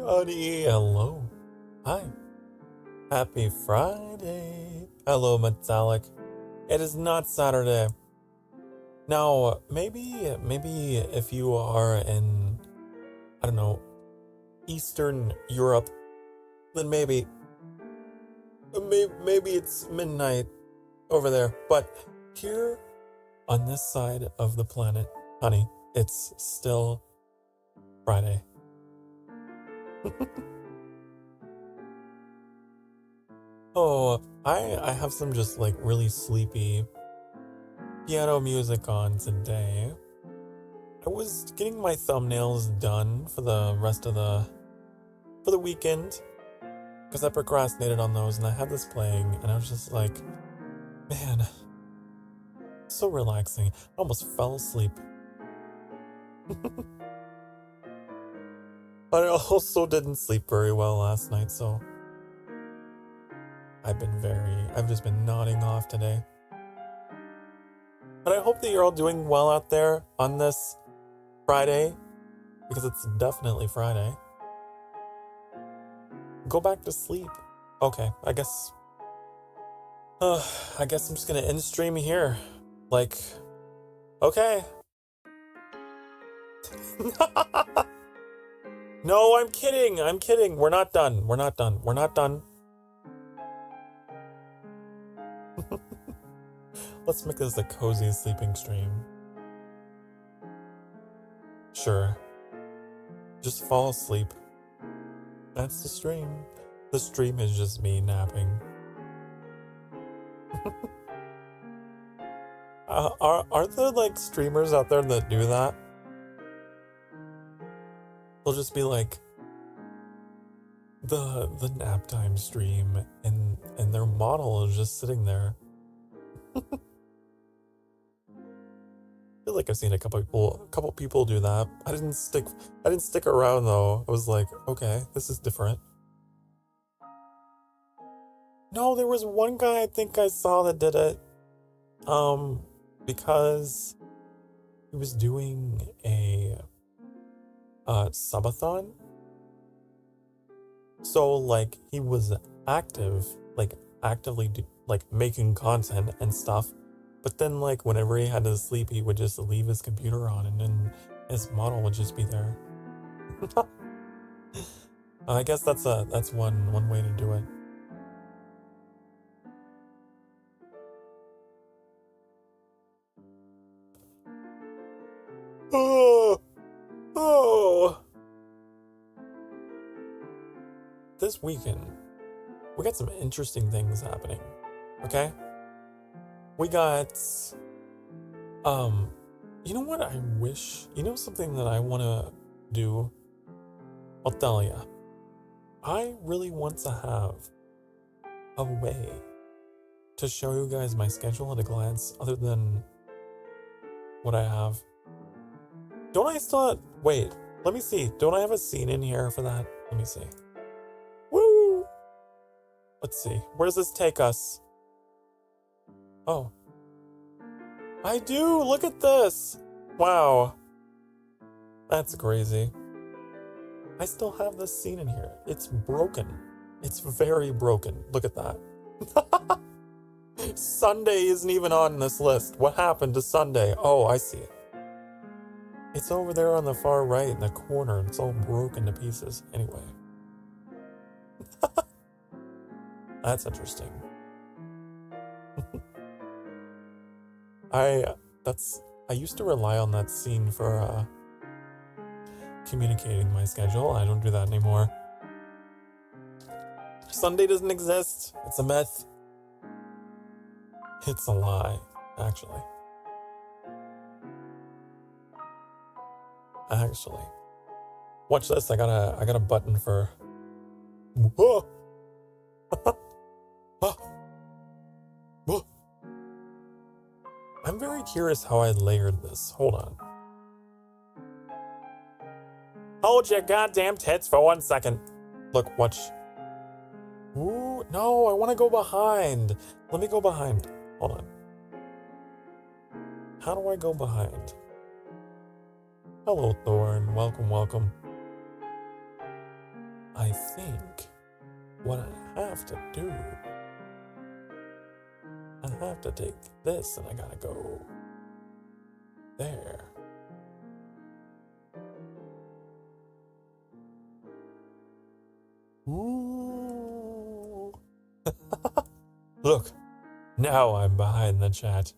Honey, hello. Hi. Happy Friday. Hello, Metallic. It is not Saturday. Now, maybe if you are in, I don't know, Eastern Europe, then maybe it's midnight over there. But here on this side of the planet, honey, it's still Friday. Oh, I have some just like really sleepy piano music on today. I was getting my thumbnails done for the rest of for the weekend because I procrastinated on those and I had this playing and I was just like, man, so relaxing. I almost fell asleep. But I also didn't sleep very well last night, so I've just been nodding off today. But I hope that you're all doing well out there on this Friday, because it's definitely Friday. Go back to sleep. Okay, I guess I'm just gonna end stream here. Like, okay. No, I'm kidding. We're not done. Let's make this a cozy sleeping stream. Sure. Just fall asleep. That's the stream. The stream is just me napping. Are there like streamers out there that do that? They'll just be like the nap time stream and their model is just sitting there. I feel like I've seen a couple people do that. I didn't stick around though. I was like, okay, this is different. No, there was one guy I think I saw that did it. Because he was doing a subathon. So like he was actively making content and stuff. But then like whenever he had to sleep, he would just leave his computer on and then his model would just be there. I guess that's one way to do it. Oh. This weekend, we got some interesting things happening. Okay? We got, you know what I wish? You know something that I want to do? I'll tell ya. I really want to have a way to show you guys my schedule at a glance other than what I have. Don't I still... Wait, let me see. Don't I have a scene in here for that? Let me see. Woo! Let's see. Where does this take us? Oh. I do! Look at this! Wow. That's crazy. I still have this scene in here. It's broken. It's very broken. Look at that. Sunday isn't even on this list. What happened to Sunday? Oh, I see it. It's over there on the far right in the corner. It's all broken to pieces. Anyway. That's interesting. I used to rely on that scene for communicating my schedule. I don't do that anymore. Sunday doesn't exist. It's a myth. It's a lie, actually. Watch this. I got a button for... Whoa! Whoa! I'm very curious how I layered this. Hold on. Hold your goddamn tits for 1 second. Look, watch. Ooh, no, I want to go behind. Let me go behind. Hold on. How do I go behind? Hello, Thorn. Welcome. I think what I have to do, I have to take this and I gotta go there. Ooh. Look, now I'm behind the chat.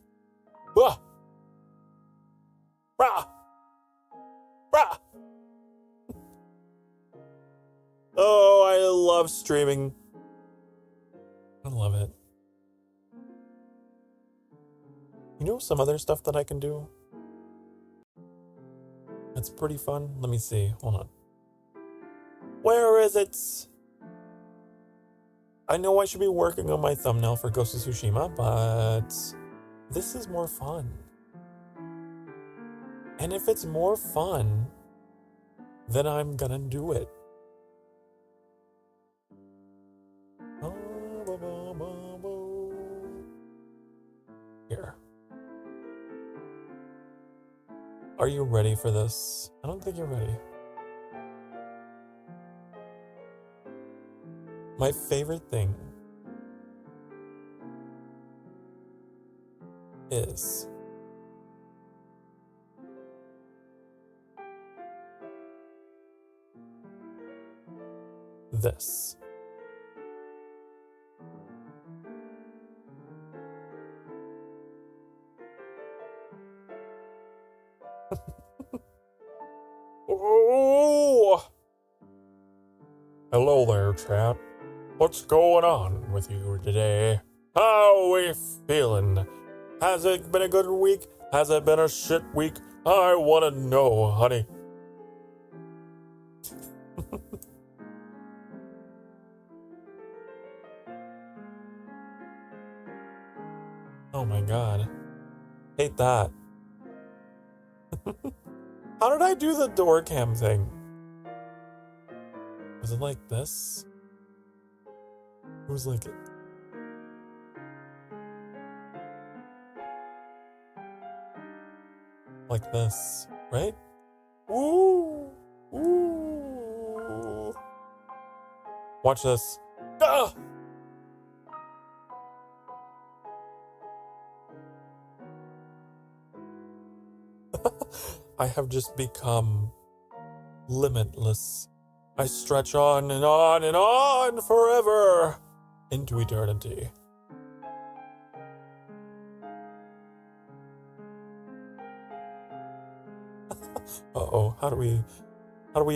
Ah! Rah! Rah! Oh, I love streaming. I love it. You know some other stuff that I can do? It's pretty fun. Let me see. Hold on. Where is it? I know I should be working on my thumbnail for Ghost of Tsushima, but this is more fun. And if it's more fun, then I'm gonna do it. Here. Are you ready for this? I don't think you're ready. My favorite thing is this. Oh! Hello there, chat. What's going on with you today? How we feeling? Has it been a good week? Has it been a shit week? I want to know, honey. Oh my god. Hate that. How did I do the door cam thing? Was it like this? It was like it. Like this, right? Ooh! Ooh! Watch this. Ah! I have just become limitless. I stretch on and on and on forever into eternity. Uh-oh, how do we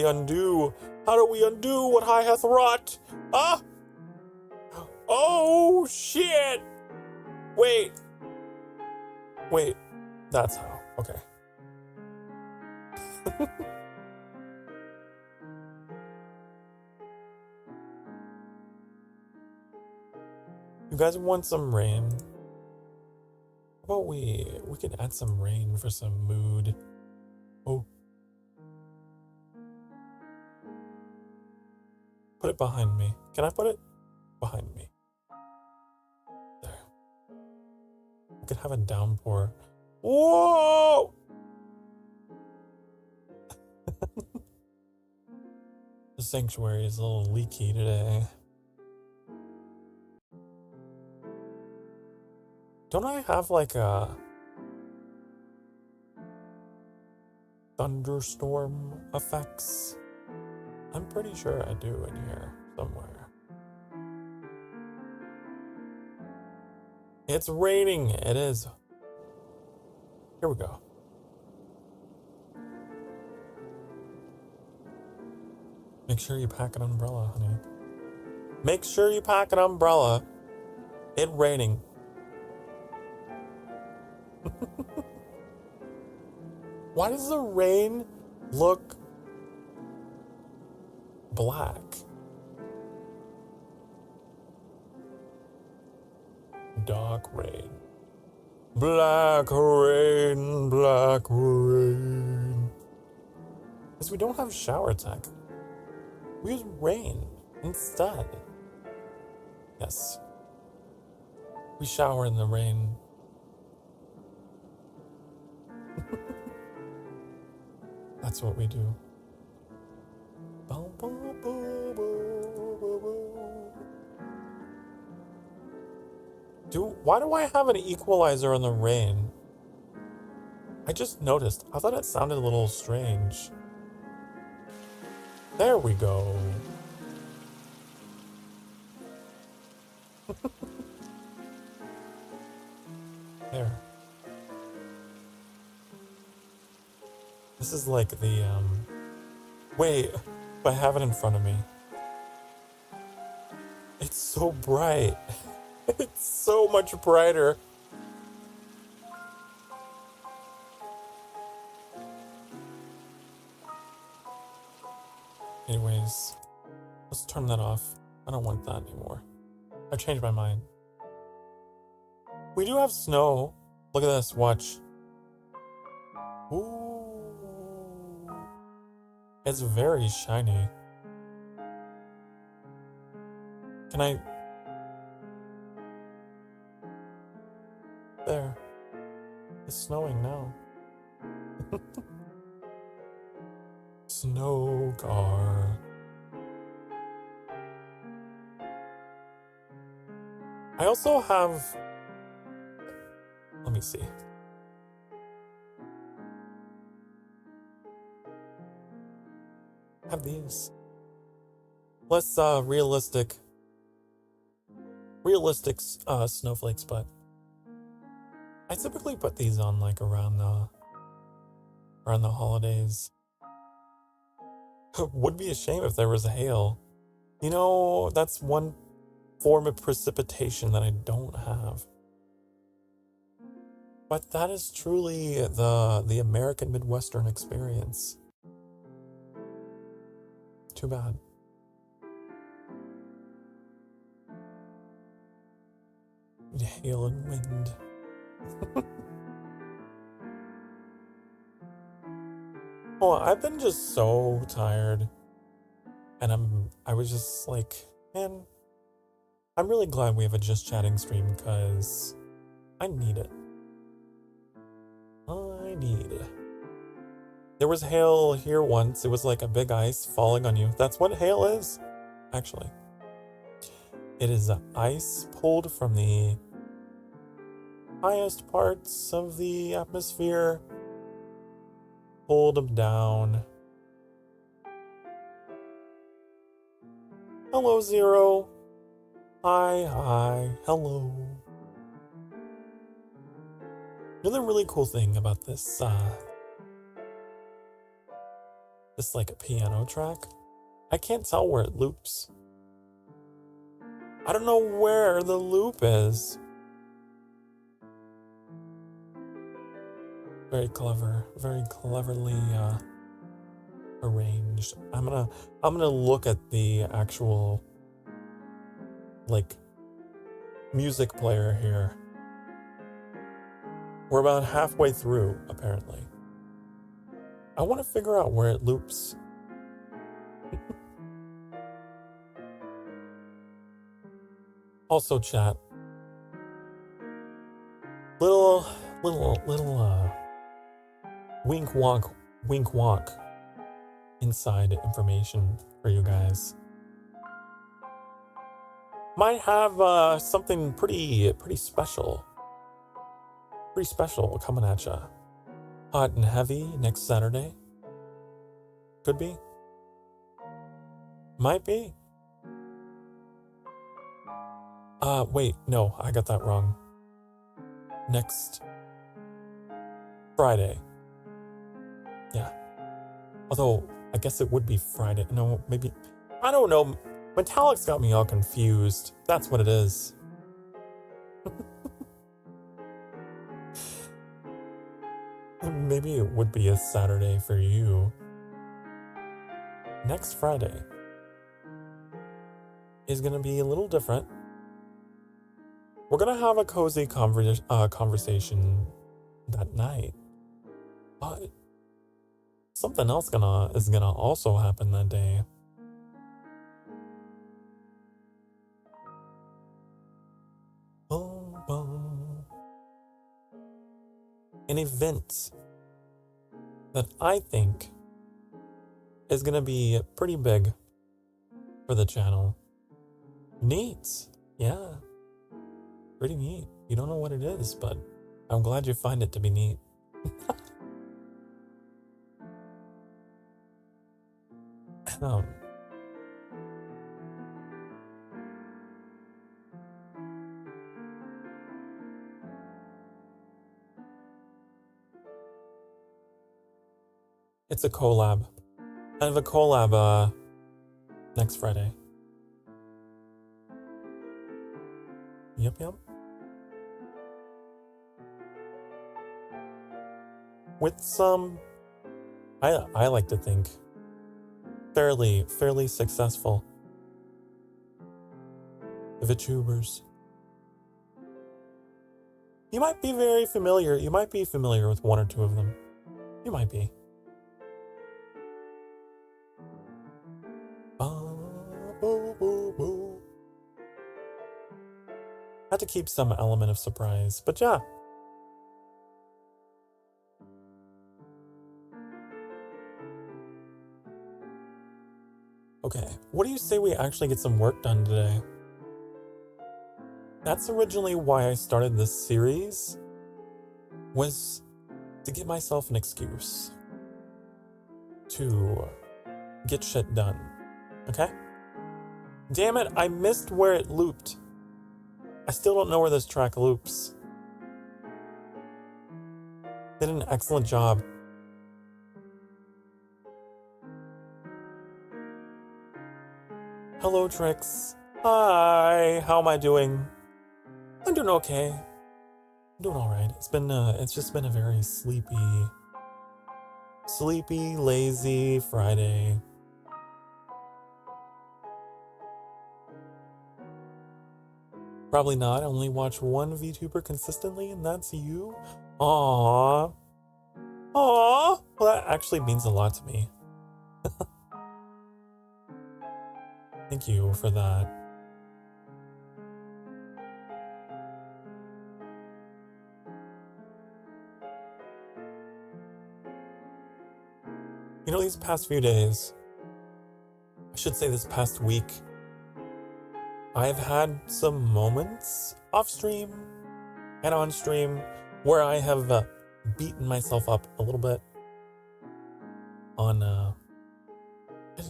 undo? How do we undo what I hath wrought? Ah! Oh, shit! Wait, that's how, okay. You guys want some rain? How about we can add some rain for some mood? Oh. Put it behind me. Can I put it behind me? There. We could have a downpour. Whoa! The sanctuary is a little leaky today. Don't I have like a thunderstorm effects? I'm pretty sure I do in here somewhere. It's raining. It is. Here we go. Make sure you pack an umbrella, honey. Make sure you pack an umbrella. It's raining. Why does the rain look black? Dark rain. Black rain, black rain. Because we don't have shower tech. We use rain instead. Yes. We shower in the rain. That's what we do. Why do I have an equalizer on the rain? I just noticed. I thought it sounded a little strange. There we go. There. This is like the, wait, I have it in front of me. It's so bright. It's so much brighter. Anyways, let's turn that off. I don't want that anymore. I changed my mind. We do have snow. Look at this, watch. Ooh. It's very shiny. Can I... There. It's snowing now. Sokar. I also have... Let me see. I have these. Less realistic snowflakes, but I typically put these on like around the holidays. Would be a shame if there was hail. You know, that's one form of precipitation that I don't have. But that is truly the American Midwestern experience. Too bad. Hail and wind. Oh, I've been just so tired. And I was just like, man, I'm really glad we have a just chatting stream because I need it. I need it. There was hail here once. It was like a big ice falling on you. That's what hail is, actually. It is ice pulled from the highest parts of the atmosphere, pulled them down. Hello, Zero. Hi, hello. Another really cool thing about this, this like a piano track, I can't tell where it loops. I don't know where the loop is. Very clever, very cleverly arranged. I'm gonna look at the actual like music player here. We're about halfway through, apparently. I want to figure out where it loops. Also, chat. Little wink wonk inside information for you guys. Might have something pretty special. Pretty special coming at ya. Hot and heavy next Saturday. Could be. Might be. Wait, no, I got that wrong. Next Friday. Yeah. Although, I guess it would be Friday. No, maybe. I don't know. Metallic's got me all confused. That's what it is. Maybe it would be a Saturday for you. Next Friday is going to be a little different. We're going to have a cozy conversation that night. But something else is going to also happen that day. An event that I think is going to be pretty big for the channel. Neat. Yeah. Pretty neat. You don't know what it is, but I'm glad you find it to be neat. um, it's a collab. I have a collab next Friday. Yep. With some, I like to think, fairly successful Vtubers. You might be very familiar. You might be familiar with one or two of them. You might be. Had to keep some element of surprise, but yeah. Okay, what do you say we actually get some work done today? That's originally why I started this series, was to give myself an excuse to get shit done, okay? Damn it, I missed where it looped. I still don't know where this track loops. Did an excellent job. Hello, Trix. Hi, how am I doing? I'm doing okay. I'm doing alright. It's just been a very sleepy, lazy Friday. Probably not. I only watch one VTuber consistently, and that's you. Aww. Well, that actually means a lot to me. Thank you for that. You know, these past few days, I should say this past week, I've had some moments off stream and on stream where I have beaten myself up a little bit on,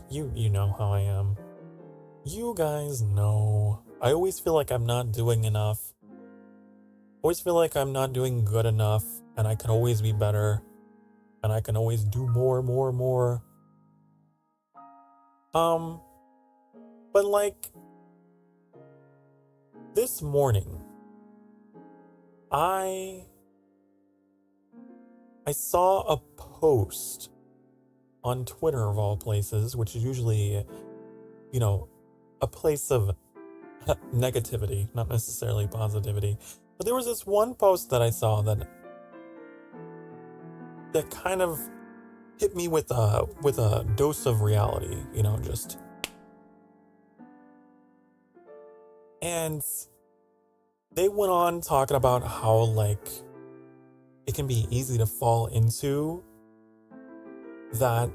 you know how I am. You guys know. I always feel like I'm not doing enough. Always feel like I'm not doing good enough, and I can always be better, and I can always do more. But like, this morning, I saw a post on Twitter of all places, which is usually, you know, a place of negativity, not necessarily positivity. But there was this one post that I saw that kind of hit me with a dose of reality, you know, just. And they went on talking about how, like, it can be easy to fall into that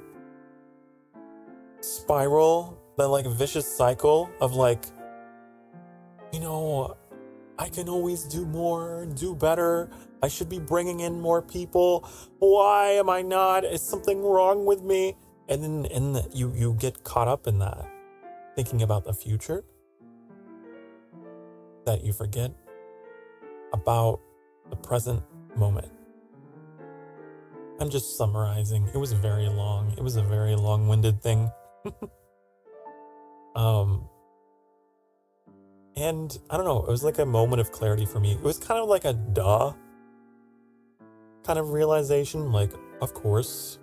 spiral, that, like, vicious cycle of, like, you know, I can always do more, do better. I should be bringing in more people. Why am I not? Is something wrong with me? And then you get caught up in that, thinking about the future, that you forget about the present moment. I'm just summarizing. It was very long. It was a very long-winded thing. And I don't know, it was like a moment of clarity for me. It was kind of like a duh kind of realization, like, of course.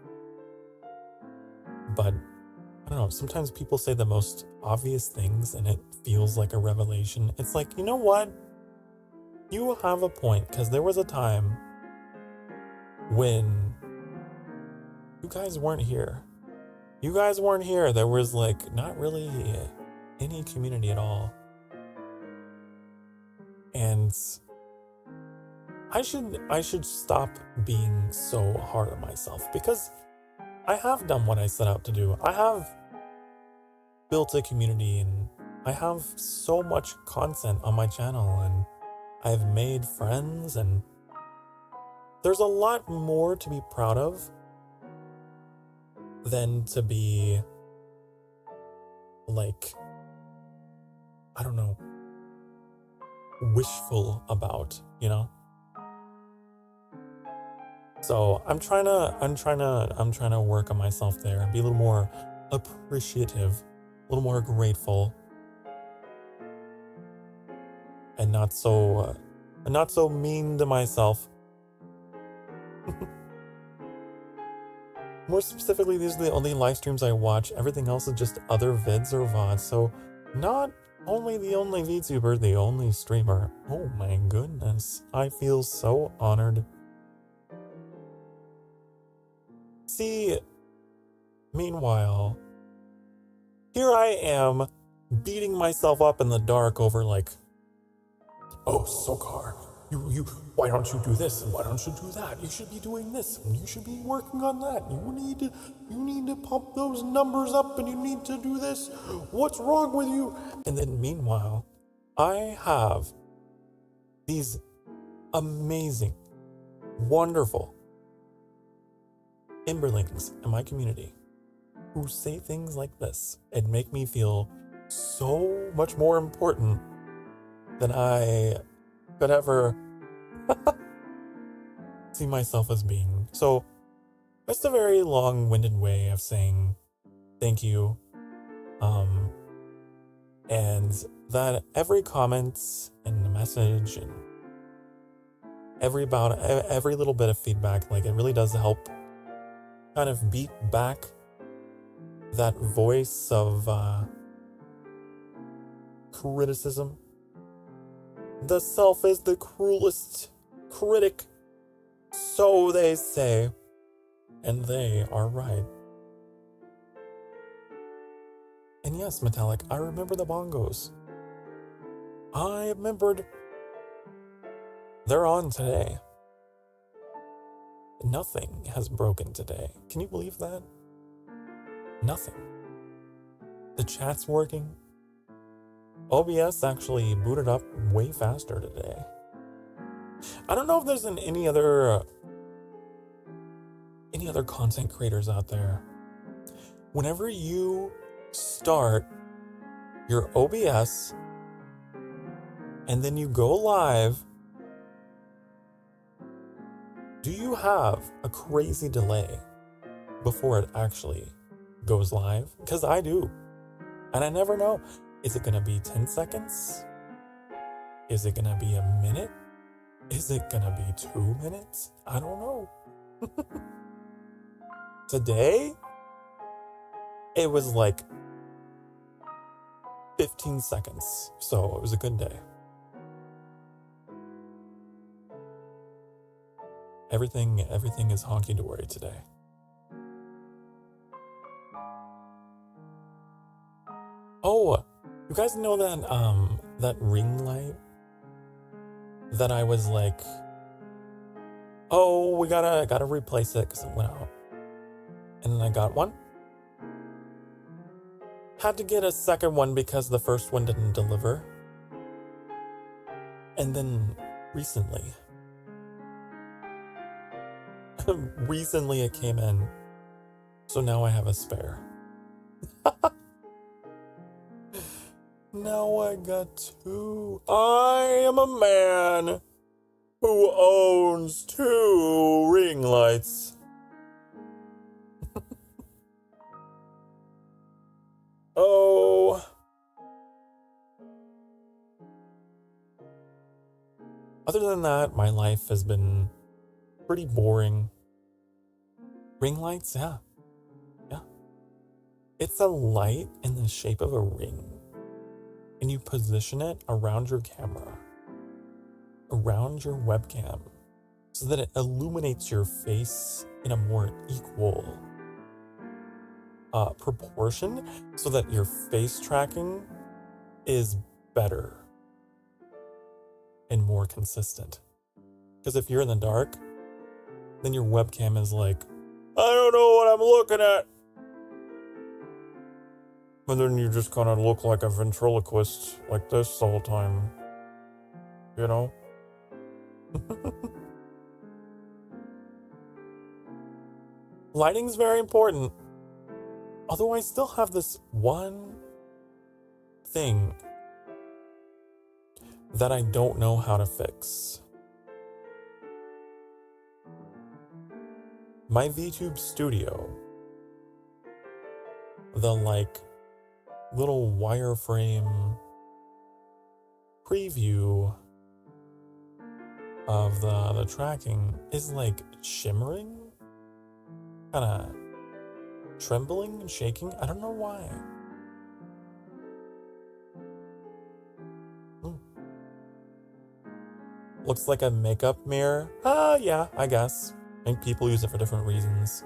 But I don't know, sometimes people say the most obvious things and it feels like a revelation. It's like, you know what? You have a point, because there was a time when you guys weren't here. There was, like, not really any community at all. And I should stop being so hard on myself, because I have done what I set out to do. I have built a community, and I have so much content on my channel, and I've made friends, and there's a lot more to be proud of than to be like, I don't know, wishful about, you know? So I'm trying to work on myself there and be a little more appreciative, a little more grateful, and not so mean to myself. More specifically, these are the only live streams I watch. Everything else is just other vids or VODs. So not only the only VTuber, the only streamer. Oh my goodness. I feel so honored. See, meanwhile, here I am beating myself up in the dark over like, oh, Sokar, you, why don't you do this and why don't you do that? You should be doing this and you should be working on that. You need to pump those numbers up and you need to do this. What's wrong with you? And then meanwhile, I have these amazing, wonderful Emberlings in my community who say things like this and make me feel so much more important than I could ever see myself as being. So that's a very long-winded way of saying thank you. And that every comment and message and every little bit of feedback, like it really does help kind of beat back that voice of criticism. The self is the cruelest critic, so they say, and they are right. And yes, Metallic, I remember the bongos. I remembered they're on today. Nothing has broken today. Can you believe that? Nothing. The chat's working. OBS actually booted up way faster today. I don't know if there's any other content creators out there. Whenever you start your OBS and then you go live, do you have a crazy delay before it actually goes live? Because I do. And I never know. Is it going to be 10 seconds? Is it going to be a minute? Is it going to be 2 minutes? I don't know. Today, it was like 15 seconds. So it was a good day. Everything is honky-dory today. Oh, you guys know that ring light that I was like, oh, we gotta replace it because it went out. And then I got one. Had to get a second one because the first one didn't deliver. And then recently it came in. So now I have a spare. Now I got two. I am a man who owns 2 ring lights. Oh. Other than that, my life has been pretty boring. Ring lights, yeah. It's a light in the shape of a ring. And you position it around your camera, around your webcam, so that it illuminates your face in a more equal proportion, so that your face tracking is better and more consistent. Because if you're in the dark, then your webcam is like, I don't know what I'm looking at. And then you just kind of look like a ventriloquist like this the whole time. You know? Lighting's very important. Although I still have this one thing that I don't know how to fix. My VTube studio, the little wireframe preview of the tracking is shimmering, kind of trembling and shaking. I don't know why. Looks like a makeup mirror. Yeah, I guess. I think people use it for different reasons.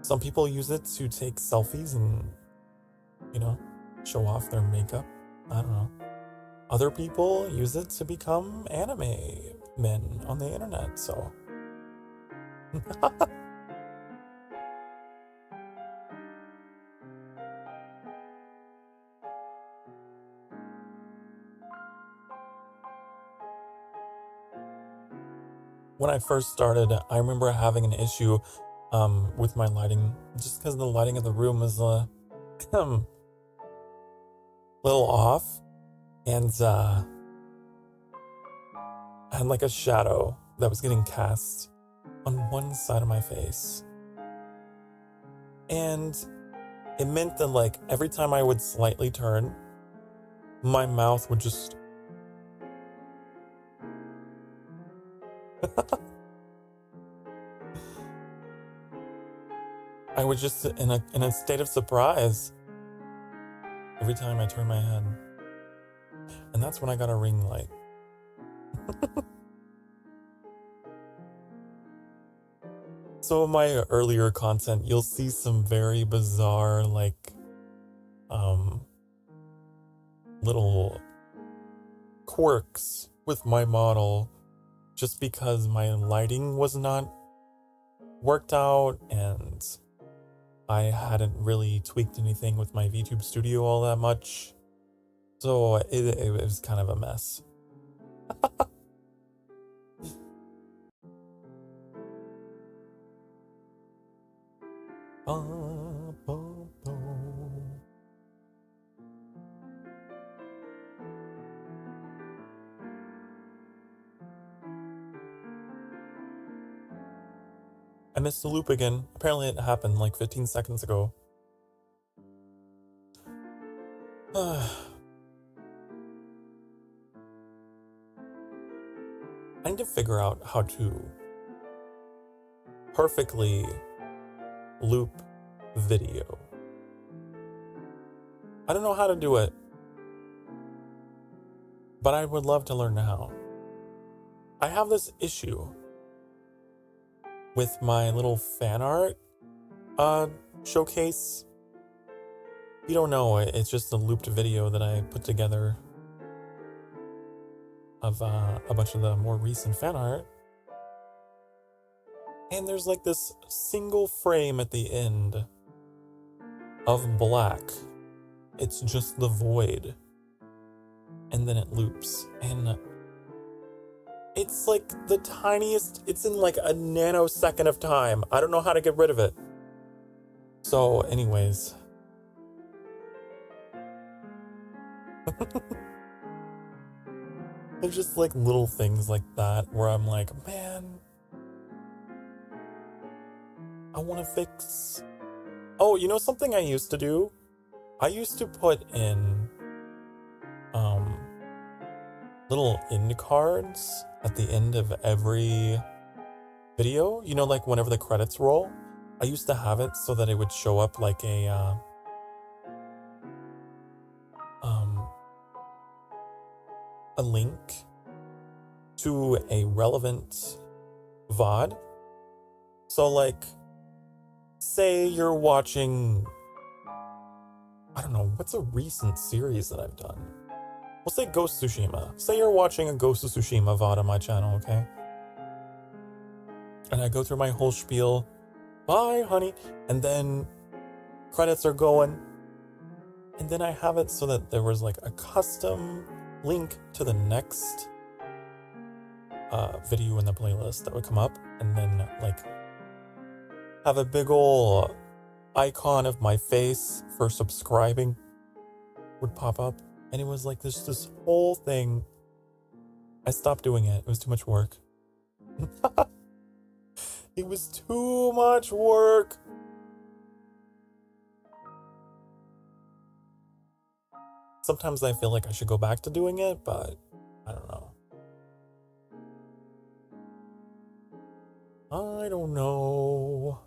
Some people use it to take selfies and, show off their makeup. I don't know. Other people use it to become anime men on the internet, so. When I first started, I remember having an issue with my lighting, just because the lighting of the room was a little off, and I had a shadow that was getting cast on one side of my face, and it meant that every time I would slightly turn, my mouth would just I was just in a state of surprise every time I turned my head. And that's when I got a ring light. So in my earlier content, you'll see some very bizarre, little quirks with my model, just because my lighting was not worked out and I hadn't really tweaked anything with my VTube studio all that much. So it was kind of a mess. I missed the loop again. Apparently it happened 15 seconds ago. I need to figure out how to perfectly loop video. I don't know how to do it, but I would love to learn how. I have this issue with my little fan art showcase. If you don't know, it's just a looped video that I put together of a bunch of the more recent fan art. And there's this single frame at the end of black. It's just the void. And then it loops. And it's the tiniest, it's in a nanosecond of time. I don't know how to get rid of it. So anyways. There's just little things like that where I'm man, I want to fix. Oh, you know something I used to do? I used to put in little end cards at the end of every video. Whenever the credits roll, I used to have it so that it would show up a link to a relevant VOD. So say you're watching, I don't know, what's a recent series that I've done? We'll say Ghost of Tsushima. Say you're watching a Ghost of Tsushima VOD on my channel, okay? And I go through my whole spiel, bye honey, and then credits are going, and then I have it so that there was a custom link to the next video in the playlist that would come up, and then like have a big ol' icon of my face for subscribing would pop up, and it was like this whole thing. I stopped doing it. It was too much work. It was too much work. Sometimes I feel like I should go back to doing it, but I don't know. I don't know.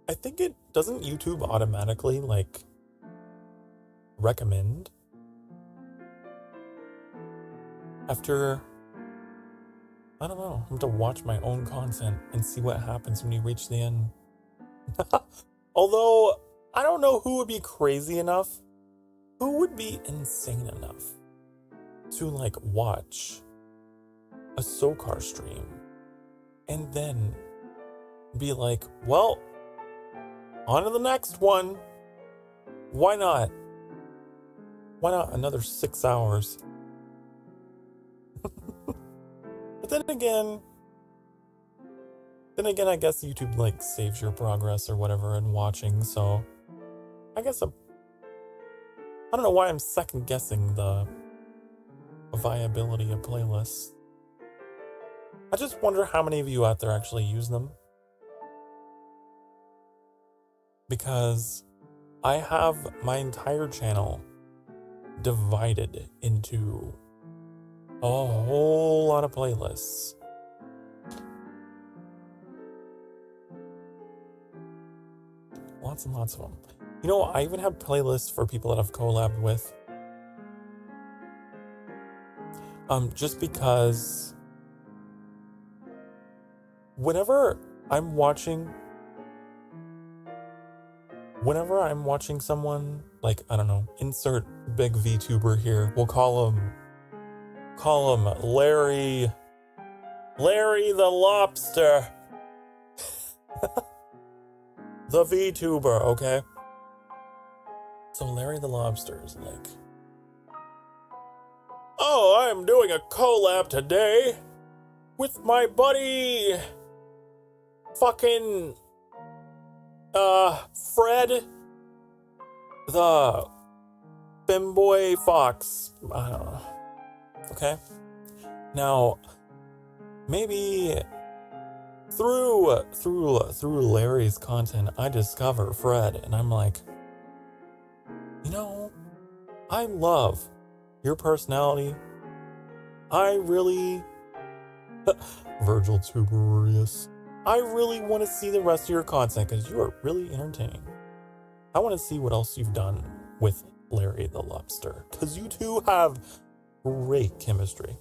I think it doesn't YouTube automatically like recommend after, I don't know, I have to watch my own content and see what happens when you reach the end. Although, I don't know who would be crazy enough, who would be insane enough to like watch a Sokar stream and then be like, well, on to the next one. Why not? Why not another 6 hours? But then again, I guess YouTube like saves your progress or whatever in watching, so I guess I don't know why I'm second guessing the viability of playlists. I just wonder how many of you out there actually use them. Because I have my entire channel divided into a whole lot of playlists. Lots and lots of them. You know, I even have playlists for people that I've collabed with. Just because whenever I'm watching someone, like, I don't know, insert big Vtuber here. We'll call him Larry the Lobster. The Vtuber, okay? So Larry the Lobster is like, oh, I'm doing a collab today with my buddy fucking Fred the Femboy Fox. I don't know. Okay? Now, maybe through Larry's content, I discover Fred, and I'm like, you know, I love your personality. I really Virgil Tuberius. I really want to see the rest of your content because you are really entertaining. I want to see what else you've done with Larry the Lobster because you two have great chemistry.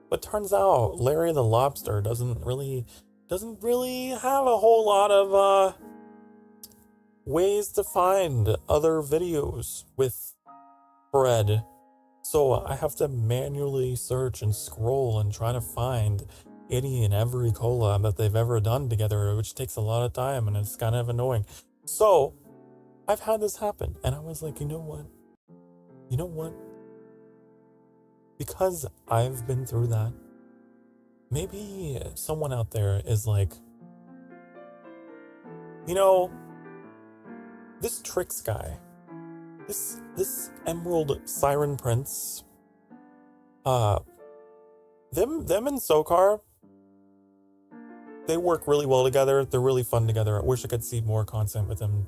But turns out Larry the Lobster doesn't really have a whole lot of ways to find other videos with Fred. So I have to manually search and scroll and try to find any and every collab that they've ever done together, which takes a lot of time and it's kind of annoying. So I've had this happen and I was like, you know what? Because I've been through that, maybe someone out there is like, you know, this Tricks guy, this Emerald Siren Prince, them and Sokar, they work really well together. They're really fun together. I wish I could see more content with them.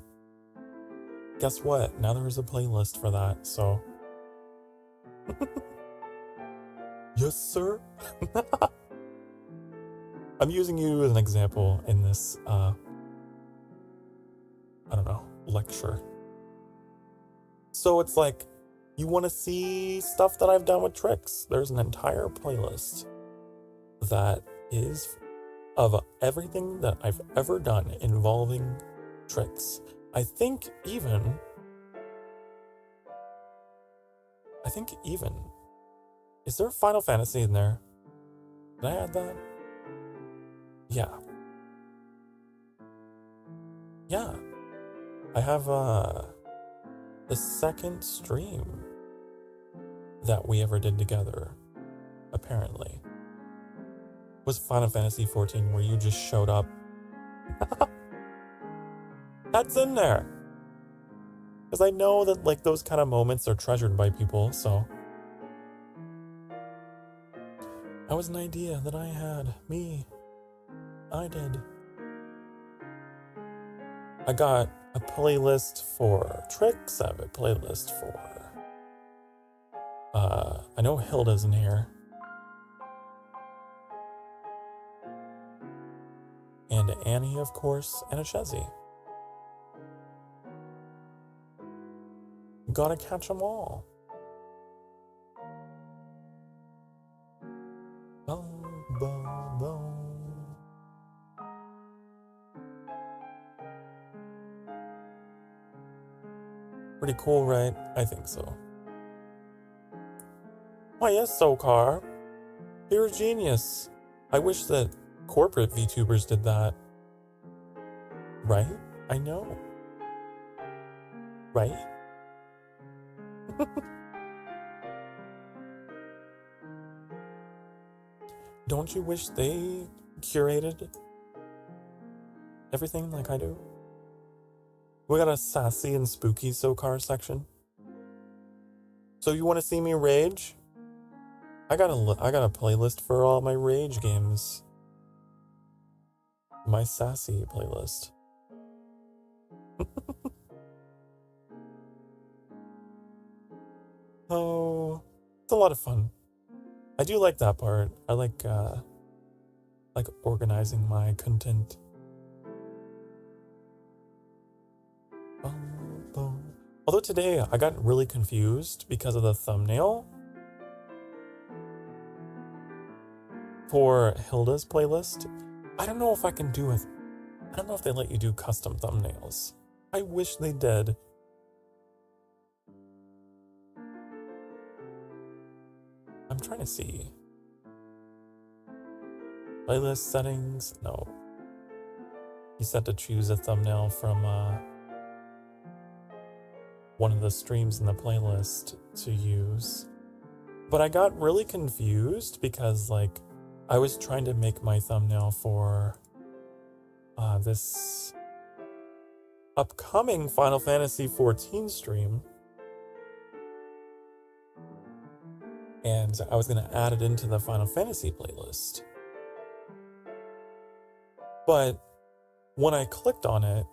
Guess what? Now there's a playlist for that, so. Yes, sir. I'm using you as an example in this, I don't know, lecture. So it's like, you want to see stuff that I've done with Tricks. There's an entire playlist that is of everything that I've ever done involving Tricks. I think even, is there Final Fantasy in there? Did I add that? Yeah. I have the second stream that we ever did together, apparently, was Final Fantasy XIV, where you just showed up. That's in there. Because I know that like those kind of moments are treasured by people, so that was an idea that I had. I did. I got a playlist for tricks. I have a playlist for I know Hilda's in here. And Annie, of course, and a Chezzy. Gotta catch them all. Pretty cool, right? I think so. Why, yes, Sokar. You're a genius. I wish that corporate VTubers did that. Right? I know. Right? Don't you wish they curated everything like I do? We got a sassy and spooky Sokar section. So you want to see me rage? I got a playlist for all my rage games. My sassy playlist. Oh, it's a lot of fun. I do like that part. I like organizing my content. Although today I got really confused because of the thumbnail for Hilda's playlist. I don't know if I can do it. I don't know if they let you do custom thumbnails. I wish they did. I'm trying to see. Playlist settings? No. You said to choose a thumbnail from one of the streams in the playlist to use. But I got really confused because like I was trying to make my thumbnail for this upcoming Final Fantasy XIV stream. And I was going to add it into the Final Fantasy playlist. But when I clicked on it,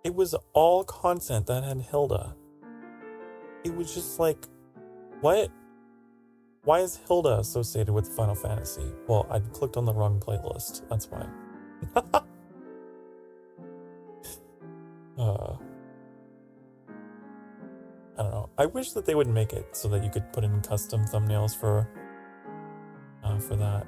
it was all content that had Hilda. It was just like, what? Why is Hilda associated with Final Fantasy? Well, I clicked on the wrong playlist. That's why. I don't know. I wish that they would make it so that you could put in custom thumbnails for that.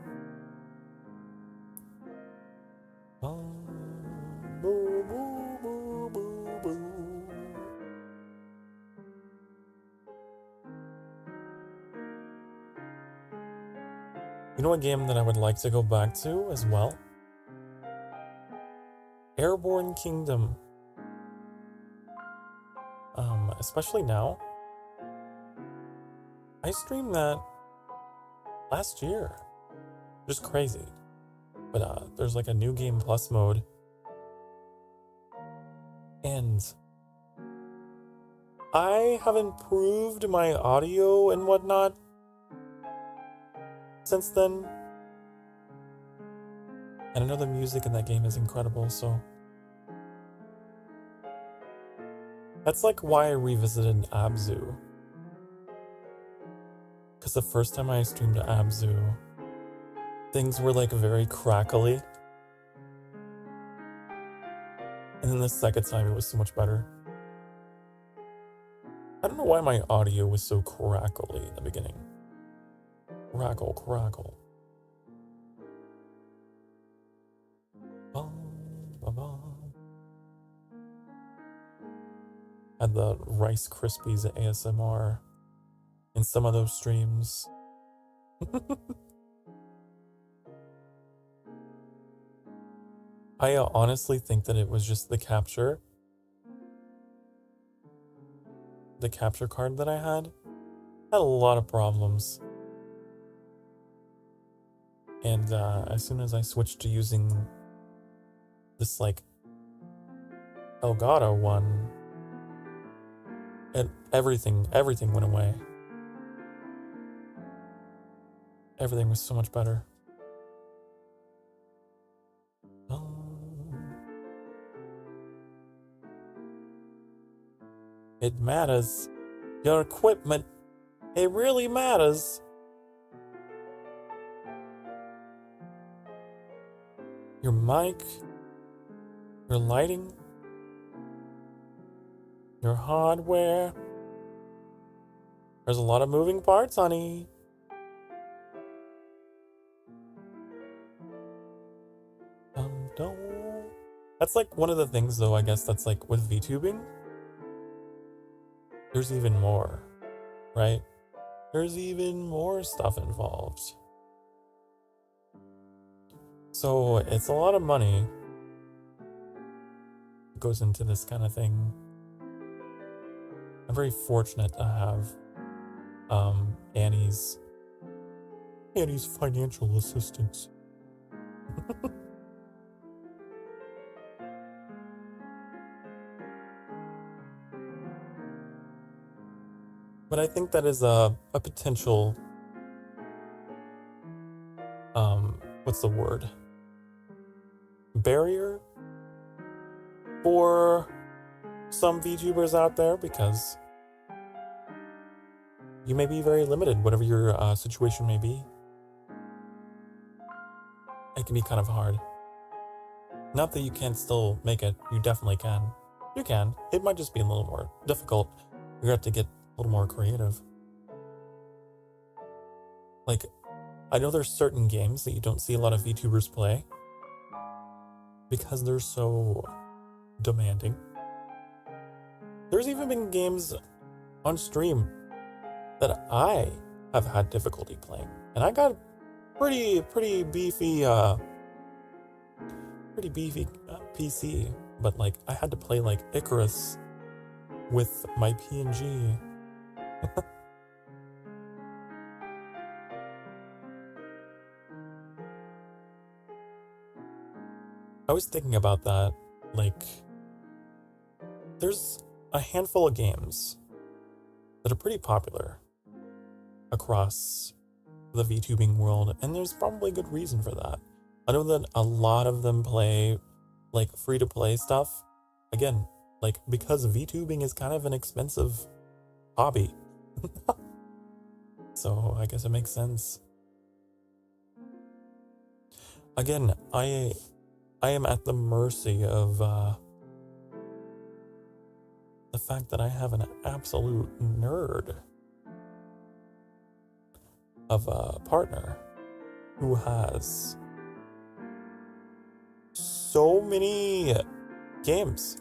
You know a game that I would like to go back to as well? Airborne Kingdom. Especially now. I streamed that last year. Just crazy. But there's like a new game plus mode. And I have improved my audio and whatnot since then. And I know the music in that game is incredible, so that's like why I revisited Abzu. Because the first time I streamed Abzu, things were like very crackly. And then the second time it was so much better. I don't know why my audio was so crackly in the beginning. Crackle. Had the Rice Krispies ASMR in some of those streams. I honestly think that it was just the capture. the capture card that I had a lot of problems. And as soon as I switched to using this like Elgato one, and everything went away. Everything was so much better. It matters. Your equipment, it really matters. Your mic, your lighting, your hardware. There's a lot of moving parts, honey. Don't. That's like one of the things, though, I guess that's like with VTubing. There's even more, right? There's even more stuff involved. So it's a lot of money that goes into this kind of thing. I'm very fortunate to have Annie's financial assistance. But I think that is a potential, what's the word? Barrier for some VTubers out there, because you may be very limited, whatever your situation may be. It can be kind of hard. Not that you can't still make it, you definitely can. You can. It might just be a little more difficult. You have to get a little more creative. Like, I know there's certain games that you don't see a lot of VTubers play because they're so demanding. There's even been games on stream that I have had difficulty playing, and I got pretty beefy PC, but like I had to play like Icarus with my PNG. I was thinking about that, like, there's a handful of games that are pretty popular across the VTubing world, and there's probably good reason for that. I know that a lot of them play, like, free-to-play stuff. Again, like, because VTubing is kind of an expensive hobby. So I guess it makes sense. Again, I am at the mercy of the fact that I have an absolute nerd of a partner who has so many games.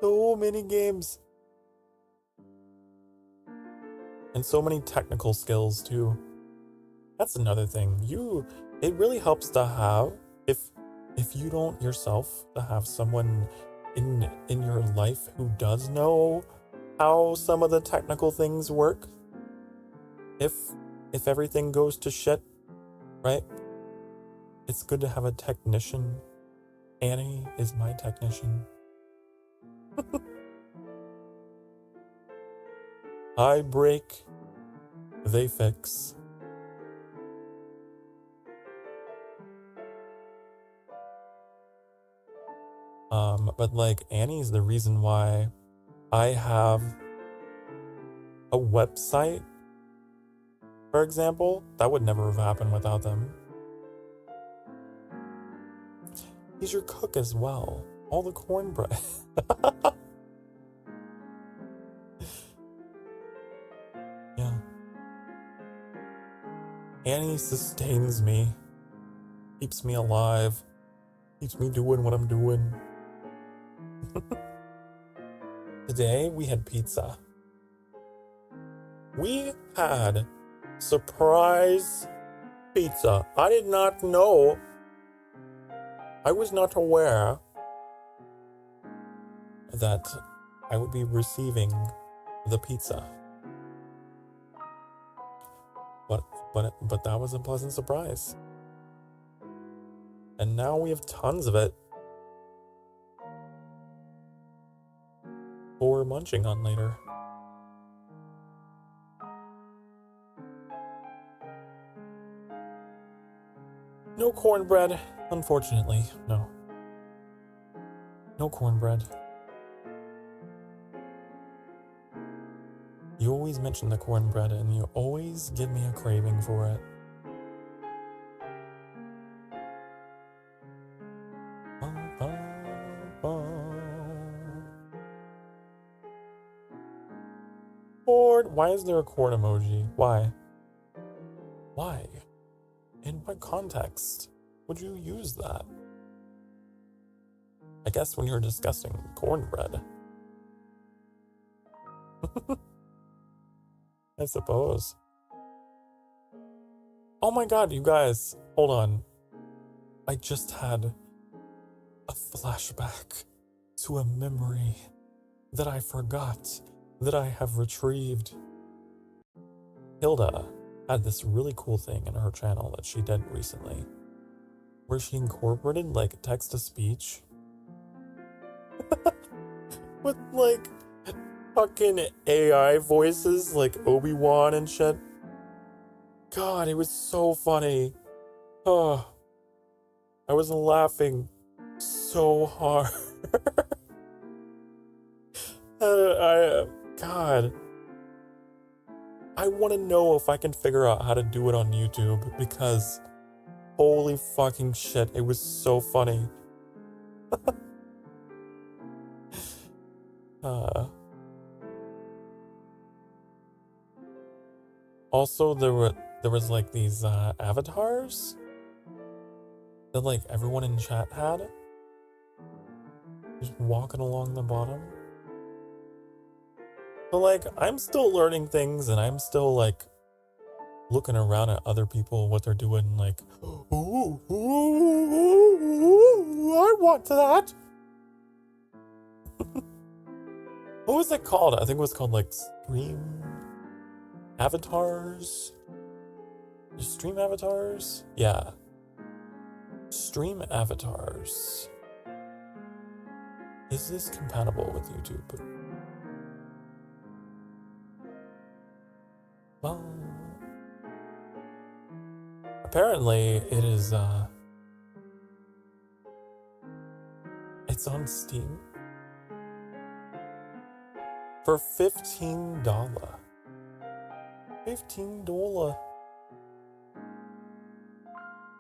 So many games. And so many technical skills too. That's another thing. It really helps to have, if you don't yourself, to have someone in your life who does know how some of the technical things work. If everything goes to shit, right? It's good to have a technician. Annie is my technician. I break, they fix. But like Annie's the reason why I have a website, for example. That would never have happened without them. He's your cook as well. All the cornbread. Yeah. Annie sustains me, keeps me alive, keeps me doing what I'm doing. Today we had pizza. We had surprise pizza. I did not know. I was not aware that I would be receiving the pizza. But that was a pleasant surprise. And now we have tons of it for munching on later. No cornbread, unfortunately. No. No cornbread. You always mention the cornbread and you always give me a craving for it. Cord. Why is there a cord emoji? Why? Why? In what context would you use that? I guess when you're discussing cornbread. I suppose. Oh my god, you guys, hold on. I just had a flashback to a memory that I forgot, that I have retrieved. Hilda had this really cool thing in her channel that she did recently, where she incorporated like text-to-speech with like fucking AI voices like Obi-Wan and shit. God, it was so funny. Oh, I was laughing so hard. God, I want to know if I can figure out how to do it on YouTube, because holy fucking shit, it was so funny. Also, there was like these avatars that like everyone in chat had, just walking along the bottom. So like, I'm still learning things, and I'm still like looking around at other people, what they're doing, like, ooh, I want that. What was it called? I think it was called like Stream Avatars. Stream Avatars? Yeah. Stream Avatars. Is this compatible with YouTube? Well, apparently it is, it's on Steam for $15. $15.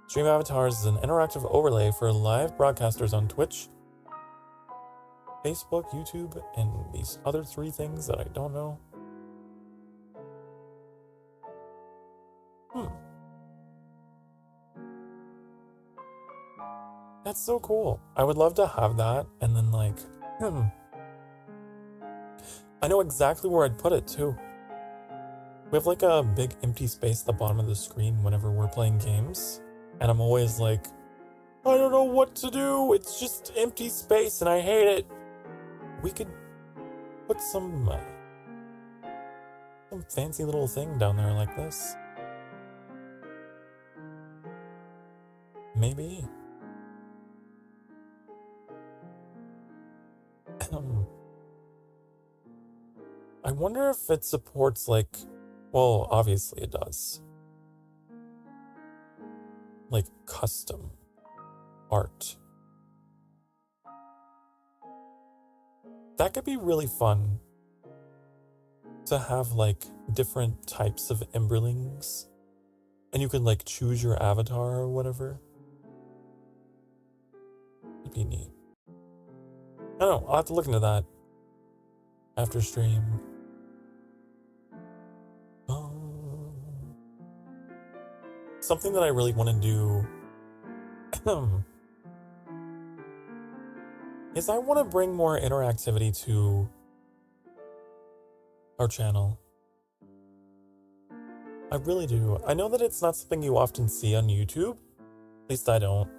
Stream Avatars is an interactive overlay for live broadcasters on Twitch, Facebook, YouTube, and these other 3 things that I don't know. That's so cool. I would love to have that, and then like, I know exactly where I'd put it too. We have like a big empty space at the bottom of the screen whenever we're playing games, and I'm always like, I don't know what to do. It's just empty space and I hate it. We could put some fancy little thing down there like this. Maybe. I wonder if it supports like, well, obviously it does. Like custom art. That could be really fun to have like different types of Emberlings, and you can like choose your avatar or whatever. It'd be neat. I don't know, I'll have to look into that after stream. Something that I really want to do is I want to bring more interactivity to our channel. I really do. I know that it's not something you often see on YouTube. At least I don't.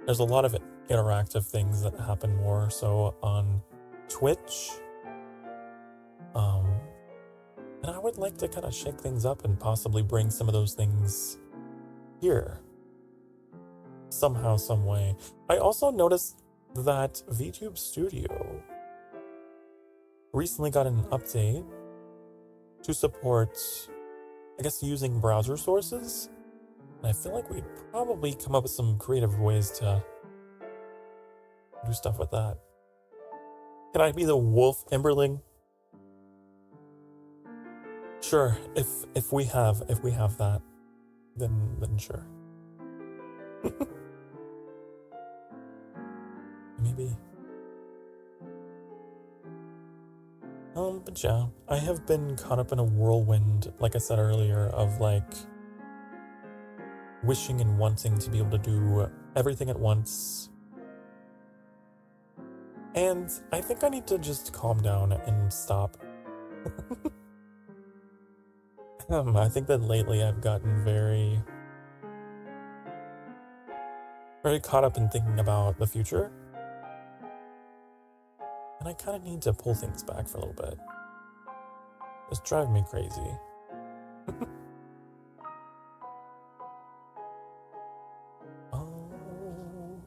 There's a lot of interactive things that happen more so on Twitch Um, and I would like to kind of shake things up and possibly bring some of those things here. Somehow, some way. I also noticed that VTube Studio recently got an update to support, I guess, using browser sources. And I feel like we'd probably come up with some creative ways to do stuff with that. Can I be the wolf Emberling? Sure, if we have that, then sure. Maybe. But yeah, I have been caught up in a whirlwind, like I said earlier, of like wishing and wanting to be able to do everything at once. And I think I need to just calm down and stop. I think that lately I've gotten very caught up in thinking about the future. And I kind of need to pull things back for a little bit. It's driving me crazy. Oh.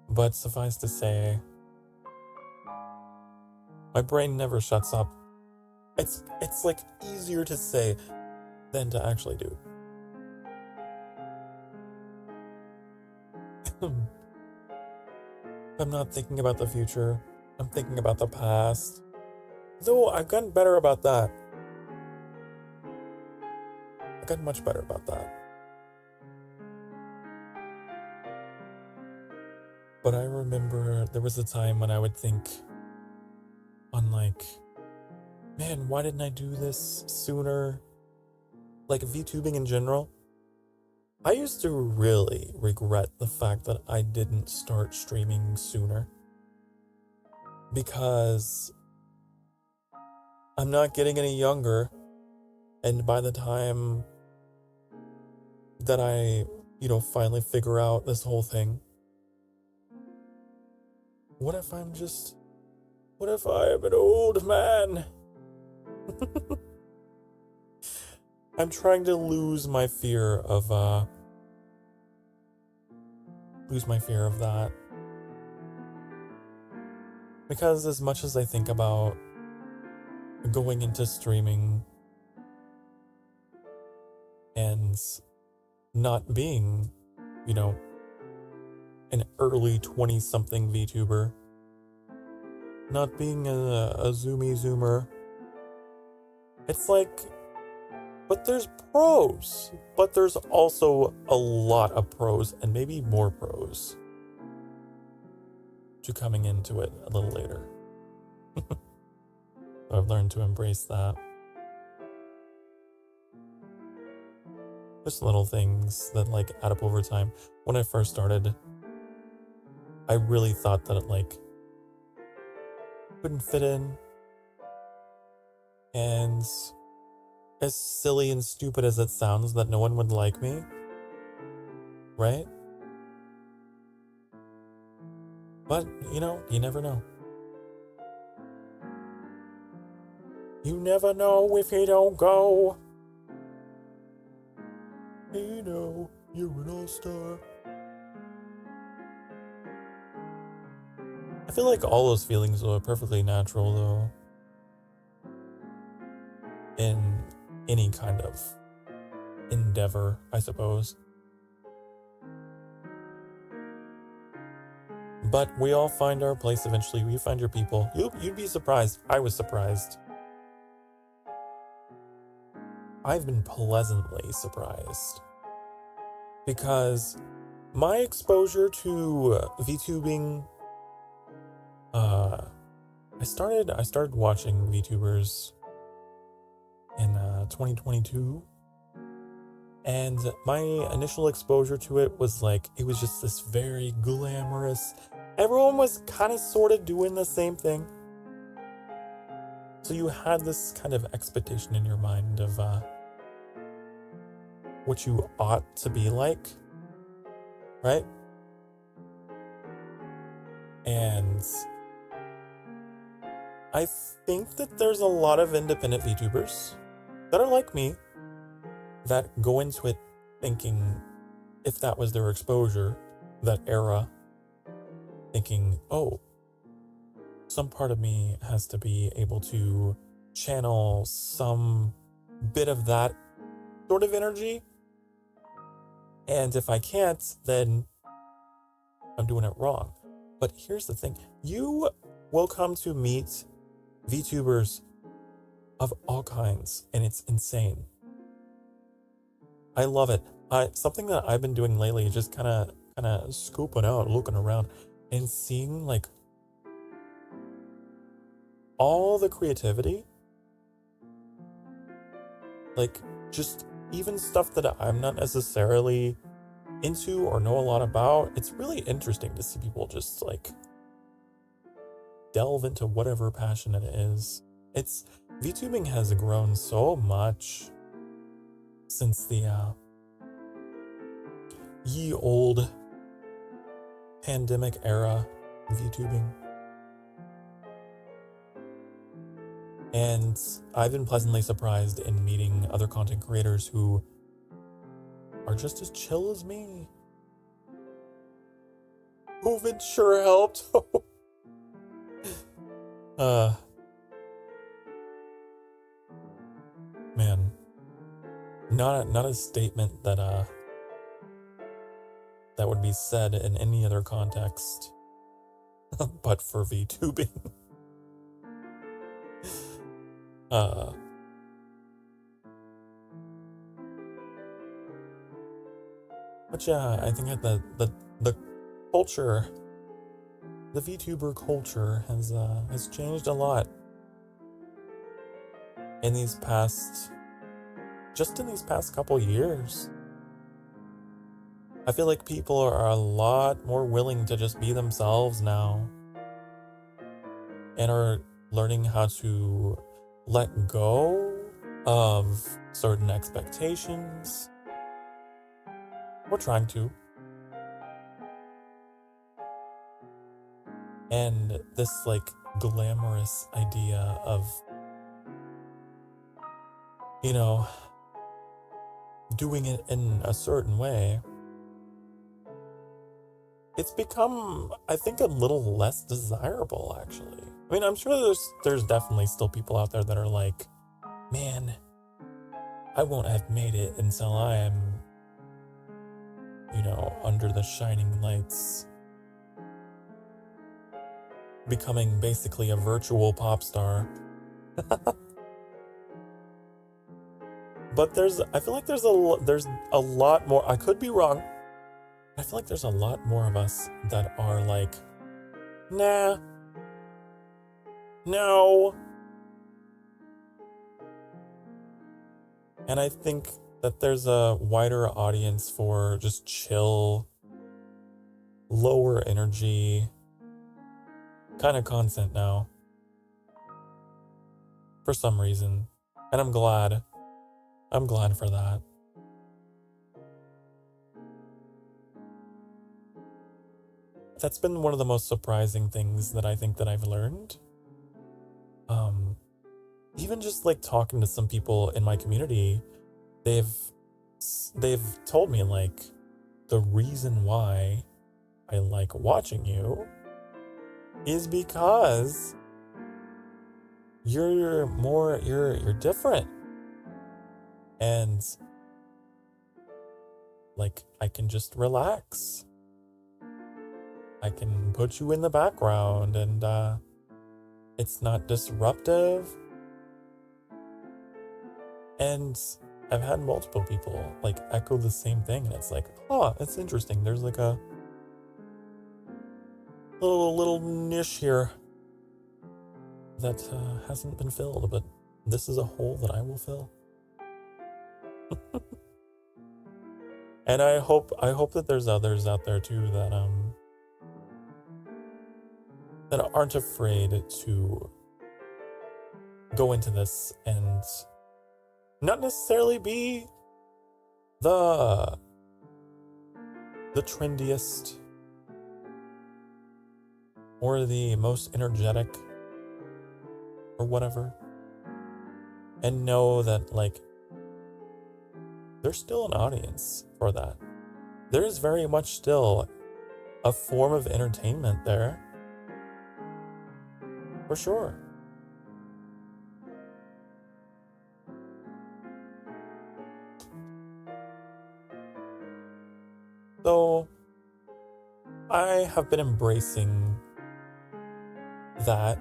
But suffice to say, my brain never shuts up. It's like easier to say than to actually do. I'm not thinking about the future. I'm thinking about the past. Though I've gotten better about that. I've gotten much better about that. But I remember there was a time when I would think on like, man, why didn't I do this sooner? Like VTubing in general. I used to really regret the fact that I didn't start streaming sooner. Because I'm not getting any younger. And by the time that I, finally figure out this whole thing, what if I'm an old man? I'm trying to lose my fear of that. Because as much as I think about going into streaming and not being, an early 20-something VTuber, not being a zoomer, it's like, but there's pros, but there's also a lot of pros, and maybe more pros to coming into it a little later. I've learned to embrace that. Just little things that like add up over time. When I first started, I really thought that it couldn't fit in. And as silly and stupid as it sounds, that no one would like me, right? But, you never know. You never know if you don't go. You're an all-star. I feel like all those feelings are perfectly natural, though. In any kind of endeavor, I suppose. But we all find our place eventually. You find your people. You'd be surprised. I was surprised. I've been pleasantly surprised. Because my exposure to VTubing, I started watching VTubers in 2022, and my initial exposure to it was it was just this very glamorous, everyone was kind of sort of doing the same thing, so you had this kind of expectation in your mind of what you ought to be like, right? And I think that there's a lot of independent VTubers that are like me that go into it thinking, if that was their exposure, that era, thinking, oh, some part of me has to be able to channel some bit of that sort of energy. And if I can't, then I'm doing it wrong. But here's the thing. You will come to meet VTubers of all kinds, and it's insane. I love it. Something that I've been doing lately is just kind of scooping out, looking around, and seeing like all the creativity, like just even stuff that I'm not necessarily into or know a lot about. It's really interesting to see people just like delve into whatever passion it is. VTubing has grown so much since the ye old pandemic era VTubing. And I've been pleasantly surprised in meeting other content creators who are just as chill as me. COVID sure helped. Man, not a statement that would be said in any other context, but for VTubing. But yeah, I think that the culture, the VTuber culture has changed a lot in these past couple years. I feel like people are a lot more willing to just be themselves now and are learning how to let go of certain expectations. We're trying to. And this like glamorous idea of, you know, doing it in a certain way, it's become, I think, a little less desirable, actually. I mean, I'm sure there's definitely still people out there that are like, man, I won't have made it until I am, you know, under the shining lights, becoming basically a virtual pop star. But I feel like there's a lot more. I could be wrong. I feel like there's a lot more of us that are like, nah, no. And I think that there's a wider audience for just chill, lower energy kind of content now. For some reason. And I'm glad. I'm glad for that. That's been one of the most surprising things that I think that I've learned. Even just like talking to some people in my community, they've told me like the reason why I like watching you is because you're different. And like I can just relax. I can put you in the background and it's not disruptive. And I've had multiple people like echo the same thing, and it's like, oh, it's interesting. There's like a little niche here that hasn't been filled, but this is a hole that I will fill. And I hope that there's others out there too that aren't afraid to go into this and not necessarily be the trendiest, or the most energetic or whatever, and know that, like, there's still an audience for that. There is very much still a form of entertainment there. For sure. So, I have been embracing that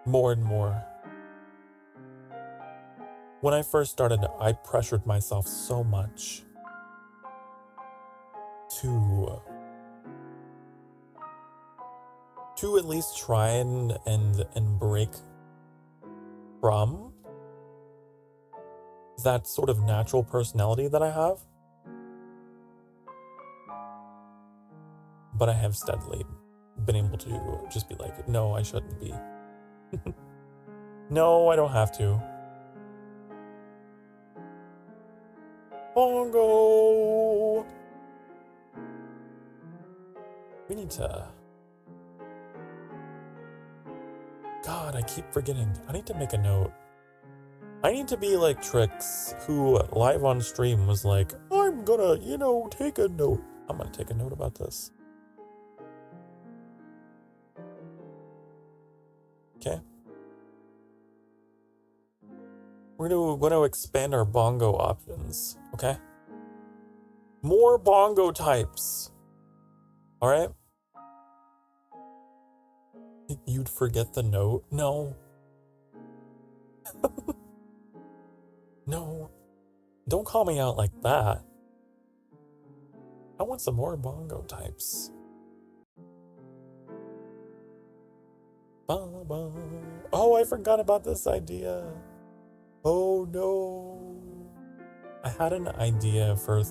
more and more. When I first started, I pressured myself so much to at least try and break from that sort of natural personality that I have. But I have steadily been able to just be like, no, I shouldn't be. No, I don't have to. Bongo! We need to... God, I keep forgetting. I need to make a note. I need to be like Trix, who live on stream was like, I'm gonna, take a note. I'm gonna take a note about this. Okay. We're gonna expand our bongo options, okay? More bongo types. Alright? You'd forget the note? No. No. Don't call me out like that. I want some more bongo types. Oh, I forgot about this idea. Oh no. I had an idea for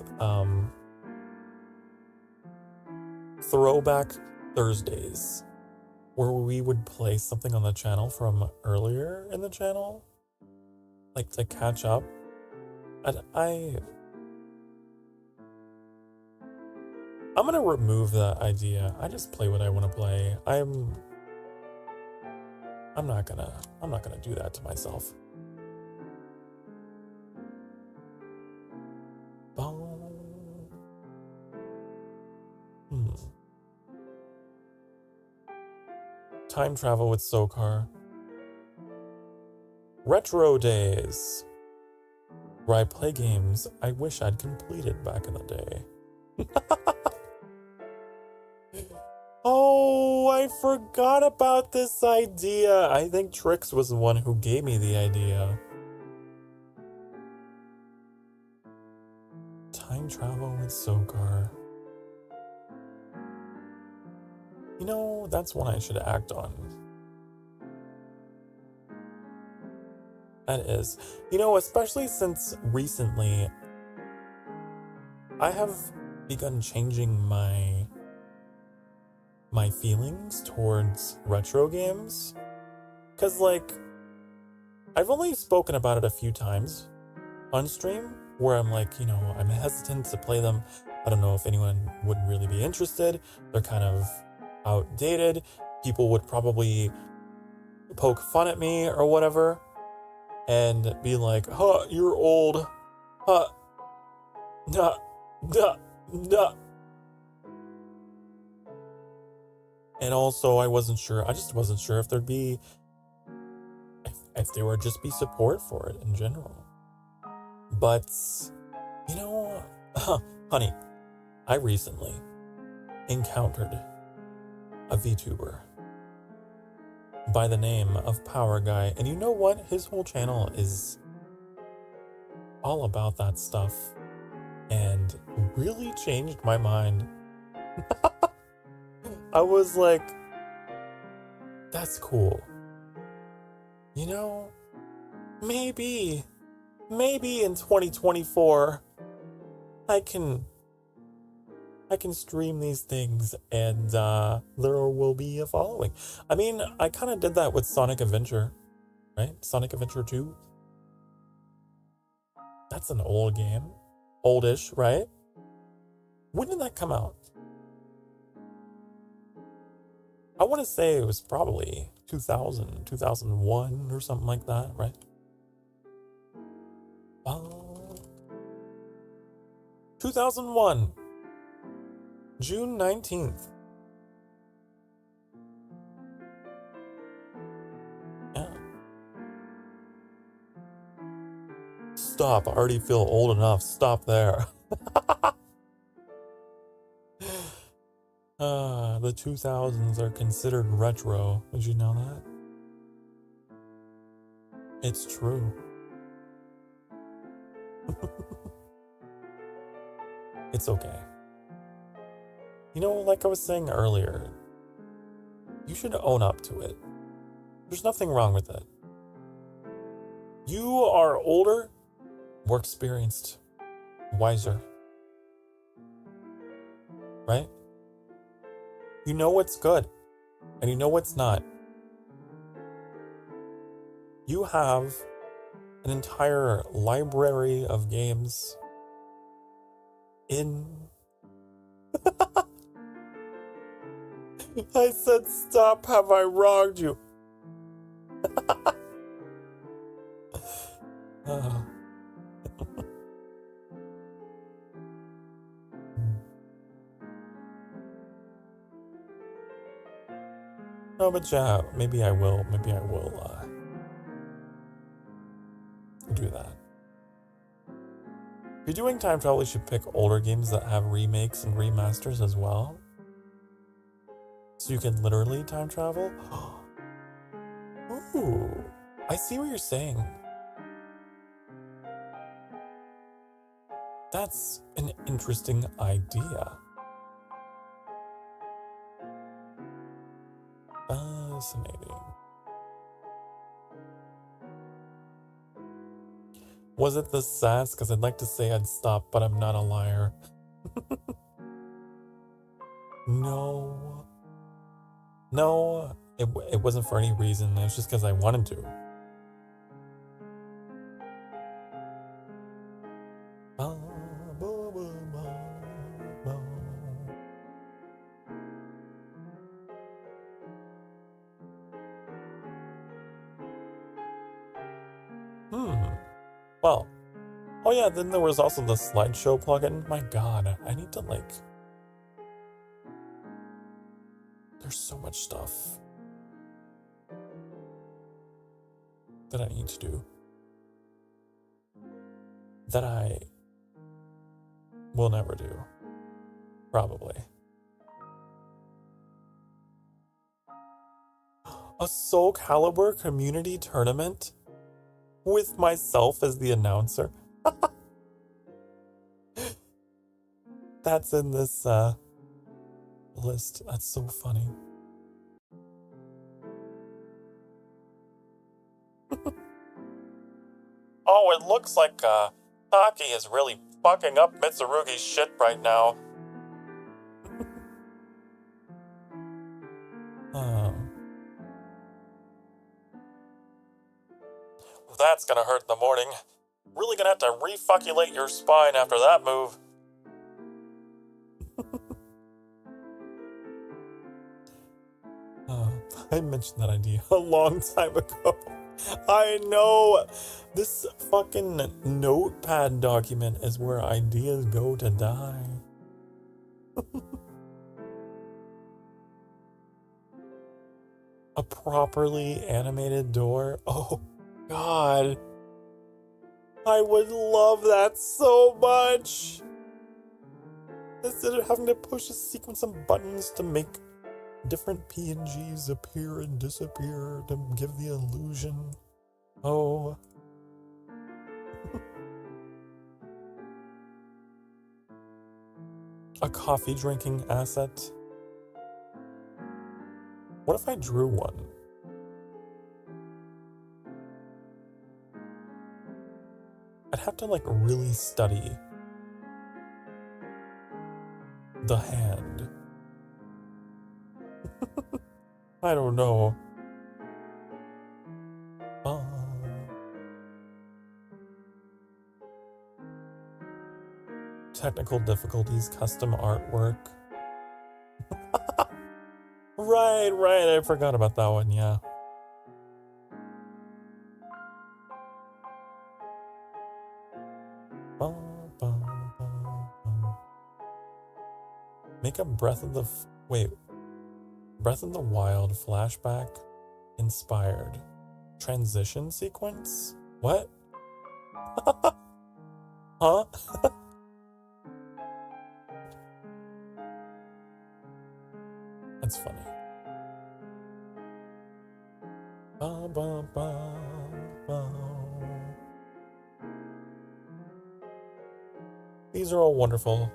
Throwback Thursdays, where we would play something on the channel from earlier in the channel, like to catch up. And I'm gonna remove that idea. I just play what I want to play. I'm not gonna do that to myself. Time travel with Sokar. Retro days, where I play games I wish I'd completed back in the day. Oh, I forgot about this idea. I think Trix was the one who gave me the idea. Time travel with Sokar. That's one I should act on. That is. Especially since recently, I have begun changing my feelings towards retro games. Because, I've only spoken about it a few times on stream, where I'm like, I'm hesitant to play them. I don't know if anyone would really be interested. They're kind of outdated. People would probably poke fun at me or whatever and be like, huh, you're old. Huh. Nah. Nah. Nah. And also, I just wasn't sure if there'd be, if there would just be support for it in general. But, honey, I recently encountered a Vtuber by the name of Power Guy. And you know what? His whole channel is all about that stuff and really changed my mind. I was like, that's cool. Maybe in 2024, I can stream these things and there will be a following. I mean, I kind of did that with Sonic Adventure, right? Sonic Adventure 2. That's an old game. Oldish, right? When did that come out? I want to say it was probably 2000, 2001 or something like that, right? 2001, June 19th. Yeah. Stop, I already feel old enough. Stop there. The 2000s are considered retro. Did you know that? It's true. It's okay. You know, like I was saying earlier, you should own up to it. There's nothing wrong with it. You are older, more experienced, wiser. Right? You know what's good, and you know what's not. You have an entire library of games in... I said stop, have I wronged you? No, but yeah, maybe I will do that. If you're doing time travel, you should pick older games that have remakes and remasters as well. So you can literally time travel. Ooh, I see what you're saying. That's an interesting idea. Fascinating. Was it the sass? Because I'd like to say I'd stop, but I'm not a liar. No, it wasn't for any reason. It was just because I wanted to. Well, oh yeah, then there was also the slideshow plugin. My god, I need to there's so much stuff that I need to do that I will never do. Probably. A Soul Calibur community tournament with myself as the announcer. That's in this list. That's so funny. Oh, it looks like Taki is really fucking up Mitsurugi's shit right now. That's gonna hurt in the morning. Really gonna have to refuculate your spine after that move. I mentioned that idea a long time ago. I know! This fucking notepad document is where ideas go to die. A properly animated door? Oh, God. I would love that so much! Instead of having to push a sequence of buttons to make different PNGs appear and disappear to give the illusion. Oh. A coffee drinking asset. What if I drew one? I'd have to really study the hand. I don't know. Technical difficulties, custom artwork. right. I forgot about that one, yeah. Make a Breath of the... Breath of the Wild flashback inspired transition sequence? What? Huh? That's funny. These are all wonderful.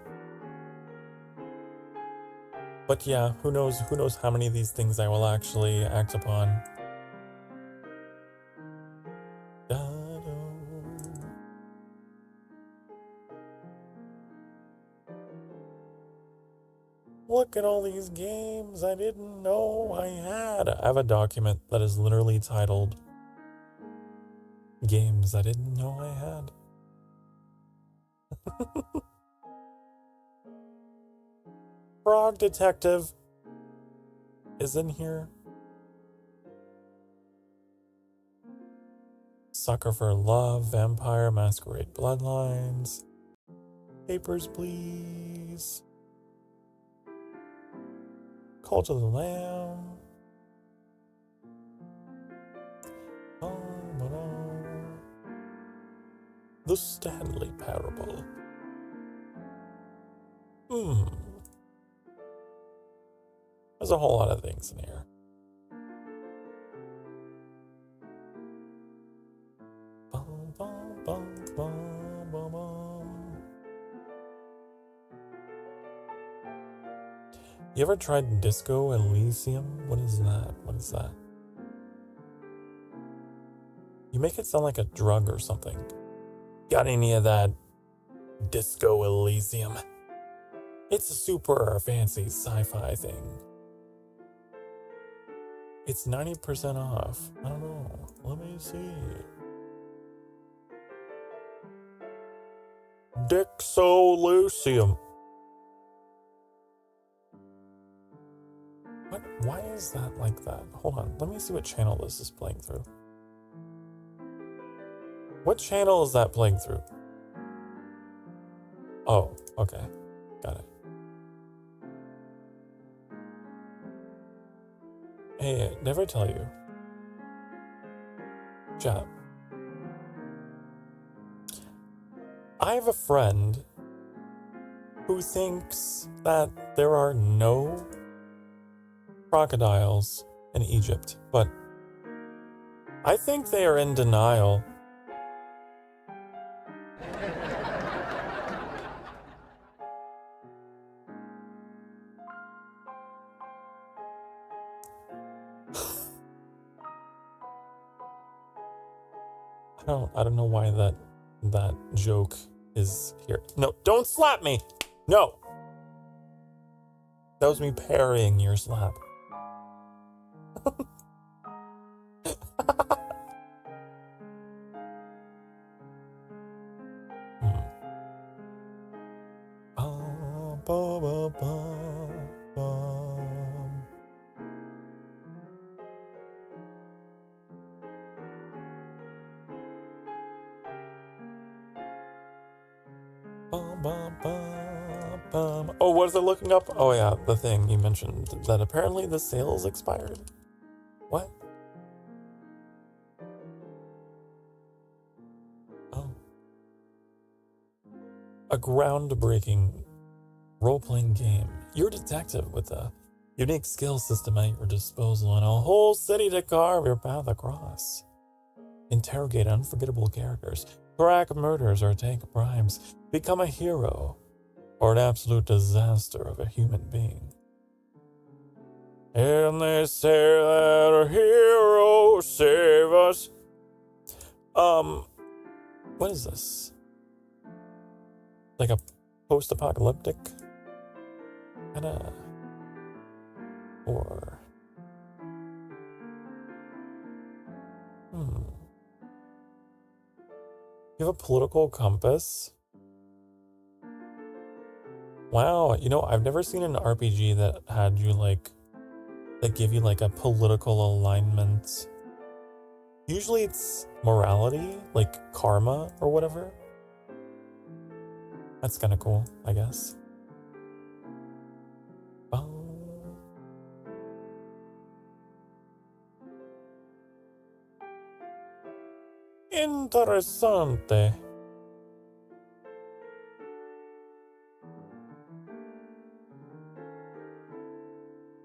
But yeah, who knows how many of these things I will actually act upon. Look at all these games I didn't know I had. I have a document that is literally titled Games I Didn't Know I Had. Frog Detective is in here. Sucker for Love, Vampire Masquerade Bloodlines, Papers, Please, Call to the Lamb. The Stanley Parable. There's a whole lot of things in here. You ever tried Disco Elysium? What is that? You make it sound like a drug or something. Got any of that Disco Elysium? It's a super fancy sci-fi thing. It's 90% off. I don't know. Let me see. Dixolucium. What? Why is that like that? Hold on. Let me see what channel this is playing through. What channel is that playing through? Oh, okay. Got it. Hey, did I ever tell you? Chat. I have a friend who thinks that there are no crocodiles in Egypt, but I think they are in denial. I don't know why that joke is here. No, don't slap me! No! That was me parrying your slap. Oh, what is it looking up? Oh yeah, the thing you mentioned, that apparently the sale is expired. What? Oh. A groundbreaking role-playing game. You're a detective with a unique skill system at your disposal and a whole city to carve your path across. Interrogate unforgettable characters, crack murders, or take bribes. Become a hero, or an absolute disaster of a human being. And they say that a hero save us. What is this? Like a post-apocalyptic? Kinda. Or... You have a political compass? Wow, you know, I've never seen an RPG that had you, like, that give you like a political alignment. Usually it's morality, like karma or whatever. That's kind of cool, I guess. Interessante.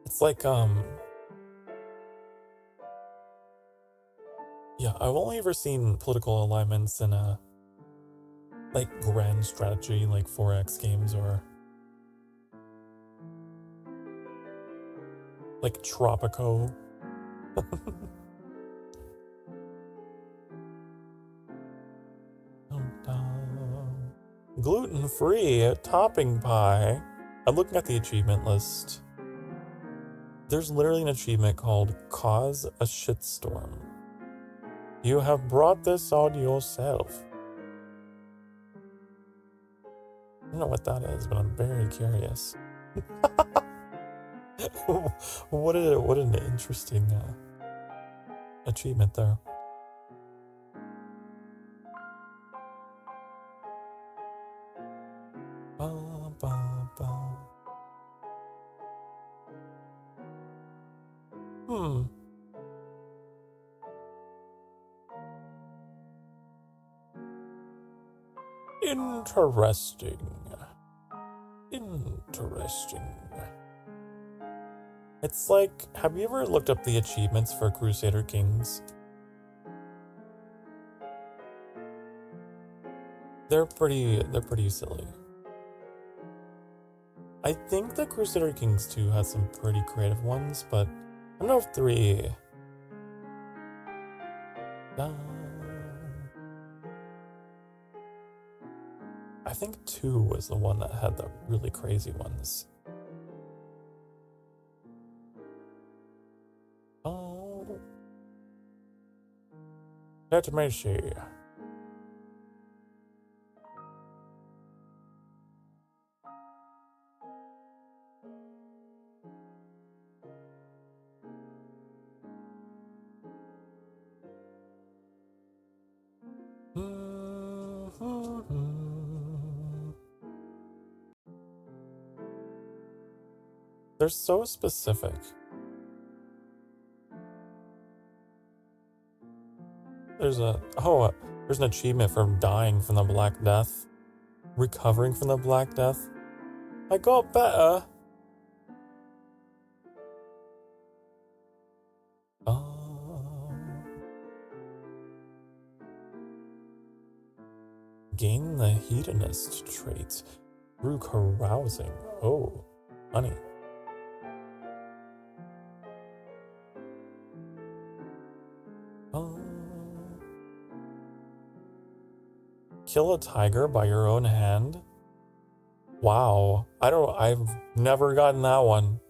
It's like, yeah, I've only ever seen political alignments in a, like, grand strategy, like 4X games or, like, Tropico. Gluten-free topping pie. I'm looking at the achievement list. There's literally an achievement called Cause a Shitstorm. You have brought this on yourself. I don't know what that is, but I'm very curious. What an interesting achievement there. Interesting. It's like, have you ever looked up the achievements for Crusader Kings? They're pretty silly. I think the Crusader Kings 2 has some pretty creative ones, but I don't know if 3... I think 2 was the one that had the really crazy ones. Oh. Let me see. They're so specific. There's an achievement for dying from the Black Death. Recovering from the Black Death. I got better. Gain the hedonist trait through carousing. Oh, honey. Kill a tiger by your own hand? Wow. I've never gotten that one.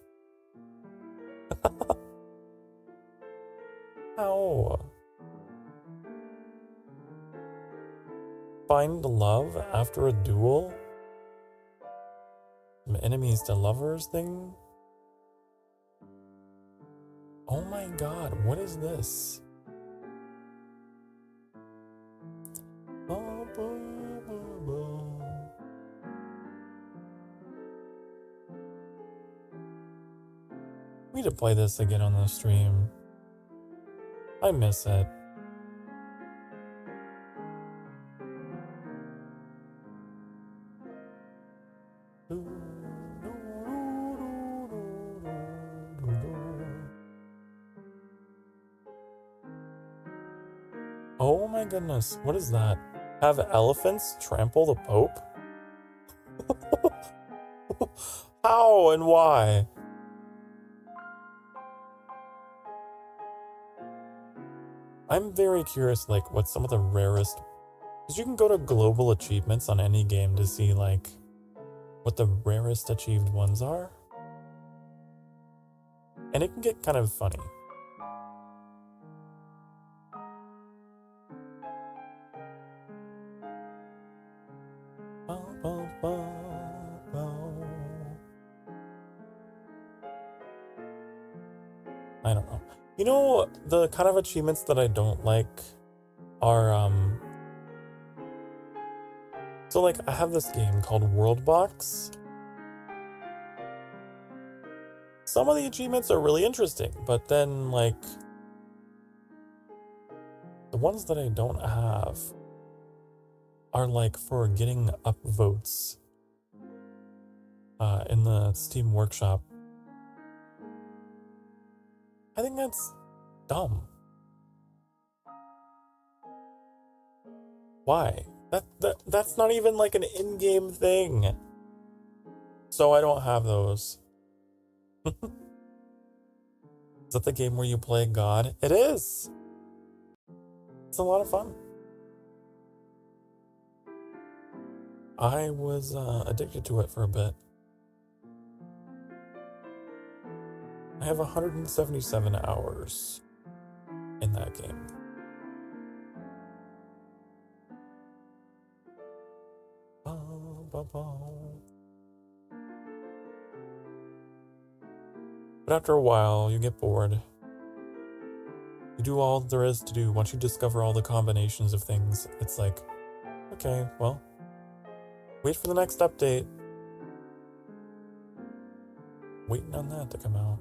How? Find love after a duel? From enemies to lovers thing? Oh my god, what is this? We need to play this again on the stream. I miss it. Oh my goodness, what is that? Have elephants trample the Pope? How and why? I'm very curious, like, what some of the rarest... Because you can go to global achievements on any game to see, like, what the rarest achieved ones are. And it can get kind of funny. You know, the kind of achievements that I don't like are, so like I have this game called World Box. Some of the achievements are really interesting, but then like the ones that I don't have are like for getting upvotes in the Steam Workshop. I think that's dumb. Why? That's not even like an in-game thing. So I don't have those. Is that the game where you play God? It is. It's a lot of fun. I was addicted to it for a bit. I have 177 hours in that game. But after a while, you get bored. You do all there is to do. Once you discover all the combinations of things, it's like, okay, well, wait for the next update. Waiting on that to come out.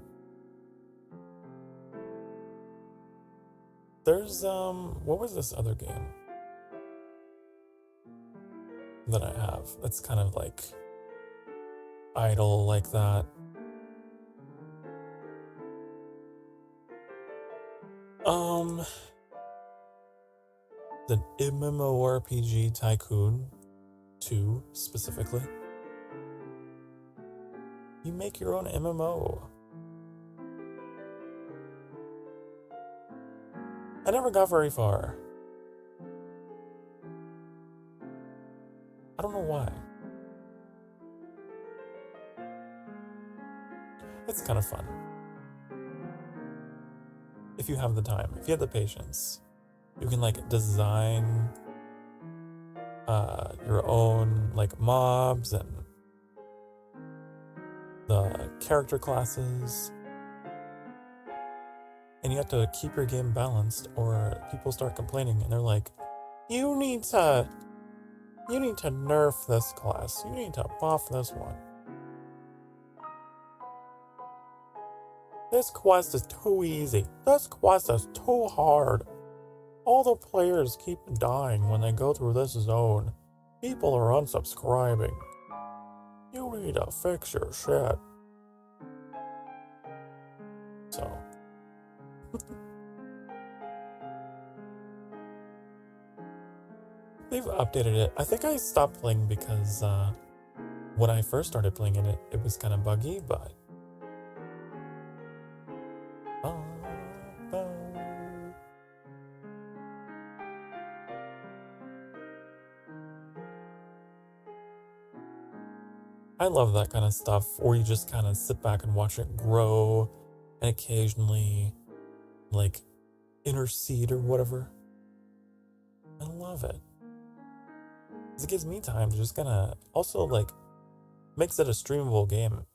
There's, what was this other game that I have that's kind of like idle like that? The MMORPG Tycoon 2 specifically. You make your own MMO. I never got very far. I don't know why. It's kind of fun. If you have the time, if you have the patience, you can like design your own like mobs and the character classes. And you have to keep your game balanced or people start complaining and they're like, you need to nerf this class. You need to buff this one. This quest is too easy. This quest is too hard. All the players keep dying when they go through this zone. People are unsubscribing. You need to fix your shit. So. They've updated it. I think I stopped playing because when I first started playing it, it was kind of buggy, but I love that kind of stuff where you just kind of sit back and watch it grow and occasionally like intercede or whatever. I love it. It gives me time to just kind of also like makes it a streamable game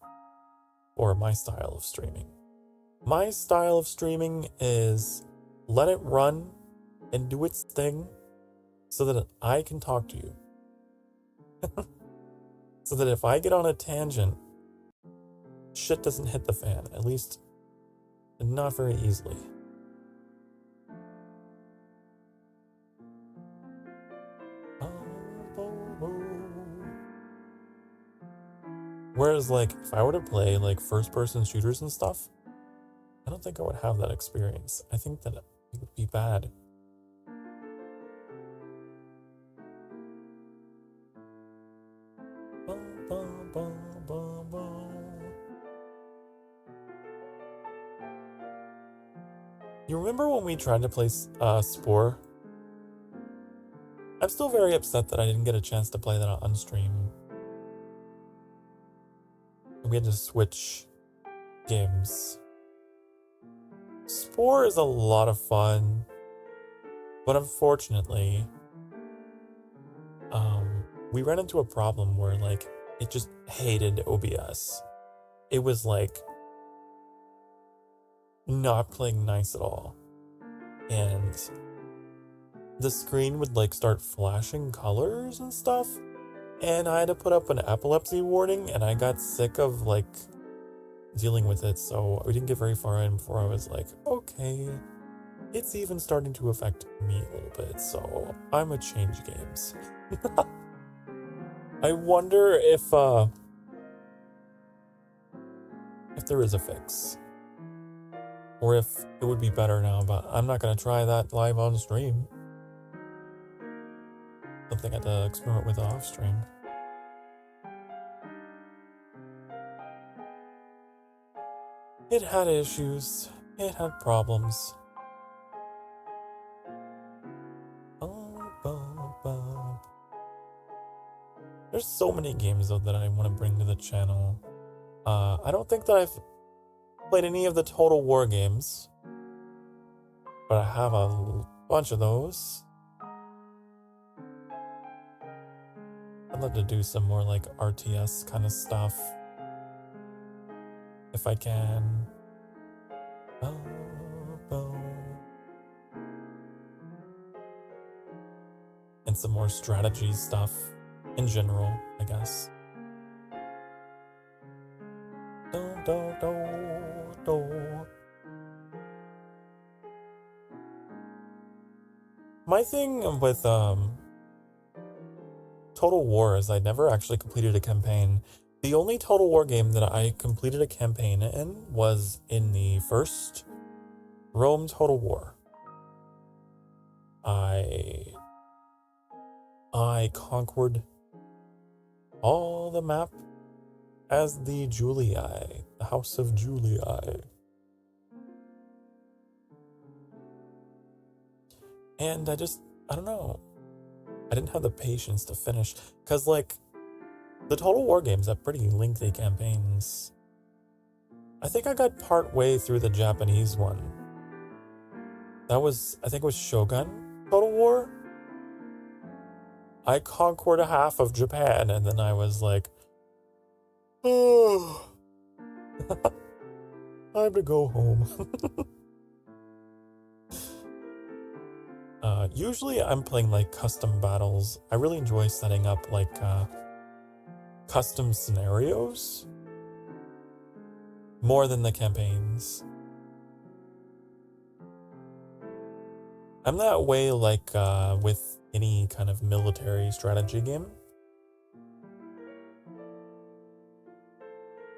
or my style of streaming. My style of streaming is let it run and do its thing so that I can talk to you. So that if I get on a tangent, shit doesn't hit the fan, at least not very easily. Whereas, like, if I were to play, like, first-person shooters and stuff, I don't think I would have that experience. I think that it would be bad. You remember when we tried to play Spore? I'm still very upset that I didn't get a chance to play that on Unstream. We had to switch games. Spore is a lot of fun, but unfortunately, we ran into a problem where like it just hated OBS. It was like not playing nice at all. And the screen would like start flashing colors and stuff. And I had to put up an epilepsy warning, and I got sick of like dealing with it. So we didn't get very far in before I was like, okay, it's even starting to affect me a little bit. So I'm gonna change games. I wonder if there is a fix, or if it would be better now, but I'm not gonna try that live on stream. Something I had to experiment with off stream. It had issues. It had problems. There's so many games though that I want to bring to the channel. I don't think that I've played any of the Total War games, but I have a bunch of those. I'd love to do some more like RTS kind of stuff if I can. And some more strategy stuff in general, I guess. My thing with Total War is I never actually completed a campaign. The only Total War game that I completed a campaign in was in the first Rome Total War. I conquered all the map as the Julii, the House of Julii. And I don't know. I didn't have the patience to finish, because like the Total War games have pretty lengthy campaigns. I think I got part way through the Japanese one. I think it was Shogun Total War. I conquered half of Japan, and then I was like, oh, time to go home. Usually I'm playing like custom battles. I really enjoy setting up like custom scenarios more than the campaigns. I'm that way like with any kind of military strategy game.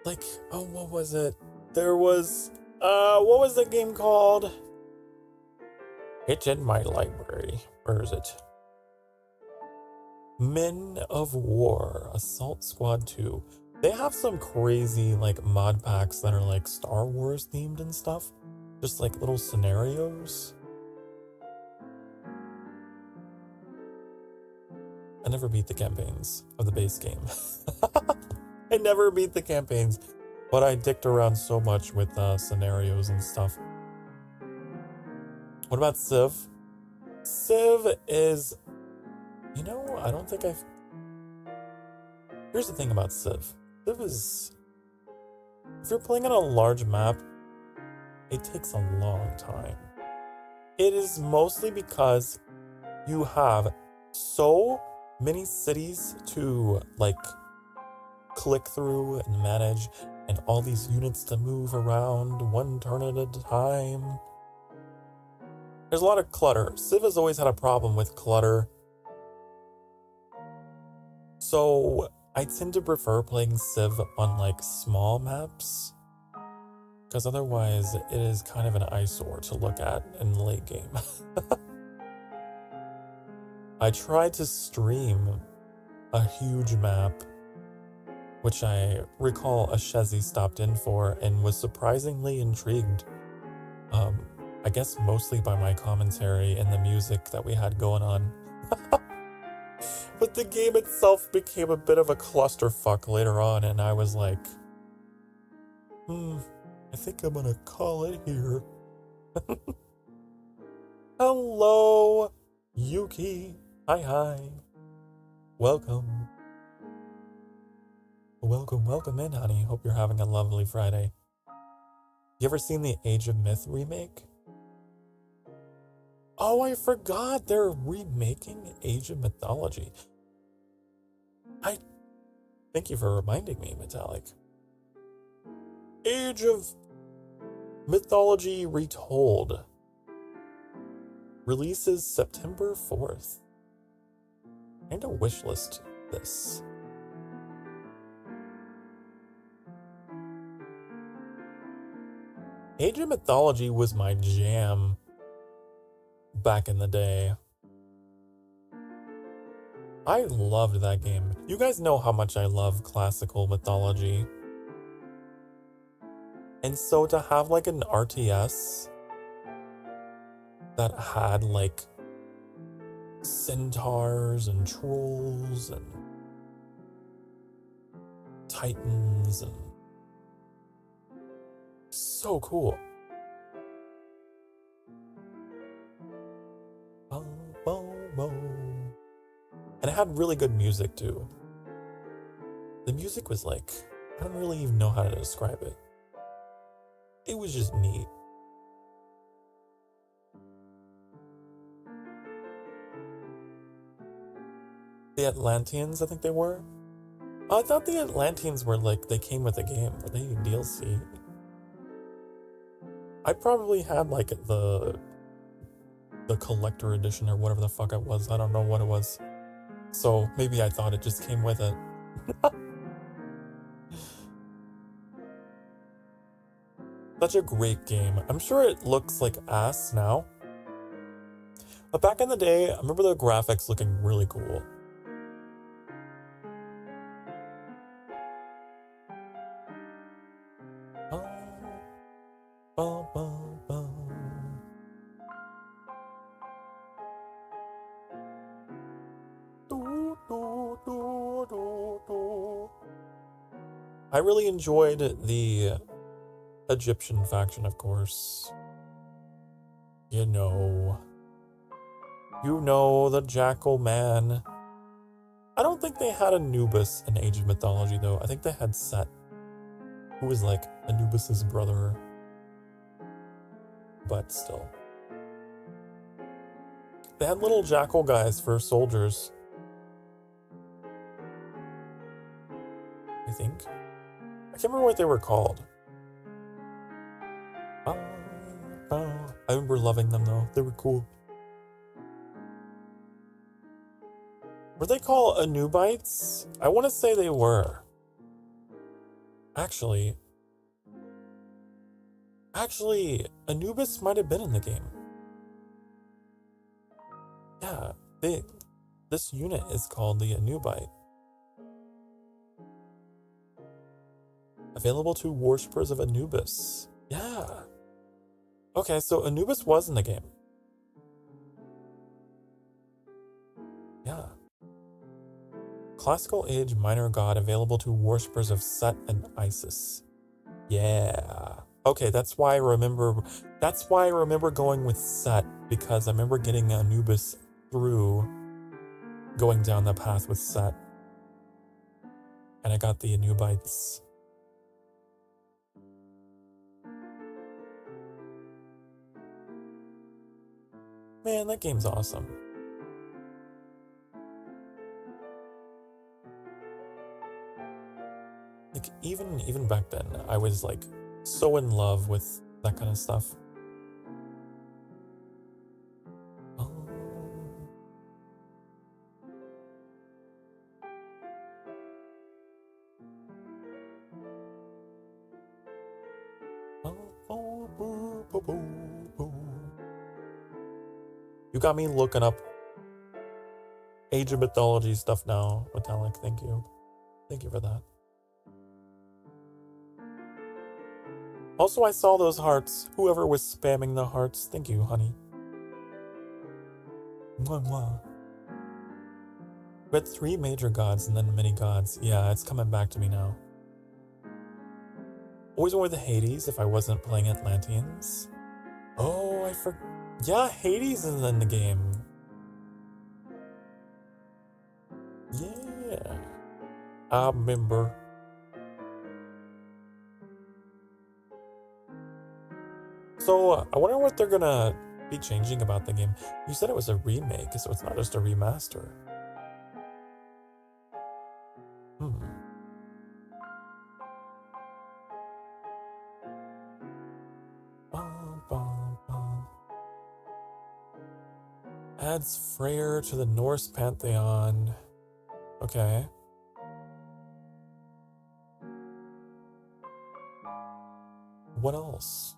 Like, oh, what was it? There was, what was the game called? It's in my library. Where is it? Men of War, Assault Squad 2. They have some crazy like mod packs that are like Star Wars themed and stuff. Just like little scenarios. I never beat the campaigns of the base game. I never beat the campaigns, but I dicked around so much with scenarios and stuff. What about Civ? Civ is, you know, I don't think I've... Here's the thing about Civ. Civ is... If you're playing on a large map, it takes a long time. It is mostly because you have so many cities to, like, click through and manage, and all these units to move around one turn at a time. There's a lot of clutter. Civ has always had a problem with clutter. So I tend to prefer playing Civ on like small maps, because otherwise it is kind of an eyesore to look at in the late game. I tried to stream a huge map, which I recall Ashezi stopped in for and was surprisingly intrigued. I guess mostly by my commentary and the music that we had going on. But the game itself became a bit of a clusterfuck later on, and I was like, I think I'm gonna call it here. Hello, Yuki. Hi. Welcome. Welcome in, honey. Hope you're having a lovely Friday. You ever seen the Age of Myth remake? Oh, I forgot they're remaking Age of Mythology. Thank you for reminding me, Metallic. Age of Mythology Retold releases September 4th. I need to wishlist this. Age of Mythology was my jam back in the day. I loved that game. You guys know how much I love classical mythology. And so to have like an RTS that had like centaurs and trolls and titans and so cool. And it had really good music too. The music was like, I don't really even know how to describe it. It was just neat. The Atlanteans, I think they were. I thought the Atlanteans were like, they came with the game. Were they DLC? I probably had like the collector edition or whatever the fuck it was. I don't know what it was. So maybe I thought it just came with it. Such a great game. I'm sure it looks like ass now. But back in the day, I remember the graphics looking really cool. I really enjoyed the Egyptian faction, of course. You know the Jackal Man. I don't think they had Anubis in Age of Mythology, though. I think they had Set, who was like Anubis's brother. But still. They had little jackal guys for soldiers. I think. I can't remember what they were called. I remember loving them though. They were cool. Were they called Anubites? I want to say they were. Actually, Anubis might have been in the game. Yeah, this unit is called the Anubite. Available to worshippers of Anubis. Yeah. Okay, so Anubis was in the game. Yeah. Classical Age minor god available to worshippers of Set and Isis. Yeah. Okay, that's why I remember going with Set, because I remember getting Anubis through going down that path with Set. And I got the Anubites. Man, that game's awesome. Like, even back then, I was like so in love with that kind of stuff. You got me looking up Age of Mythology stuff now, Metallic. Thank you. Thank you for that. Also, I saw those hearts. Whoever was spamming the hearts, thank you, honey. Mwah, mwah. We had 3 major gods and then mini gods. Yeah, it's coming back to me now. Always went with Hades if I wasn't playing Atlanteans. Oh, I forgot. Yeah, Hades is in the game. Yeah. I remember. So I wonder what they're gonna be changing about the game. You said it was a remake, so it's not just a remaster. Hmm. Bum, bum, bum. Adds Freyr to the Norse pantheon. Okay. What else?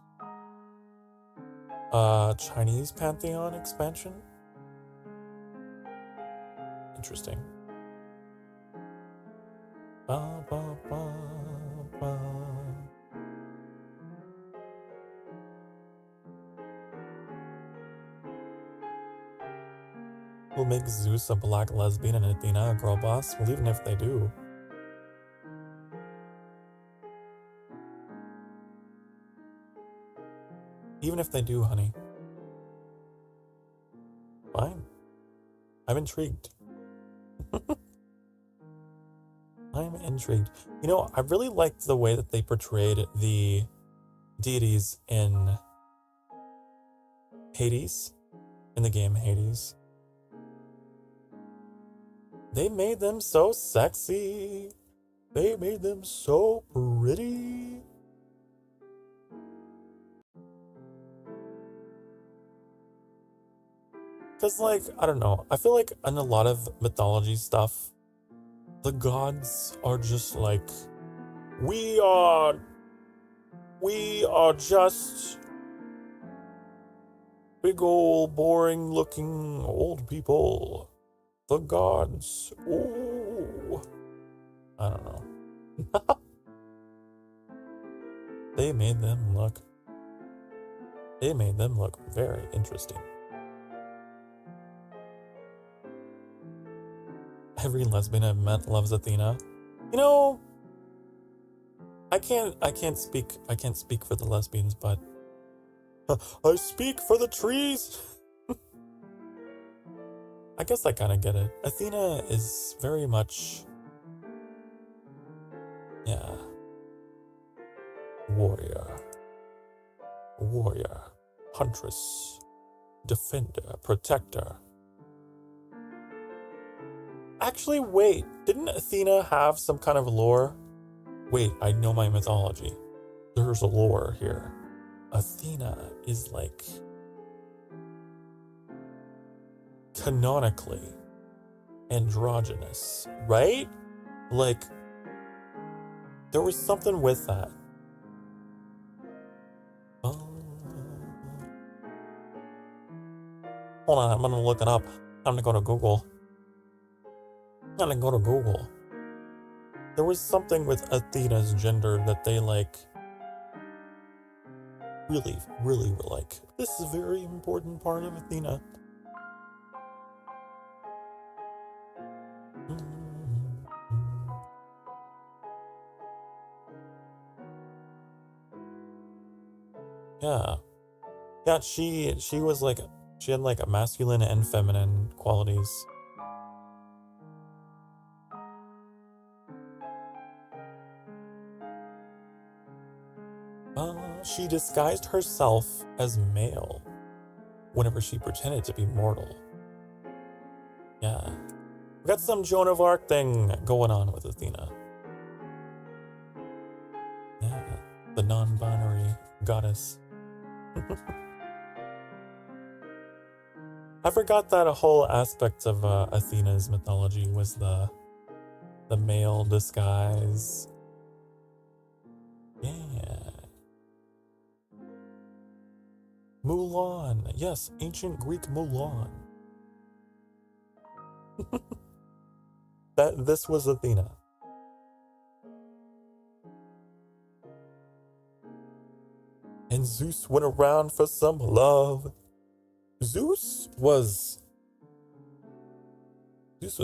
Chinese pantheon expansion? Interesting. Ba, ba, ba, ba. Will make Zeus a black lesbian and Athena a girl boss? Well, even if they do. Even if they do, honey. Fine. I'm intrigued. I'm intrigued. You know, I really liked the way that they portrayed the deities in Hades, in the game Hades. They made them so sexy. They made them so pretty. Because, like, I don't know. I feel like in a lot of mythology stuff, the gods are just like, we are just big old boring looking old people. The gods. Ooh. I don't know. They made them look very interesting. Every lesbian I've met loves Athena. You know, I can't speak for the lesbians, but I speak for the trees. I guess I kind of get it. Athena is very much, yeah, warrior, huntress, defender, protector. Actually, wait, didn't Athena have some kind of lore? Wait, I know my mythology. There's a lore here. Athena is like canonically androgynous, right? Like, there was something with that. Hold on, I'm gonna look it up. I'm gonna go to Google. There was something with Athena's gender that they like really were like, this is a very important part of Athena. Yeah, she was like, she had like a masculine and feminine qualities. She disguised herself as male whenever she pretended to be mortal. Yeah. We got some Joan of Arc thing going on with Athena. Yeah. The non-binary goddess. I forgot that a whole aspect of Athena's mythology was the male disguise. Yeah. Mulan. Yes, ancient Greek Mulan. This was Athena. And Zeus went around for some love. Zeus was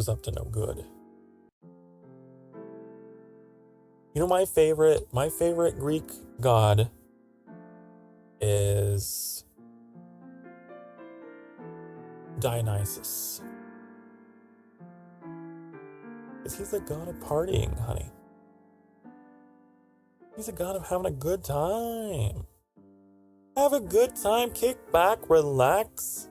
up to no good. You know, my favorite Greek god is Dionysus. Because he's a god of partying, honey. He's a god of having a good time. Have a good time, kick back, relax.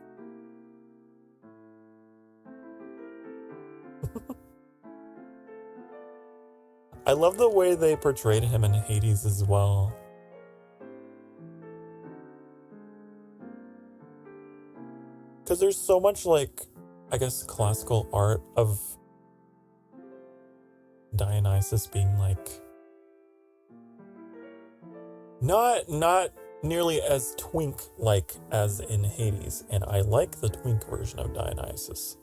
I love the way they portrayed him in Hades as well. Because there's so much, like, I guess, classical art of Dionysus being, like, not nearly as twink-like as in Hades, and I like the twink version of Dionysus.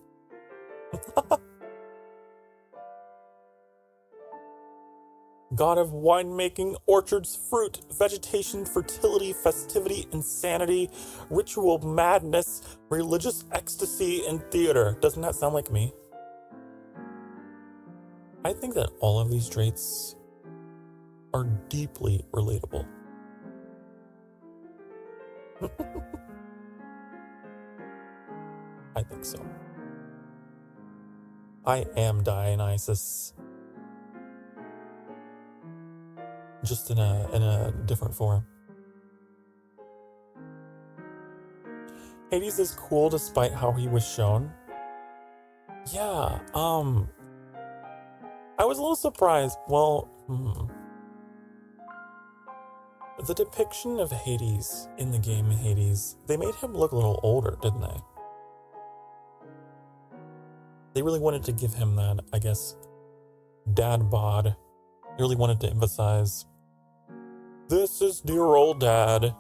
God of winemaking, orchards, fruit, vegetation, fertility, festivity, insanity, ritual madness, religious ecstasy, and theater. Doesn't that sound like me? I think that all of these traits are deeply relatable. I think so. I am Dionysus. Just in a different form. Hades is cool despite how he was shown. Yeah, I was a little surprised. Well, the depiction of Hades in the game Hades, they made him look a little older, didn't they? They really wanted to give him that, I guess, dad bod. They really wanted to emphasize, this is dear old dad.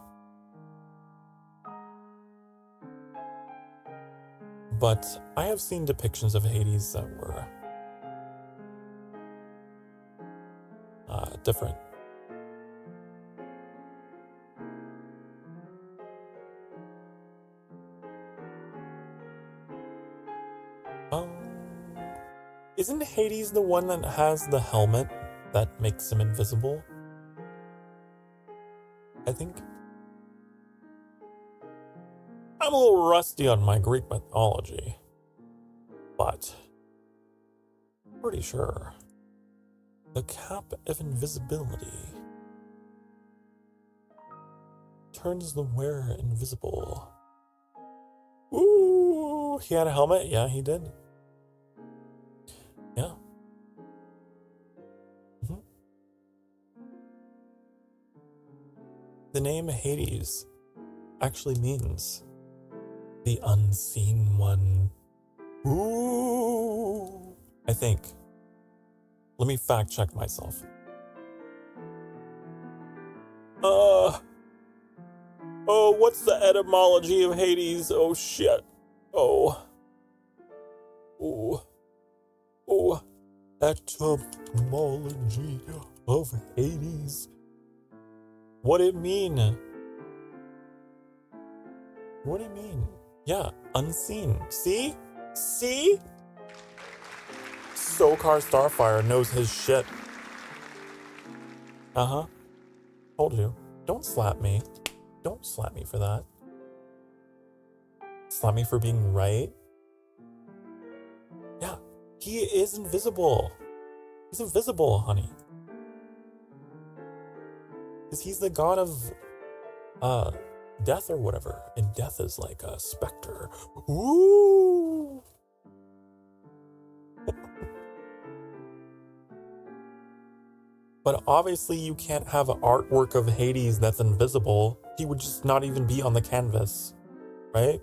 But I have seen depictions of Hades that were different. Isn't Hades the one that has the helmet that makes him invisible? I think. I'm a little rusty on my Greek mythology, but pretty sure. The cap of invisibility turns the wearer invisible. Ooh, he had a helmet? Yeah, he did. Yeah. The name Hades actually means the unseen one. Ooh, I think. Let me fact check myself. Oh, what's the etymology of Hades? Oh, shit. Oh. Etymology of Hades. What it mean? What do you mean? Yeah, unseen. See? Sokar Starfire knows his shit. Told you. Don't slap me. Don't slap me for that. Slap me for being right. Yeah, he is invisible. He's invisible, honey. Because he's the god of death or whatever. And death is like a specter. Ooh. But obviously you can't have an artwork of Hades that's invisible. He would just not even be on the canvas. Right?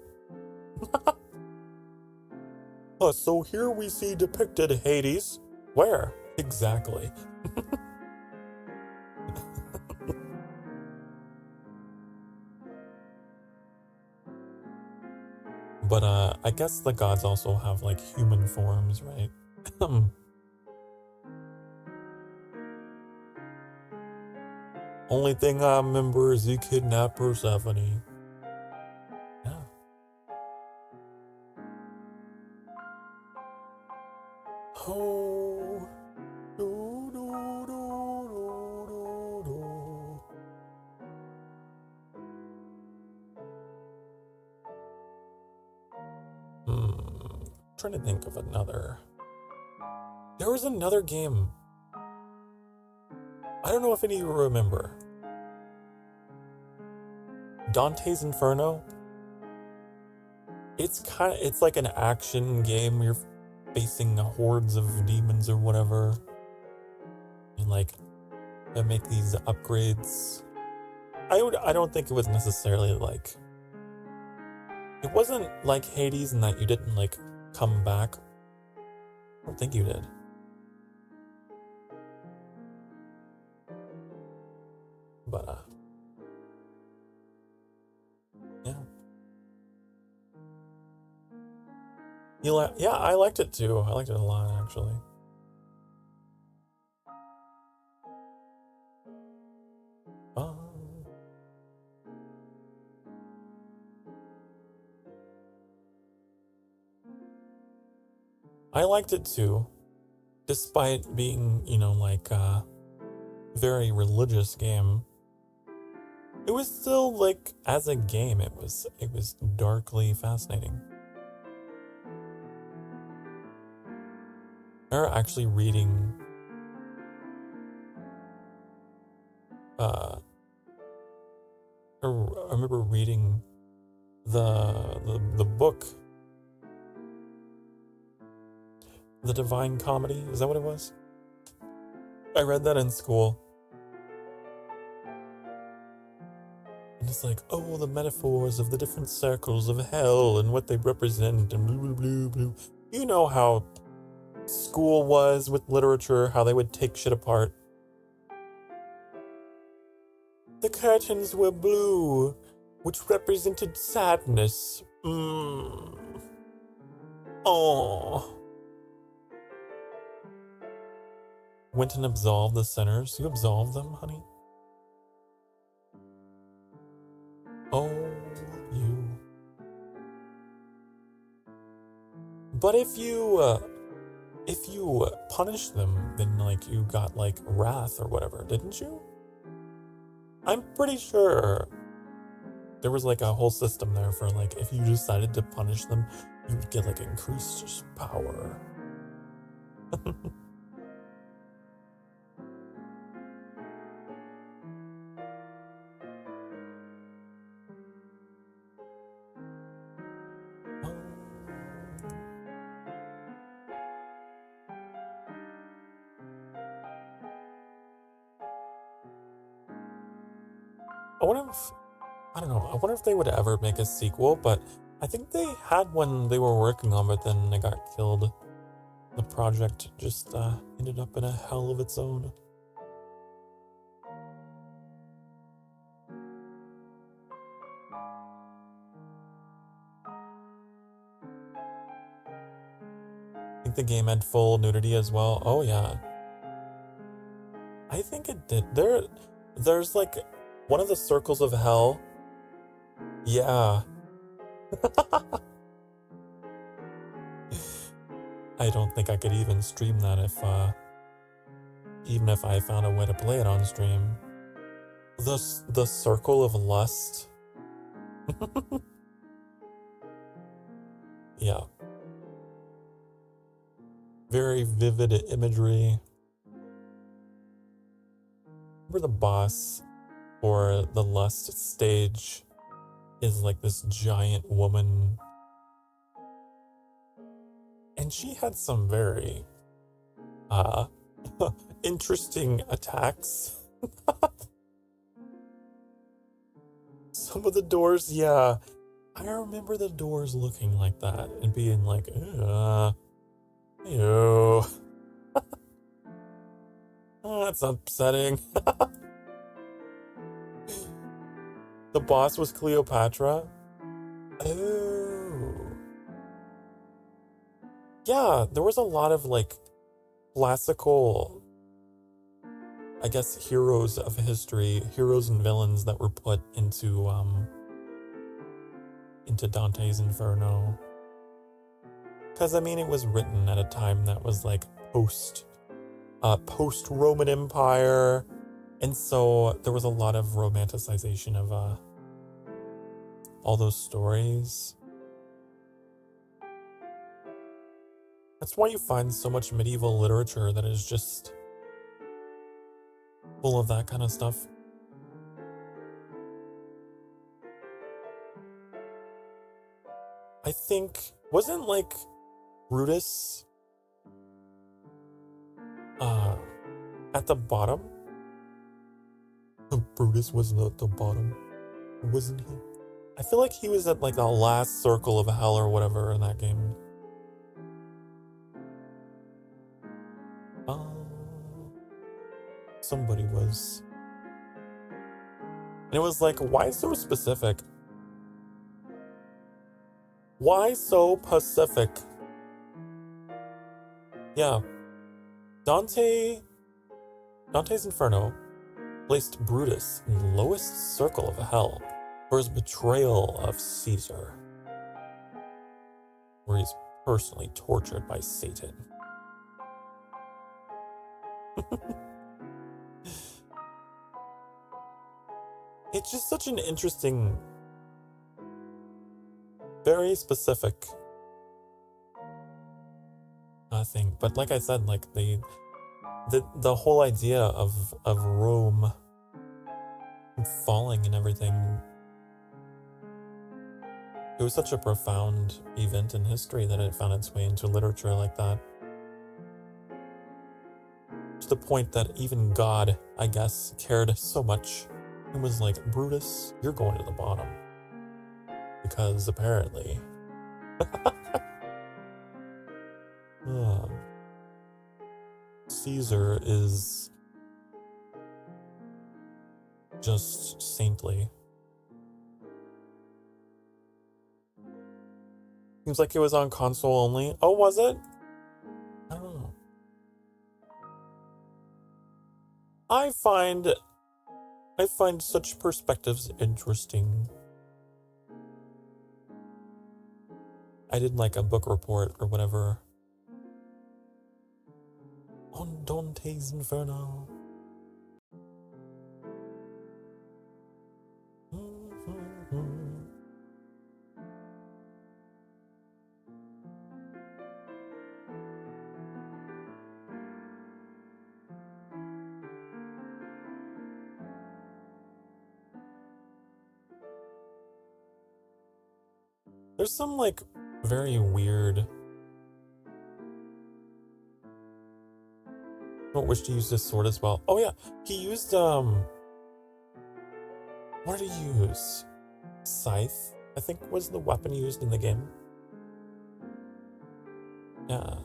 So here we see depicted Hades. Where? Exactly. But I guess the gods also have like human forms, right? Only thing I remember is he kidnapped Persephone. Yeah. Oh. Trying to think of another. There was another game. I don't know if any of you remember. Dante's Inferno, it's like an action game. You're facing hordes of demons or whatever. And like make these upgrades. I don't think it was necessarily like, it wasn't like Hades in that you didn't like come back. I don't think you did. But yeah. Yeah, I liked it too. I liked it a lot, actually. I liked it too, despite being, like a very religious game. It was still like, as a game, it was darkly fascinating. I remember actually reading I remember reading the book, The Divine Comedy. Is that what it was? I read that in school. And it's like, oh, the metaphors of the different circles of hell and what they represent and blah, blah, blah, blah. You know how school was with literature, how they would take shit apart. The curtains were blue, which represented sadness. Oh. Went and absolved the sinners. You absolved them, honey? Oh, you. But if you punished them, then like you got like wrath or whatever, didn't you? I'm pretty sure there was like a whole system there for like, if you decided to punish them, you would get like increased power. I wonder if they would ever make a sequel, but I think they had one they were working on, but then it got killed. The project just ended up in a hell of its own. I think the game had full nudity as well. Oh yeah. I think it did. There's like one of the circles of hell. Yeah. I don't think I could even stream that even if I found a way to play it on stream. The circle of lust. Yeah. Very vivid imagery. Remember the boss for the lust stage is like this giant woman. And she had some very interesting attacks. Some of the doors, yeah. I remember the doors looking like that and being like, ew. Oh, that's upsetting. The boss was Cleopatra. Oh. Yeah, there was a lot of like classical, I guess, heroes of history, heroes and villains that were put into Dante's Inferno. Because I mean, it was written at a time that was like post-Roman Empire, and so there was a lot of romanticization of all those stories. That's why you find so much medieval literature that is just full of that kind of stuff. think, wasn't like Brutus at the bottom? Brutus wasn't at the bottom, wasn't he? I feel like he was at like the last circle of hell or whatever in that game. Somebody was. And it was like, why so specific? Why so Pacific? Yeah. Dante's Inferno placed Brutus in the lowest circle of hell for his betrayal of Caesar, where he's personally tortured by Satan. It's just such an interesting, very specific thing. But like I said, like the whole idea of Rome falling and everything, it was such a profound event in history that it found its way into literature like that. To the point that even God, I guess, cared so much and was like, Brutus, you're going to the bottom. Because apparently... Caesar is just saintly. Seems like it was on console only. Oh, was it? I don't know. I find such perspectives interesting. I did like a book report or whatever on Dante's Inferno. There's some like very weird. I don't wish to use this sword as well. Oh yeah, he used what did he use? Scythe, I think, was the weapon used in the game. Yeah.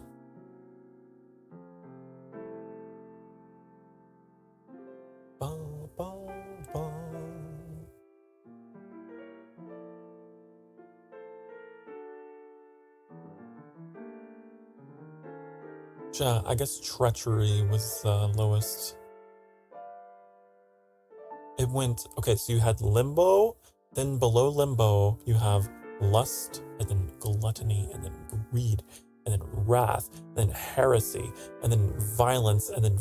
Yeah, I guess treachery was the lowest. It went, okay, so you had limbo, then below limbo, you have lust, and then gluttony, and then greed, and then wrath, and then heresy, and then violence, and then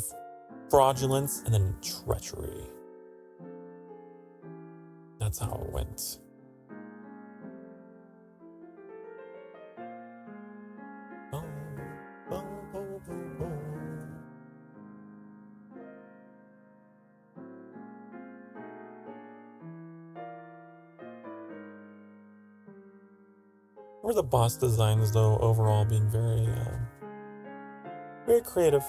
fraudulence, and then treachery. That's how it went. Or the boss designs, though, overall being very, very creative.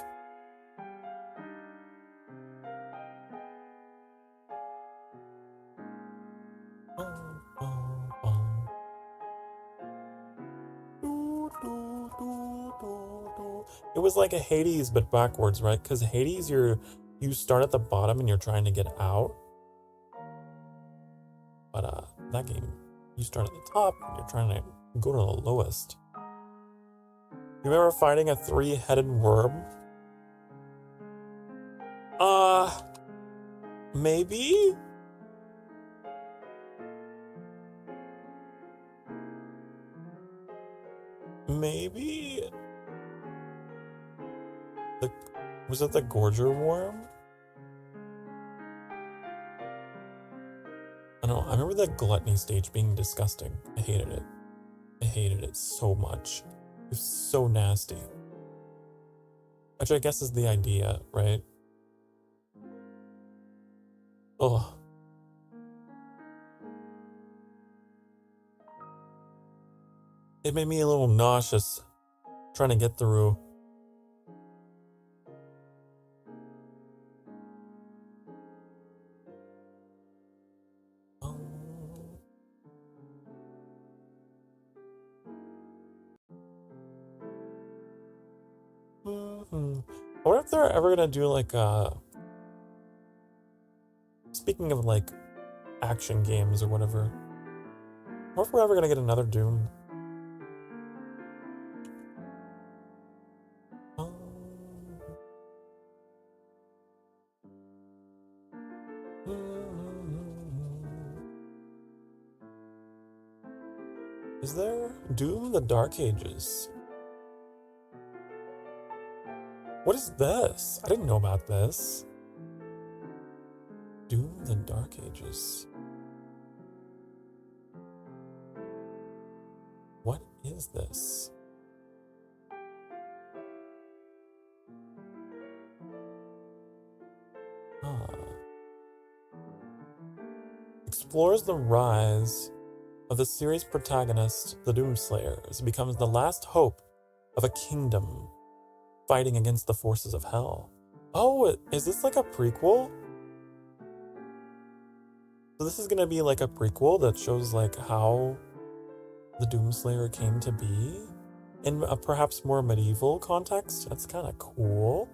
It was like a Hades, but backwards, right? Because Hades, you start at the bottom and you're trying to get out. But that game, you start at the top and you're trying to go to the lowest. You remember fighting a 3-headed worm? Maybe? Maybe? Was it the Gorger worm? I don't know. I remember the gluttony stage being disgusting. I hated it. I hated it so much. It was so nasty. Which I guess is the idea, right? Ugh. It made me a little nauseous trying to get through. I wonder if they're ever gonna do like speaking of like action games or whatever. I wonder if we're ever gonna get another Doom. Is there Doom the Dark Ages? What is this? I didn't know about this. Doom the Dark Ages. What is this? Explores the rise of the series protagonist, the Doomslayer, as he becomes the last hope of a kingdom fighting against the forces of hell. Oh, is this like a prequel? So this is gonna be like a prequel that shows like how the Doomslayer came to be in a perhaps more medieval context. That's kind of cool.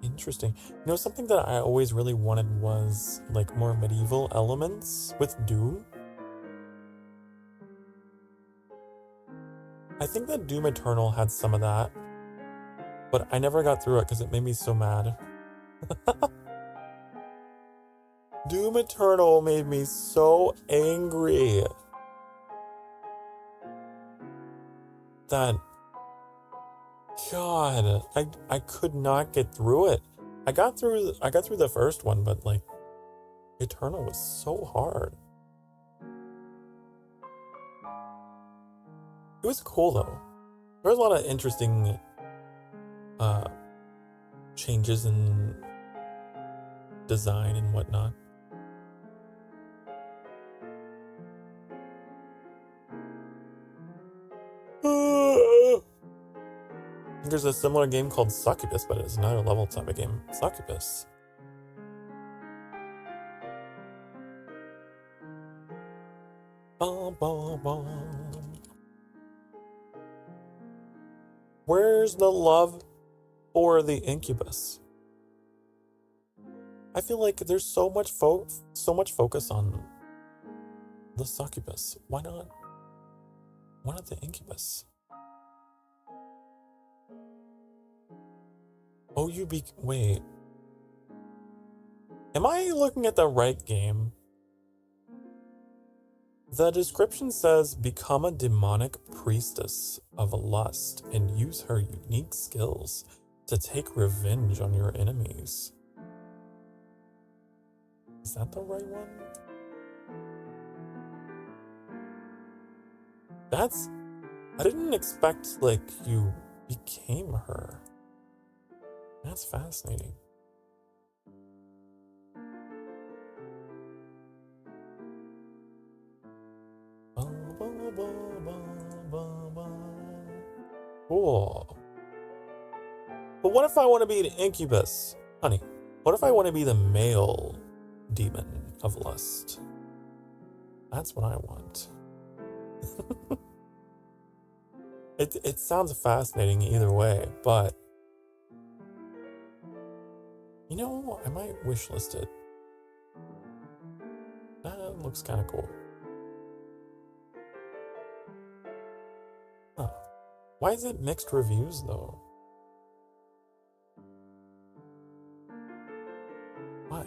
Interesting. You know, something that I always really wanted was like more medieval elements with Doom. I think that Doom Eternal had some of that, but I never got through it because it made me so mad. Doom Eternal made me so angry that, God, I could not get through it. I got through the first one, but like Eternal was so hard. It was cool though. There was a lot of interesting changes in design and whatnot. There's a similar game called Succubus, but it's another level type of game. Succubus. Bum, bum, bum. Where's the love for the incubus? I feel like there's so much focus on the succubus. Why not the incubus? Oh, wait. Am I looking at the right game? The description says, become a demonic priestess of lust and use her unique skills to take revenge on your enemies. Is that the right one? I didn't expect, like, you became her. That's fascinating. Cool. But what if I want to be an incubus? Honey, what if I want to be the male demon of lust? That's what I want. It sounds fascinating either way, but you know, I might wishlist it. That looks kind of cool. Huh. Why is it mixed reviews though? Why?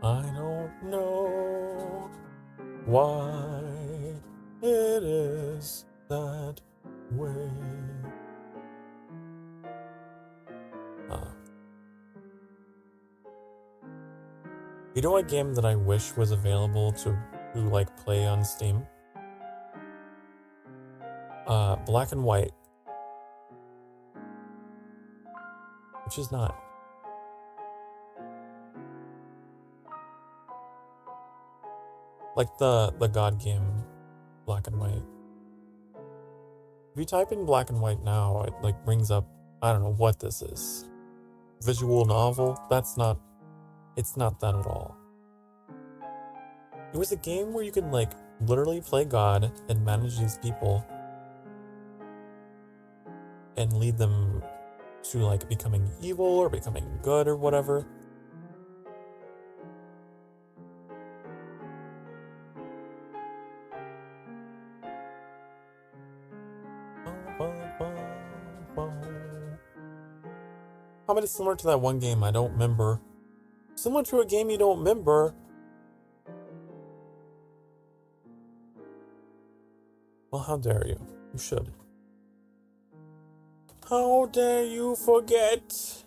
I don't know why it is that way. You know a game that I wish was available to like play on Steam? Black and White. Which is not. Like the God game, Black and White. If you type in Black and White now, it like brings up, I don't know what this is. Visual novel? That's not, it's not that at all. It was a game where you could like literally play God and manage these people and lead them to like becoming evil or becoming good or whatever. How about it's similar to that one game I don't remember? Similar to a game you don't remember? Well, how dare you? You should. How dare you forget?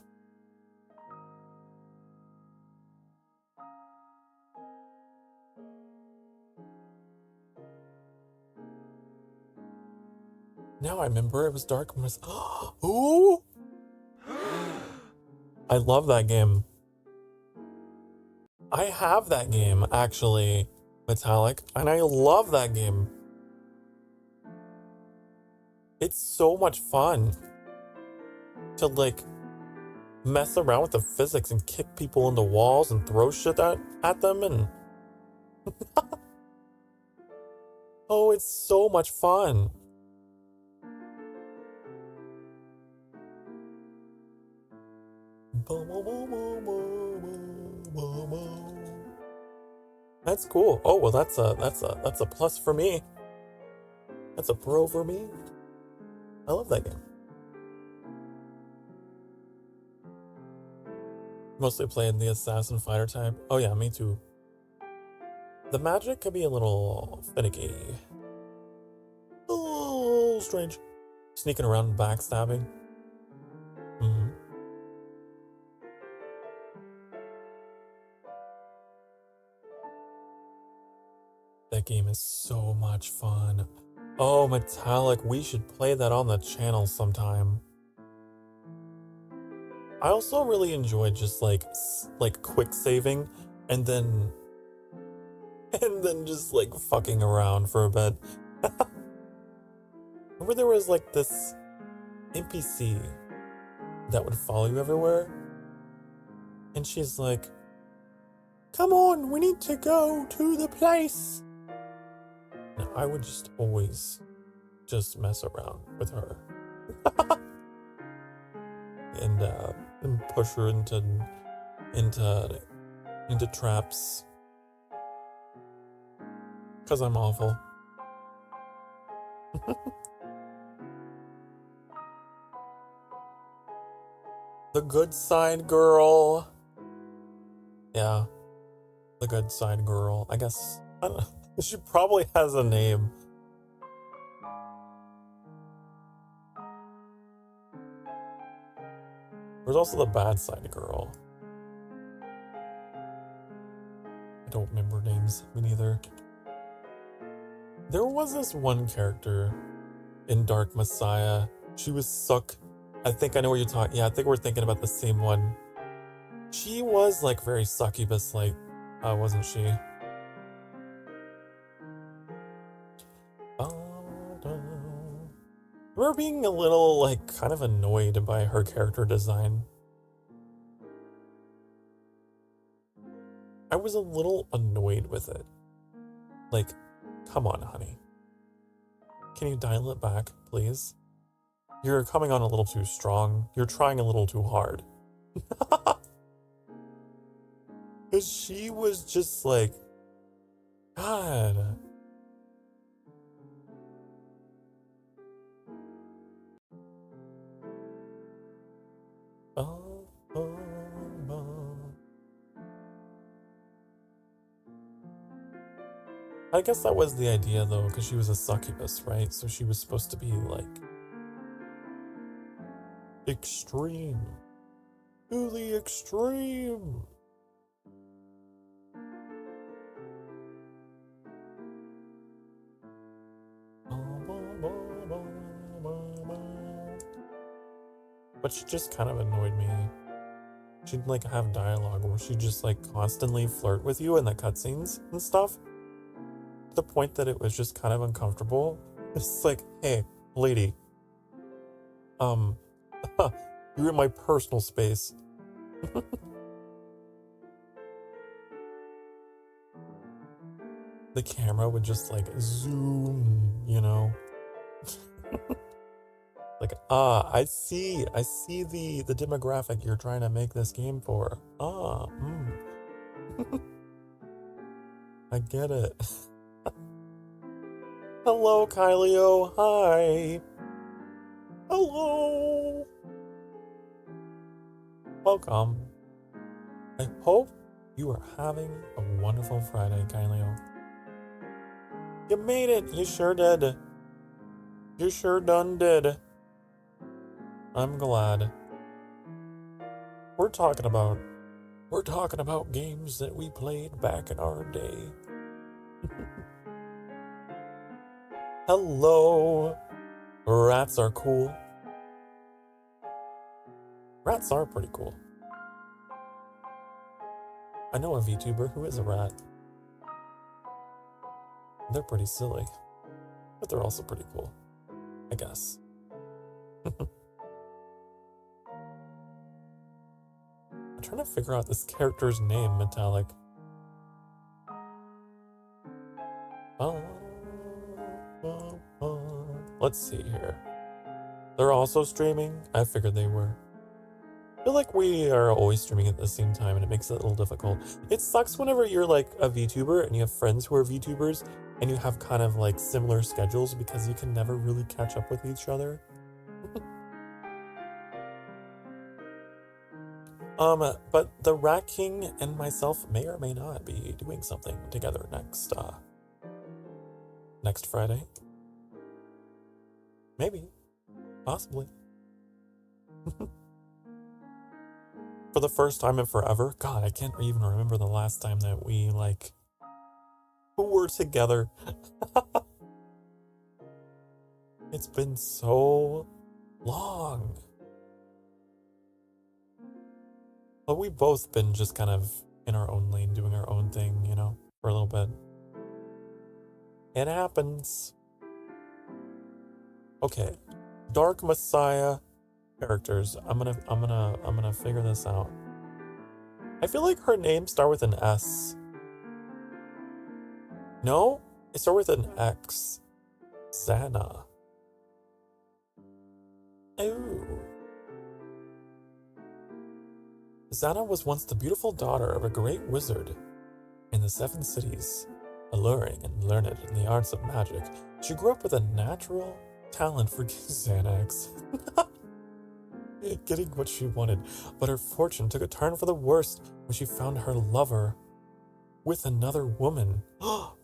Now I remember it was Dark Mist. Ooh! I love that game. I have that game, actually, Metallic, and I love that game. It's so much fun to, like, mess around with the physics and kick people into walls and throw shit at them and... Oh, it's so much fun. That's cool. Oh, well, that's a plus for me. That's a pro for me. I love that game. Mostly playing the assassin fighter type. Oh yeah, me too. The magic could be a little finicky. Oh, strange. Sneaking around and backstabbing. Mm-hmm. That game is so much fun. Oh, Metallic, we should play that on the channel sometime. I also really enjoy just like quick saving and then just like fucking around for a bit. Remember there was like this NPC that would follow you everywhere? And she's like, "Come on, we need to go to the place." And I would just always just mess around with her. and push her into traps. 'Cause I'm awful. The good side girl. Yeah. The good side girl. I guess, I don't know. She probably has a name. There's also the bad side girl. I don't remember names. Me neither. There was this one character in Dark Messiah. She was Suck. I think I know what you're talking. Yeah, I think we're thinking about the same one. She was like very succubus, like, wasn't she? We're being a little, like, kind of annoyed by her character design. I was a little annoyed with it. Like, come on, honey. Can you dial it back, please? You're coming on a little too strong. You're trying a little too hard. Because she was just like, God. I guess that was the idea, though, because she was a succubus, right? So she was supposed to be, like, extreme. To the extreme. but she just kind of annoyed me. She'd like have dialogue where she'd just like constantly flirt with you in the cutscenes and stuff. To the point that it was just kind of uncomfortable. It's like, hey, lady, you're in my personal space. The camera would just like zoom, you know. Like, I see the demographic you're trying to make this game for. I get it. Hello, Kylio. Hi. Hello. Welcome. I hope you are having a wonderful Friday, Kylio. You made it. You sure did. You sure done did. I'm glad. We're talking about games that we played back in our day. Hello. Rats are cool. Rats are pretty cool. I know a VTuber who is a rat. They're pretty silly, but they're also pretty cool, I guess. I'm trying to figure out this character's name, Metallic. Let's see here. They're also streaming? I figured they were. I feel like we are always streaming at the same time and it makes it a little difficult. It sucks whenever you're like a VTuber and you have friends who are VTubers and you have kind of like similar schedules because you can never really catch up with each other. But the Rat King and myself may or may not be doing something together next Friday. Maybe. Possibly. For the first time in forever. God, I can't even remember the last time that we, like, were together. It's been so long. But we've both been just kind of in our own lane, doing our own thing, you know, for a little bit. It happens. Okay. Dark Messiah characters. I'm gonna figure this out. I feel like her name starts with an S. No? It starts with an X. Xana. Oh. Xana was once the beautiful daughter of a great wizard in the 7 cities, alluring and learned in the arts of magic. She grew up with a natural talent for Xanax. Getting what she wanted, but her fortune took a turn for the worst when she found her lover with another woman.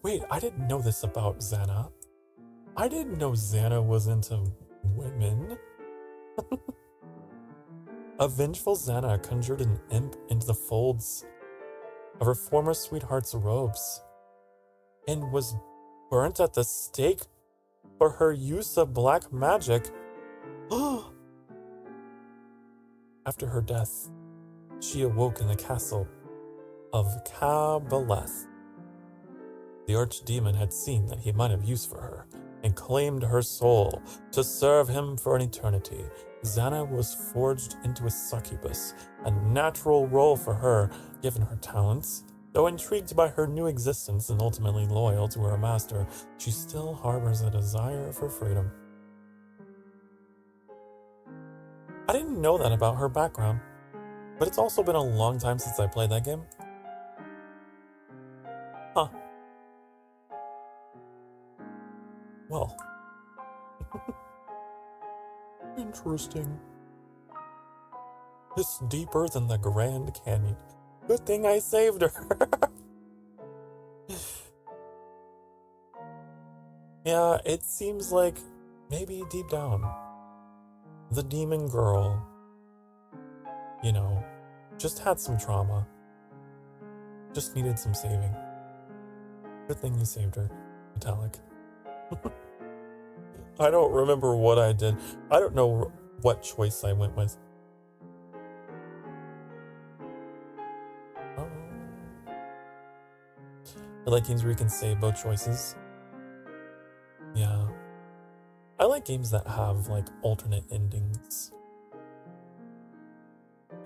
Wait, I didn't know this about Xana. I didn't know Xana was into women. A vengeful Xana conjured an imp into the folds of her former sweetheart's robes and was burnt at the stake for her use of black magic. After her death, she awoke in the castle of Kabbaleth. The archdemon had seen that he might have use for her and claimed her soul to serve him for an eternity. Xana was forged into a succubus, a natural role for her given her talents. Though intrigued by her new existence and ultimately loyal to her master, she still harbors a desire for freedom. I didn't know that about her background, but it's also been a long time since I played that game. Huh. Well. Interesting. It's deeper than the Grand Canyon. Good thing I saved her. Yeah, it seems like maybe deep down, the demon girl, you know, just had some trauma. Just needed some saving. Good thing you saved her, Metallic. I don't remember what I did. I don't know what choice I went with. I like games where you can save both choices. Yeah. I like games that have like alternate endings.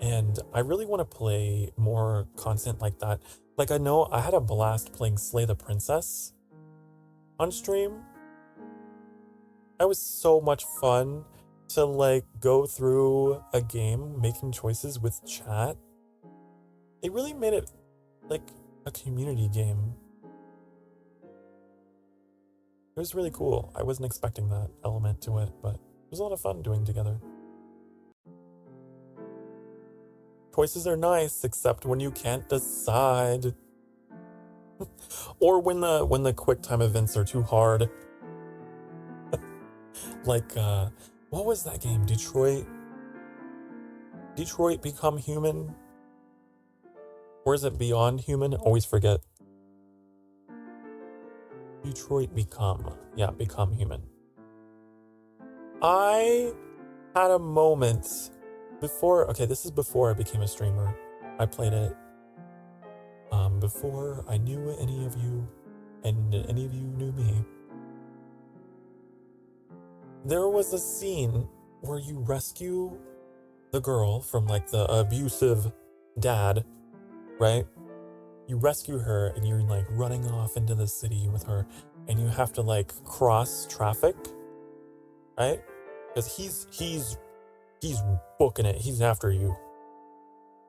And I really want to play more content like that. Like, I know I had a blast playing Slay the Princess on stream. That was so much fun to like go through a game making choices with chat. It really made it like a community game. It was really cool. I wasn't expecting that element to it, but it was a lot of fun doing together. Choices are nice, except when you can't decide. Or when the quick time events are too hard. Like, what was that game? Detroit Become Human? Or is it Beyond Human? Always forget. Detroit Become. Yeah, Become Human. I had a moment before, okay, this is before I became a streamer. I played it before I knew any of you, and any of you knew me. There was a scene where you rescue the girl from like the abusive dad, right? You rescue her and you're like running off into the city with her, and you have to like cross traffic, right? Because he's booking it. He's after you.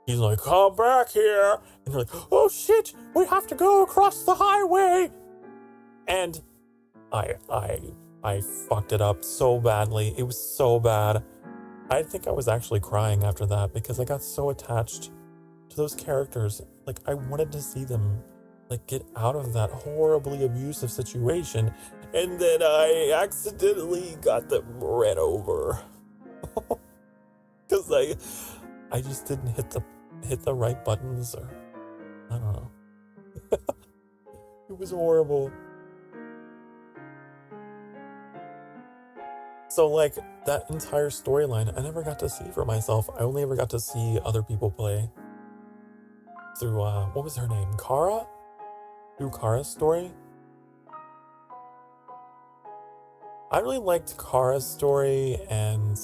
He's like, come back here. And you're like, oh shit, we have to go across the highway. And I fucked it up so badly. It was so bad. I think I was actually crying after that because I got so attached to those characters. Like, I wanted to see them like get out of that horribly abusive situation, and then I accidentally got them ran over. Cause I just didn't hit the right buttons, or I don't know. It was horrible. So like that entire storyline, I never got to see for myself. I only ever got to see other people play through what was her name? Kara? Through Kara's story. I really liked Kara's story and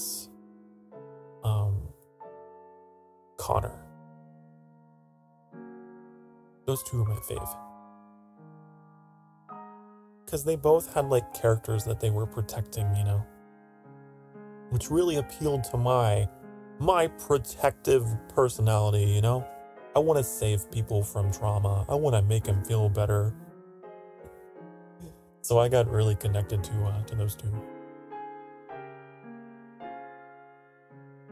Connor. Those two are my fave. Because they both had like characters that they were protecting, you know? Which really appealed to my protective personality, you know? I want to save people from trauma. I want to make them feel better. So I got really connected to those two.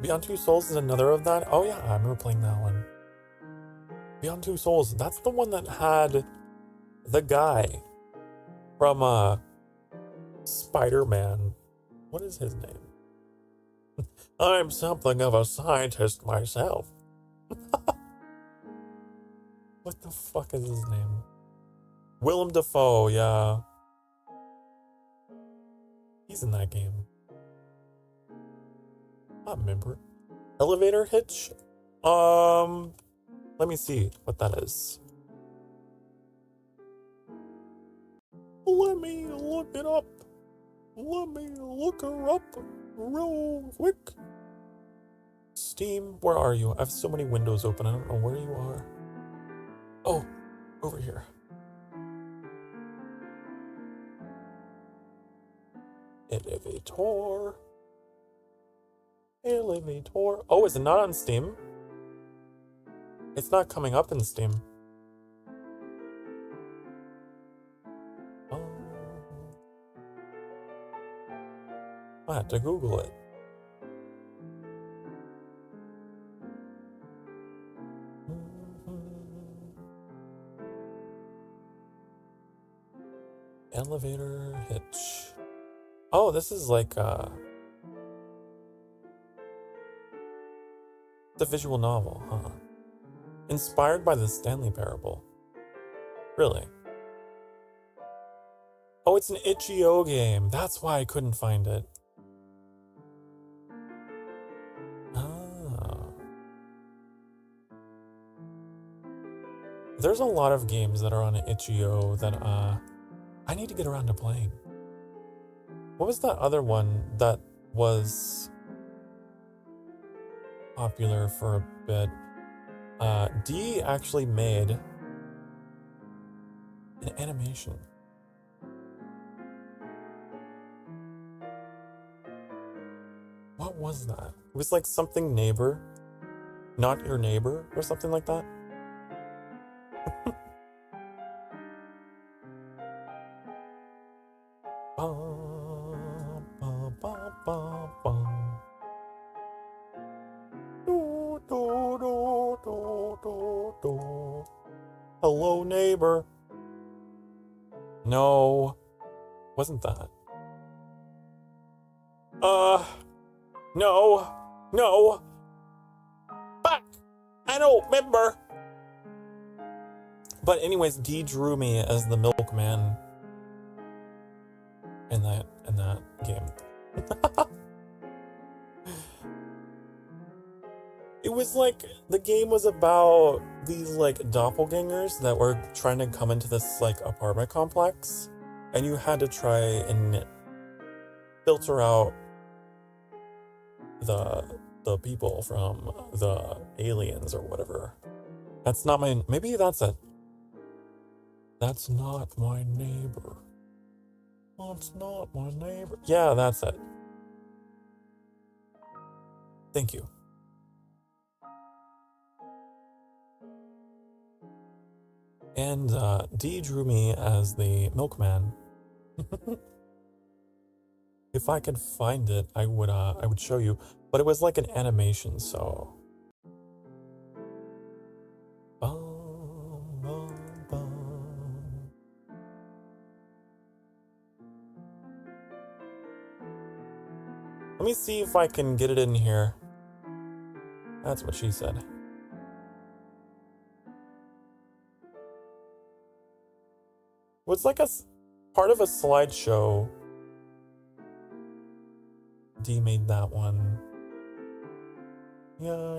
Beyond Two Souls is another of that. Oh yeah, I remember playing that one. Beyond Two Souls, that's the one that had the guy from Spider-Man. What is his name? I'm something of a scientist myself. What the fuck is his name? Willem Dafoe, yeah. He's in that game. I remember. Elevator Hitch? Let me see what that is. Let me look it up. Let me look her up real quick. Steam, where are you? I have so many windows open. I don't know where you are. Oh, over here. ENVtuber. ENVtuber. Oh, is it not on Steam? It's not coming up in Steam. Oh. I had to Google it. Elevator Hitch. Oh, this is like the visual novel, huh? Inspired by the Stanley Parable. Really? Oh, it's an itch.io game. That's why I couldn't find it. Ah. there's a lot of games that are on itch.io that I need to get around to playing. What was that other one that was popular for a bit? D actually made an animation. What was that? It was like something neighbor, not your neighbor, or something like that. Hello, neighbor. No, wasn't that? No. Fuck! I don't remember. But anyways, D drew me as the milkman in that game. It was like, the game was about these like doppelgangers that were trying to come into this like apartment complex, and you had to try and filter out the people from the aliens or whatever. That's not my, maybe that's it. That's not my neighbor. That's not my neighbor. Yeah, that's it. Thank you. And D drew me as the milkman. If I could find it, I would show you. But it was like an animation, so. Let me see if I can get it in here. That's what she said. It was like a part of a slideshow. D made that one. Yeah.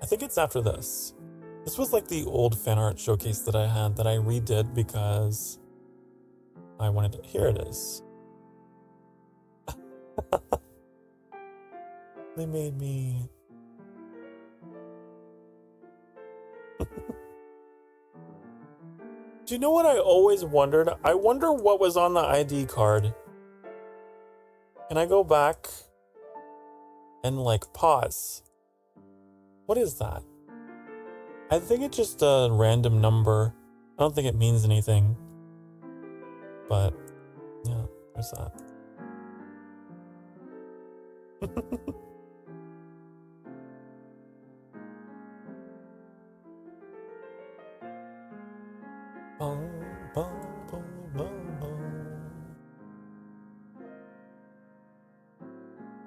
I think it's after this. This was like the old fan art showcase that I had that I redid because I wanted to. Here it is. They made me. Do you know what I always wondered? I wonder what was on the ID card. Can I go back and like pause? What is that? I think it's just a random number. I don't think it means anything. But yeah, there's that.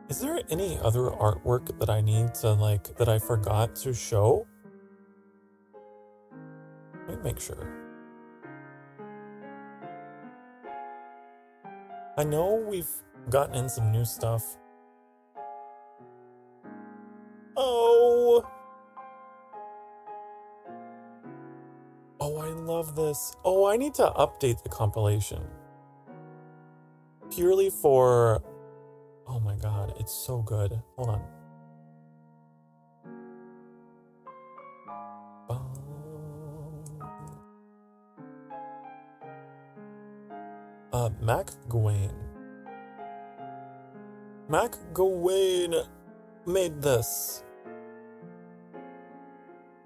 Is there any other artwork that I need to like, that I forgot to show? Let me make sure. I know we've gotten in some new stuff. Oh, I love this. Oh, I need to update the compilation. Purely for... Oh my god, it's so good. Hold on. Mac Gawain made this.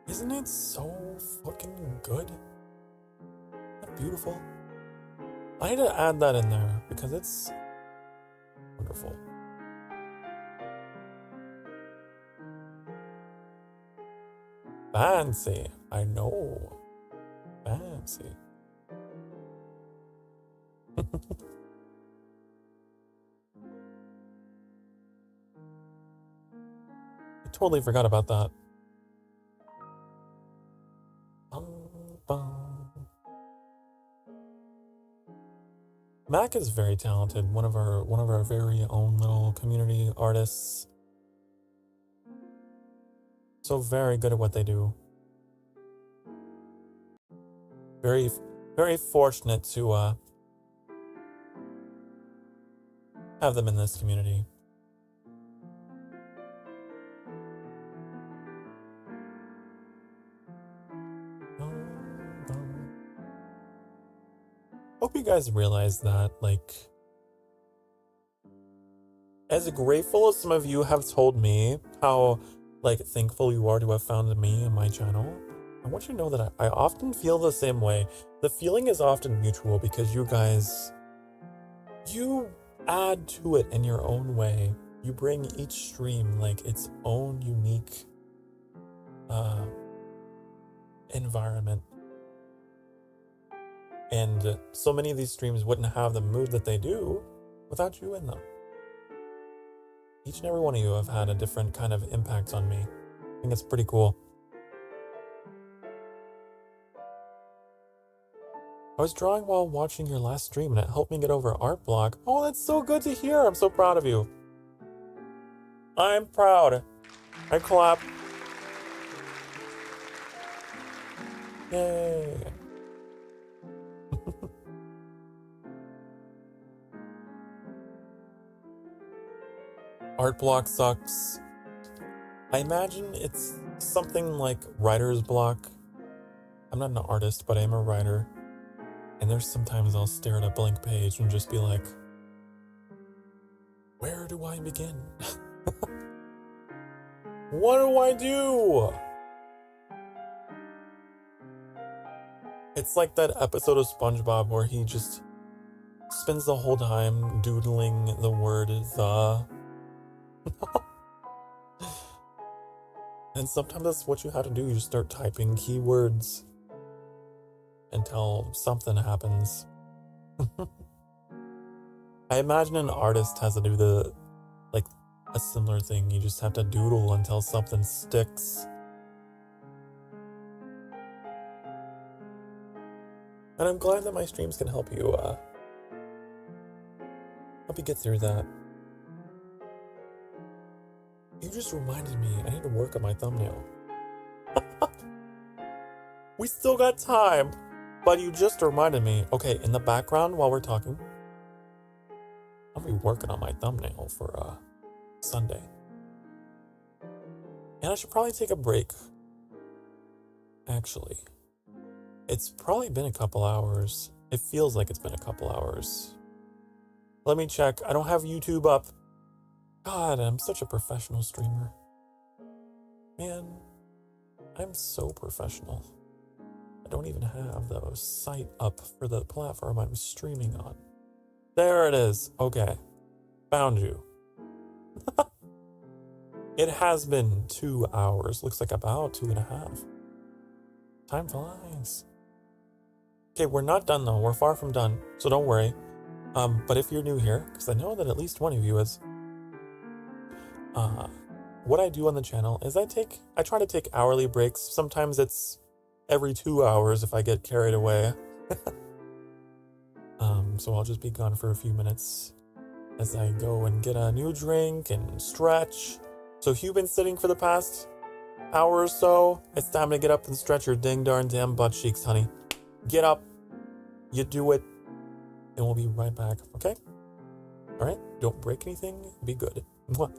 Isn't it so fucking good? Isn't that beautiful? I need to add that in there because it's wonderful. Fancy. I know. Fancy. I totally forgot about that. Mac is very talented. One of our very own little community artists. so very good at what they do. Very, very fortunate to have them in this community. Hope you guys realize that, like, as grateful as some of you have told me how, like, thankful you are to have found me and my channel, I want you to know that I often feel the same way. The feeling is often mutual because you guys, you add to it in your own way. You bring each stream, like, its own unique environment. And so many of these streams wouldn't have the mood that they do without you in them. Each and every one of you have had a different kind of impact on me. I think it's pretty cool. I was drawing while watching your last stream and it helped me get over art block. Oh, that's so good to hear. I'm so proud of you. I'm proud. I clap. Yay. Art block sucks. I imagine it's something like writer's block. I'm not an artist, but I am a writer. And there's sometimes I'll stare at a blank page and just be like, where do I begin? What do I do? It's like that episode of SpongeBob where he just spends the whole time doodling the word the. And sometimes that's what you have to do. You just start typing keywords until something happens. I imagine an artist has to do a similar thing. You just have to doodle until something sticks. And I'm glad that my streams can help you get through that. You just reminded me I need to work on my thumbnail. We still got time, but you just reminded me. Okay, in the background while we're talking, I'll be working on my thumbnail for Sunday. And I should probably take a break. Actually, it's probably been a couple hours. It feels like it's been a couple hours. Let me check. I don't have YouTube up. God, I'm such a professional streamer. Man, I'm so professional. I don't even have the site up for the platform I'm streaming on. There it is. Okay. Found you. It has been 2 hours. Looks like about 2.5. Time flies. Okay, we're not done though. We're far from done. So don't worry. But if you're new here, because I know that at least one of you is, what I do on the channel is I try to take hourly breaks. Sometimes it's every 2 hours if I get carried away. So I'll just be gone for a few minutes as I go and get a new drink and stretch. So if you've been sitting for the past hour or so, it's time to get up and stretch your ding darn damn butt cheeks, honey. Get up, you do it, and we'll be right back, okay? All right, don't break anything, be good. Mwah.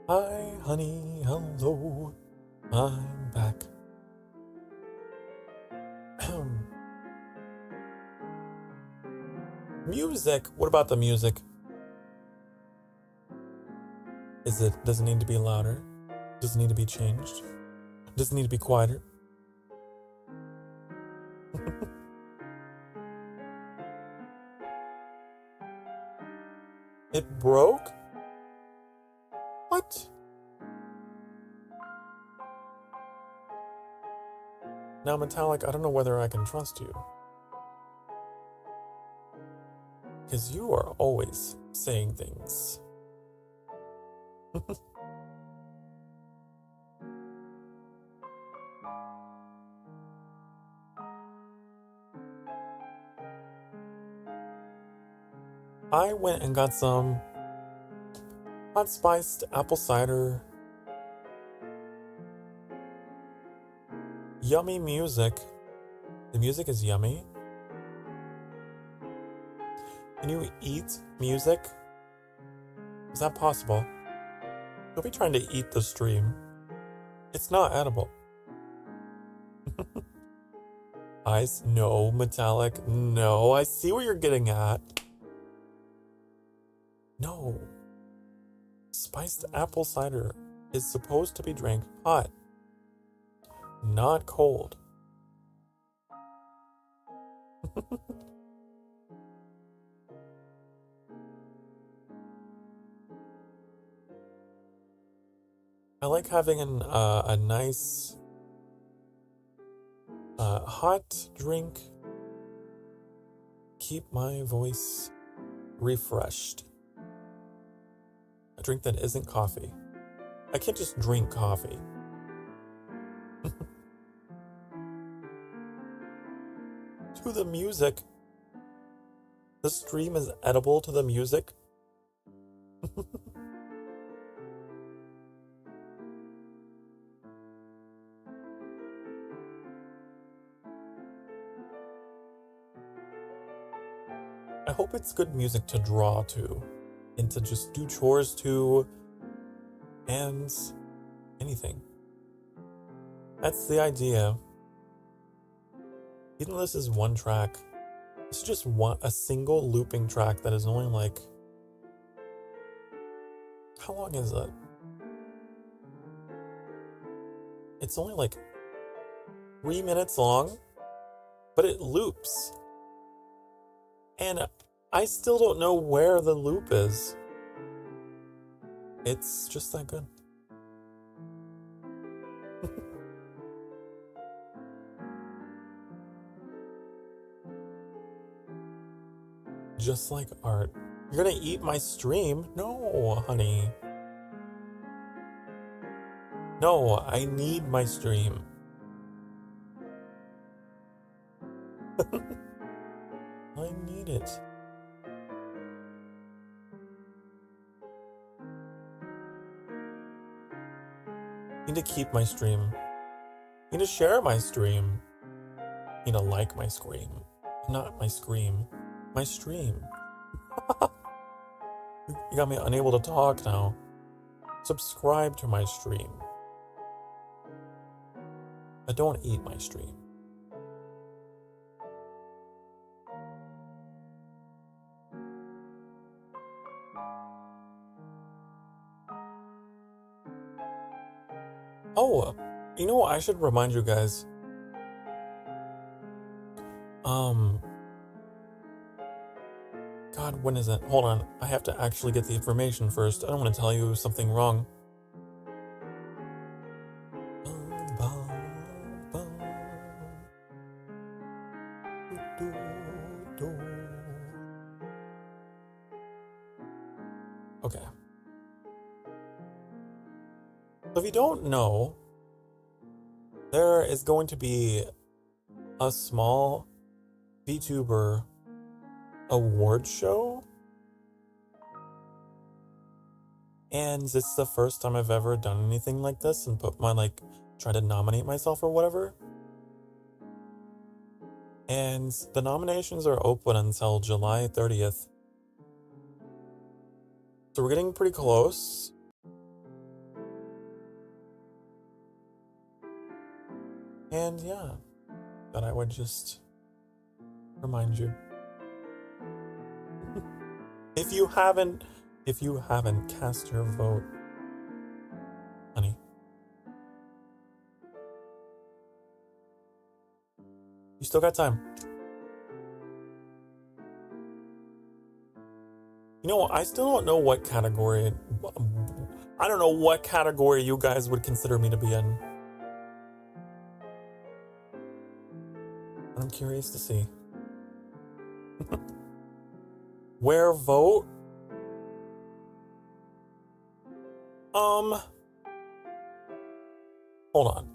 Hi, honey, hello, I'm back. Music, what about the music? Does it need to be louder? Does it need to be changed? Does it need to be quieter? It broke? What? Now, Metallic, I don't know whether I can trust you. Because you are always saying things. I went and got some hot spiced apple cider. Yummy music. The music is yummy. Can you eat music? Is that possible? Don't be trying to eat the stream. It's not edible. Ice? No. Metallic? No. I see what you're getting at. No. Spiced apple cider is supposed to be drank hot, not cold. I like having a nice hot drink. Keep my voice refreshed. A drink that isn't coffee. I can't just drink coffee. To the music. The stream is edible to the music. I hope it's good music to draw to, and to just do chores to, and anything. That's the idea. Even though this is one track, it's just a single looping track that is only like, how long is it? It's only like 3 minutes long, but it loops. And I still don't know where the loop is. It's just that good. Just like art. You're gonna eat my stream? No, honey. No, I need my stream. I need it. I need to keep my stream. I need to share my stream. I need to like my scream. Not my scream. My stream. You got me unable to talk now. Subscribe to my stream. I don't eat my stream. Oh, you know what? I should remind you guys. God, when is it? Hold on. I have to actually get the information first. I don't want to tell you something wrong. Okay. So if you don't know, there is going to be a small Vtuber award show, and it's the first time I've ever done anything like this and put my try to nominate myself or whatever. And the nominations are open until July 30th. So we're getting pretty close. And yeah, that I would just remind you. If you haven't cast your vote, honey, you still got time. You know, I still don't know what category. I don't know what category you guys would consider me to be in. I'm curious to see. Where vote? Hold on.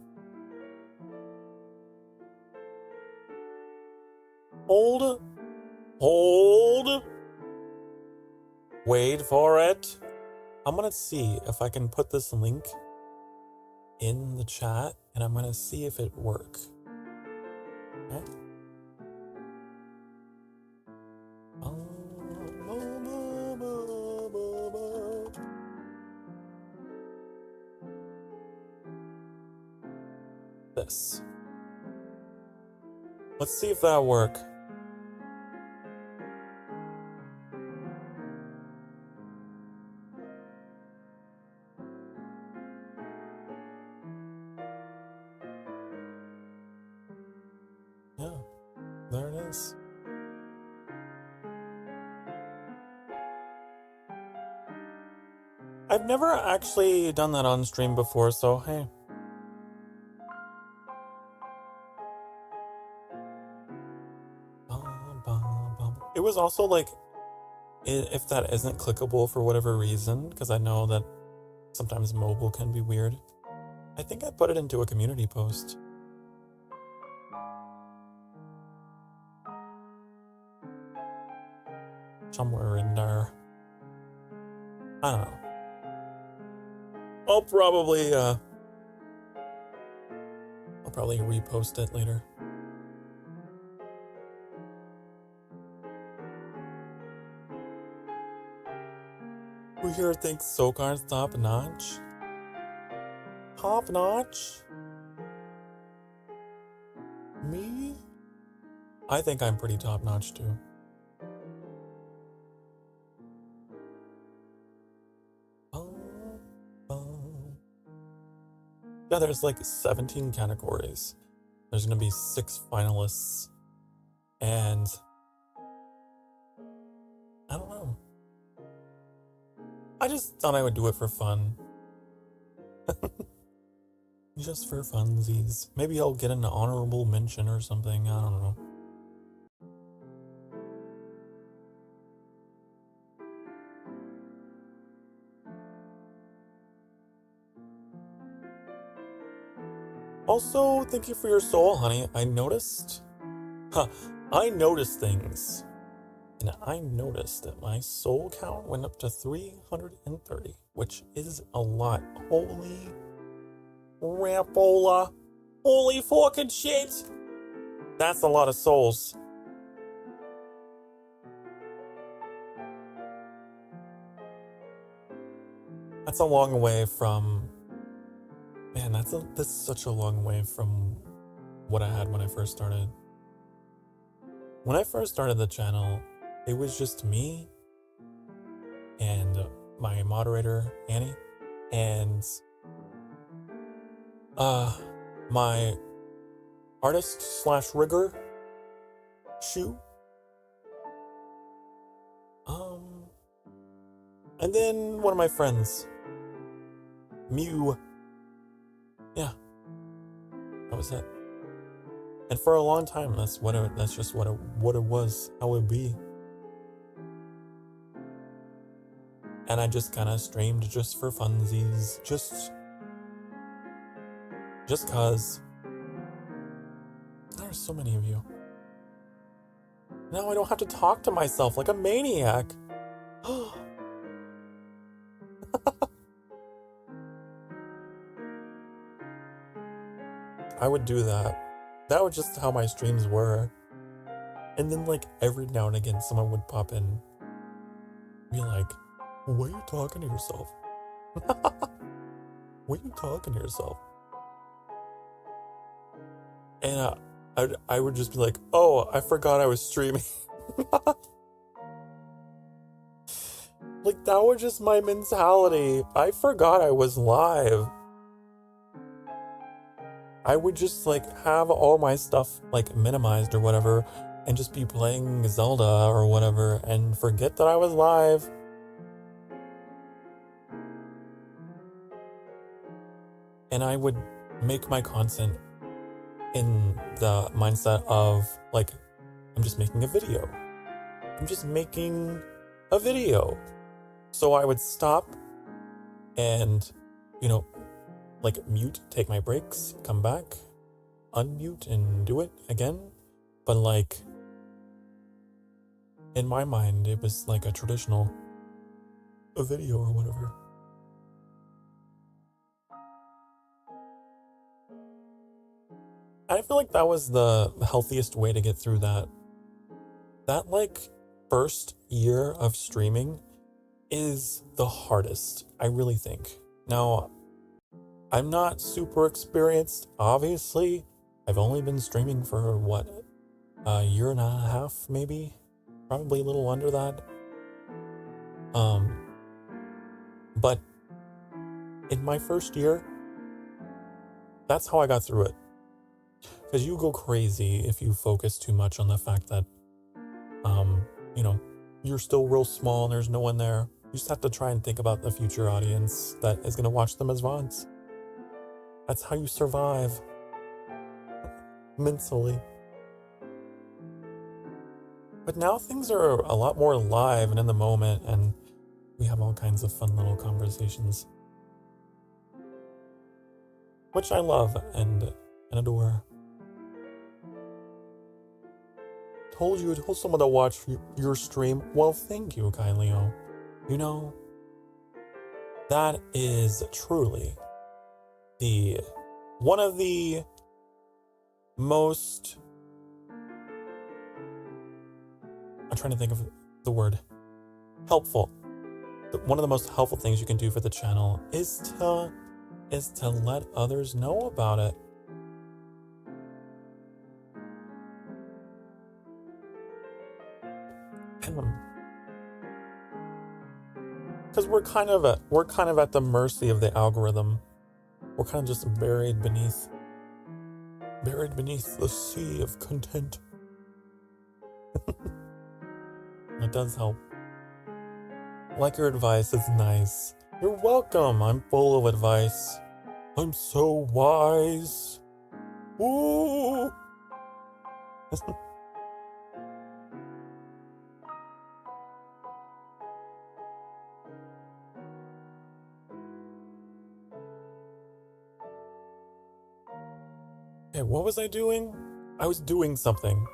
Hold. Wait for it. I'm gonna see if I can put this link in the chat, and I'm gonna see if it works. Okay. This. Let's see if that works. Yeah, there it is. I've never actually done that on stream before, so hey. It was also like, if that isn't clickable for whatever reason, because I know that sometimes mobile can be weird, I think I put it into a community post. Somewhere in there. I don't know. I'll probably repost it later. Who here thinks Sokar's top notch? Top notch? Me? I think I'm pretty top notch too. Yeah, there's like 17 categories. There's gonna be 6 finalists. And I don't know. I just thought I would do it for fun. Just for funsies. Maybe I'll get an honorable mention or something. I don't know. Also, thank you for your soul, honey. I noticed things. And I noticed that my soul count went up to 330, which is a lot. Holy Rampola. Holy fucking shit. That's a lot of souls. That's a long way from... Man, that's such a long way from what I had when I first started. When I first started the channel, it was just me and my moderator, Annie, and my artist / rigger, Shu. And then one of my friends, Mew. Yeah, that was it. And for a long time, that's just what it was, how it would be. And I just kind of streamed just for funsies, just cause. There's so many of you. Now I don't have to talk to myself like a maniac. I would do that. That was just how my streams were. And then like every now and again someone would pop in, be like, why are you talking to yourself? Why are you talking to yourself? And I would just be like, oh, I forgot I was streaming. Like, that was just my mentality. I forgot I was live. I would just, like, have all my stuff, like, minimized or whatever, and just be playing Zelda or whatever, and forget that I was live. And I would make my content in the mindset of, like, I'm just making a video. I'm just making a video. So I would stop and, you know, like, mute, take my breaks, come back, unmute, and do it again. But, like, in my mind, it was like a traditional video or whatever. I feel like that was the healthiest way to get through that. That, like, first year of streaming is the hardest, I really think. Now, I'm not super experienced, obviously. I've only been streaming for, what, a year and a half, maybe? Probably a little under that. But in my first year, that's how I got through it. Because you go crazy if you focus too much on the fact that, you know, you're still real small and there's no one there. You just have to try and think about the future audience that is going to watch them as VODs. That's how you survive mentally. But now things are a lot more live and in the moment, and we have all kinds of fun little conversations, which I love and adore. Told someone to watch your stream. Well, thank you, Kai Leo. You know, that is truly one of the most, I'm trying to think of the word, helpful. One of the most helpful things you can do for the channel is to let others know about it. Because we're kind of at the mercy of the algorithm. We're kind of just buried beneath the sea of content. It does help. Like your advice, it's nice. You're welcome. I'm full of advice. I'm so wise. Ooh. Okay, what was I doing? I was doing something.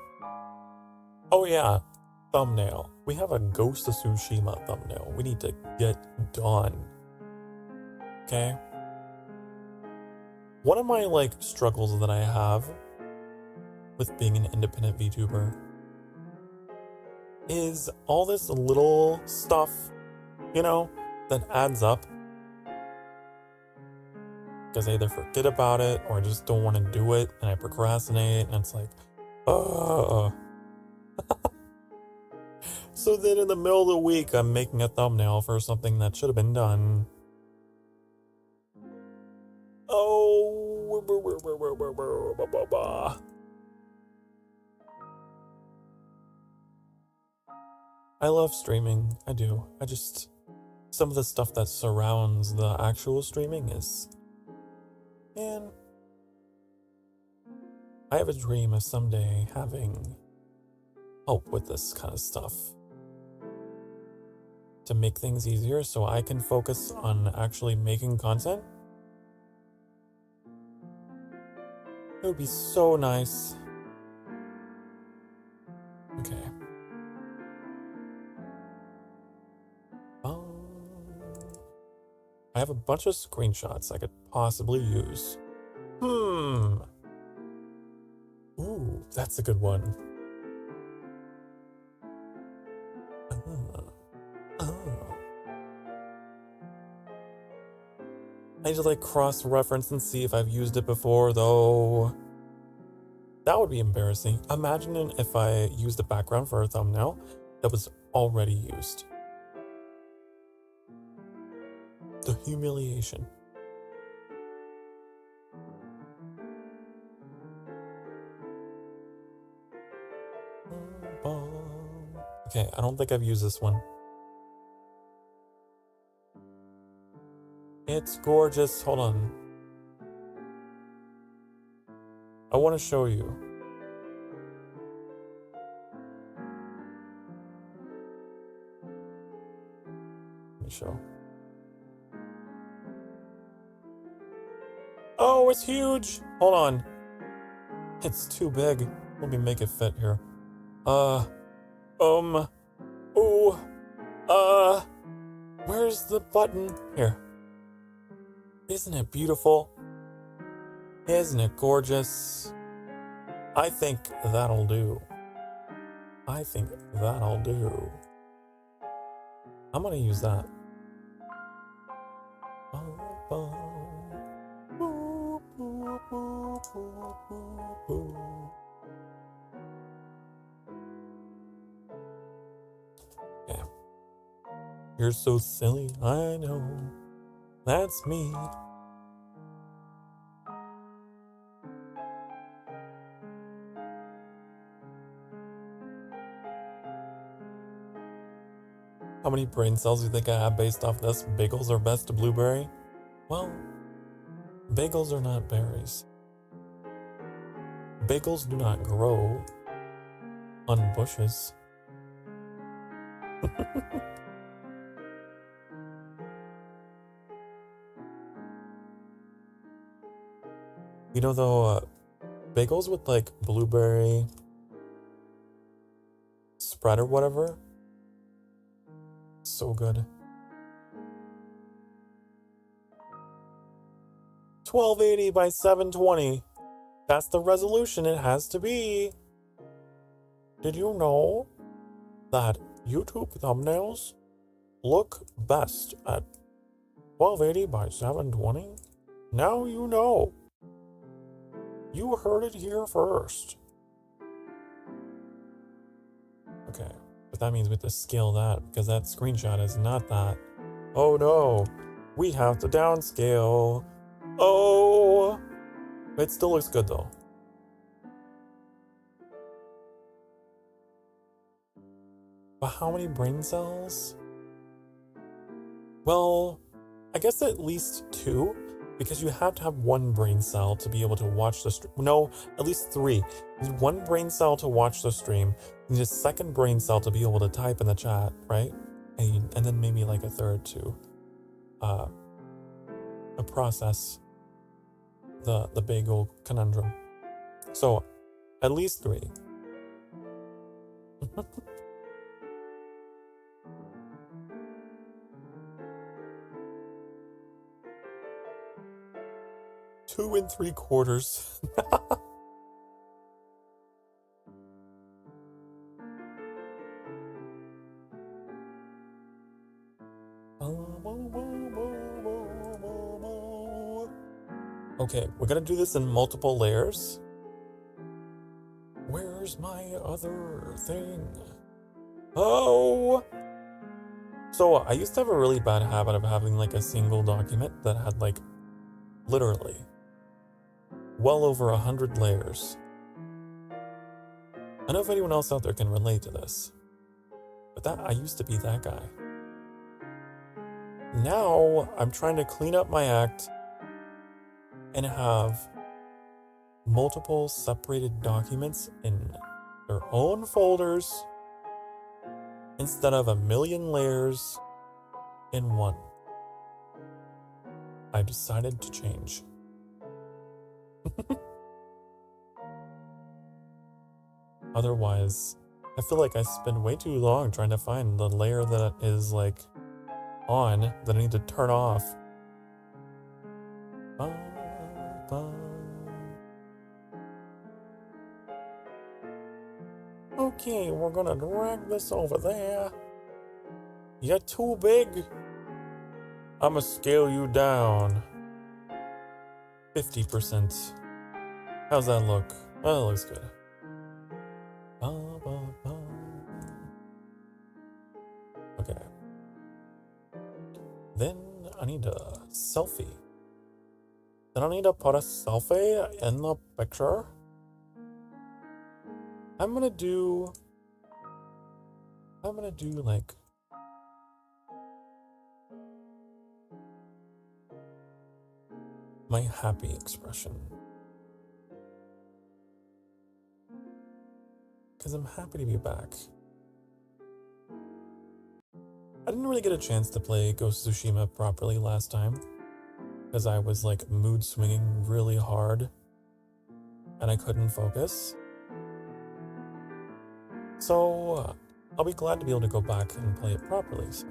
Oh yeah, thumbnail. We have a Ghost of Tsushima thumbnail. We need to get done. Okay? One of my, like, struggles that I have with being an independent VTuber is all this little stuff, you know, that adds up. Because I either forget about it or I just don't want to do it and I procrastinate and it's like, So then in the middle of the week, I'm making a thumbnail for something that should have been done. I love streaming. I do. Some of the stuff that surrounds the actual streaming is, man, I have a dream of someday having help with this kind of stuff to make things easier so I can focus on actually making content. It would be so nice. Okay. I have a bunch of screenshots I could possibly use. Ooh, that's a good one. I need to, like, cross-reference and see if I've used it before, though. That would be embarrassing. Imagine if I used a background for a thumbnail that was already used. The humiliation. Okay, I don't think I've used this one. It's gorgeous. Hold on. I want to show you. Let me show. Oh, it's huge. Hold on. It's too big. Let me make it fit here. Where's the button? Here. Isn't it beautiful? Isn't it gorgeous? I think that'll do. I think that'll do. I'm gonna use that. Yeah. You're so silly, I know. That's me. How many brain cells do you think I have based off this? Bagels are best to blueberry? Well, bagels are not berries. Bagels do not grow on bushes. You know, though, bagels with like blueberry spread or whatever, so good. 1280 by 720. That's the resolution it has to be. Did you know that YouTube thumbnails look best at 1280 by 720? Now you know. You heard it here first. Okay, but that means we have to scale that because that screenshot is not that. Oh no, we have to downscale. Oh, it still looks good though. But how many brain cells? Well, I guess at least 2, because you have to have 1 brain cell to be able to watch the stream. No, at least 3. You need 1 brain cell to watch the stream. You need a 2nd brain cell to be able to type in the chat, right? And then maybe like a 3rd to process the bagel conundrum. So at least 3. Two 2 3/4. Okay, we're gonna do this in multiple layers. Where's my other thing? Oh! So I used to have a really bad habit of having like a single document that had like literally well over 100 layers. I don't know if anyone else out there can relate to this, but I used to be that guy. Now I'm trying to clean up my act and have multiple separated documents in their own folders instead of a million layers in one. I decided to change. Otherwise, I feel like I spend way too long trying to find the layer that is like on that I need to turn off. Okay, we're gonna drag this over there. You're too big. I'ma scale you down 50%. How's that look? Oh, that looks good. Okay. Then I need a selfie. Then I need to put a selfie in the picture. I'm gonna do like my happy expression. Because I'm happy to be back. I didn't really get a chance to play Ghost of Tsushima properly last time. Because I was like mood swinging really hard. And I couldn't focus. So I'll be glad to be able to go back and play it properly. So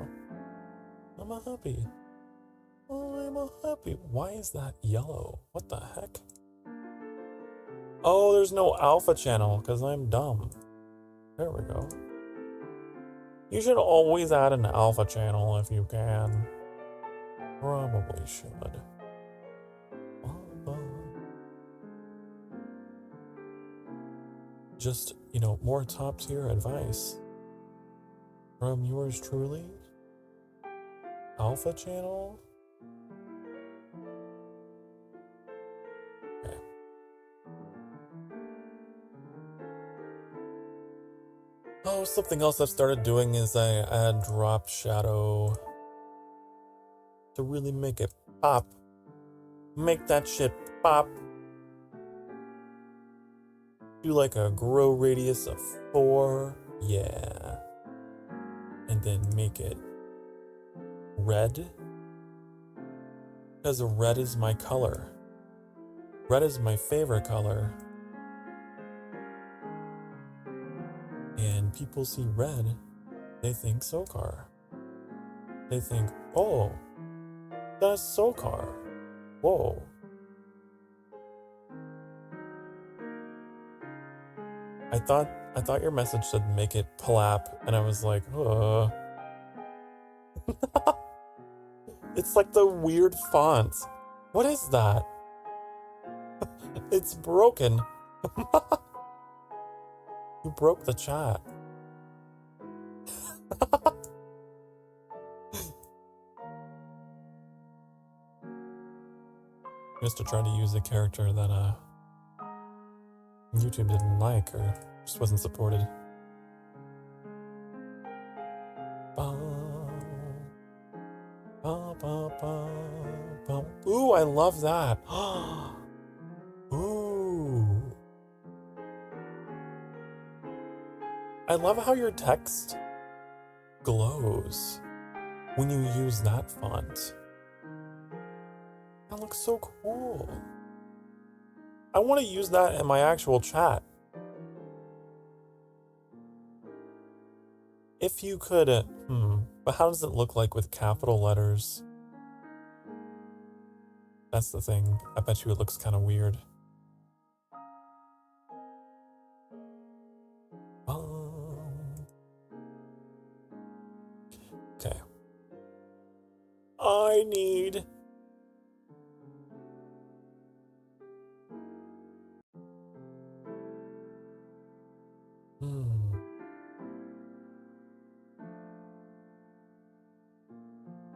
I'm happy. I'm happy. Why is that yellow? What the heck? Oh, there's no alpha channel because I'm dumb. There we go. You should always add an alpha channel if you can. Probably should. Just, you know, more top tier advice from yours truly. Alpha channel. Okay. Oh, something else I've started doing is I add drop shadow to really make it pop. Make that shit pop. Do like a grow radius of 4. Yeah. And then make it red. Because red is my color. Red is my favorite color. And people see red, they think Sokar. They think, oh, that's Sokar. Whoa. I thought your message said make it plap, and I was like, It's like the weird font. What is that? It's broken. You broke the chat. Just to try to use a character that YouTube didn't like or just wasn't supported. Ooh, I love that. Ooh. I love how your text glows when you use that font. That looks so cool. I want to use that in my actual chat. If you could, but how does it look like with capital letters? That's the thing. I bet you it looks kind of weird. Okay. I need...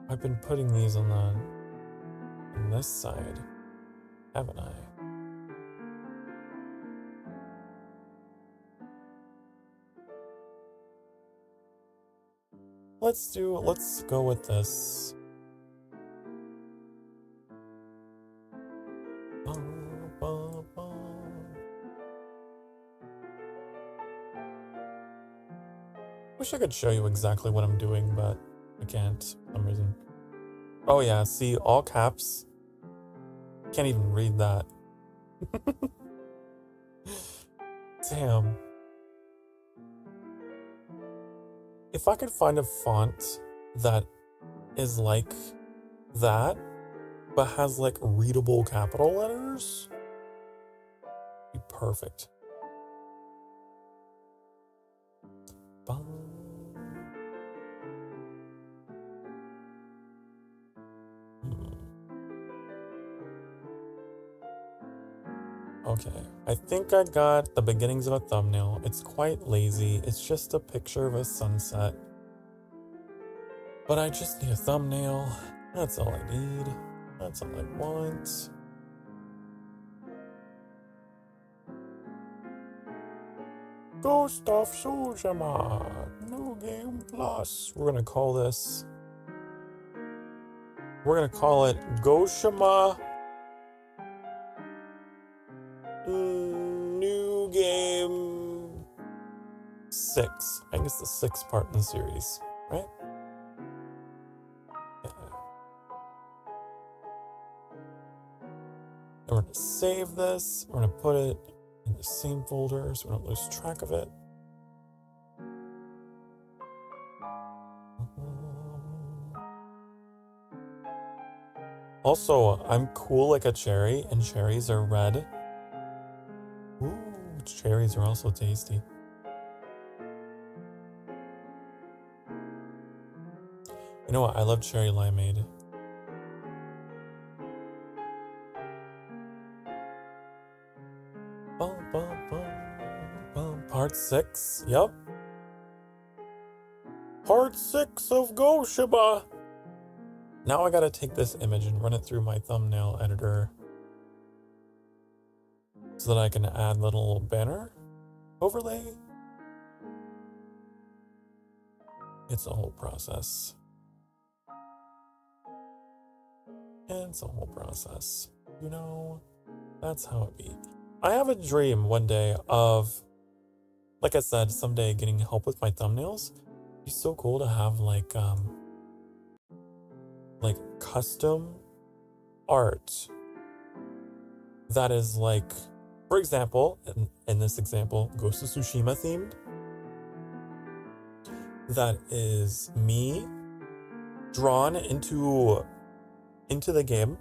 I've been putting these on this side, haven't I? Let's go with this. Wish I could show you exactly what I'm doing, but I can't for some reason. Oh yeah, see, all caps. Can't even read that. Damn. If I could find a font that is like that, but has like readable capital letters, it'd be perfect. Okay, I think I got the beginnings of a thumbnail. It's quite lazy. It's just a picture of a sunset. But I just need a thumbnail. That's all I need. That's all I want. Ghost of Tsushima, New Game Plus. We're gonna call this. We're gonna call it Goshima New Game 6. I guess the 6th part in the series, right? Yeah. And we're gonna save this. We're gonna put it in the same folder so we don't lose track of it. Also, I'm cool like a cherry, and cherries are red. Ooh, cherries are also tasty. You know what? I love cherry limeade. Part 6. Yup. Part 6 of Goshima. Now I gotta take this image and run it through my thumbnail editor so that I can add little banner overlay. It's a whole process. It's a whole process. You know, that's how it be. I have a dream one day of, like I said, someday getting help with my thumbnails. It'd be so cool to have like custom art that is like, for example, in this example, Ghost of Tsushima themed. That is me drawn into the game,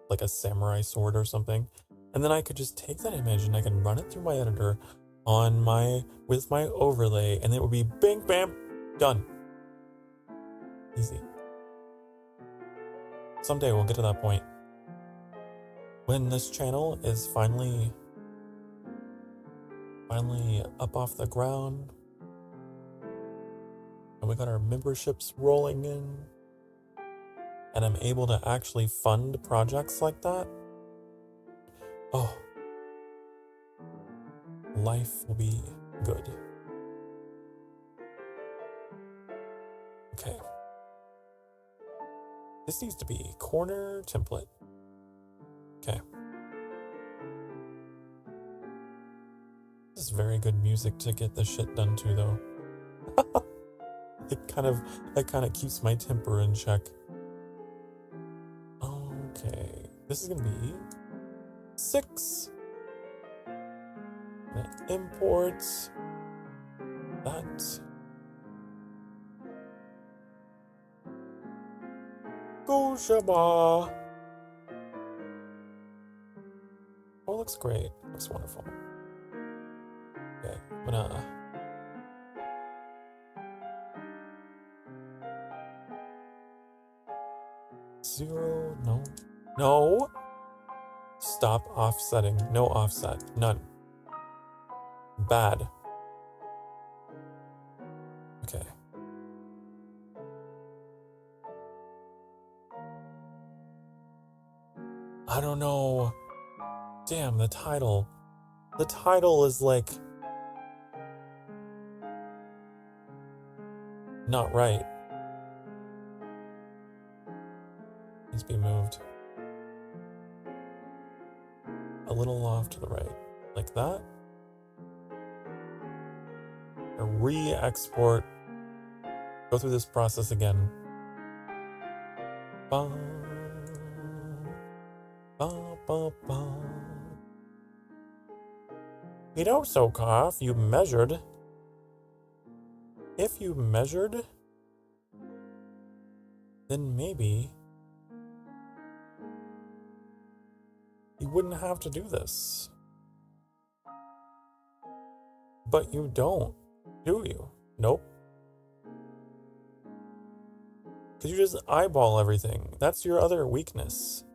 like a samurai sword or something, and then I could just take that image and I can run it through my editor with my overlay, and it would be bing bam done. Easy. Someday we'll get to that point when this channel is finally up off the ground and we got our memberships rolling in, and I'm able to actually fund projects like that. Oh, life will be good. Okay. This needs to be corner template. Okay. This is very good music to get this shit done to, though. It kind of keeps my temper in check. Okay, this is gonna be 6. And import that. Goshima. Oh, looks great. Looks wonderful. Okay, I'm gonna. Zero, no. Stop offsetting. No offset. None. Bad. Okay. I don't know. Damn, the title. The title is like not right. Needs to be moved a little off to the right, like that. A re-export. Go through this process again. Ba, ba, ba, ba. You know, Sokar, if you measured, then maybe you wouldn't have to do this. But you don't, do you? Nope. Because you just eyeball everything. That's your other weakness.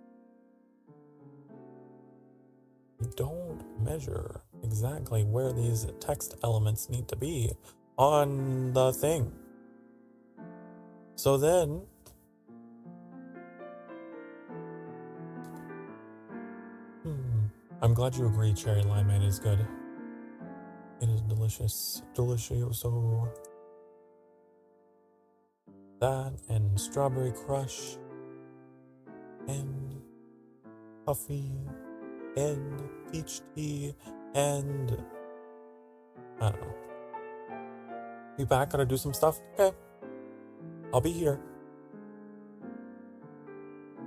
you don't measure exactly where these text elements need to be on the thing. So then, I'm glad you agree cherry limeade is good. It is delicious. Delicioso. That and strawberry crush and coffee and peach tea and I don't know. Be back, gotta do some stuff. Okay. I'll be here.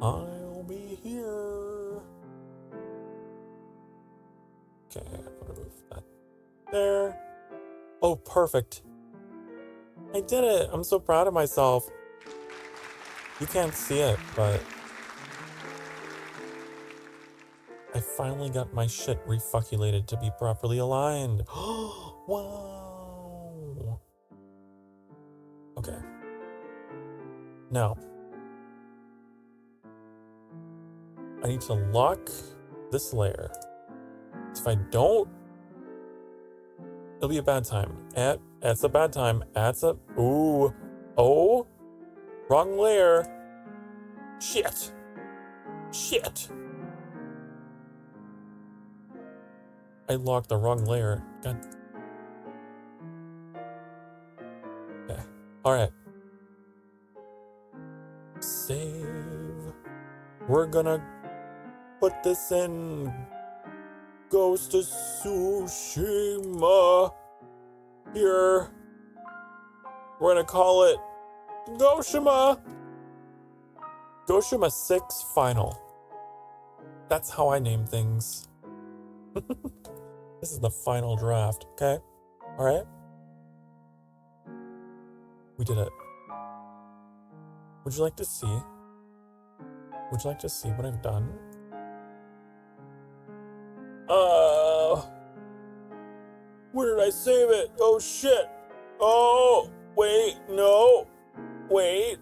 I'll be here. Okay, I'm gonna move that there. Oh, perfect. I did it. I'm so proud of myself. You can't see it, but I finally got my shit refuculated to be properly aligned. Wow. Okay. Now, I need to lock this layer. If I don't, it'll be a bad time. It's a bad time. Ooh. Oh. Wrong layer. Shit. I locked the wrong layer. God. Okay. Alright. Save. We're gonna put this in Ghost of Tsushima. Here. We're gonna call it Goshima 6 Final. That's how I name things. This is the final draft, okay? Alright? We did it. Would you like to see? Would you like to see what I've done? Where did I save it? Oh shit! Oh, wait, no. Wait.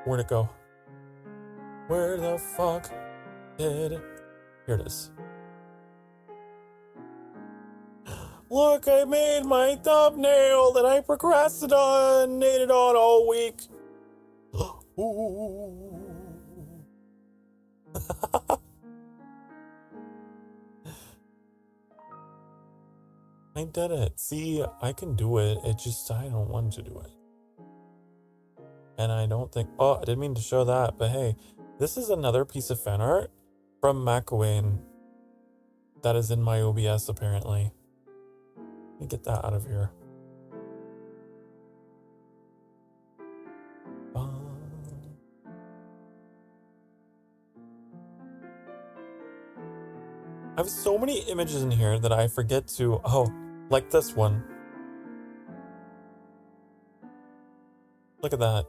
Where'd it go? Where the fuck did it? Here it is. Look, I made my thumbnail that I procrastinated on all week. Ooh. I did it. See, I can do it. It just, I don't want to do it. And I don't think, oh, I didn't mean to show that, but hey, this is another piece of fan art from McElwain that is in my OBS apparently. Let me get that out of here. I have so many images in here that I forget to, like this one. Look at that.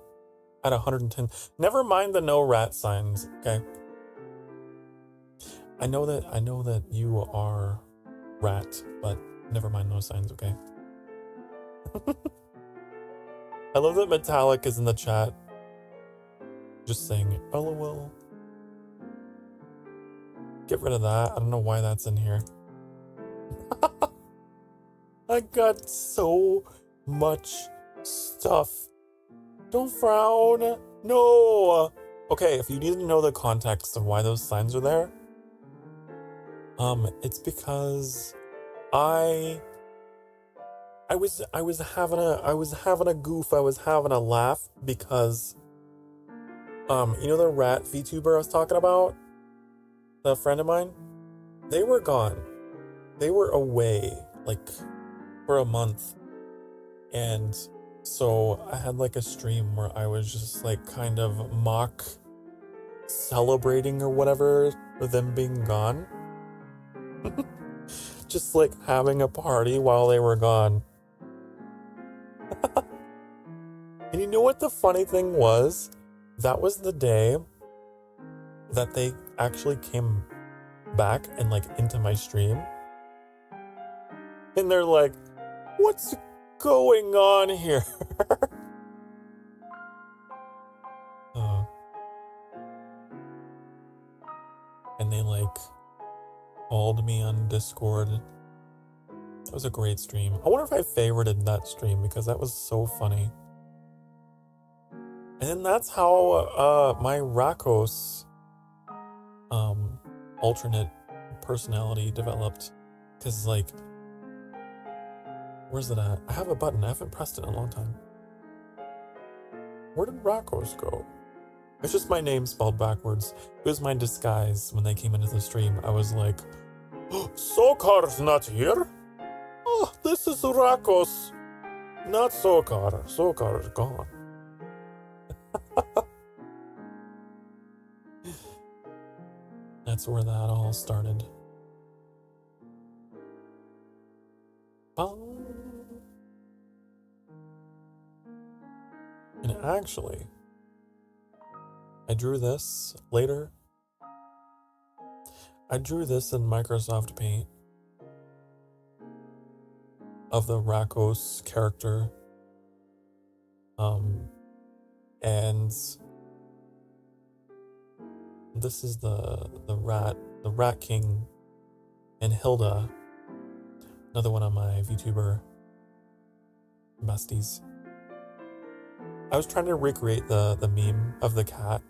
At 110. Never mind the no rat signs, okay? I know that you are rat, but never mind those signs, okay? I love that Metallic is in the chat. Just saying, LOL. Get rid of that. I don't know why that's in here. I got so much stuff. Don't frown. No. Okay, if you need to know the context of why those signs are there, it's because I was having a goof. I was having a laugh because you know the rat Vtuber I was talking about? The friend of mine? They were gone. They were away like for a month. And so I had like a stream where I was just like kind of mock celebrating or whatever for them being gone. Just like having a party while they were gone. And you know what the funny thing was? That was the day that they actually came back and like into my stream. And they're like, what's going on here? called me on Discord. That was a great stream. I wonder if I favorited that stream because that was so funny. And then that's how my Rakos alternate personality developed. Cause like, where's it at? I have a button. I haven't pressed it in a long time. Where did Rakos go? It's just my name spelled backwards. It was my disguise when they came into the stream. I was like, oh, Sokar's not here? Oh, this is Rakos. Not Sokar. Sokar is gone. That's where that all started. And actually, I drew this later. I drew this in Microsoft Paint of the Rakos character. And this is the Rat King and Hilda, another one of my Vtuber besties. I was trying to recreate the meme of the cat,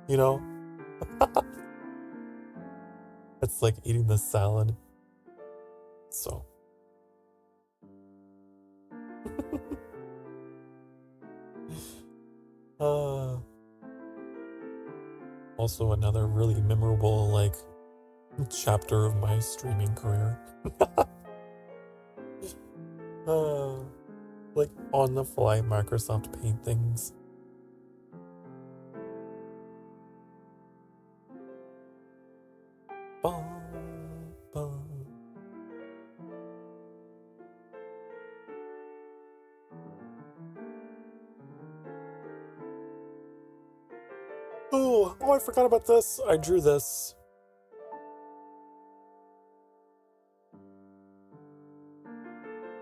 you know? It's like eating the salad. So. Also another really memorable, like, chapter of my streaming career. Like, on-the-fly Microsoft Paint things. Bum, bum. Oh, I forgot about this. I drew this.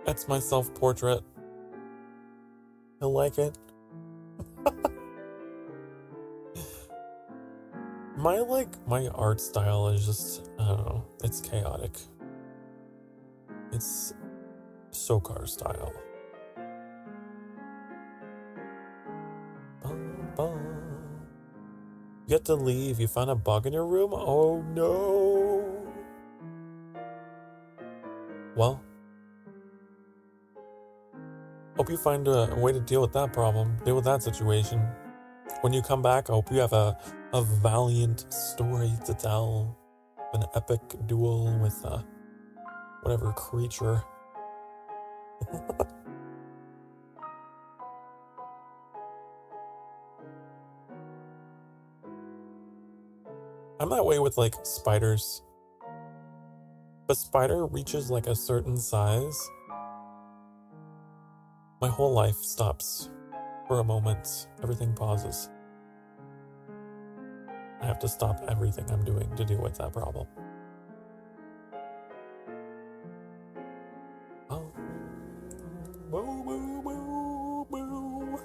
That's my self-portrait. I like it. My art style is just, I don't know, it's chaotic. It's Sokar style. Bum, bum. You get to leave. You found a bug in your room? Oh no. Well, hope you find a way to deal with that problem, deal with that situation. When you come back, I hope you have a valiant story to tell. An epic duel with whatever creature. I'm that way with like spiders. If a spider reaches like a certain size, my whole life stops for a moment. Everything pauses. I have to stop everything I'm doing to deal with that problem. Oh, boo, boo, boo, boo.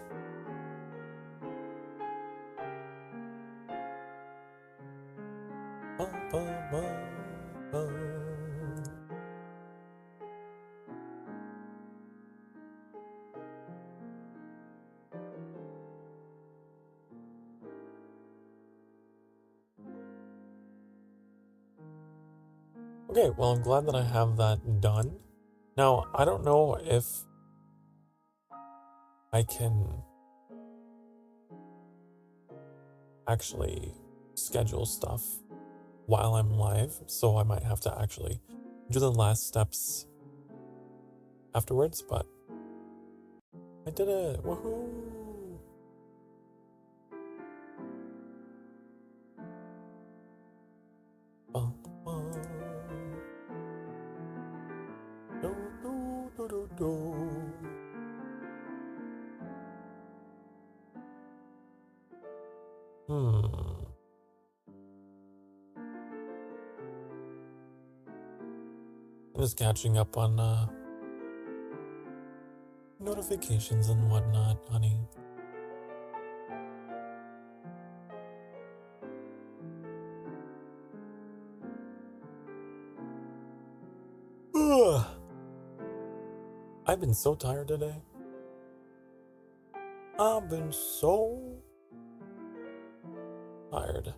Ba, ba, ba, ba. Okay, well, I'm glad that I have that done. Now, I don't know if I can actually schedule stuff while I'm live, so I might have to actually do the last steps afterwards, but I did it! Woohoo! Bum, bum. Do, do, do, do, do. I'm just catching up on notifications and whatnot, honey. I've been so tired today. I've been so tired.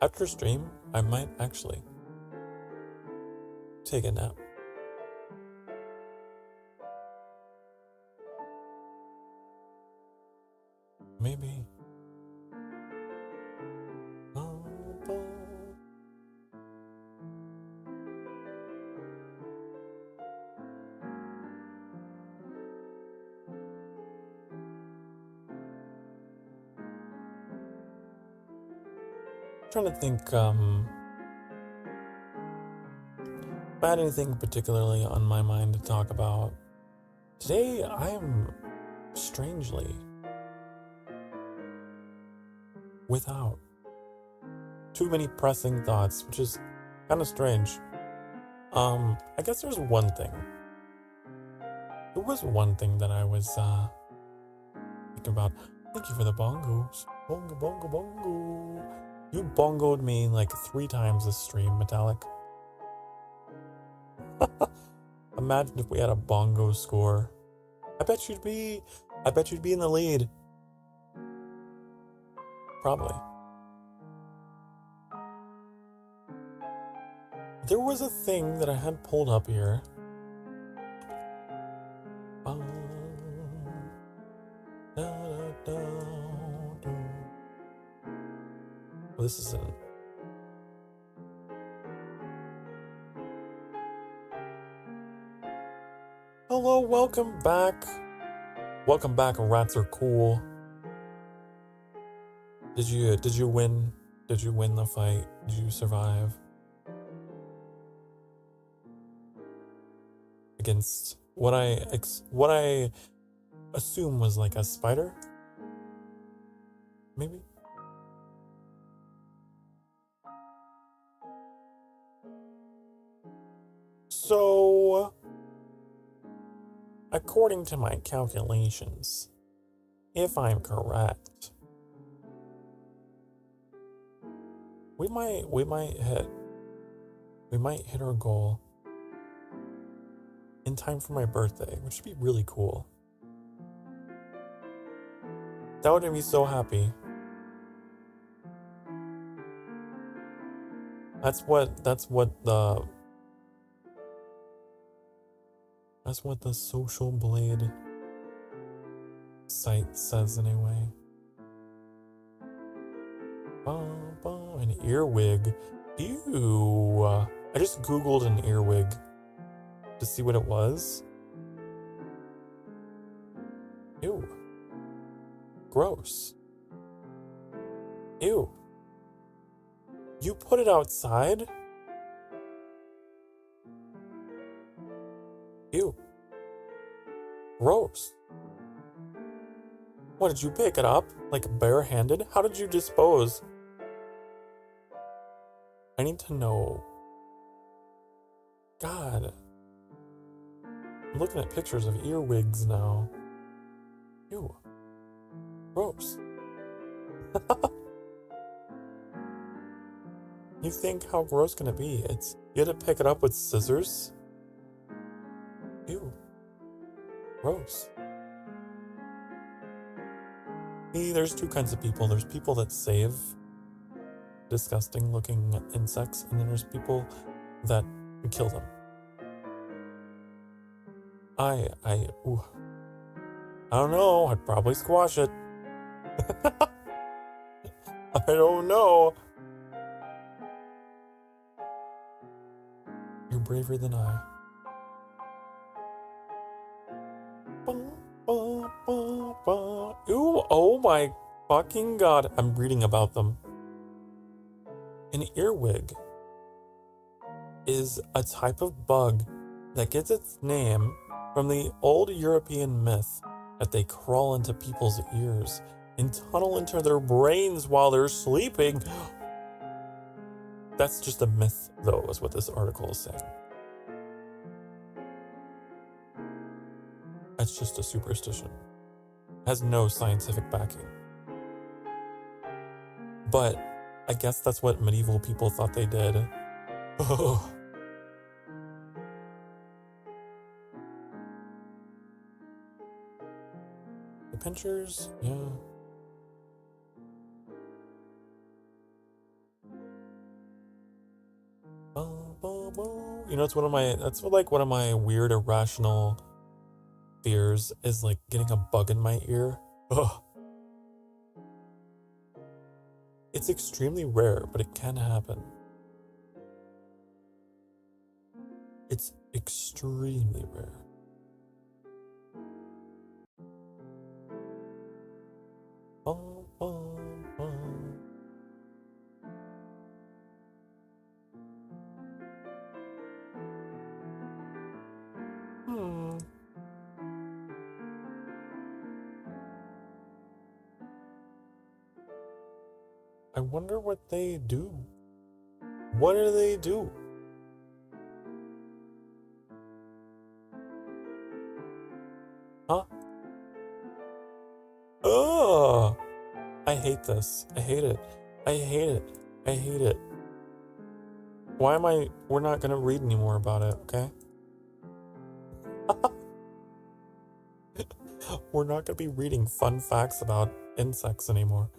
After stream, I might actually take a nap. Maybe. Trying to think if I had anything particularly on my mind to talk about. Today I am strangely without too many pressing thoughts, which is kind of strange. I guess there's one thing. There was one thing that I was thinking about. Thank you for the bongos. Bongo, bongo, bongo. You bongoed me like 3 times this stream, Metallic. Imagine if we had a bongo score. I bet you'd be in the lead. Probably. There was a thing that I had pulled up here. Well, this isn't. Hello, welcome back. Welcome back, Rats Are Cool. Did you win? Did you win the fight? Did you survive? Against what I assume was like a spider? Maybe? So, according to my calculations, if I'm correct, we might hit our goal in time for my birthday, which would be really cool. That would make me so happy. That's what the Social Blade site says anyway. An earwig. Ew. I just googled an earwig to see what it was. Ew. Gross. Ew. You put it outside? Ew. Gross. What, did you pick it up? Like barehanded? How did you dispose? I need to know. God. I'm looking at pictures of earwigs now. Ew. Gross. You think how gross can it be? You had to pick it up with scissors? Ew. Gross. See, there's 2 kinds of people. There's people that save disgusting looking insects, and then there's people that kill them. I don't know. I'd probably squash it. I don't know. You're braver than I. Ooh, oh my fucking god. I'm reading about them. An earwig is a type of bug that gets its name from the old European myth that they crawl into people's ears and tunnel into their brains while they're sleeping. That's just a myth, though, is what this article is saying. That's just a superstition. It has no scientific backing. But I guess that's what medieval people thought they did. Oh. The pinchers, yeah. You know, it's one of my weird irrational fears is like getting a bug in my ear. Ugh. It's extremely rare, but it can happen. It's extremely rare. I wonder what they do. What do they do? Huh? Ugh! I hate this. I hate it. I hate it. I hate it. Why am I... We're not gonna read anymore about it, okay? We're not gonna be reading fun facts about insects anymore.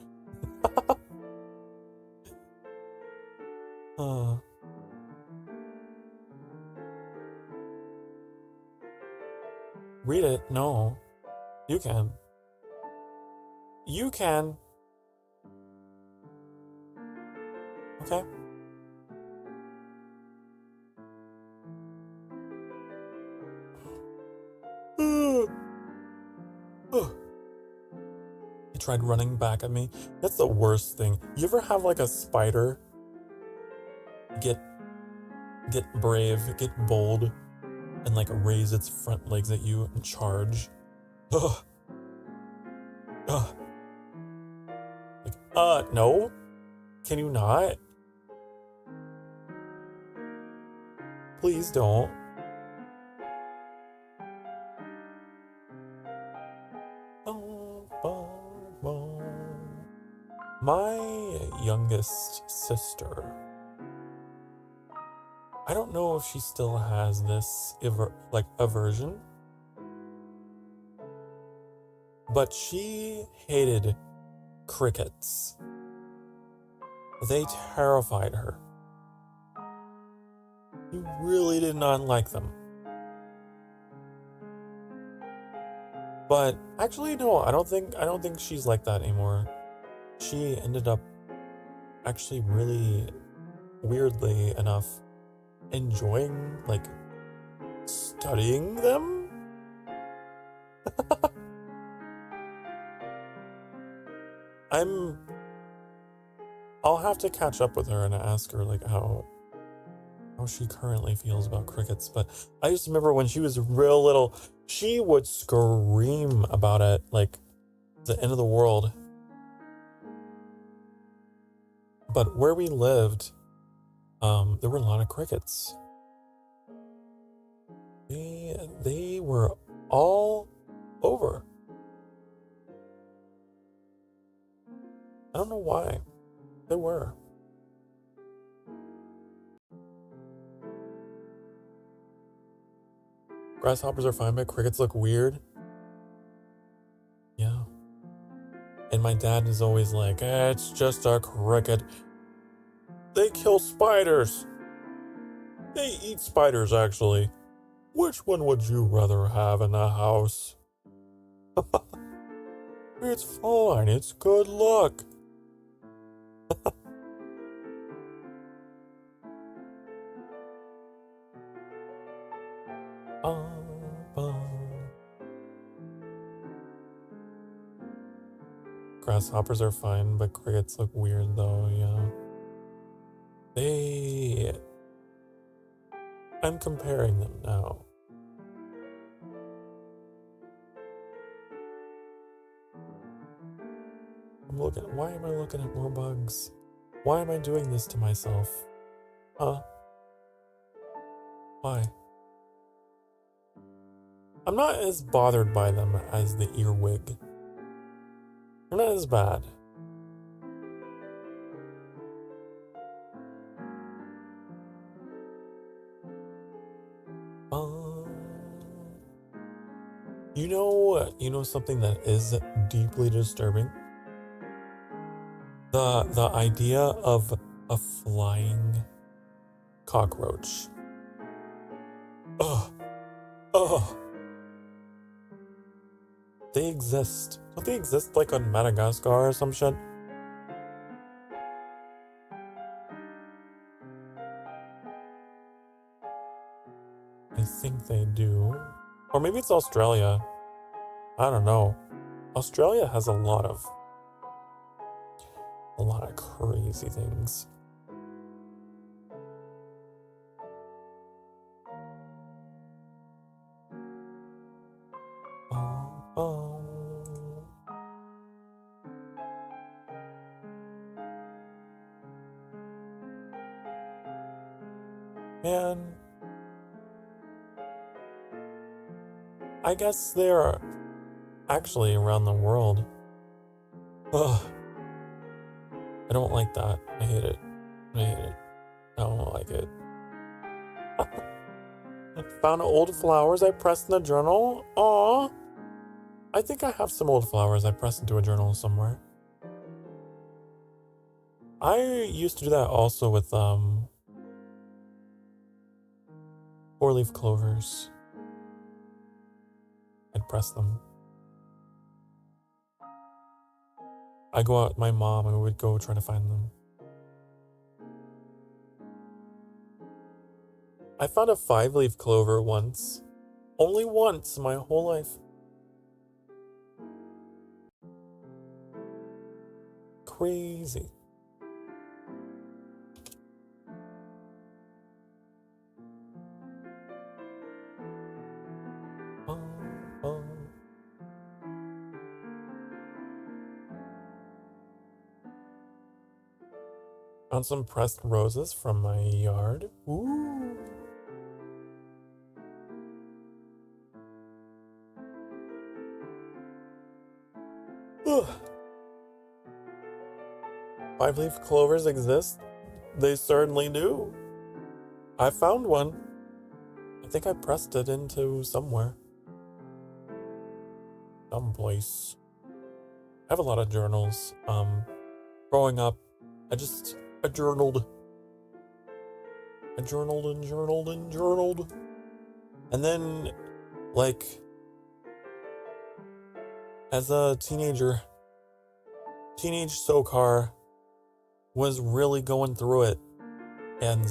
Read it? No. You can. You can. Okay. He tried running back at me. That's the worst thing. You ever have like a spider get brave, get bold, and like raise its front legs at you and charge? Ugh. Ugh. Like, no? Can you not? Please don't. My youngest sister, I don't know if she still has this aversion, but she hated crickets. They terrified her. She really did not like them. But actually, no, I don't think she's like that anymore. She ended up actually really, weirdly enough, enjoying, like, studying them? I'll have to catch up with her and ask her, like, how she currently feels about crickets. But I just remember when she was real little, she would scream about it, like, the end of the world. But where we lived, there were a lot of crickets. They were all over. I don't know why. They were. Grasshoppers are fine, but crickets look weird. Yeah. And my dad is always like, it's just a cricket. They kill spiders. They eat spiders, actually. Which one would you rather have in the house? It's fine. It's good luck. Grasshoppers are fine, but crickets look weird though, yeah. I'm comparing them now. Why am I looking at more bugs? Why am I doing this to myself? Huh? Why? I'm not as bothered by them as the earwig. They're not as bad. You know something that is deeply disturbing? The idea of a flying cockroach. Ugh. Ugh. They exist. Don't they exist like on Madagascar or some shit? I think they do. Or maybe it's Australia. I don't know. Australia has a lot of crazy things. Oh. Man, I guess they're actually around the world. Ugh. I don't like that. I hate it. I hate it. I don't like it. I found old flowers I pressed in a journal. Aww. I think I have some old flowers I pressed into a journal somewhere. I used to do that also with 4-leaf clovers. I'd press them. I go out with my mom and we would go try to find them. I found a 5-leaf clover once. Only once in my whole life. Crazy. Found some pressed roses from my yard. Ooh. Ugh. 5-leaf clovers exist? They certainly do. I found one. I think I pressed it into somewhere. Someplace. I have a lot of journals. Growing up, I journaled. I journaled and journaled and journaled. And then, like, as a teenager, teenage Sokar was really going through it. And,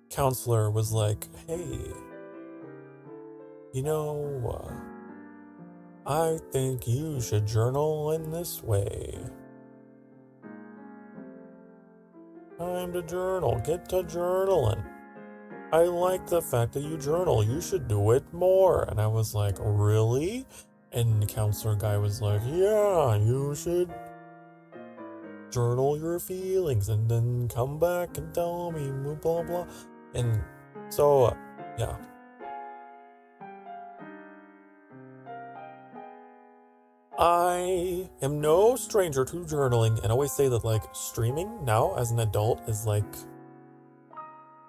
counselor was like, hey, I think you should journal in this way. Time to journal. Get to journaling. I like the fact that you journal. You should do it more. And I was like, really? And the counselor guy was like, yeah, you should journal your feelings and then come back and tell me, blah, blah. And so, yeah. I am no stranger to journaling and always say that, like, streaming now as an adult is like,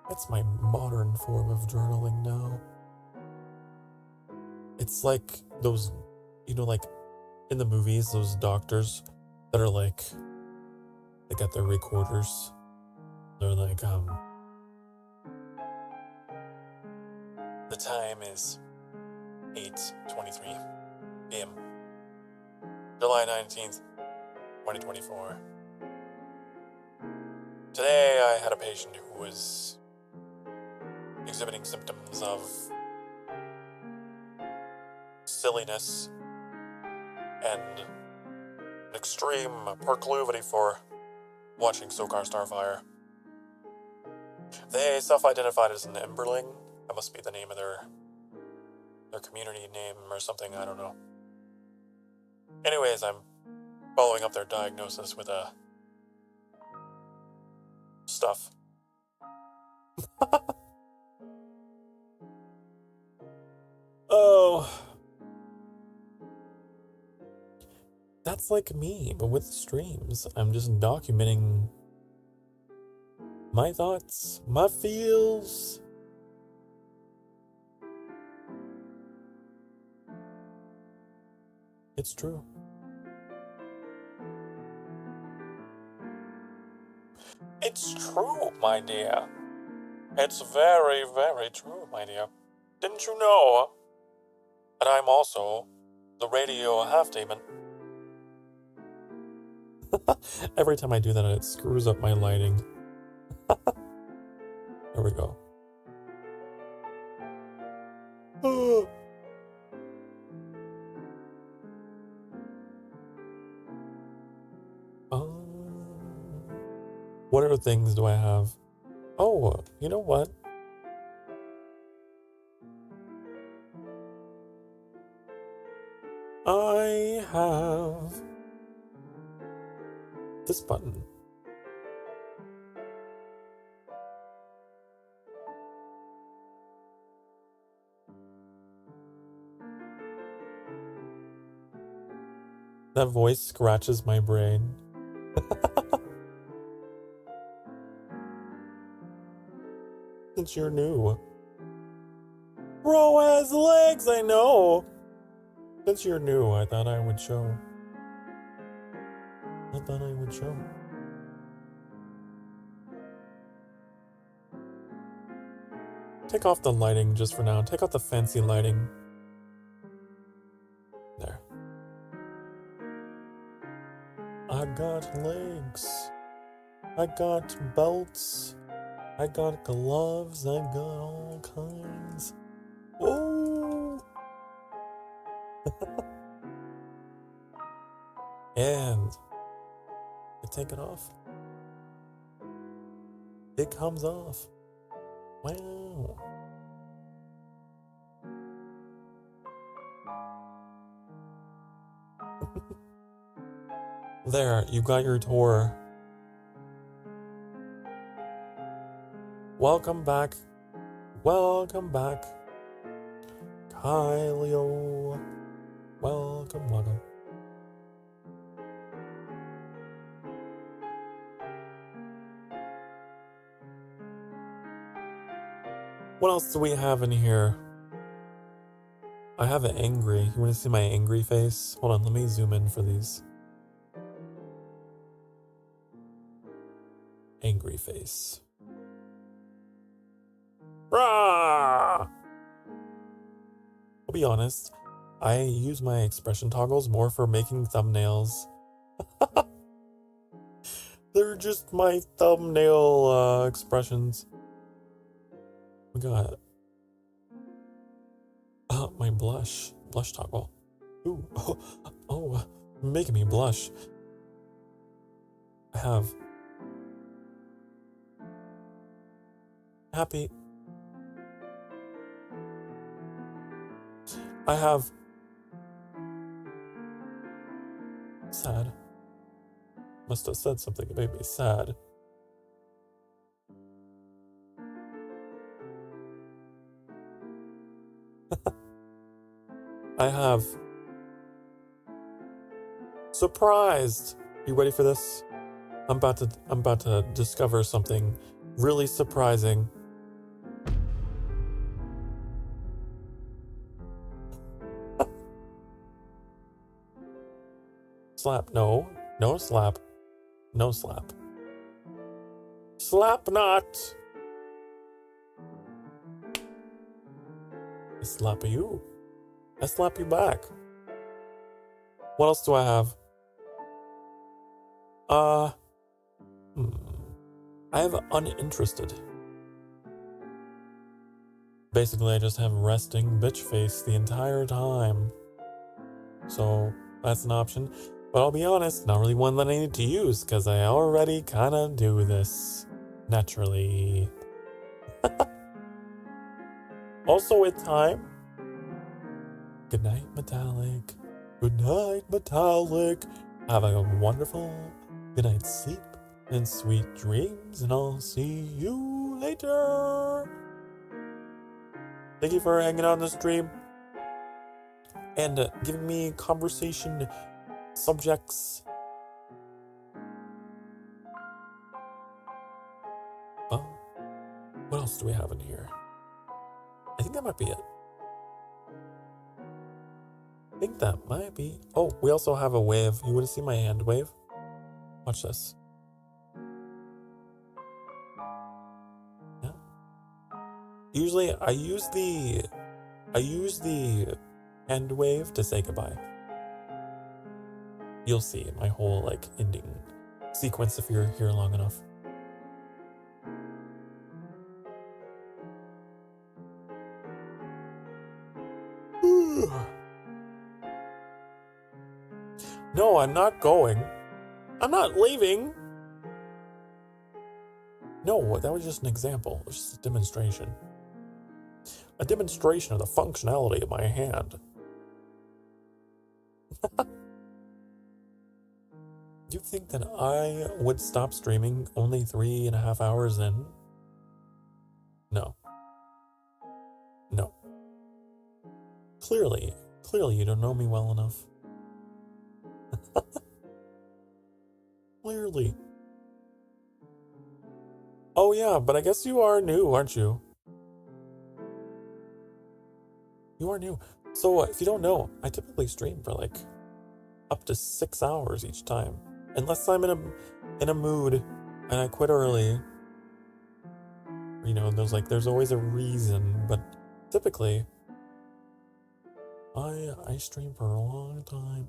that's my modern form of journaling now. It's like those, like in the movies, those doctors that are like, they got their recorders. They're like, the time is 8:23 p.m. July 19th, 2024. Today I had a patient who was exhibiting symptoms of silliness and an extreme proclivity for watching Sokar Starfire. They self-identified as an Emberling. That must be the name of their community name or something, I don't know. Anyways, I'm following up their diagnosis with stuff. Oh. That's like me, but with streams. I'm just documenting my thoughts, my feels. It's true. It's true, my dear. It's very, very true, my dear. Didn't you know that I'm also the radio half-demon? Every time I do that, it screws up my lighting. There we go. What other things do I have? Oh, you know what? I have this button. That voice scratches my brain. Since you're new. Bro has legs, I know. Since you're new, I thought I would show. Take off the lighting just for now. Take off the fancy lighting. There. I got legs. I got belts. I got gloves. I got all kinds. Oh! And I take it off. It comes off. Wow. There, you got your tour. Welcome back. Welcome back. Kylio. Welcome, welcome. What else do we have in here? I have an angry. You want to see my angry face? Hold on, let me zoom in for these. Angry face. Rah! I'll be honest, I use my expression toggles more for making thumbnails. They're just my thumbnail expressions. We got my blush toggle. Ooh, oh, making me blush. I have happy. I have sad. Must have said something that made me sad. I have surprised. You ready for this? I'm about to discover something really surprising. Slap. No slap. No slap. Slap not. I slap you. I slap you back. What else do I have? I have uninterested. Basically, I just have resting bitch face the entire time. So, that's an option. But I'll be honest, not really one that I need to use, because I already kind of do this naturally. Also, with time. Good night, Metallic. Good night, Metallic. Have a wonderful good night's sleep and sweet dreams, and I'll see you later. Thank you for hanging out on the stream and giving me conversation subjects. What else do we have in here? I think that might be it. think that might be... Oh, we also have a wave. You want to see my hand wave? Watch this. Yeah. Usually I use the hand wave to say goodbye. You'll see my whole like ending sequence if you're here long enough. No, I'm not going. I'm not leaving. No, that was just an example. It was just a demonstration. A demonstration of the functionality of my hand. Do you think that I would stop streaming only 3.5 hours in? No. No. Clearly you don't know me well enough. Clearly. Oh yeah, but I guess you are new, aren't you? You are new. So if you don't know, I typically stream for like up to 6 hours each time. Unless I'm in a mood and I quit early. You know, there's always a reason, but typically I stream for a long time.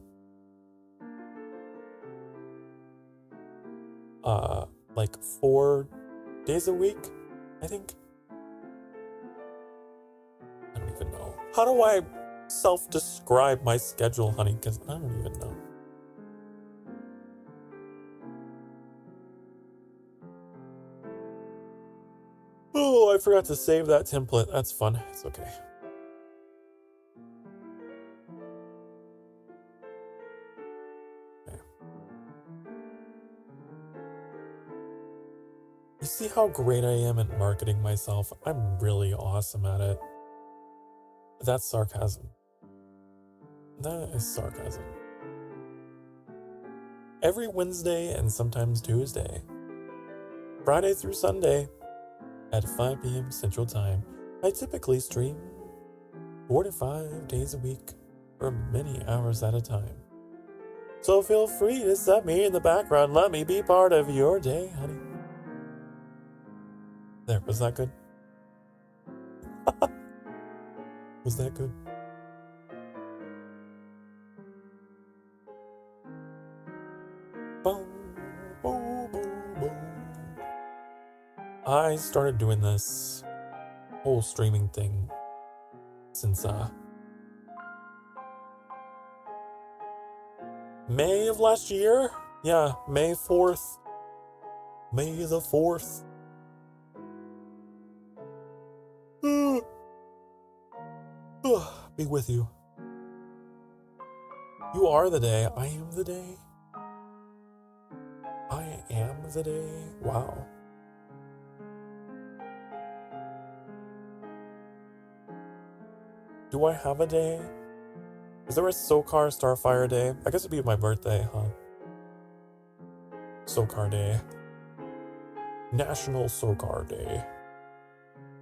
Like 4 days a week, I think. I don't even know. How do I self-describe my schedule, honey? Because I don't even know. Oh, I forgot to save that template. That's fun. It's okay. You see how great I am at marketing myself? I'm really awesome at it. That's sarcasm. That is sarcasm. Every Wednesday and sometimes Tuesday, Friday through Sunday at 5 p.m. Central Time, I typically stream 4 to 5 days a week for many hours at a time. So feel free to set me in the background. Let me be part of your day, honey. There, was that good? Was that good? Boom, boom, boom, boom. I started doing this whole streaming thing since May of last year? Yeah, May 4th. May the 4th. Be with you. You are the day. I am the day. I am the day. Wow. Do I have a day? Is there a Sokar Starfire day? I guess it'd be my birthday, huh? Sokar Day. National Sokar Day.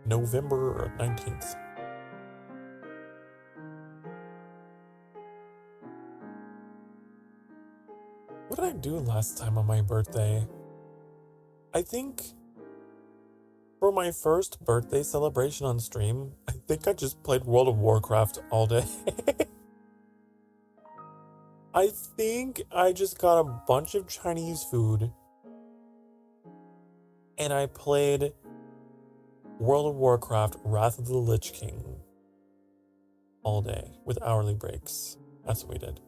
November 19th. What did I do last time on my birthday? I think for my first birthday celebration on stream, I think I just played World of Warcraft all day. I think I just got a bunch of Chinese food and I played World of Warcraft Wrath of the Lich King all day with hourly breaks. That's what we did.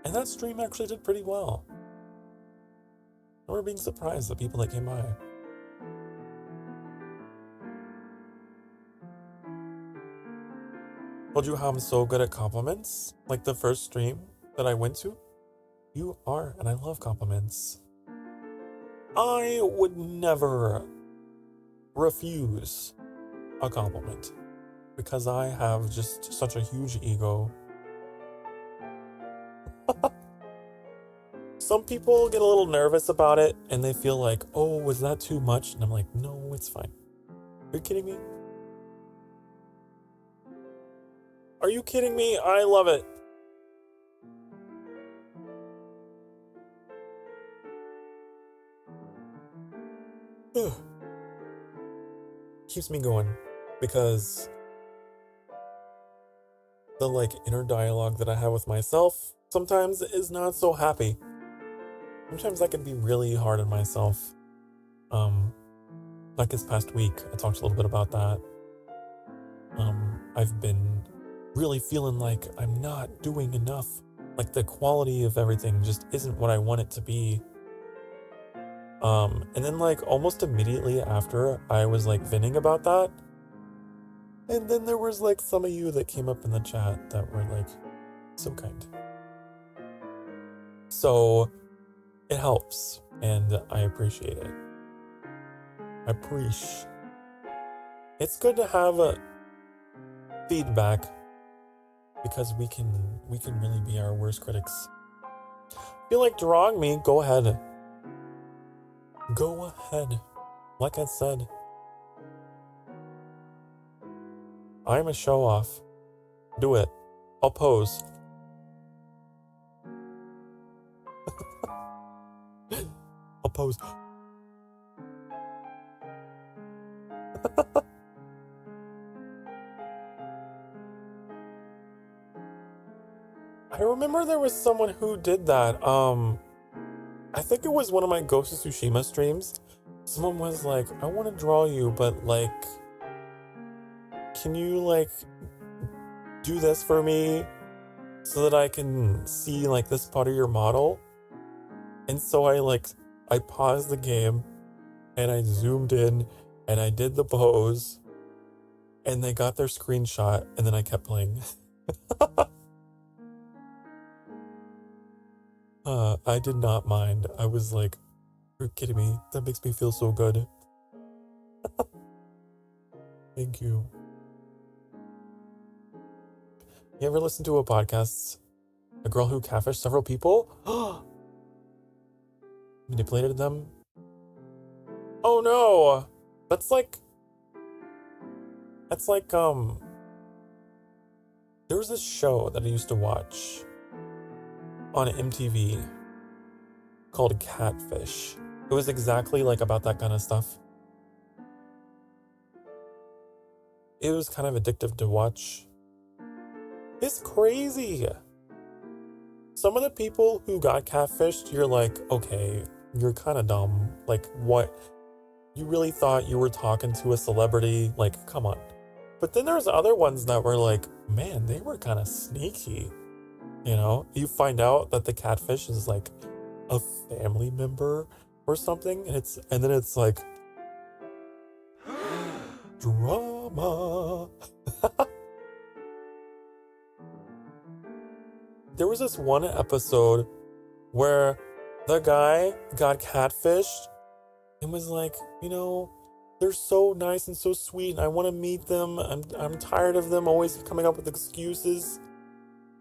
And that stream actually did pretty well. I remember being surprised at the people that came by. Told you how I'm so good at compliments? Like the first stream that I went to? You are, and I love compliments. I would never refuse a compliment because I have just such a huge ego. Some people get a little nervous about it and they feel like, oh, was that too much? And I'm like, no, it's fine. Are you kidding me? Are you kidding me? I love it. Keeps me going because the like inner dialogue that I have with myself sometimes is not so happy. Sometimes I can be really hard on myself. Like this past week, I talked a little bit about that. I've been really feeling like I'm not doing enough. Like the quality of everything just isn't what I want it to be. And then like almost immediately after, I was like venting about that. And then there was like some of you that came up in the chat that were like so kind. So it helps and I appreciate it. It's good to have a feedback because we can really be our worst critics. If you like drawing me, go ahead. Go ahead. Like I said, I'm a show off. Do it. I'll pose. I'll pose. I remember there was someone who did that. I think it was one of my Ghost of Tsushima streams. Someone was like, I want to draw you, but like, can you like do this for me so that I can see like this part of your model? And so I paused the game and I zoomed in and I did the pose and they got their screenshot and then I kept playing. I did not mind. I was like, you're kidding me. That makes me feel so good. Thank you. You ever listen to a podcast? A girl who catfished several people? Manipulated them? Oh no! That's like, there was this show that I used to watch on MTV called Catfish. It was exactly like about that kind of stuff. It was kind of addictive to watch. It's crazy. Some of the people who got catfished, you're like, okay, you're kind of dumb. Like, what? You really thought you were talking to a celebrity? Like, come on. But then there's other ones that were like, man, they were kind of sneaky. You know, you find out that the catfish is like a family member or something, and then it's like drama. There was this one episode where the guy got catfished and was like, you know, they're so nice and so sweet and I want to meet them. I'm tired of them always coming up with excuses.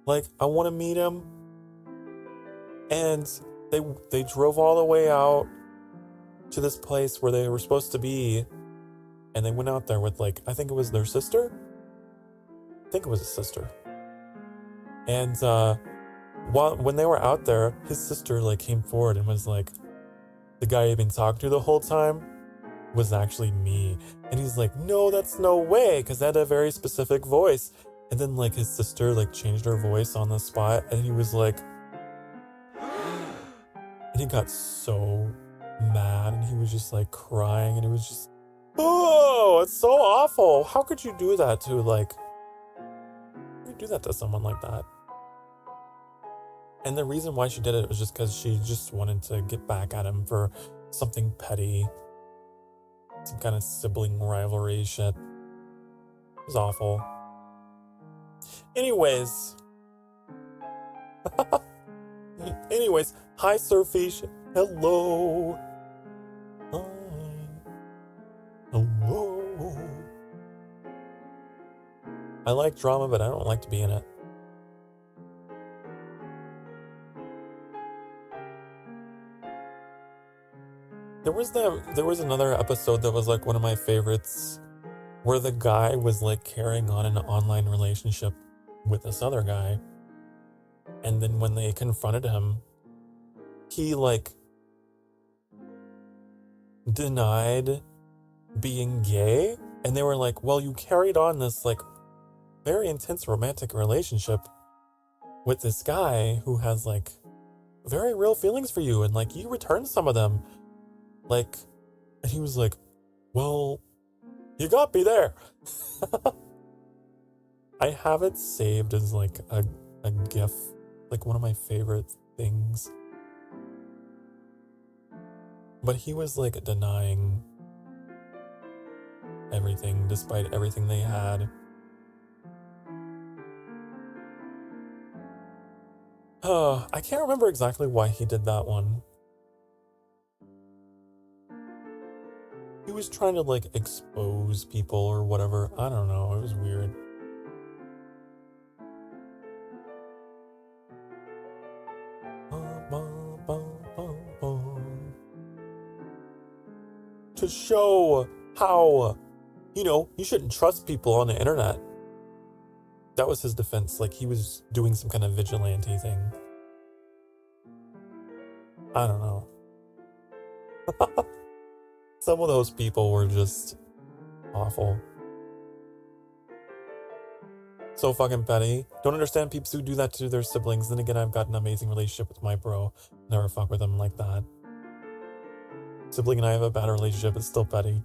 Like, I want to meet him. And they drove all the way out to this place where they were supposed to be. And they went out there with, like, I think it was their sister. I think it was a sister. And when they were out there, his sister, like, came forward and was like, the guy he'd been talking to the whole time was actually me. And he's like, no, that's no way, because they had a very specific voice. And then, like, his sister, like, changed her voice on the spot, and he was like, and he got so mad, and he was just, like, crying, and it was just, oh, it's so awful. How could you do that to, like, how could you do that to someone like that? And the reason why she did it was just because she just wanted to get back at him for something petty, some kind of sibling rivalry shit. It was awful. Anyways, hi Surfish. Hello. Hi. Hello. I like drama, but I don't like to be in it. There was another episode that was like one of my favorites where the guy was like carrying on an online relationship with this other guy. And then when they confronted him, he like denied being gay. And they were like, well, you carried on this like very intense romantic relationship with this guy who has like very real feelings for you, and like you returned some of them. Like, and he was like, well, you got me there. I have it saved as like a GIF, like one of my favorite things. But he was like denying everything despite everything they had. I can't remember exactly why he did that one. He was trying to like expose people or whatever. I don't know. It was weird. To show how, you shouldn't trust people on the internet. That was his defense. Like he was doing some kind of vigilante thing. I don't know. Some of those people were just awful. So fucking petty. Don't understand peeps who do that to their siblings. Then again, I've got an amazing relationship with my bro. Never fuck with him like that. Sibling and I have a bad relationship. It's still petty.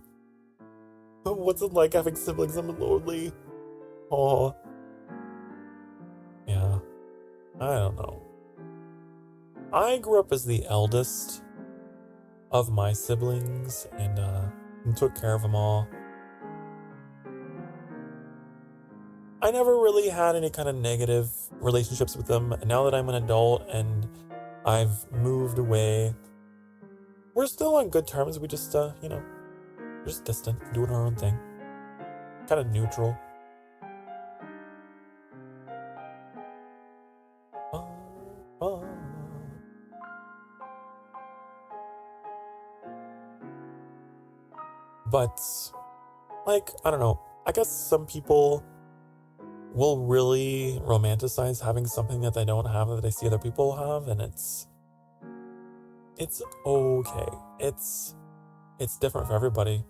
What's it like having siblings? I'm lonely. Aw. Yeah. I don't know. I grew up as the eldest of my siblings and took care of them all. I never really had any kind of negative relationships with them. And now that I'm an adult and I've moved away, we're still on good terms. We just, just distant, doing our own thing. Kind of neutral. But, like, I don't know. I guess some people will really romanticize having something that they don't have that they see other people have, and it's okay. It's different for everybody.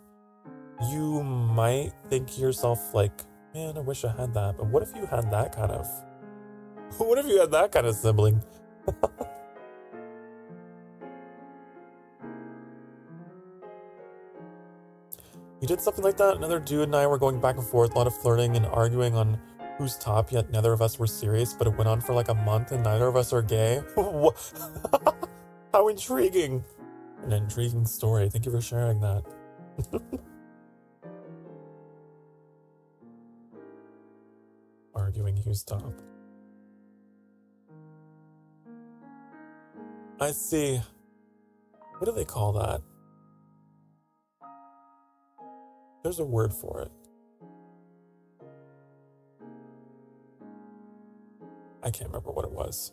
You might think to yourself like, man, I wish I had that. But what if you had that kind of sibling? You did something like that. Another dude and I were going back and forth, a lot of flirting and arguing on who's top, yet neither of us were serious, but it went on for like a month and neither of us are gay. How intriguing. An intriguing story. Thank you for sharing that. Arguing who's top. I see. What do they call that? There's a word for it. I can't remember what it was.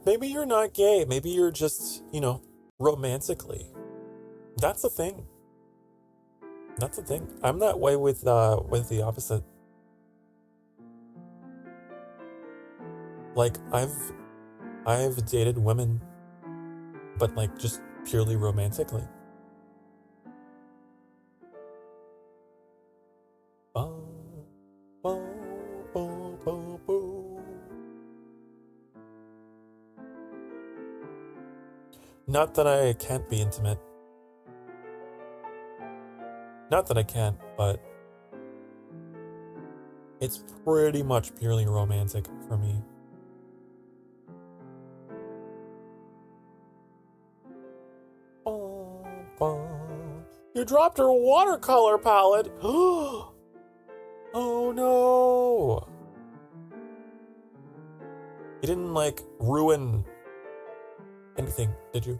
Maybe you're not gay. Maybe you're just, romantically. That's the thing. That's the thing. I'm that way with the opposite. Like I've dated women, but like just purely romantically. Not that I can't be intimate. Not that I can't, but it's pretty much purely romantic for me. You dropped her watercolor palette. Oh no. You didn't like ruin anything, did you?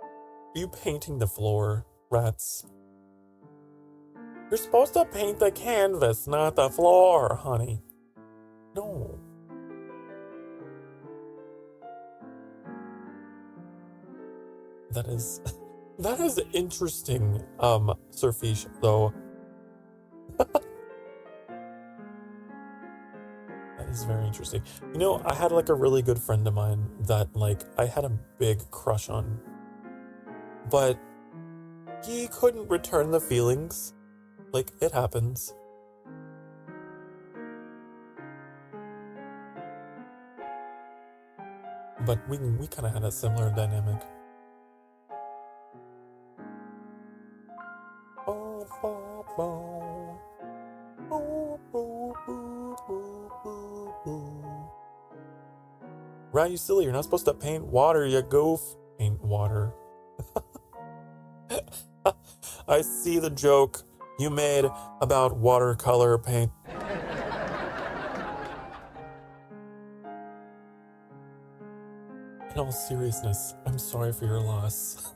Are you painting the floor, rats? You're supposed to paint the canvas, not the floor, honey. No. That is That is interesting, Surfish, though. That is very interesting. You know, I had like a really good friend of mine that like I had a big crush on, but he couldn't return the feelings. Like, it happens. But we kind of had a similar dynamic. Right, you silly, you're not supposed to paint water, you goof. Paint water. I see the joke you made about watercolor paint. In all seriousness, I'm sorry for your loss.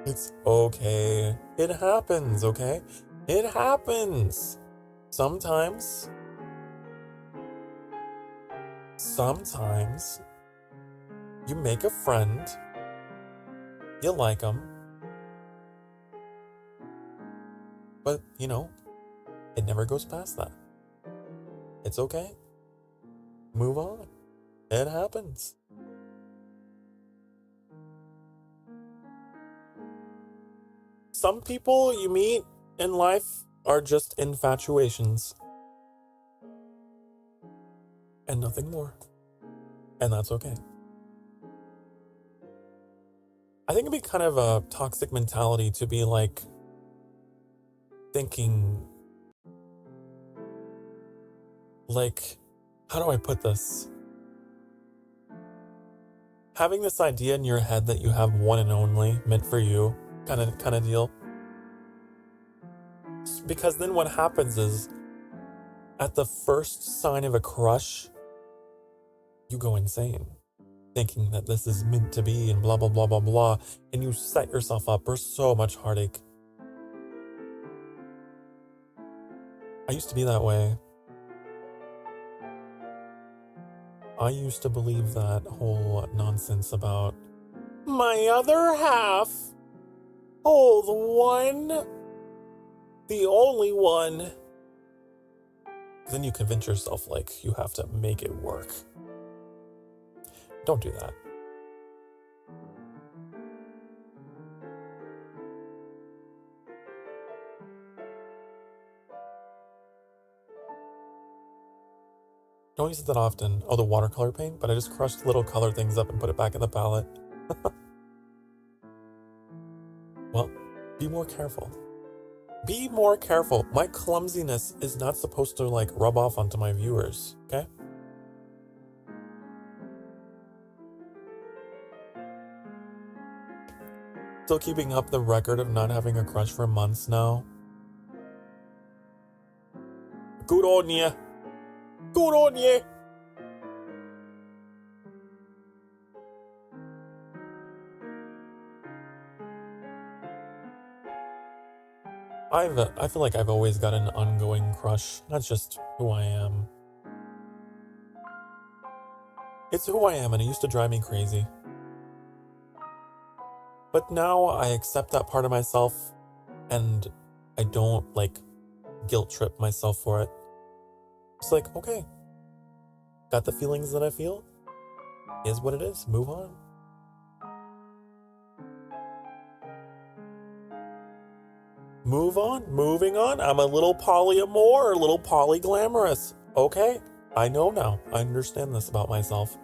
It's okay. It happens, okay? It happens. Sometimes you make a friend, you like them, but, you know, it never goes past that. It's okay. Move on. It happens. Some people you meet in life are just infatuations. And nothing more. And that's okay. I think it'd be kind of a toxic mentality to be like thinking, like, how do I put this? Having this idea in your head that you have one and only meant for you kind of deal. Because then what happens is, at the first sign of a crush, you go insane, thinking that this is meant to be and blah, blah, blah, blah, blah, and you set yourself up for so much heartache. I used to be that way. I used to believe that whole nonsense about my other half. Oh, the one. The only one. Then you convince yourself like you have to make it work. Don't do that. Don't use it that often. Oh, the watercolor paint? But I just crushed little color things up and put it back in the palette. Well, be more careful. Be more careful. My clumsiness is not supposed to like rub off onto my viewers, okay? Still keeping up the record of not having a crush for months now. Good on ya. Good on ya. I feel like I've always got an ongoing crush. That's just who I am. It's who I am, and it used to drive me crazy. But now I accept that part of myself, and I don't, like, guilt trip myself for it. It's like, okay, got the feelings that I feel, is what it is, move on. Move on, moving on. I'm a little polyamore, a little polyglamorous. Okay, I know now. I understand this about myself.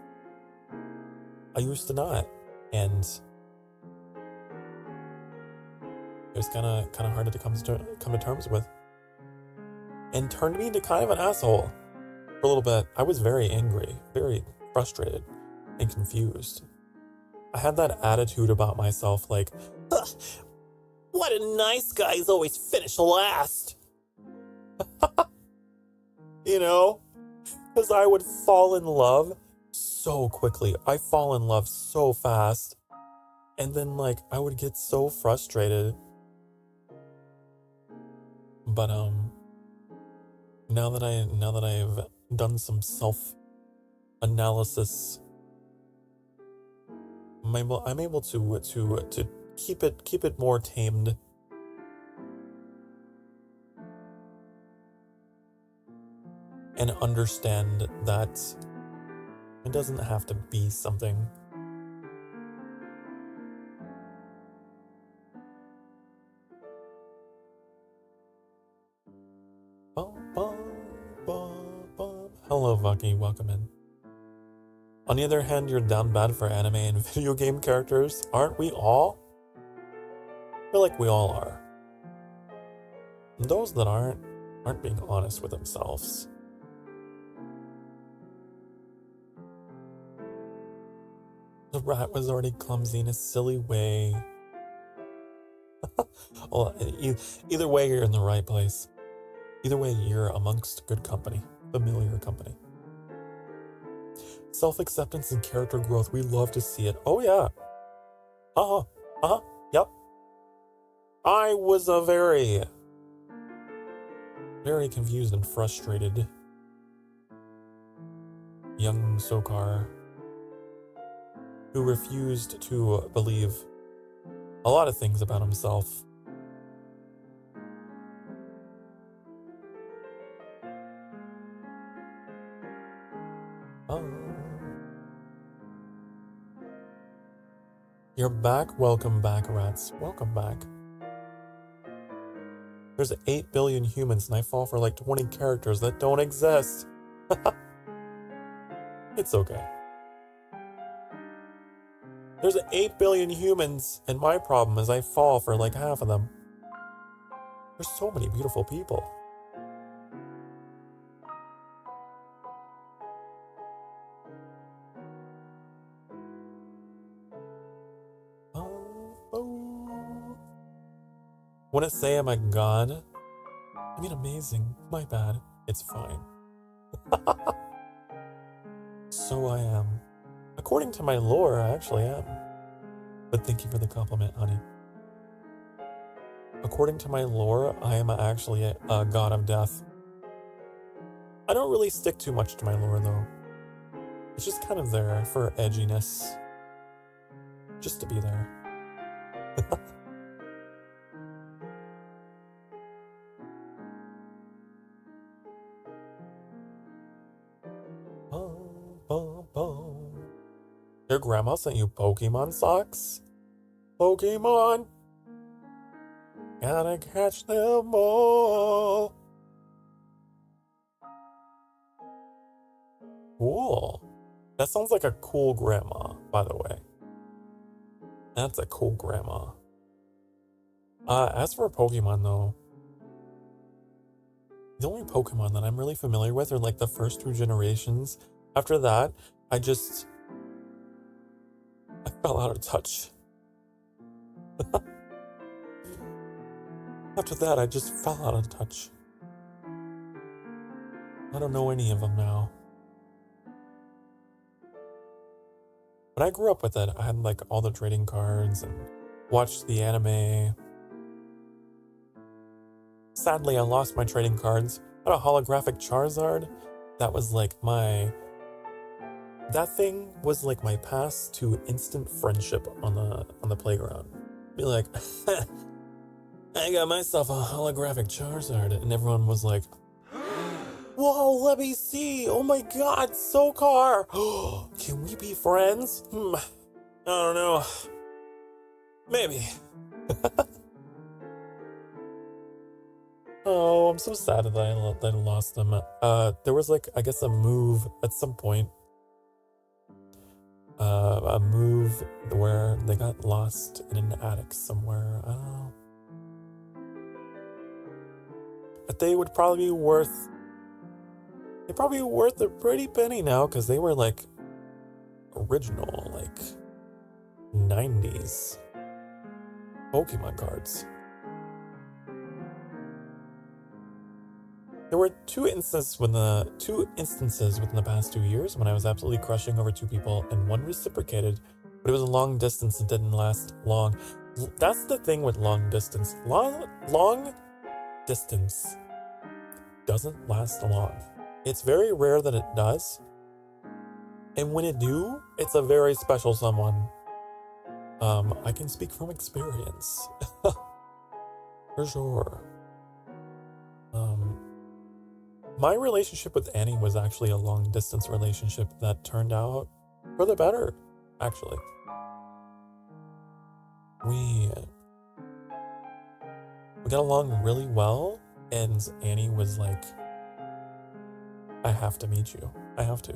I used to not, and it was kind of hard to come to terms with, and turned me into kind of an asshole for a little bit. I was very angry, very frustrated, and confused. I had that attitude about myself, like, what a nice guy's always finish last. You know? Because I would fall in love so quickly. I fall in love so fast. And then, like, I would get so frustrated. But, now that I've done some self-analysis, I'm able to keep it more tamed. And understand that it doesn't have to be something. Hello, Vaki, welcome in. On the other hand, you're down bad for anime and video game characters. Aren't we all? I feel like we all are. And those that aren't being honest with themselves. The rat was already clumsy in a silly way. Well, either way, you're in the right place. Either way, you're amongst good company, familiar company. Self-acceptance and character growth, we love to see it. Oh yeah. Yep. I was a very confused and frustrated young Sokar who refused to believe a lot of things about himself. You're back. Welcome back, rats. Welcome back. There's 8 billion humans and I fall for like 20 characters that don't exist. It's okay. There's 8 billion humans and my problem is I fall for like half of them. There's so many beautiful people. When I say I'm a god, I mean amazing. My bad. It's fine. So I am. According to my lore, I actually am. But thank you for the compliment, honey. According to my lore, I am actually a god of death. I don't really stick too much to my lore, though. It's just kind of there for edginess. Just to be there. Your grandma sent you Pokemon socks? Pokemon! Gotta catch them all! Cool. That sounds like a cool grandma, by the way. That's a cool grandma. As for Pokemon, though, the only Pokemon that I'm really familiar with are like the first 2 generations. After that, I fell out of touch. After that, I just fell out of touch. I don't know any of them now. But I grew up with it. I had like all the trading cards and watched the anime. Sadly, I lost my trading cards. I had a holographic Charizard. That was like that thing was like my pass to instant friendship on the playground. Be like, I got myself a holographic Charizard, and everyone was like, whoa, let me see. Oh my god, Sokar. Can we be friends? I don't know. Maybe. Oh, I'm so sad that I lost them. There was like, I guess a move at some point. A move where they got lost in an attic somewhere. I don't know. But they would probably be worth... They're probably worth a pretty penny now, because they were like original, like 90s Pokemon cards. There were two instances within the past 2 years when I was absolutely crushing over 2 people, and one reciprocated, but it was a long distance and didn't last long. That's the thing with long distance. Long distance doesn't last long. It's very rare that it does. And when it do, it's a very special someone. I can speak from experience. For sure. My relationship with Annie was actually a long distance relationship that turned out for the better, actually. We got along really well, and Annie was like, I have to meet you. I have to.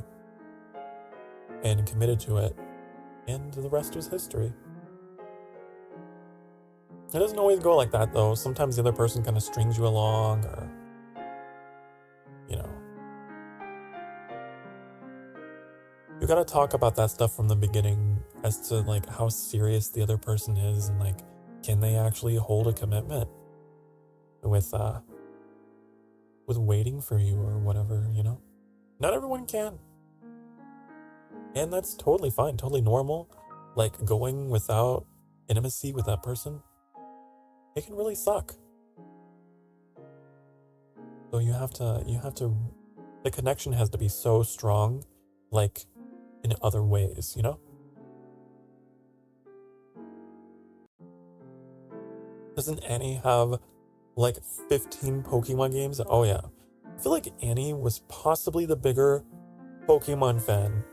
And committed to it, and the rest was history. It doesn't always go like that, though. Sometimes the other person kind of strings you along, or, you know. You gotta talk about that stuff from the beginning as to, like, how serious the other person is, and, like, can they actually hold a commitment with waiting for you or whatever, you know? Not everyone can. And that's totally fine, totally normal. Like, going without intimacy with that person, it can really suck. So you have to, the connection has to be so strong, like, in other ways, you know? Doesn't Annie have, like, 15 Pokemon games? Oh, yeah. I feel like Annie was possibly the bigger Pokemon fan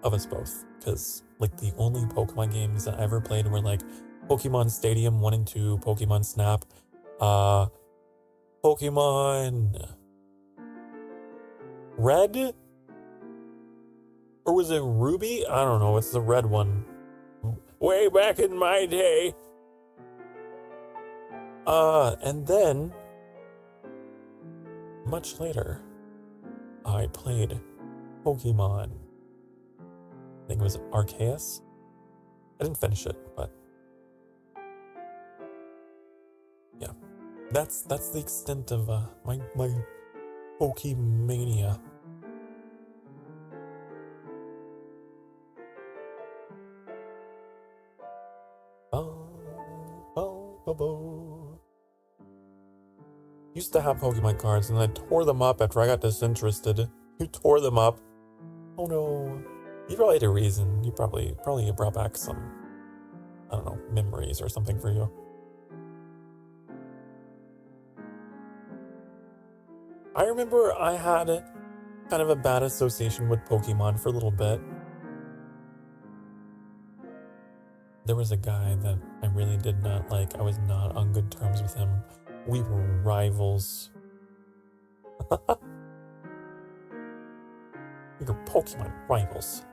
of us both. Because, like, the only Pokemon games that I ever played were, like, Pokemon Stadium 1 and 2, Pokemon Snap, Pokemon Red? Or was it Ruby? I don't know. It's the red one. Way back in my day. And then, much later, I played Pokemon. I think it was Arceus. I didn't finish it, but yeah. That's the extent of my Pokemania. Used to have Pokemon cards, and I tore them up after I got disinterested. You tore them up? Oh no. You probably had a reason. You probably brought back some, I don't know, memories or something for you. I remember I had kind of a bad association with Pokemon for a little bit. There was a guy that I really did not like. I was not on good terms with him. We were rivals. We were Pokemon rivals.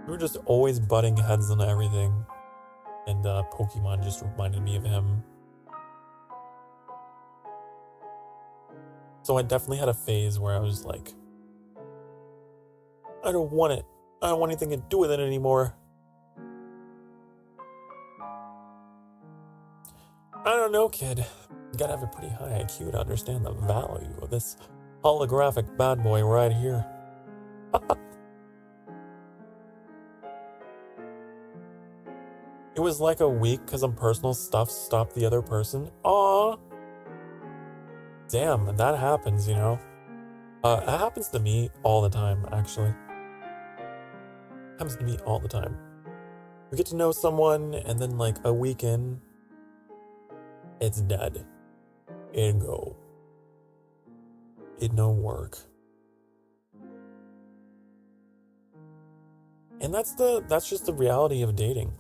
We were just always butting heads on everything. And Pokemon just reminded me of him. So I definitely had a phase where I was like, I don't want it. I don't want anything to do with it anymore. I don't know, kid. You gotta have a pretty high IQ to understand the value of this holographic bad boy right here. It was like a week because some personal stuff stopped the other person. Aww. Damn, that happens, you know? That happens to me all the time, actually. Happens to me all the time. We get to know someone, and then, like, a week in, it's dead. It go. It no work. And that's just the reality of dating.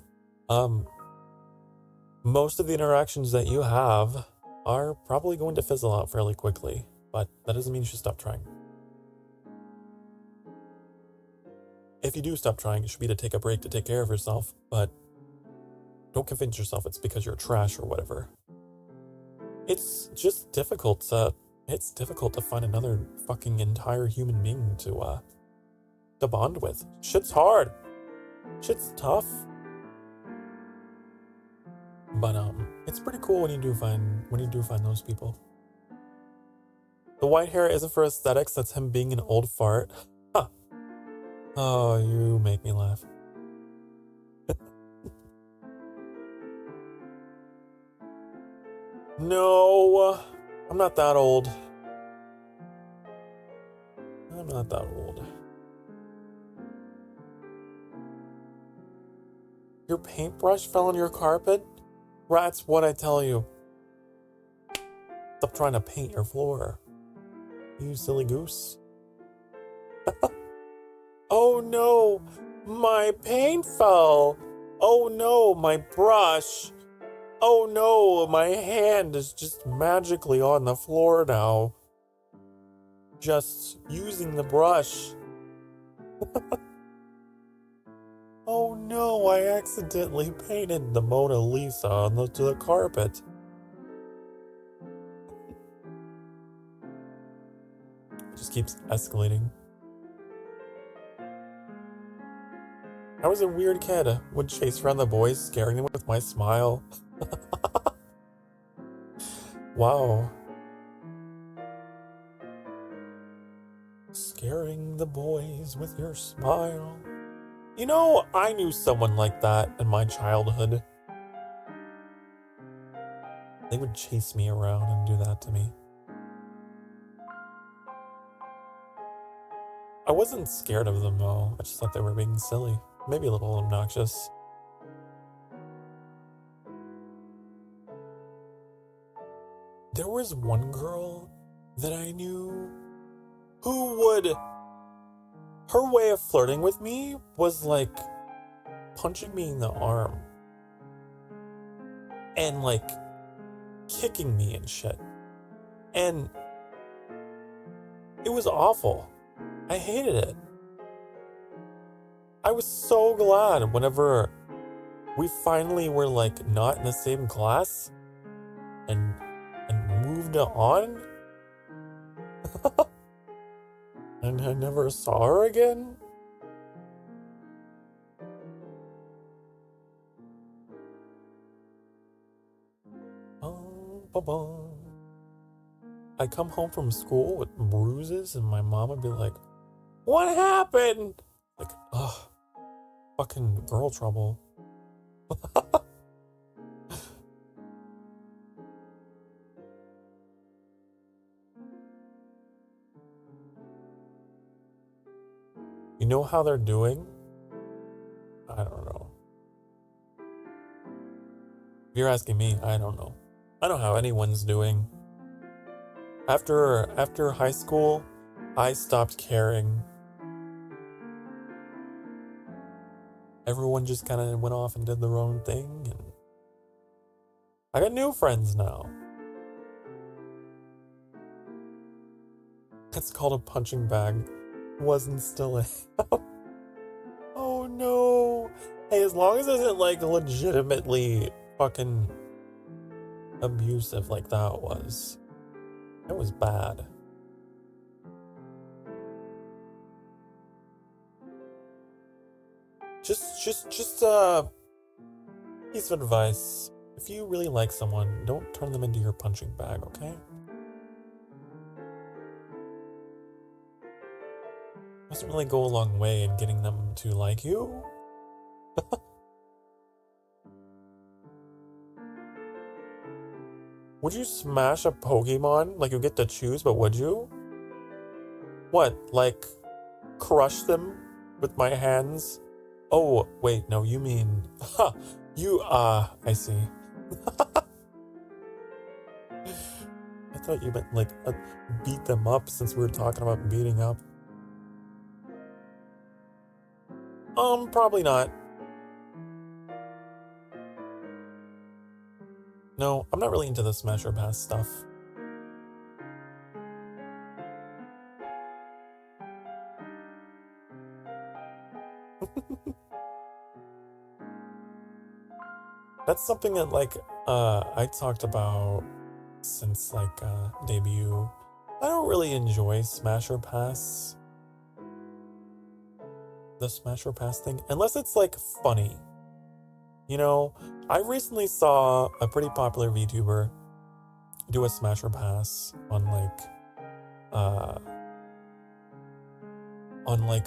Most of the interactions that you have are probably going to fizzle out fairly quickly, but that doesn't mean you should stop trying. If you do stop trying, it should be to take a break to take care of yourself, but don't convince yourself it's because you're trash or whatever. It's just difficult to find another fucking entire human being to bond with. Shit's hard. Shit's tough. But it's pretty cool when you do find those people. The white hair isn't for aesthetics, that's him being an old fart. Huh. Oh, you make me laugh. No, I'm not that old. I'm not that old. Your paintbrush fell on your carpet? That's what I tell you. Stop trying to paint your floor. You silly goose. Oh no, my paint fell. Oh no, my brush. Oh no, my hand is just magically on the floor now. Just using the brush. Oh no, I accidentally painted the Mona Lisa onto the carpet. It just keeps escalating. I was a weird kid. Would chase around the boys, scaring them with my smile. Wow. Scaring the boys with your smile. You know, I knew someone like that in my childhood. They would chase me around and do that to me. I wasn't scared of them though. I just thought they were being silly. Maybe a little obnoxious. There was one girl that I knew who would... Her way of flirting with me was like punching me in the arm. And like kicking me and shit. And it was awful. I hated it. I was so glad whenever we finally were like not in the same class and moved on. And I never saw her again. I'd come home from school with bruises and my mom would be like, "What happened?" Like, ugh, fucking girl trouble. You know how they're doing? I don't know. If you're asking me, I don't know. I don't know how anyone's doing. After high school, I stopped caring. Everyone just kind of went off and did their own thing, and I got new friends now. It's called a punching bag. Wasn't still a... Oh no. Hey, as long as it isn't like legitimately fucking abusive like that was. It was bad. Just a piece of advice. If you really like someone, don't turn them into your punching bag, okay? Doesn't really go a long way in getting them to like you. Would you smash a Pokemon? Like you get to choose, but would you? What, like crush them with my hands? Oh, wait, no, you mean... I see. I thought you meant like beat them up since we were talking about beating up. Probably not. No, I'm not really into the smash or pass stuff. That's something that like I talked about since like debut. I don't really enjoy smash or pass. The smash or pass thing, unless it's like funny. You know, I recently saw a pretty popular VTuber do a smash or pass on like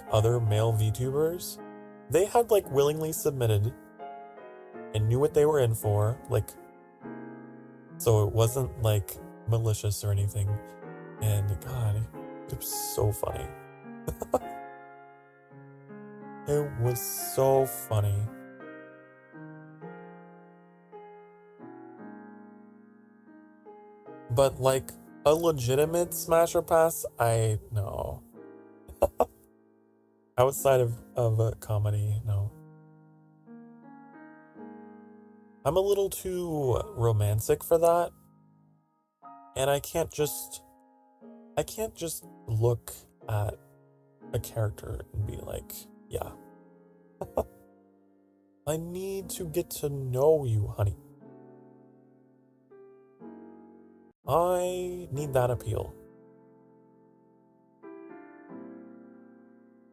other male VTubers. They had like willingly submitted and knew what they were in for, like, so it wasn't like malicious or anything. And God, it was so funny. It was so funny. But like a legitimate smash or pass, I no. Outside of a comedy, no. I'm a little too romantic for that. And I can't just look at a character and be like, yeah. I need to get to know you, honey. I need that appeal.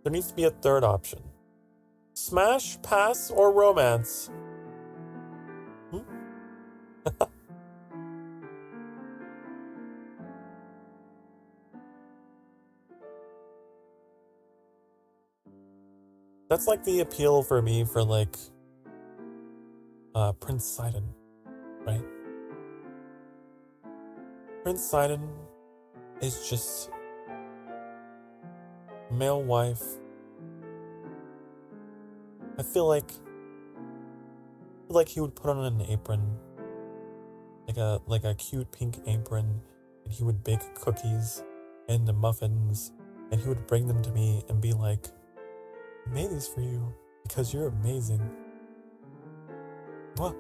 There needs to be a third option. Smash, pass, or romance? That's like the appeal for me for like Prince Sidon, right? Prince Sidon is just male wife. I feel like he would put on an apron, like a cute pink apron, and he would bake cookies and the muffins, and he would bring them to me and be like, I made these for you because you're amazing. What?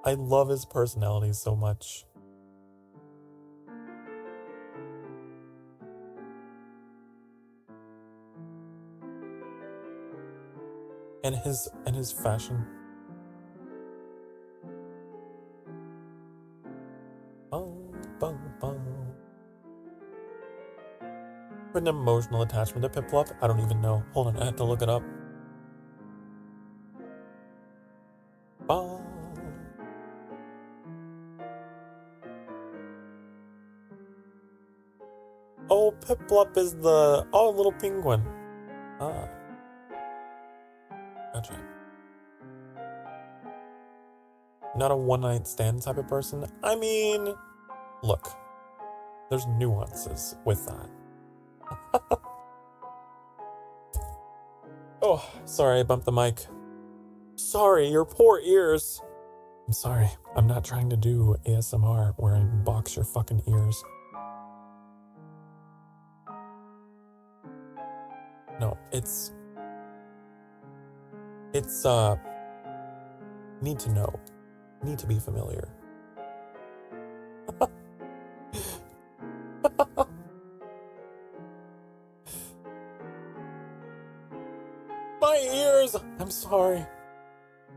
I love his personality so much. And his fashion. An emotional attachment to Piplup? I don't even know. Hold on, I have to look it up. Oh, Piplup is the little penguin. Ah. Gotcha. Not a one-night stand type of person? I mean, look, there's nuances with that. Oh, sorry, I bumped the mic. Sorry, your poor ears. I'm sorry, I'm not trying to do ASMR where I box your fucking ears. No, it's need to know, need to be familiar. My ears! I'm sorry.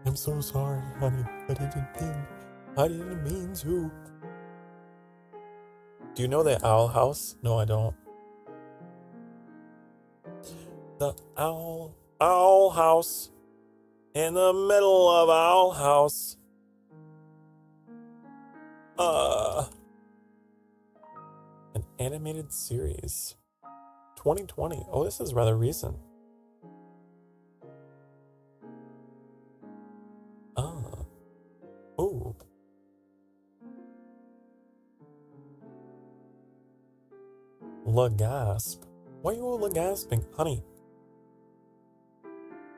I'm so sorry, honey. I didn't mean to. Do you know the Owl House? No, I don't. The Owl House. In the middle of Owl House. An animated series. 2020. Oh, this is rather recent. Ooh. Lagasp. Why are you all lagasping, honey?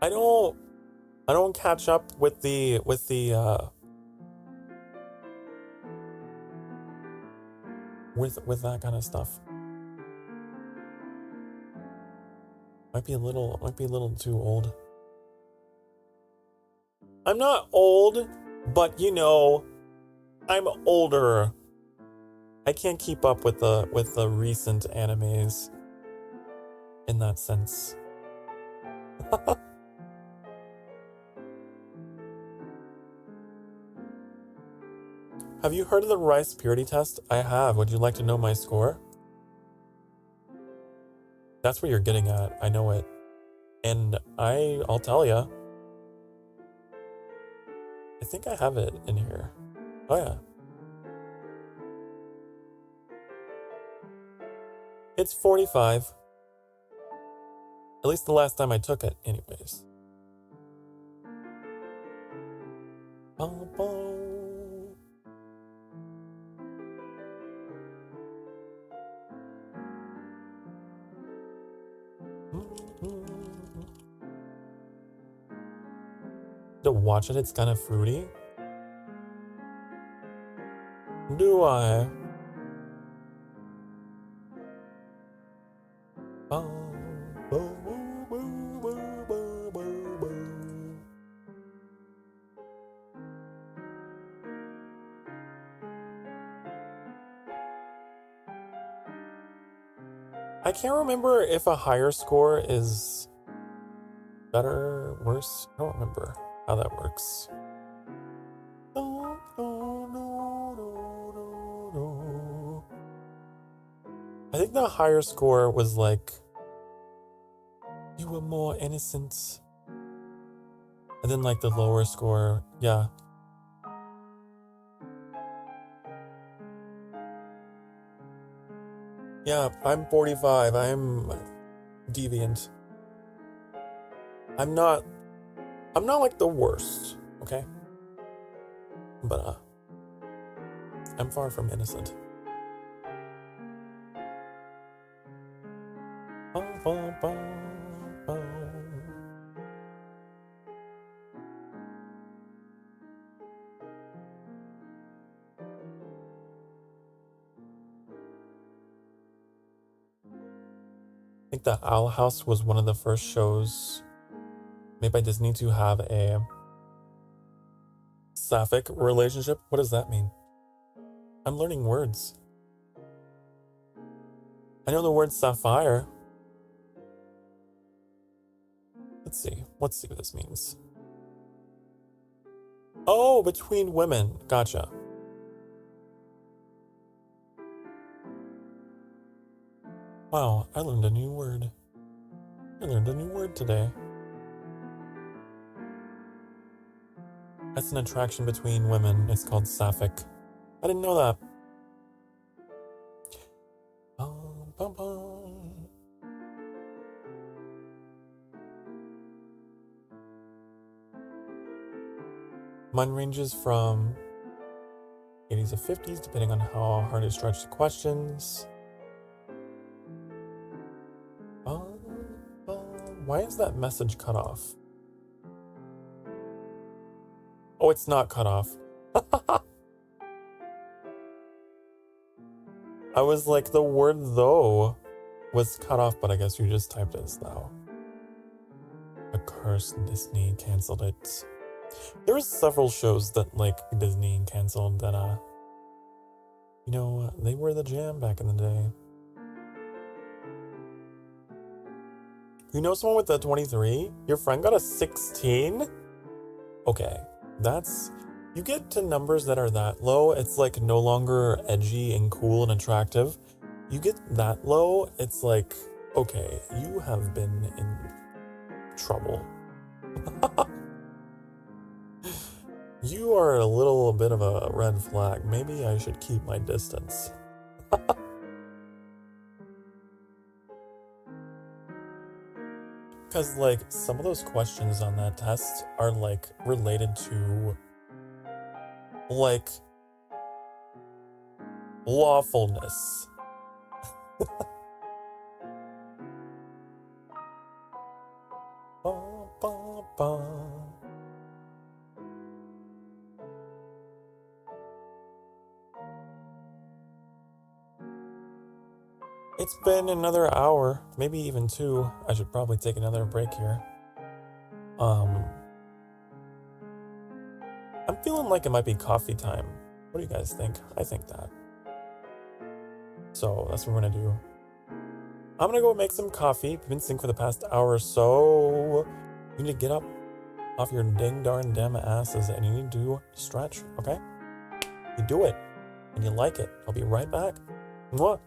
I don't catch up with the with that kind of stuff. Might be a little too old. I'm not old, but you know, I'm older. I can't keep up with the recent animes in that sense. Have you heard of the Rice Purity Test? I have. Would you like to know my score? That's what you're getting at. I know it. And I'll tell you. I think I have it in here. Oh yeah. It's 45. At least the last time I took it, anyways. To watch it, it's kind of fruity. Do I? I can't remember if a higher score is better, worse. I don't remember how that works. I think the higher score was like, you were more innocent. And then like the lower score, yeah. Yeah, I'm 45. I'm deviant. I'm not like the worst, okay? But I'm far from innocent. I think the Owl House was one of the first shows made by Disney to have a sapphic relationship. What does that mean? I'm learning words. I know the word sapphire. Let's see what this means. Oh, between women. Gotcha. Wow, I learned a new word. I learned a new word today. That's an attraction between women. It's called sapphic. I didn't know that. Mine ranges from 80s to 50s, depending on how hard it stretched the questions. Why is that message cut off? Oh, it's not cut off. I was like, the word though was cut off, but I guess you just typed it as thou. A curse, Disney canceled it. There was several shows that like Disney canceled that you know, they were the jam back in the day. You know someone with a 23? Your friend got a 16? Okay, that's... You get to numbers that are that low, it's like no longer edgy and cool and attractive. You get that low, it's like, okay, you have been in trouble. You are a little bit of a red flag. Maybe I should keep my distance. Because, like, some of those questions on that test are, like, related to, like, lawfulness. It's been another hour, maybe even 2. I should probably take another break here. I'm feeling like it might be coffee time. What do you guys think? I think that. So that's what we're gonna do. I'm gonna go make some coffee. We've been sitting for the past hour or so. You need to get up off your ding darn damn asses and you need to stretch, okay? You do it and you like it. I'll be right back. Mwah.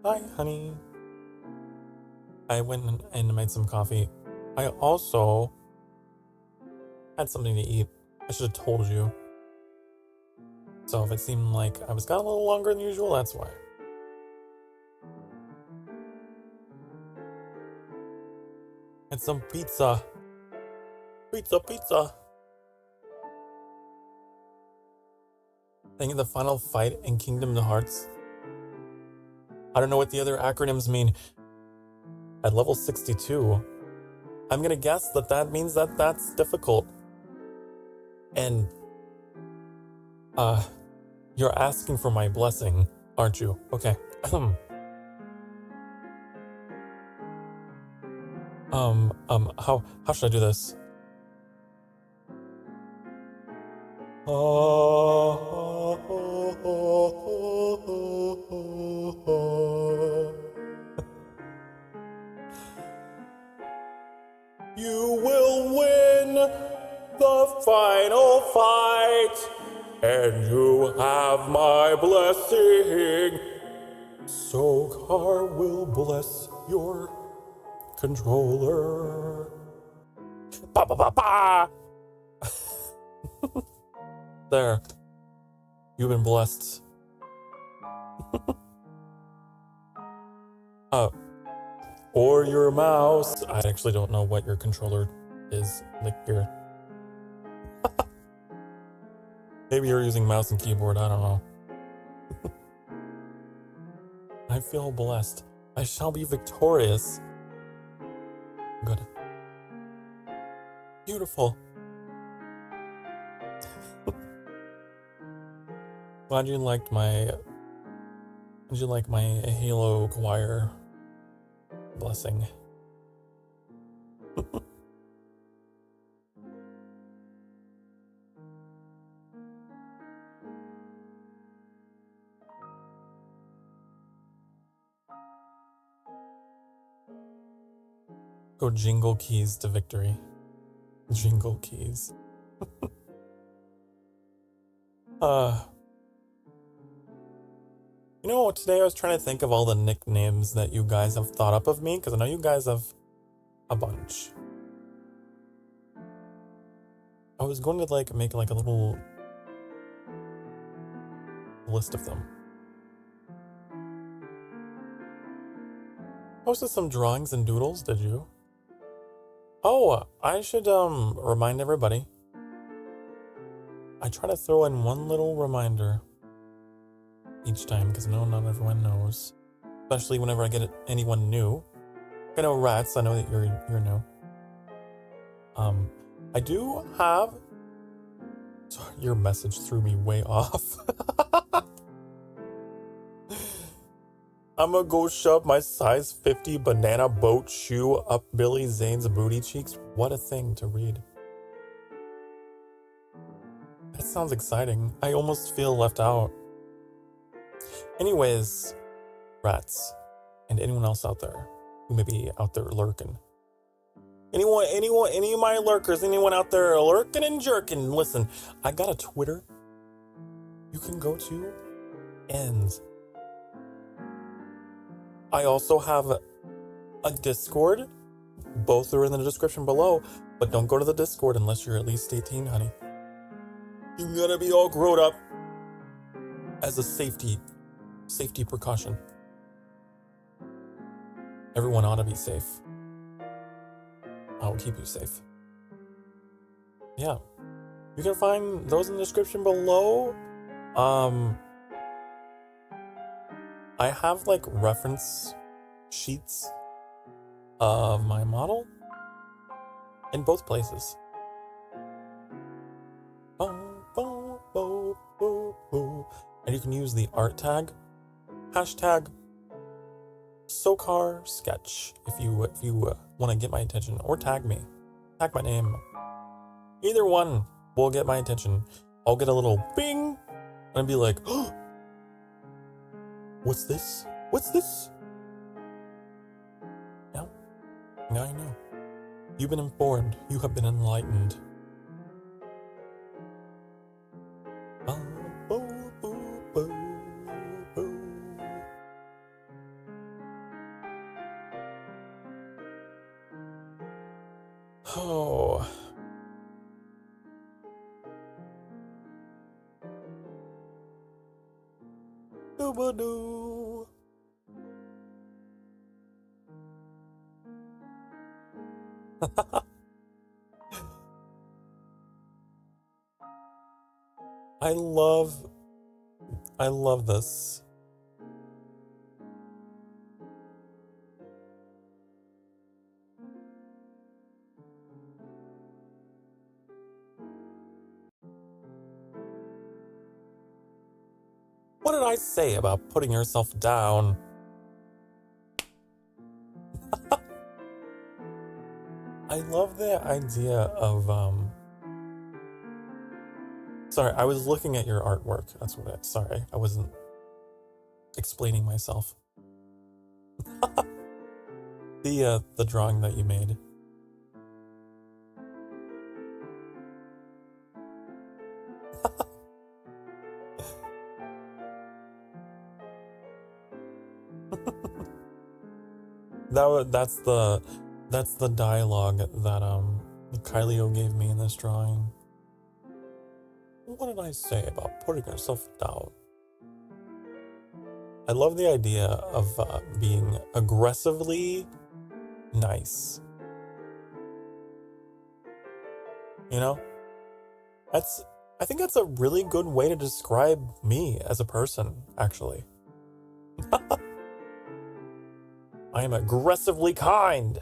Hi, honey. I went and made some coffee. I also had something to eat. I should have told you. So if it seemed like I was gone a little longer than usual, that's why. And some pizza. Pizza. Thinking the final fight in Kingdom Hearts. I don't know what the other acronyms mean. At level 62, I'm gonna guess that means that that's difficult. And, you're asking for my blessing, aren't you? Okay. How should I do this? You will win the final fight, and you have my blessing. Sokar will bless your controller. Ba ba ba ba! There. You've been blessed. Or your mouse. I actually don't know what your controller is. Like your... Maybe you're using mouse and keyboard, I don't know. I feel blessed. I shall be victorious. Good. Beautiful. Glad you liked my Halo choir blessing. Go jingle keys to victory. Jingle keys. You know, today I was trying to think of all the nicknames that you guys have thought up of me, because I know you guys have a bunch. I was going to make a little list of them. Posted some drawings and doodles, did you? Oh, I should remind everybody. I try to throw in one little reminder each time, because I know not everyone knows. Especially whenever I get anyone new. I know Rats, I know that you're new. I do have... Sorry, your message threw me way off. I'm gonna go shove my size 50 banana boat shoe up Billy Zane's booty cheeks. What a thing to read. That sounds exciting. I almost feel left out. Anyways, Rats, and anyone else out there who may be out there lurking. Any of my lurkers, anyone out there lurking and jerking, listen, I got a Twitter you can go to, and I also have a Discord. Both are in the description below, but don't go to the Discord unless you're at least 18, honey. You gotta be all grown up as a safety precaution. Everyone ought to be safe. I'll keep you safe. Yeah. You can find those in the description below. I have reference sheets of my model in both places. And you can use the art tag hashtag Sokar sketch if you want to get my attention, or tag me, tag my name. Either one will get my attention. I'll get a little bing and be like, oh, what's this? Yeah, I know. You've been informed. You have been enlightened. Oh. Doo-ba-doo. I love this. What did I say about putting yourself down? I love the idea of, sorry, I was looking at your artwork. That's what sorry, I wasn't explaining myself. The drawing that you made. That's the dialogue that Kylio gave me in this drawing. What did I say about putting yourself down? I love the idea of being aggressively nice. You know? I think that's a really good way to describe me as a person, actually. I am aggressively kind.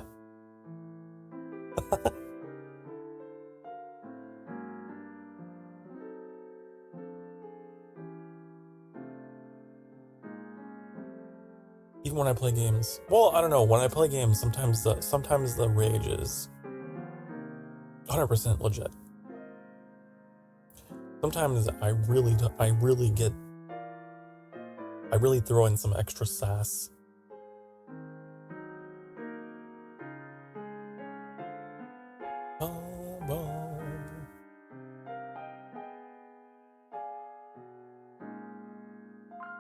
Even when I play games. Well, I don't know. When I play games, sometimes the rage is 100% legit. Sometimes I really throw in some extra sass.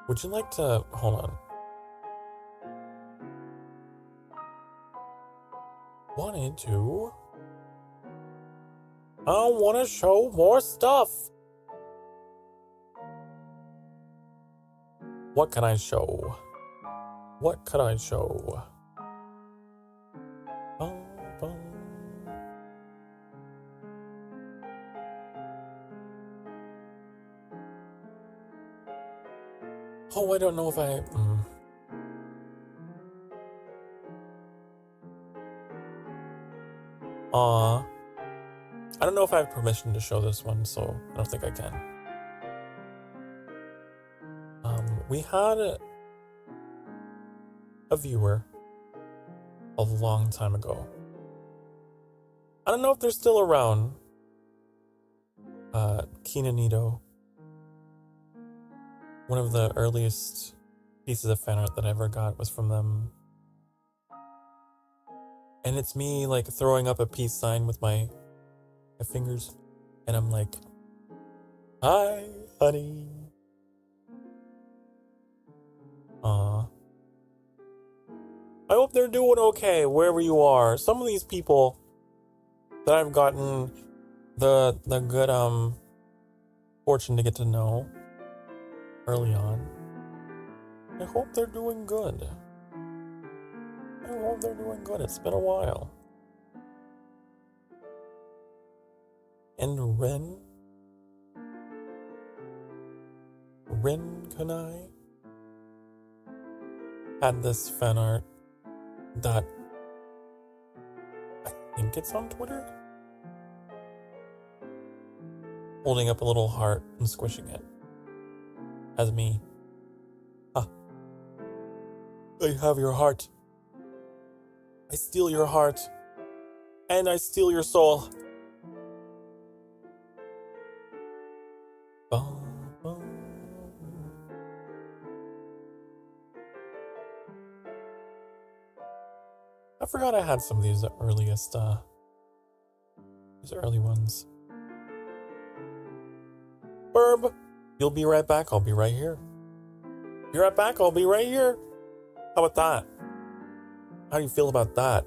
Would you like to hold on? Wanted to. I want to show more stuff. What can I show? What could I show? Oh, I don't know if I... I don't know if I have permission to show this one, so I don't think I can. We had a viewer a long time ago. I don't know if they're still around. Kinanito. One of the earliest pieces of fan art that I ever got was from them. And it's me, like, throwing up a peace sign with my fingers. And I'm like, hi, honey. I hope they're doing okay wherever you are. Some of these people that I've gotten the good fortune to get to know early on, I hope they're doing good. I hope they're doing good. It's been a while. And Ren Kanai had this fan art that I think it's on Twitter, holding up a little heart and squishing it as me. I have your heart. I steal your heart. And I steal your soul. I forgot I had some of these earliest, these early ones. Burb, you'll be right back. I'll be right here. Be right back. I'll be right here. How about that? How do you feel about that?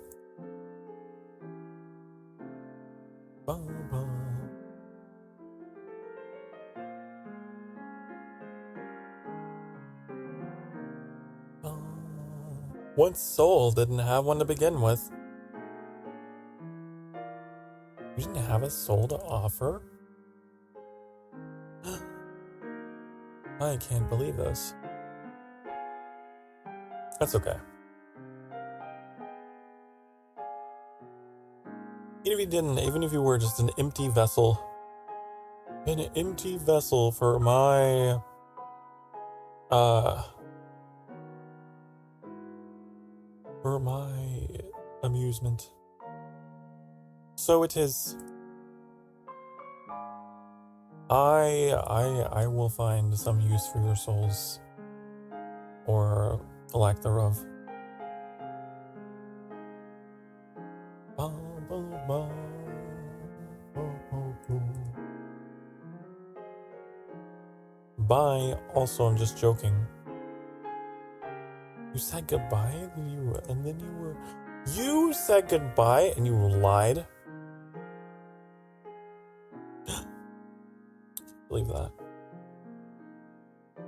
Ba, ba. Ba. What soul didn't have one to begin with? You didn't have a soul to offer? I can't believe this. That's okay. Even if you didn't, even if you were just an empty vessel for my, for my amusement. So it is. I will find some use for your souls, or the lack thereof. Bye. Also, I'm just joking. You said goodbye, and then you said goodbye, and you lied. Believe that.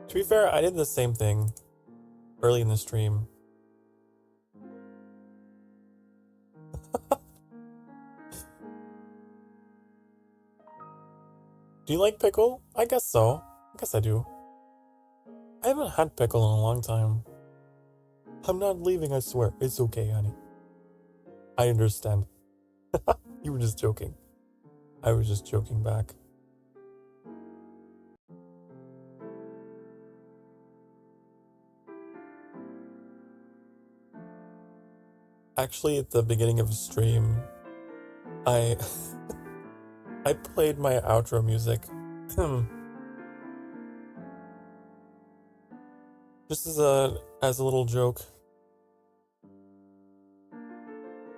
To be fair, I did the same thing early in the stream. Do you like pickle? I guess so. I guess I do. I haven't had pickle in a long time. I'm not leaving, I swear. It's okay, honey. I understand. You were just joking. I was just joking back. Actually, at the beginning of the stream, I played my outro music. Just as a little joke.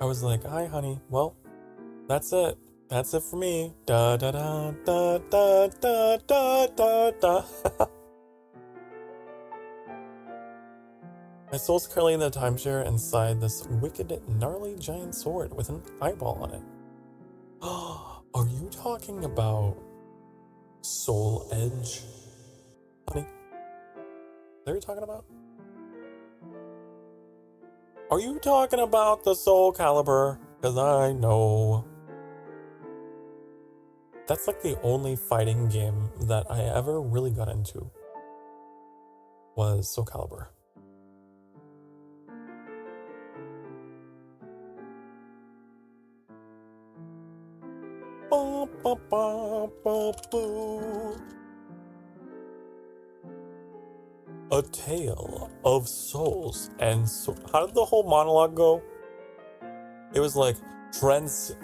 I was like, "Hi, honey. Well, that's it. That's it for me." Da da da da da da da da da. My soul's currently in the timeshare inside this wicked, gnarly giant sword with an eyeball on it. Are you talking about Soul Edge? Honey? Is that what you're talking about? Are you talking about the Soul Calibur? Because I know. That's like the only fighting game that I ever really got into. Was Soul Calibur. Ba, ba, ba, ba, boo. A tale of souls and how did the whole monologue go? It was like transcending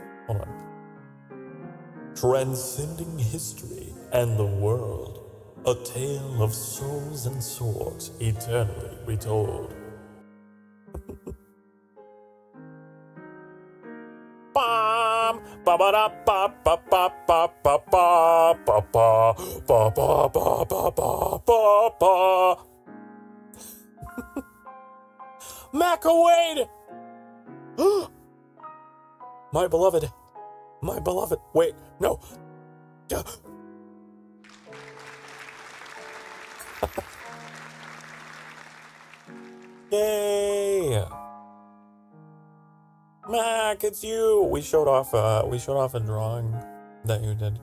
history and the world, a tale of souls and swords eternally retold. Bam, ba ba da ba ba ba ba ba ba ba ba ba ba ba ba ba ba. Macawade! My beloved. My beloved. Wait, no. Yay! Mac, it's you. We showed off a drawing that you did.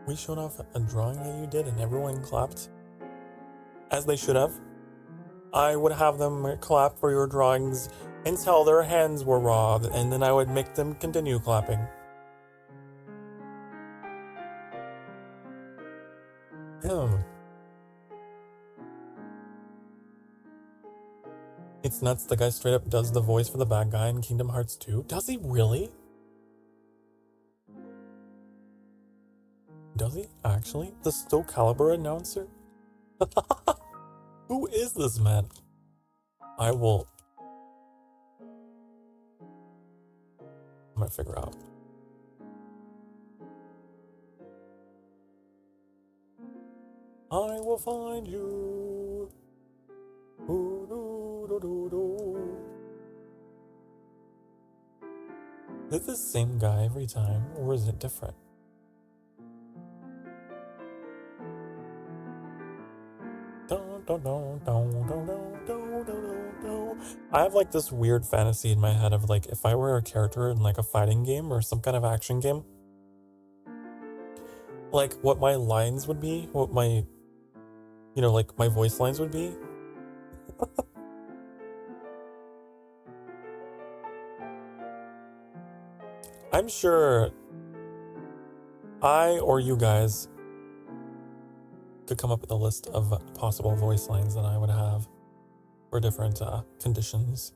We showed off a drawing that you did and everyone clapped. As they should have. I would have them clap for your drawings until their hands were raw, and then I would make them continue clapping. It's nuts, the guy straight up does the voice for the bad guy in Kingdom Hearts 2. Does he really? Does he actually? The Soul Calibur announcer? Who is this man? I'm gonna figure out. I will find you. Ooh, doo, doo, doo, doo. Is it the same guy every time, or is it different? I have like this weird fantasy in my head of like if I were a character in like a fighting game or some kind of action game, like what my lines would be, what my, like my voice lines would be. I'm sure I or you guys could come up with a list of possible voice lines that I would have for different conditions.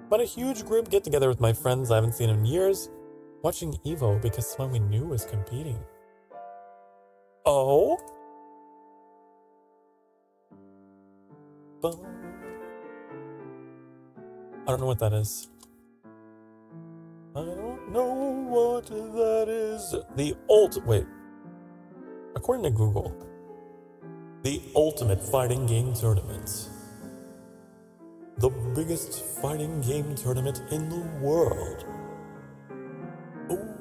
But a huge group get together with my friends I haven't seen in years, watching Evo because someone we knew was competing. Oh? I don't know what that is. I don't know what that is. Wait. According to Google, the ultimate fighting game tournament. The biggest fighting game tournament in the world. Oh.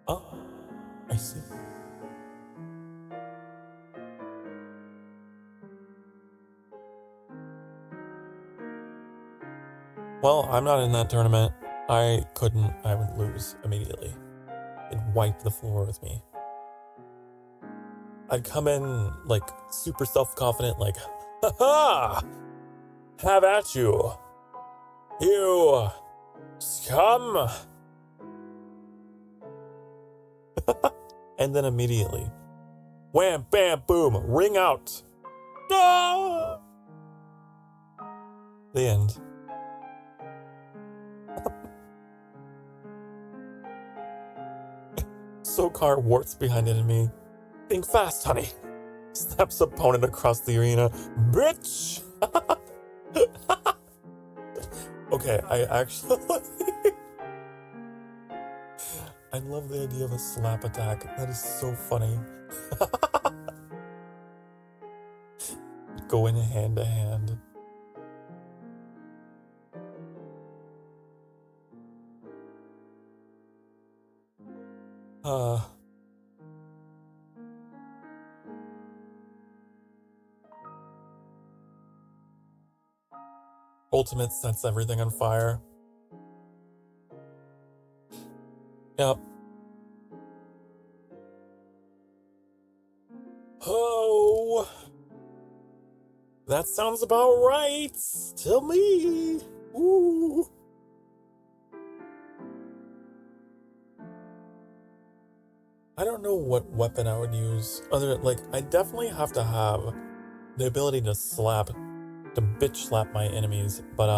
Ah, I see. Well, I'm not in that tournament. I would lose immediately. It'd wipe the floor with me. I'd come in like super self-confident, like, ha! Have at you! You scum! And then immediately, wham, bam, boom, ring out! Ah! The end. Sokar warts behind enemy. Think fast, honey. Snaps opponent across the arena. Bitch! Okay, I actually... I love the idea of a slap attack. That is so funny. Going hand to hand. Ultimate sets everything on fire. Yep. Oh, that sounds about right. Tell me. Ooh. I don't know what weapon I would use. I definitely have to have the ability to bitch slap my enemies, but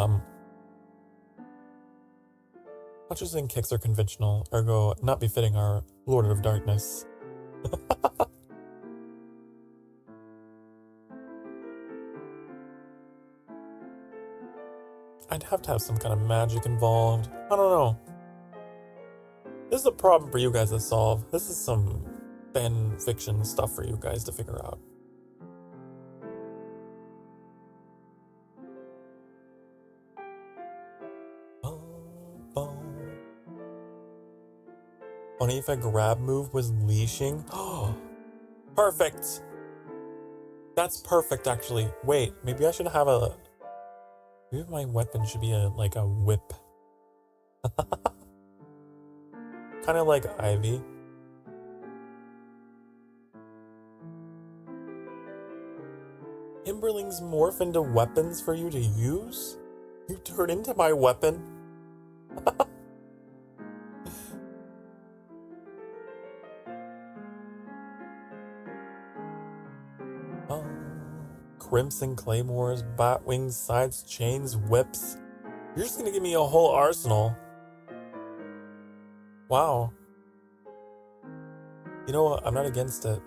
punches and kicks are conventional, ergo not befitting our Lord of Darkness. I'd have to have some kind of magic involved. I don't know. This is a problem for you guys to solve. This is some fan fiction stuff for you guys to figure out. Funny if a grab move was leashing. Oh, perfect. That's perfect, actually. Wait, maybe I should have maybe my weapon should be a whip. Kind of like Ivy. Imberlings morph into weapons for you to use? You turn into my weapon? Crimson claymores, bat wings, sides, chains, whips. You're just gonna give me a whole arsenal. Wow. You know what? I'm not against it.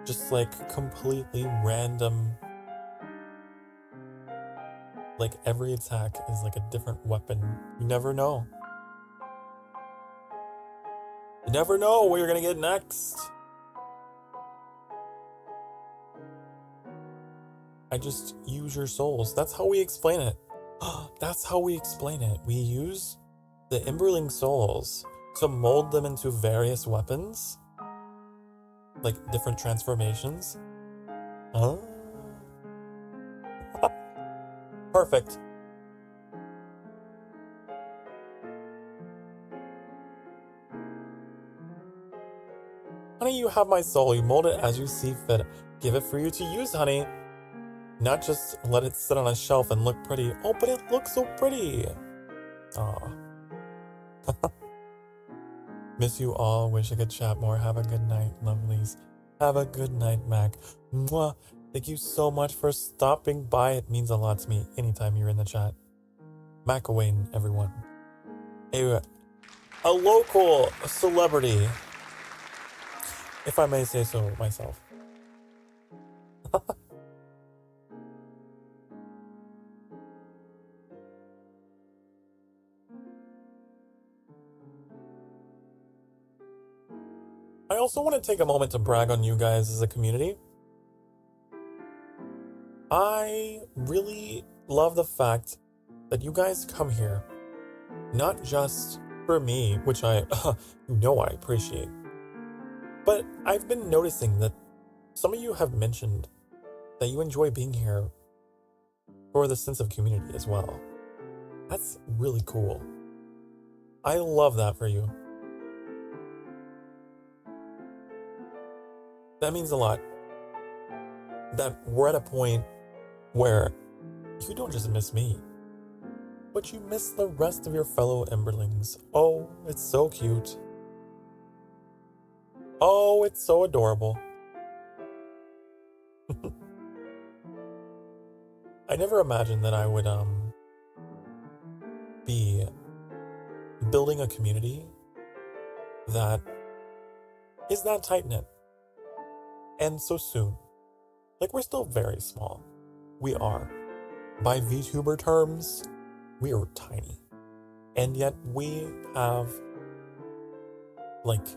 Just completely random. Every attack is a different weapon. You never know. You never know what you're gonna get next. I just use your souls. That's how we explain it. That's how we explain it. We use the Emberling souls to mold them into various weapons, like different transformations. Oh. Perfect. Honey, you have my soul. You mold it as you see fit. Give it for you to use, honey. Not just let it sit on a shelf and look pretty. Oh, but it looks so pretty. Aw. Miss you all. Wish I could chat more. Have a good night, lovelies. Have a good night, Mac. Mwah. Thank you so much for stopping by. It means a lot to me anytime you're in the chat. Mac Wayne, everyone. A local celebrity, if I may say so myself. I also want to take a moment to brag on you guys as a community. I really love the fact that you guys come here, not just for me, which I I appreciate, but I've been noticing that some of you have mentioned that you enjoy being here for the sense of community as well. That's really cool. I love that for you. That means a lot. That we're at a point where you don't just miss me, but you miss the rest of your fellow Emberlings. Oh, it's so cute. Oh, it's so adorable. I never imagined that I would be building a community that is that tight-knit. And so soon. Like, we're still very small. We are. By Vtuber terms, we are tiny. And yet we have, like,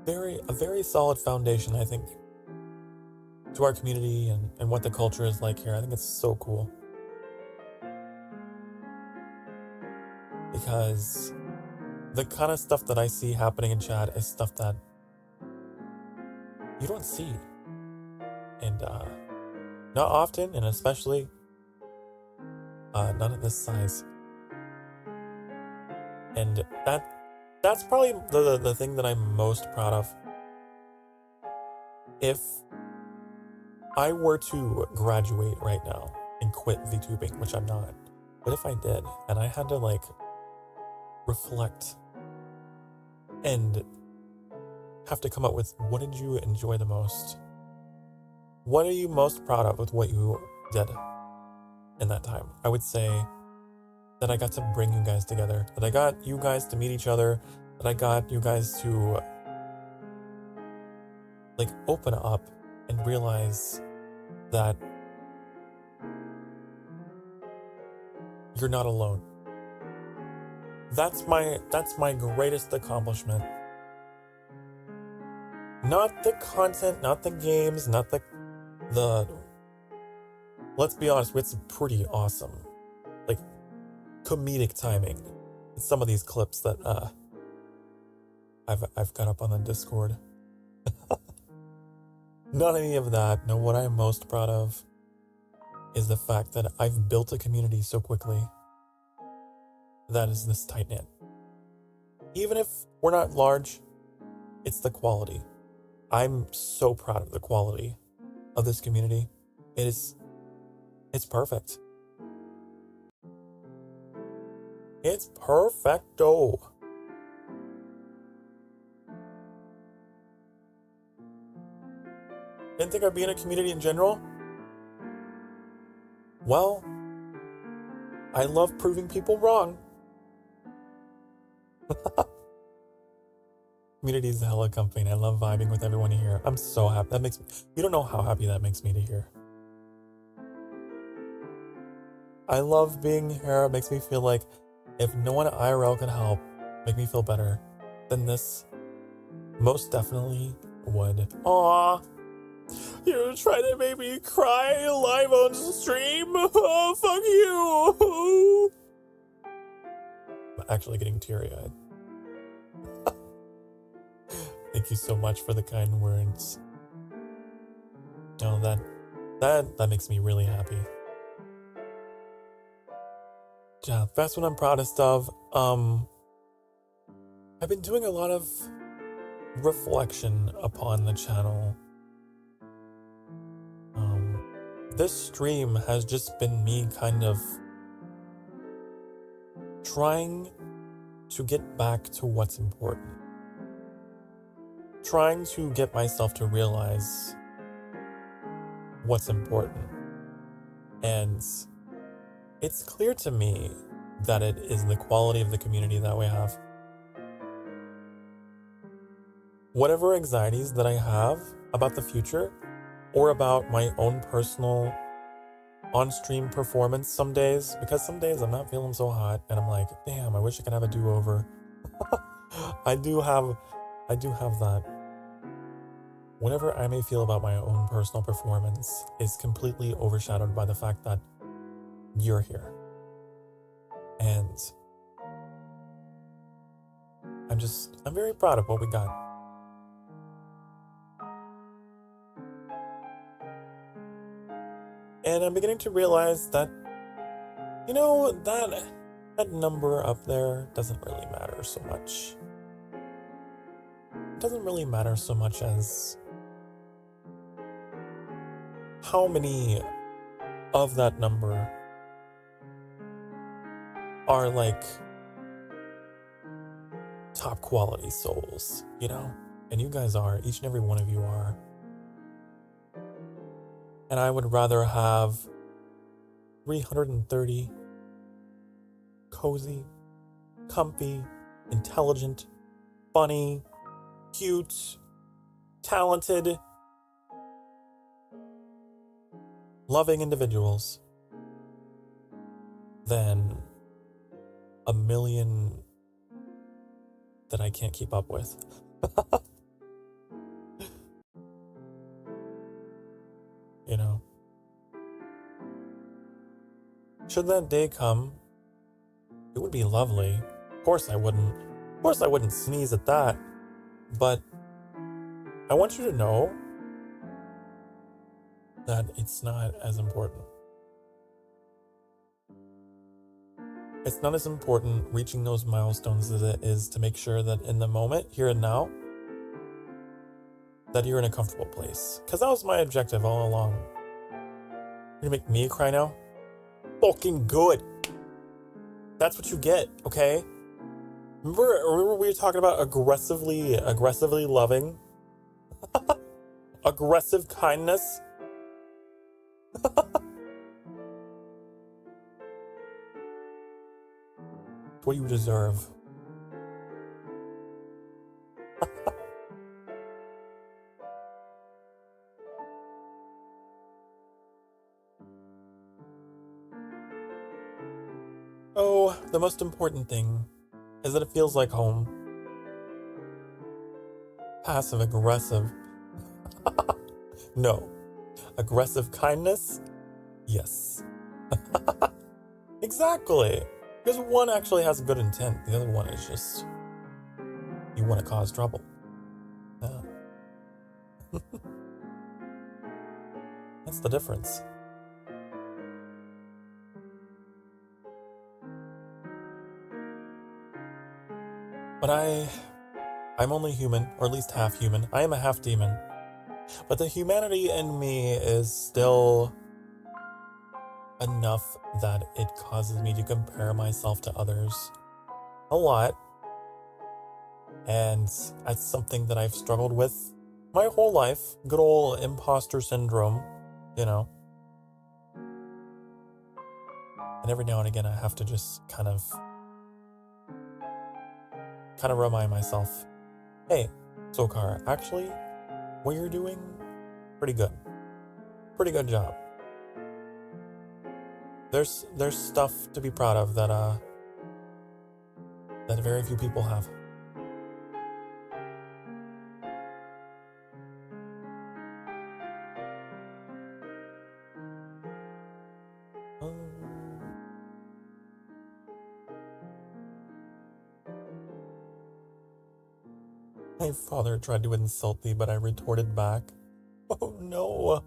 a very solid foundation, I think, to our community and what the culture is like here. I think it's so cool. Because the kind of stuff that I see happening in chat is stuff that you don't see. And not often, and especially not at this size. And that's probably the thing that I'm most proud of. If I were to graduate right now and quit VTubing, which I'm not, but if I did, and I had to like reflect and have to come up with, what did you enjoy the most? What are you most proud of with what you did in that time? I would say that I got to bring you guys together, that I got you guys to meet each other, that I got you guys to like open up and realize that you're not alone. That's my greatest accomplishment. Not the content, not the games, not the let's be honest, it's pretty awesome. Like comedic timing. It's some of these clips that I've got up on the Discord. Not any of that. No, what I'm most proud of is the fact that I've built a community so quickly that is this tight-knit. Even if we're not large, it's the quality. I'm so proud of the quality of this community. It's perfect. It's perfecto. Didn't think I'd be in a community in general? Well, I love proving people wrong. Community is hella comfy, and I love vibing with everyone here. I'm so happy. That makes me, you don't know how happy that makes me to hear. I love being here. It makes me feel like if no one at IRL can help make me feel better, then this most definitely would. Aww. You're trying to make me cry live on stream? Oh, fuck you! I'm actually getting teary-eyed. Thank you so much for the kind words. Oh, that makes me really happy. Yeah, that's what I'm proudest of. I've been doing a lot of reflection upon the channel. This stream has just been me kind of trying to get back to what's important. Trying to get myself to realize what's important. And it's clear to me that it is the quality of the community that we have. Whatever anxieties that I have about the future or about my own personal on-stream performance some days, because some days I'm not feeling so hot and I'm like, damn, I wish I could have a do-over. I do have that. Whatever I may feel about my own personal performance is completely overshadowed by the fact that you're here. And I'm very proud of what we got. And I'm beginning to realize that, you know, that number up there doesn't really matter so much. It doesn't really matter so much as how many of that number are like top quality souls, you know? And you guys are, each and every one of you are. And I would rather have 330 cozy, comfy, intelligent, funny, cute, talented, loving individuals than a million that I can't keep up with. You know, should that day come, it would be lovely. Of course I wouldn't sneeze at that, but I want you to know that it's not as important. It's not as important reaching those milestones as it is to make sure that in the moment, here and now, that you're in a comfortable place. Because that was my objective all along. You're gonna make me cry now? Fucking good. That's what you get, okay? Remember we were talking about aggressively loving? Aggressive kindness? What you deserve. Oh, the most important thing is that it feels like home. Passive aggressive. No. Aggressive kindness? Yes. Exactly. Because one actually has a good intent. The other one is just, you want to cause trouble. Yeah. That's the difference. But I'm only human, or at least half human. I am a half demon. But the humanity in me is still enough that it causes me to compare myself to others a lot. And that's something that I've struggled with my whole life. Good old imposter syndrome, you know. And every now and again I have to just kind of remind myself, hey, Sokar, actually, what you're doing, pretty good. Pretty good job. There's stuff to be proud of that very few people have. My father tried to insult me, but I retorted back. Oh no.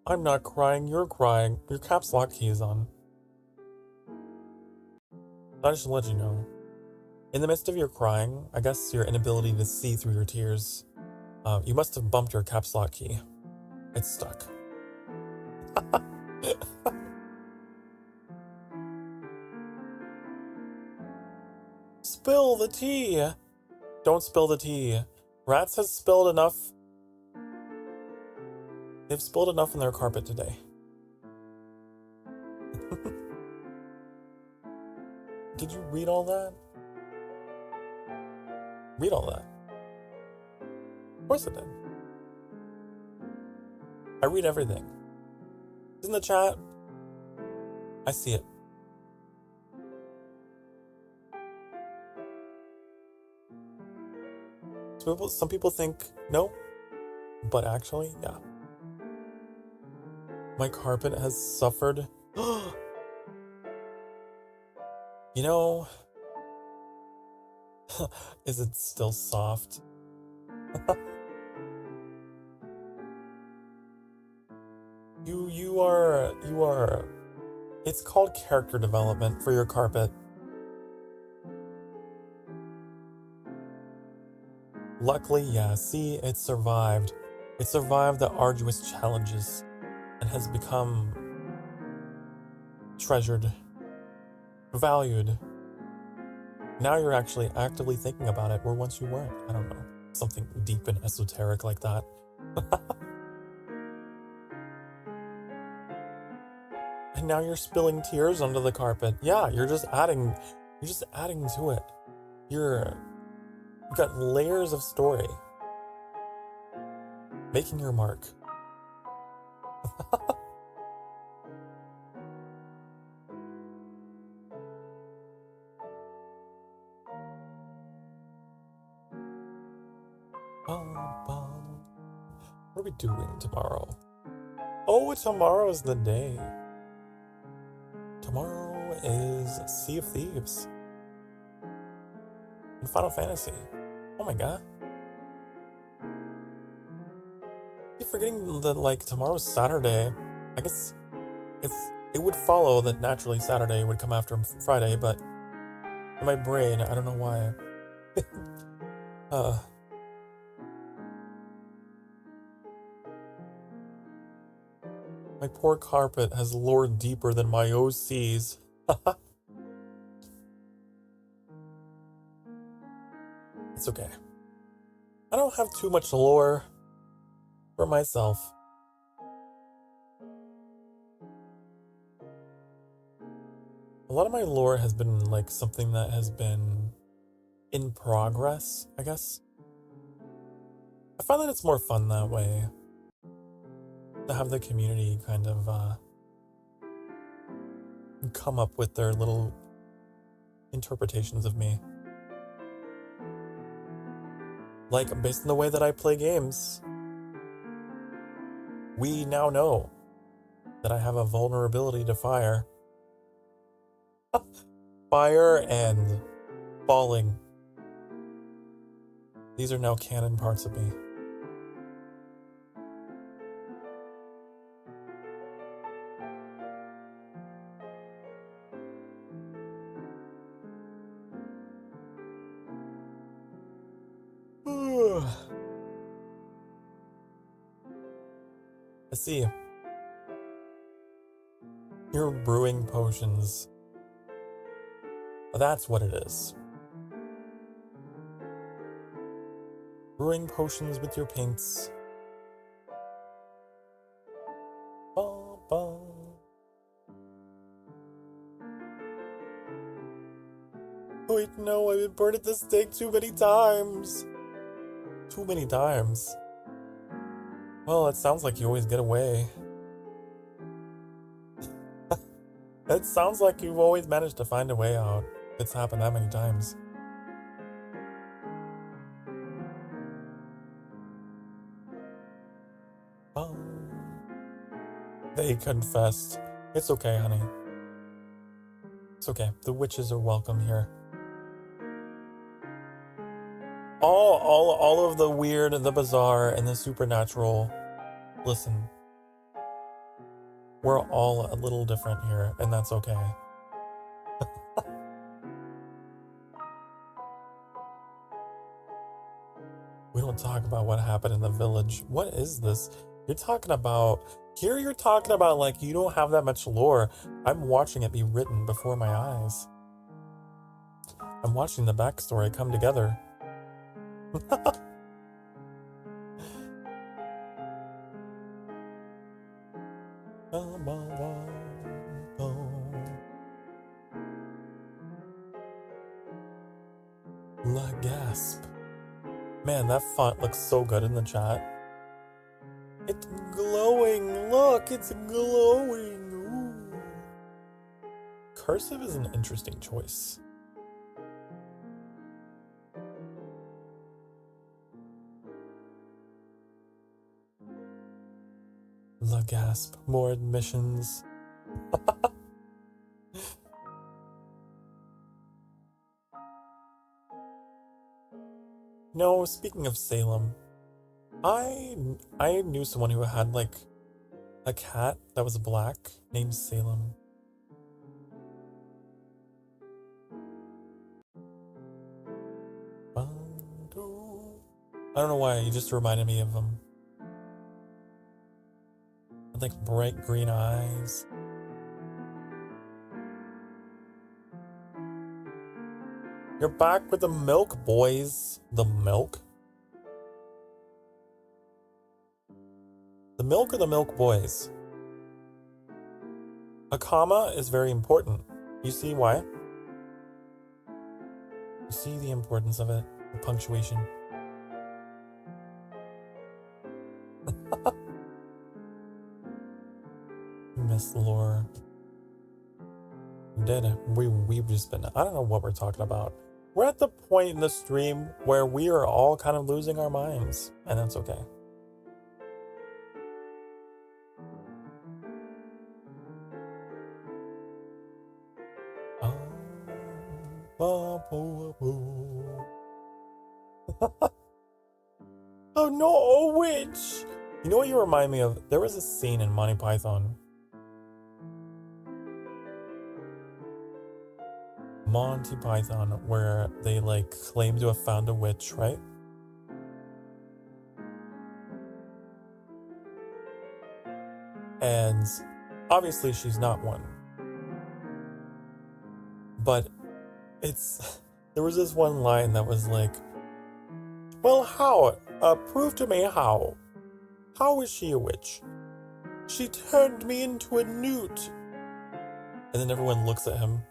I'm not crying, you're crying. Your caps lock key is on. I just let you know. In the midst of your crying, I guess your inability to see through your tears, you must have bumped your caps lock key. It's stuck. Spill the tea! Don't spill the tea. Rats has spilled enough. They've spilled enough on their carpet today. Did you read all that? Read all that. Of course I did. I read everything. It's in the chat. I see it. Some people think no, but actually, yeah. My carpet has suffered. You know, is it still soft? You are, it's called character development for your carpet. Luckily, yeah, see, it survived. It survived the arduous challenges and has become treasured, valued. Now you're actually actively thinking about it, where once you weren't. I don't know. Something deep and esoteric like that. And now you're spilling tears onto the carpet. Yeah, you're just adding to it. You've got layers of story. Making your mark. What are we doing tomorrow? Oh, tomorrow's the day. Tomorrow is Sea of Thieves. In Final Fantasy. Oh my god. You're forgetting that, like, tomorrow's Saturday. I guess it would follow that naturally Saturday would come after Friday, but in my brain, I don't know why. My poor carpet has lured deeper than my OCs. It's okay. I don't have too much lore for myself. A lot of my lore has been like something that has been in progress, I guess. I find that it's more fun that way. To have the community kind of come up with their little interpretations of me. Like, based on the way that I play games, we now know that I have a vulnerability to fire. Fire and falling. These are now canon parts of me. I see. You're brewing potions. That's what it is. Brewing potions with your paints. Ba, ba. Wait, no, I've been burned at the stake too many times. Too many times. Well, it sounds like you always get away. It sounds like you've always managed to find a way out. It's happened that many times. They confessed. It's okay, honey. It's okay. The witches are welcome here. All of the weird and the bizarre and the supernatural. Listen, we're all a little different here, and that's okay. We don't talk about what happened in the village. What is this? You're talking about like you don't have that much lore. I'm watching it be written before my eyes. I'm watching the backstory come together. La gasp. Man, that font looks so good in the chat. It's glowing. Look, it's glowing. Ooh. Cursive is an interesting choice. La gasp. More admissions. No, speaking of Salem, I knew someone who had like a cat that was black named Salem. I don't know why, you just reminded me of him. With like bright green eyes. You're back with the milk, boys. The milk? The milk or the milk boys? A comma is very important. You see why? You see the importance of it, the punctuation. Miss Laura. We've just been, I don't know what we're talking about. We're at the point in the stream where we are all kind of losing our minds, and that's okay. Oh no, a witch! You know what you remind me of? There was a scene in Monty Python. Monty Python where they like claim to have found a witch, right? And obviously she's not one. But there was this one line that was like, well, how? Prove to me how. How is she a witch? She turned me into a newt. And then everyone looks at him.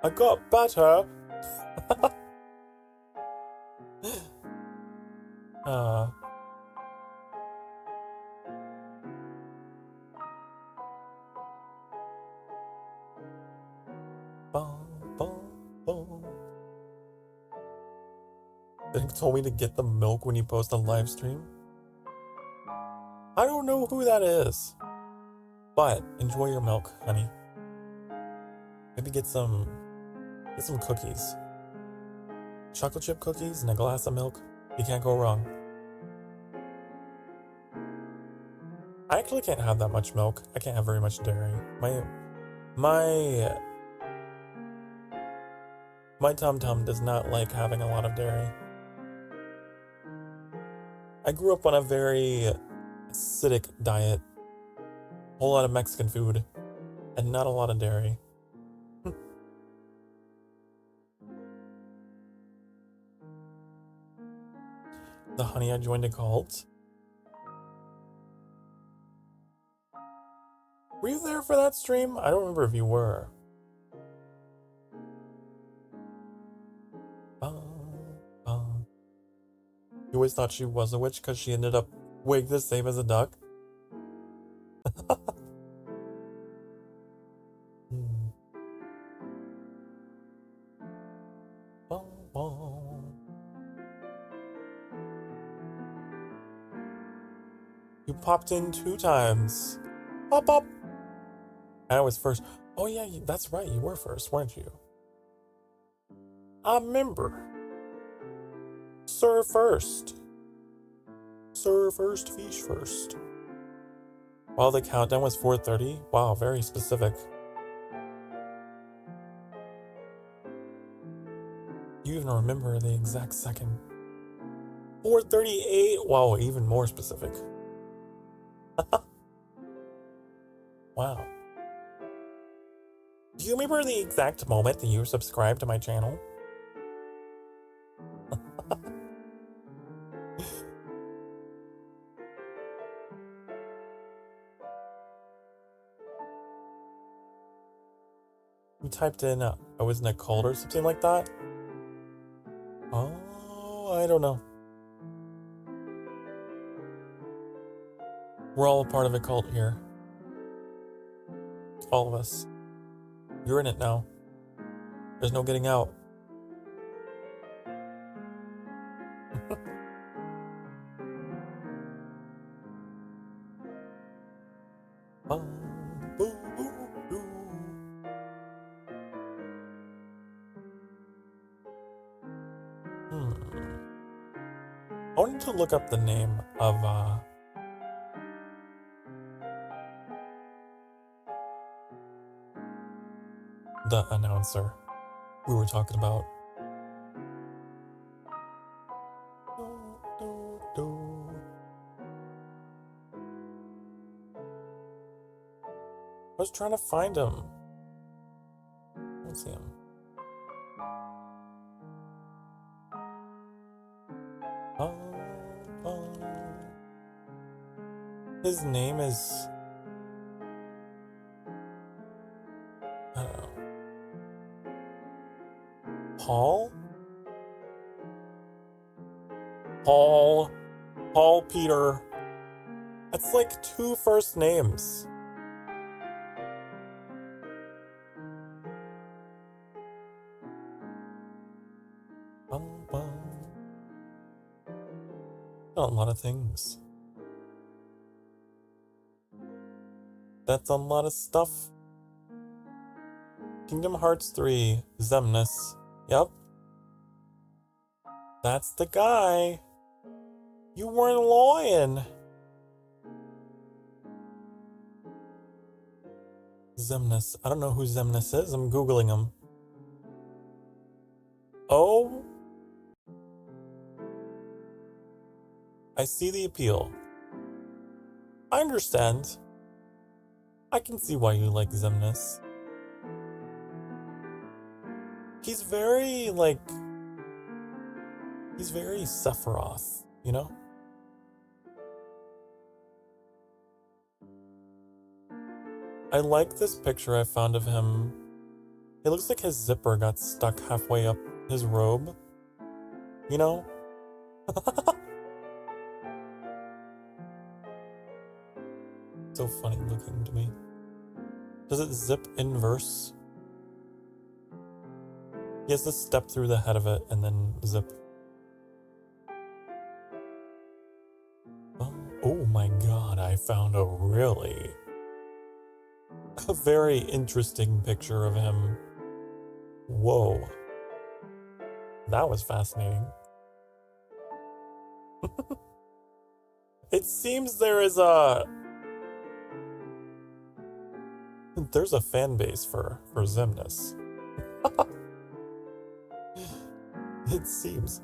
I got better. They told me to get the milk when you post a live stream. I don't know who that is. But enjoy your milk, honey. Maybe get some cookies. Chocolate chip cookies and a glass of milk. You can't go wrong. I actually can't have that much milk. I can't have very much dairy. My tum-tum does not like having a lot of dairy. I grew up on a very acidic diet. A whole lot of Mexican food. And not a lot of dairy. The honey, I joined a cult. Were you there for that stream? I don't remember if you were. You always thought she was a witch because she ended up wigged the same as a duck? You popped in 2 times. Pop up. I was first. Oh yeah, that's right. You were first, weren't you? I remember. Sir first. Sir first, fish first. While the countdown was 4:30. Wow, very specific. You even remember the exact second. 4:38. Wow, even more specific. Wow. Do you remember the exact moment that you subscribed to my channel? You typed in, I was in a cult or something like that? Oh, I don't know. We're all a part of a cult here. All of us. You're in it now. There's no getting out. I wanted to look up the name of the announcer we were talking about. I was trying to find him. I don't see him. His name is... I don't know. Paul? Paul Peter. That's like 2 first names. A lot of things. That's a lot of stuff. Kingdom Hearts 3, Xemnas. Yep. That's the guy. You weren't lying. Xemnas. I don't know who Xemnas is. I'm Googling him. Oh. I see the appeal. I understand. I can see why you like Xemnas. He's very, he's very Sephiroth, you know? I like this picture I found of him. It looks like his zipper got stuck halfway up his robe. You know? So funny looking to me. Does it zip inverse? He has to step through the head of it and then zip. Oh my god, I found a very interesting picture of him. Whoa. That was fascinating. It seems there's a fan base for Xemnas. It seems.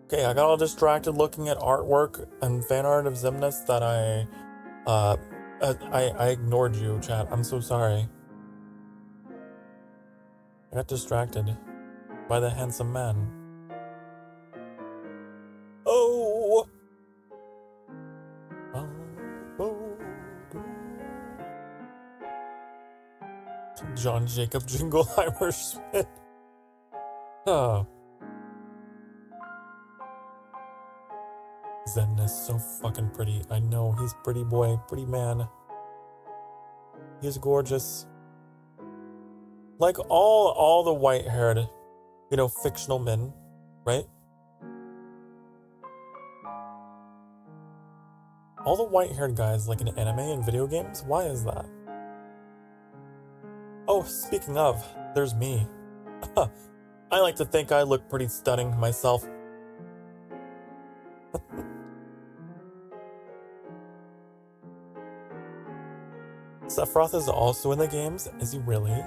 Okay, I got all distracted looking at artwork and fan art of Xemnas that I ignored you, chat. I'm so sorry. I got distracted by the handsome man. Oh! John Jacob Jingleheimer Schmidt. Oh. Xemnas, so fucking pretty. I know, he's pretty boy, pretty man. He's gorgeous. Like all the white-haired, fictional men, right? All the white-haired guys like in anime and video games? Why is that? Oh, speaking of, there's me. I like to think I look pretty stunning myself. Sephiroth is also in the games? Is he really?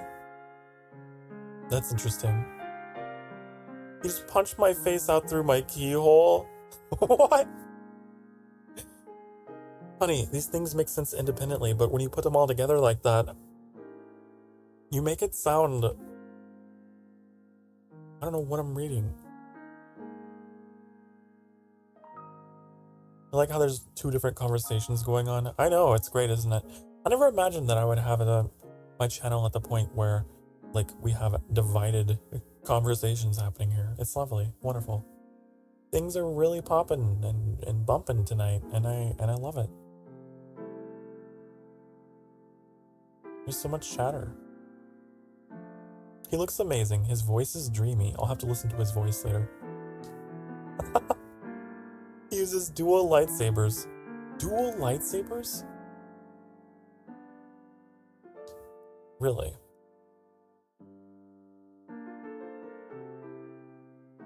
That's interesting. He just punched my face out through my keyhole? What? Honey, these things make sense independently, but when you put them all together like that, you make it sound... I don't know what I'm reading. I like how there's two different conversations going on. I know, it's great, isn't it? I never imagined that I would have my channel at the point where, like, we have divided conversations happening here. It's lovely, wonderful. Things are really popping and bumping tonight, and I love it. There's so much chatter. He looks amazing. His voice is dreamy. I'll have to listen to his voice later. He uses dual lightsabers. Dual lightsabers? Really?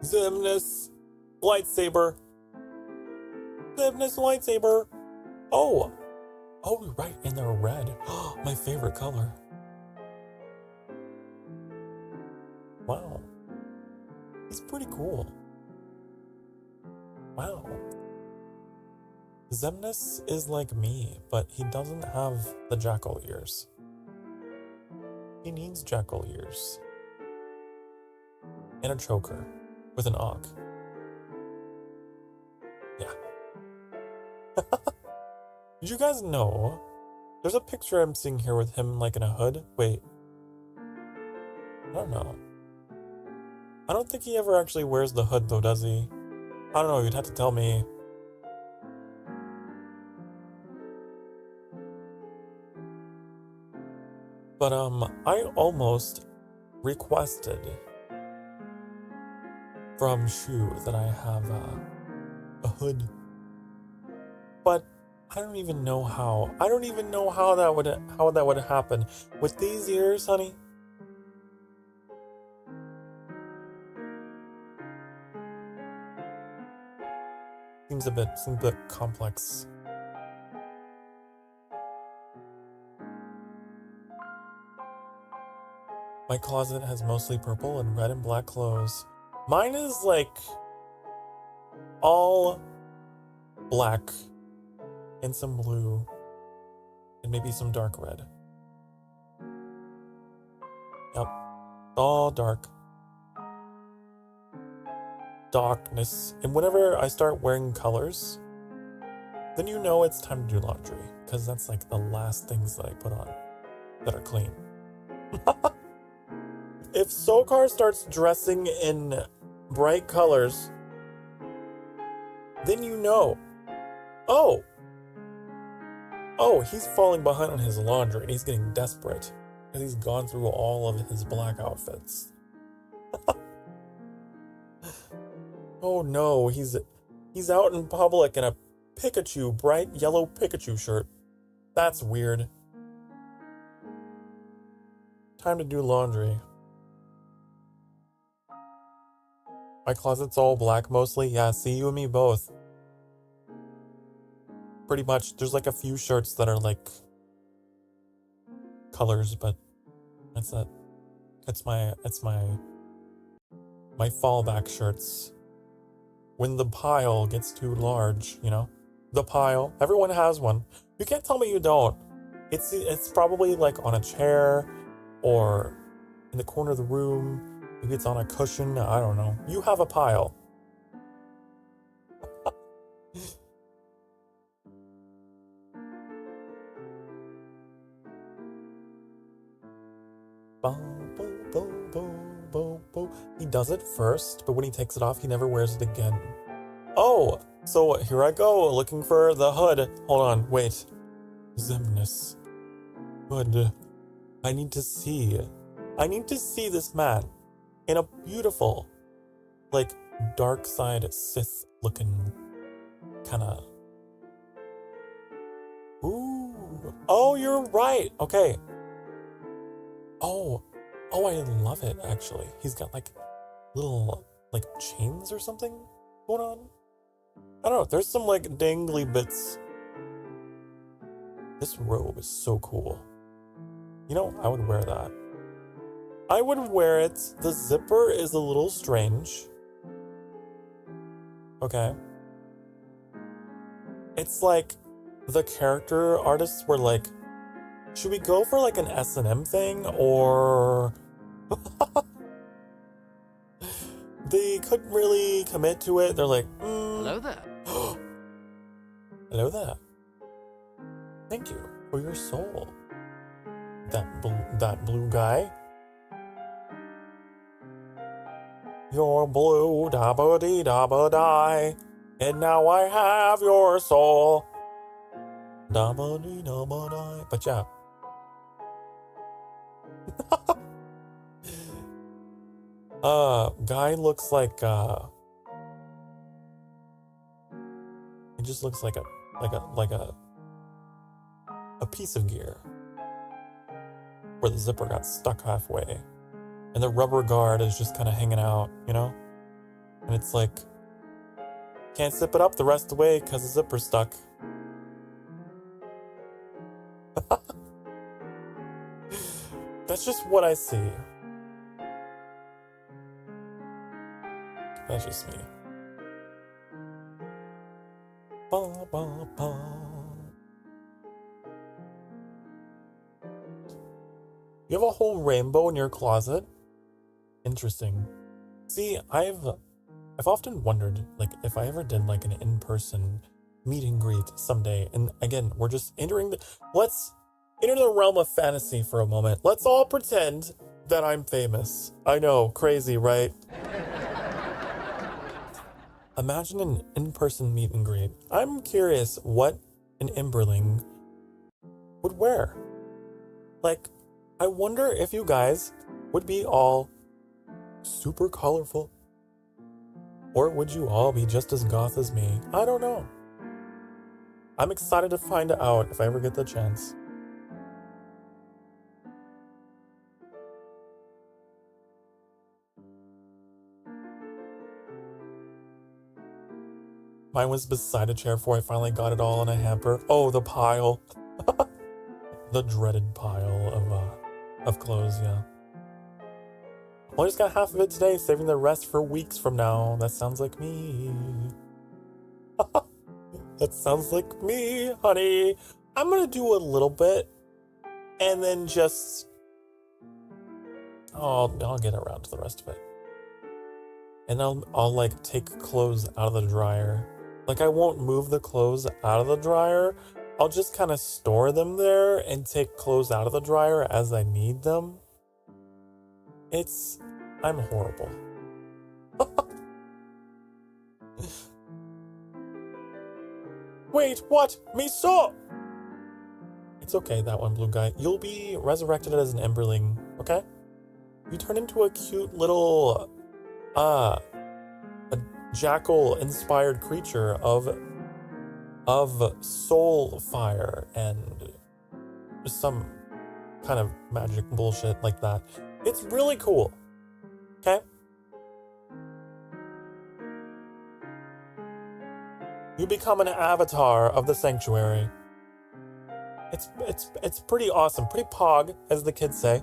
Xemnas lightsaber. Xemnas lightsaber. Oh. Oh, right, and they're red. My favorite color. Wow. He's pretty cool. Wow. Xemnas is like me, but he doesn't have the jackal ears. He needs jackal ears. And a choker with an ankh. Yeah. Did you guys know? There's a picture I'm seeing here with him like in a hood. Wait. I don't know. I don't think he ever actually wears the hood though, does he? I don't know, you'd have to tell me. But I almost requested from Shu that I have a hood. But I don't even know how. I don't even know how that would happen. With these ears, honey. Seems a bit complex. My closet has mostly purple and red and black clothes. Mine is like all black and some blue and maybe some dark red. Yep, all dark. Darkness. And whenever I start wearing colors, then you know it's time to do laundry, because that's like the last things that I put on that are clean. If Sokar starts dressing in bright colors, then you know, oh, he's falling behind on his laundry and he's getting desperate because he's gone through all of his black outfits. Oh no, he's out in public in a Pikachu, bright yellow Pikachu shirt. That's weird. Time to do laundry. My closet's all black mostly. Yeah, see, you and me both. Pretty much. There's like a few shirts that are like colors, but that's it. It's my fallback shirts. When the pile gets too large, you know? The pile. Everyone has one. You can't tell me you don't. It's probably like on a chair or in the corner of the room. Maybe it's on a cushion. I don't know. You have a pile. He does it first, but when he takes it off, he never wears it again. Oh, so here I go, looking for the hood. Hold on, wait. Xemnas. Hood. I need to see this man in a beautiful, like, dark side Sith looking kind of Oh, you're right. Okay. Oh, I love it, actually. He's got like little like chains or something going on. I don't know. There's some like dangly bits. This robe is so cool. You know, I would wear that. I would wear it. The zipper is a little strange. Okay. It's like the character artists were like, should we go for like an S&M thing, or they couldn't really commit to it. They're like, Hello there. Hello there. Thank you for your soul. That blue guy. You're blue, da-ba-dee-da-ba-die, and now I have your soul. Da-ba-dee-da-ba-die. But yeah. Guy looks like he just looks like a piece of gear where the zipper got stuck halfway and the rubber guard is just kind of hanging out, you know? And it's like, can't zip it up the rest of the way because the zipper's stuck. That's just what I see. That's just me. Ba, ba, ba. You have a whole rainbow in your closet? Interesting. See, I've often wondered, like, if I ever did like an in-person meet and greet someday. And again, we're just let's enter the realm of fantasy for a moment. Let's all pretend that I'm famous. I know, crazy, right? Imagine an in-person meet and greet. I'm curious what an Emberling would wear. Like, I wonder if you guys would be all super colorful. Or would you all be just as goth as me? I don't know. I'm excited to find out if I ever get the chance. Mine was beside a chair before I finally got it all in a hamper. Oh, the pile. The dreaded pile of clothes, yeah. Well, I just got half of it today, saving the rest for weeks from now. That sounds like me. That sounds like me, honey. I'm gonna do a little bit, and then just... I'll get around to the rest of it. And I'll like take clothes out of the dryer. Like, I won't move the clothes out of the dryer. I'll just kind of store them there and take clothes out of the dryer as I need them. I'm horrible. Wait, what? Me so? It's okay, that one blue guy. You'll be resurrected as an Emberling, okay? You turn into a cute little, a jackal-inspired creature of soul fire and some kind of magic bullshit like that. It's really cool. Okay? You become an avatar of the sanctuary. It's pretty awesome. Pretty pog, as the kids say.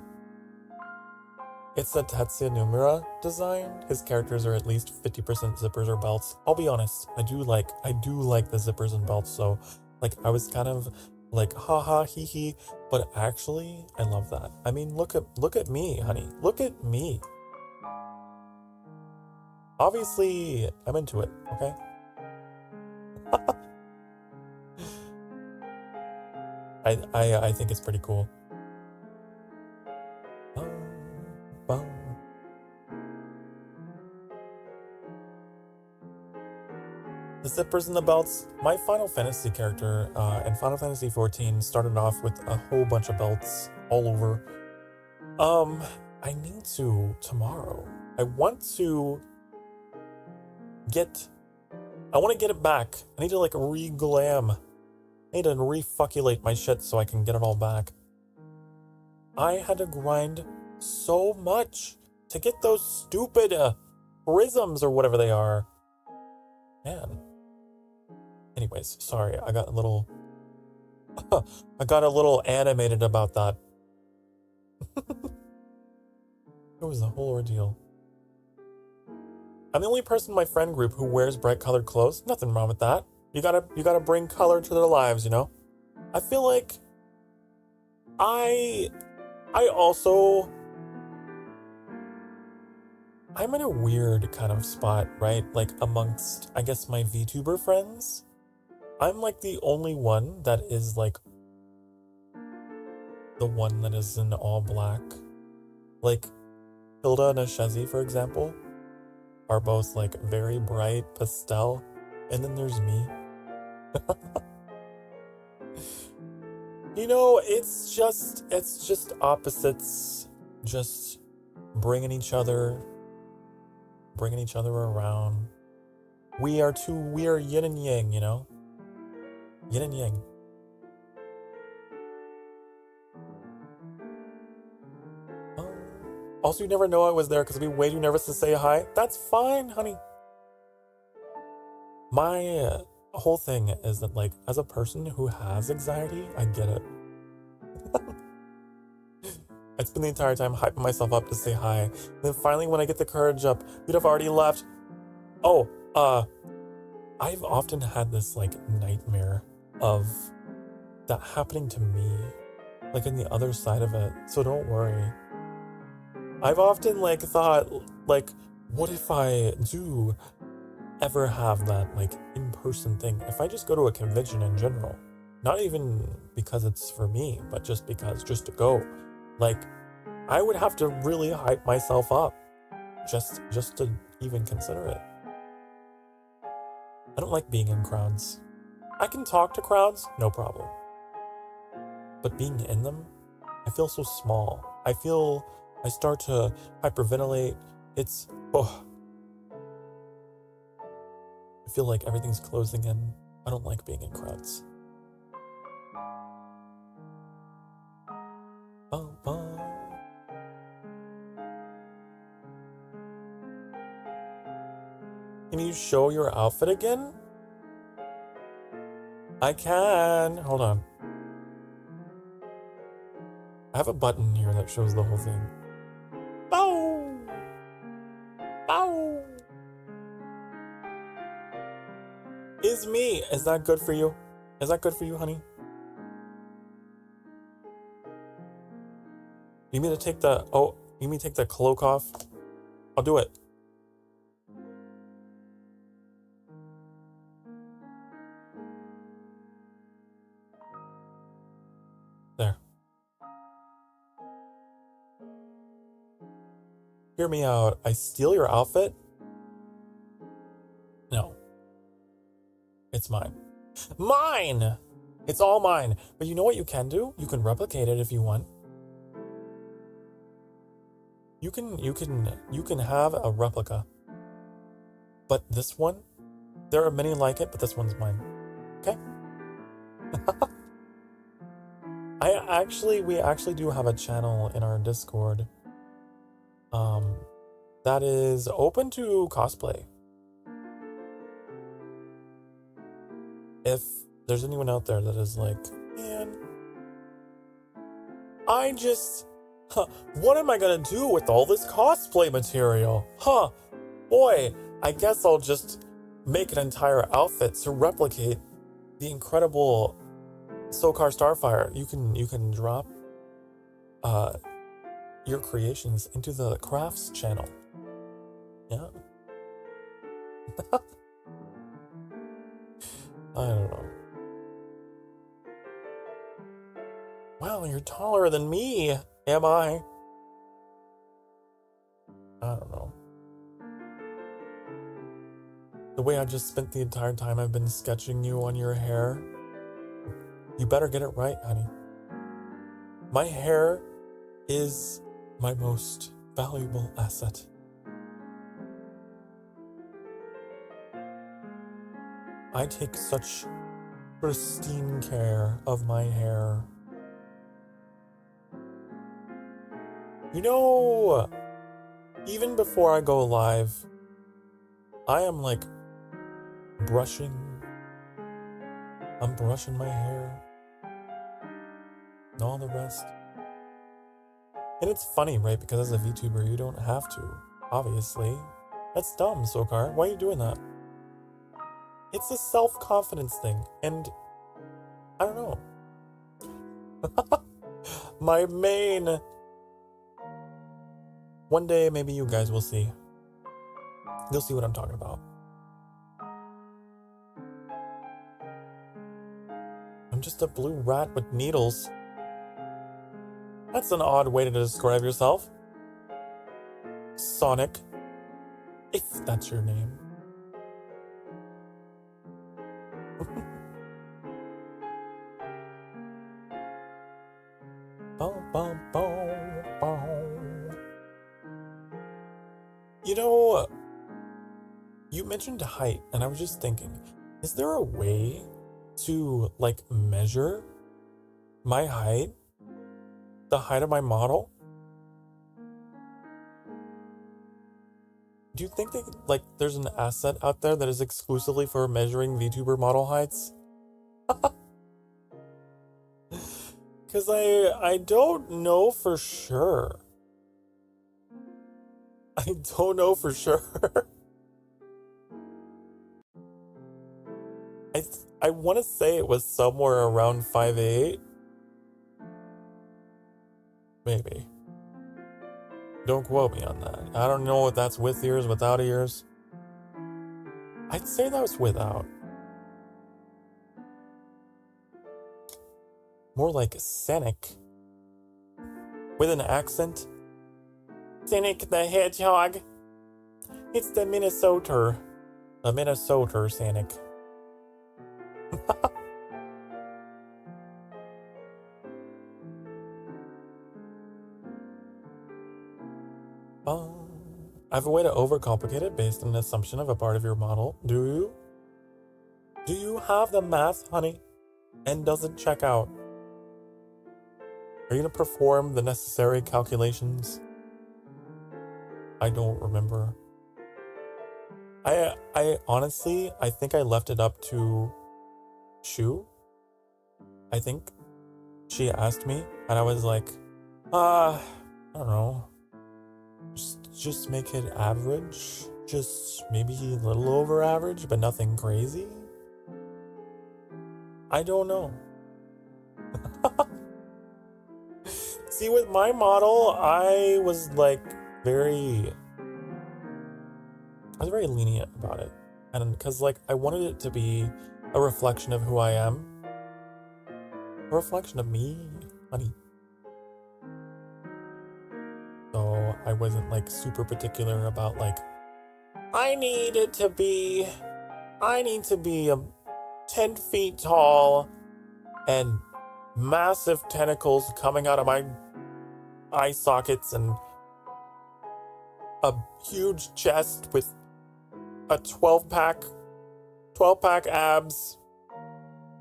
It's a Tetsuya Nomura design. His characters are at least 50% zippers or belts. I'll be honest, I do like the zippers and belts, so like I was kind of like haha hee hee, but actually I love that. I mean, look at me, honey. Look at me. Obviously, I'm into it, okay? I think it's pretty cool. The zippers and the belts. My Final Fantasy character in Final Fantasy XIV started off with a whole bunch of belts all over. I need to tomorrow. I want to get it back. I need to like re-glam I need to refuculate my shit so I can get it all back. I had to grind so much to get those stupid prisms or whatever they are. Man. Anyways, sorry, I got a little animated about that. It was a whole ordeal. I'm the only person in my friend group who wears bright colored clothes. Nothing wrong with that. You gotta bring color to their lives, you know? I feel like I'm in a weird kind of spot, right? Like amongst, I guess, my Vtuber friends. I'm like the only one that is like the one that is in all black. Like Hilda and Ashezi, for example, are both like very bright pastel. And then there's me. You know, it's just opposites, just bringing each other around. We are yin and yang, you know? Yin and yang. Also, you never know I was there because I'd be way too nervous to say hi. That's fine, honey. My whole thing is that, like, as a person who has anxiety, I get it. I spend the entire time hyping myself up to say hi. And then finally, when I get the courage up, you'd have already left. Oh, I've often had this, like, nightmare of that happening to me, like, in the other side of it. So don't worry. I've often, like, thought, like, what if I do ever have that, like, in-person thing? If I just go to a convention in general, not even because it's for me, but just to go, like, I would have to really hype myself up just to even consider it. I don't like being in crowds. I can talk to crowds, no problem. But being in them, I feel so small. I start to hyperventilate. I feel like everything's closing in. I don't like being in crowds. Can you show your outfit again? I can. Hold on. I have a button here that shows the whole thing. Bow! Bow! Is me. Is that good for you? Is that good for you, honey? You mean to take the cloak off? I'll do it. There. Hear me out. I steal your outfit? No. It's mine. Mine! It's all mine. But you know what you can do? You can replicate it if you want. You can have a replica. But this one, there are many like it, but this one's mine. Okay? We actually do have a channel in our Discord that is open to cosplay. If there's anyone out there that is like, man, what am I gonna do with all this cosplay material? Boy, I guess I'll just make an entire outfit to replicate the incredible Sokar Starfire. You can drop your creations into the crafts channel. Yeah. I don't know. Wow, you're taller than me. Am I? I don't know. The way I just spent the entire time I've been sketching you on your hair. You better get it right, honey. My hair is my most valuable asset. I take such pristine care of my hair. You know, even before I go live, I am like I'm brushing my hair and all the rest. And it's funny, right? Because as a VTuber, you don't have to, obviously. That's dumb, Sokar. Why are you doing that? It's a self-confidence thing, and I don't know. My main... One day, maybe you guys will see. You'll see what I'm talking about. I'm just a blue rat with needles. That's an odd way to describe yourself. Sonic. If that's your name. You know, you mentioned height, and I was just thinking, is there a way to, like, measure my height? The height of my model? Do you think that, like, there's an asset out there that is exclusively for measuring VTuber model heights? Because I don't know for sure. I don't know for sure. I want to say it was somewhere around 5'8". Maybe. Don't quote me on that. I don't know if that's with ears, without ears. I'd say that was without. More like Sonic. With an accent. Sonic the Hedgehog. It's the Minnesota. The Minnesota Sonic. I have a way to overcomplicate it based on an assumption of a part of your model. Do you? Do you have the math, honey? And does it check out? Are you going to perform the necessary calculations? I don't remember. I honestly, I think I left it up to Shu. I think she asked me, and I was like, I don't know. Just make it average. Just maybe a little over average, but nothing crazy. I don't know. See, with my model, I was very lenient about it. And because I wanted it to be a reflection of who I am. A reflection of me, honey. So I wasn't super particular about I need to be 10 feet tall and massive tentacles coming out of my eye sockets and a huge chest with a 12-pack abs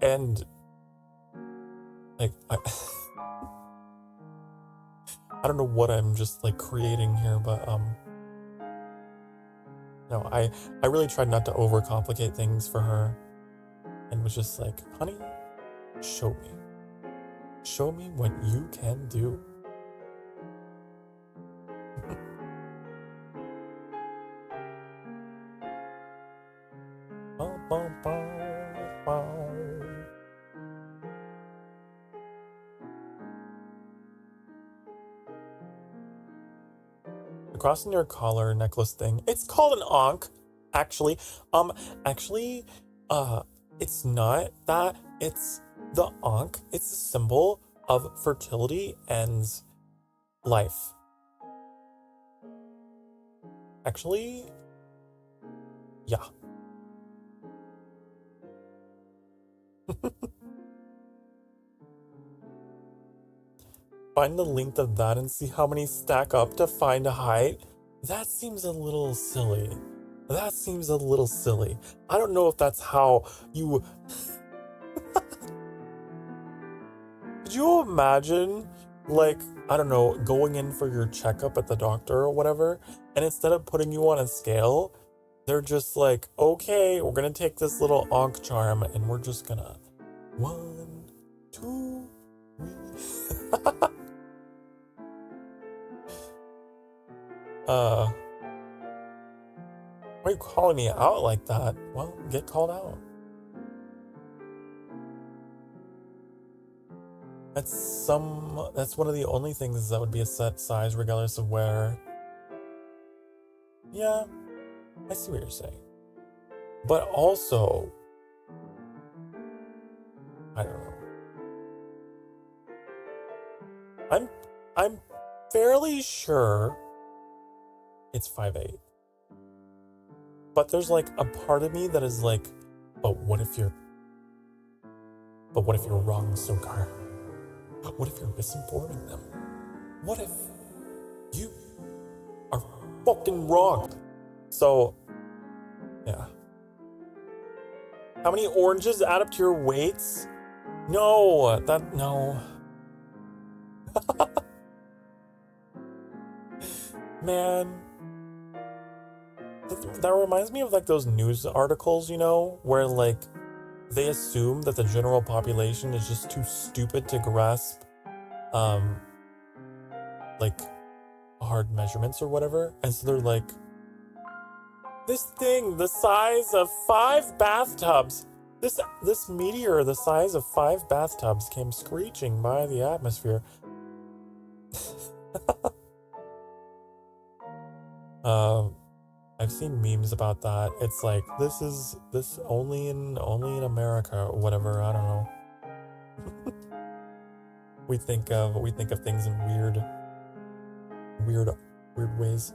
and I don't know what I'm just creating here, but no, I really tried not to overcomplicate things for her and was just honey, show me what you can do. Crossing your collar necklace thing. It's called an ankh, actually. It's not that. It's the ankh. It's a symbol of fertility and life. Actually, yeah. Find the length of that and see how many stack up to find a height? That seems a little silly. I don't know if that's how you... Could you imagine, like, I don't know, going in for your checkup at the doctor or whatever, and instead of putting you on a scale, they're just like, okay, we're gonna take this little ankh charm and we're just gonna 1, 2, 3. Why are you calling me out like that? Well, get called out. That's one of the only things that would be a set size regardless of where. Yeah, I see what you're saying. But also, I don't know. I'm fairly sure it's 5'8". But there's like a part of me that is like, but what if you're wrong, Sokar? What if you're misinforming them? What if you are fucking wrong? So, yeah. How many oranges add up to your weights? No. Man. That reminds me of like those news articles, you know, where like they assume that the general population is just too stupid to grasp like hard measurements or whatever, and so they're like, this thing the size of 5 bathtubs, this meteor the size of 5 bathtubs came screeching by the atmosphere. I've seen memes about that. It's like, this only in America or whatever. I don't know. we think of things in weird ways.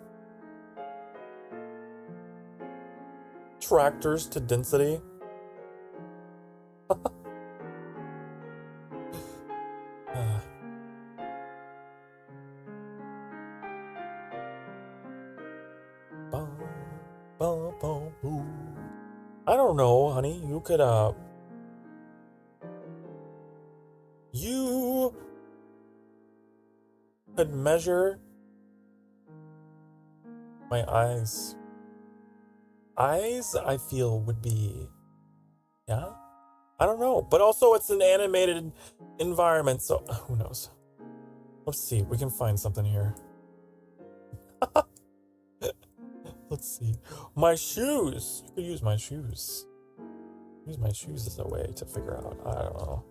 Tractors to density. I don't know, honey. You could measure my eyes. Eyes, I feel, would be, yeah? I don't know. But also, it's an animated environment, so who knows? Let's see. We can find something here. Let's see. My shoes. You could use my shoes. Use my shoes as a way to figure out. I don't know.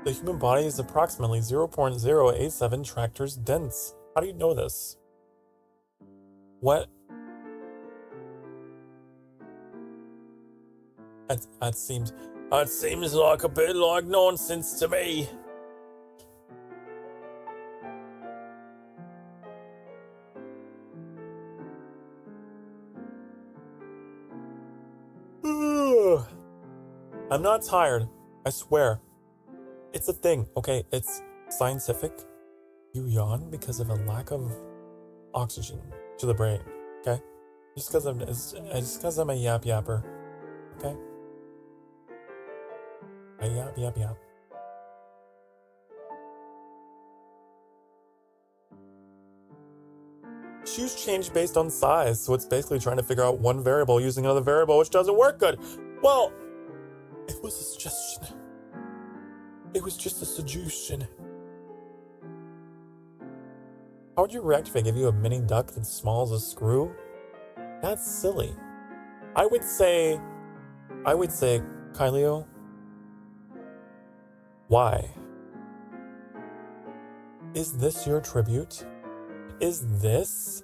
The human body is approximately 0.087 tractors dense. How do you know this? What? That seems like a bit like nonsense to me. I'm not tired. I swear. It's a thing, okay? It's scientific. You yawn because of a lack of oxygen to the brain, okay? Just because I'm a yapper, okay? I yap. Shoes change based on size, so it's basically trying to figure out one variable using another variable, which doesn't work good. Well, it was a suggestion. It was just a suggestion. How would you react if I gave you a mini duck that's small as a screw? That's silly. I would say, Kylio, why? Is this your tribute? Is this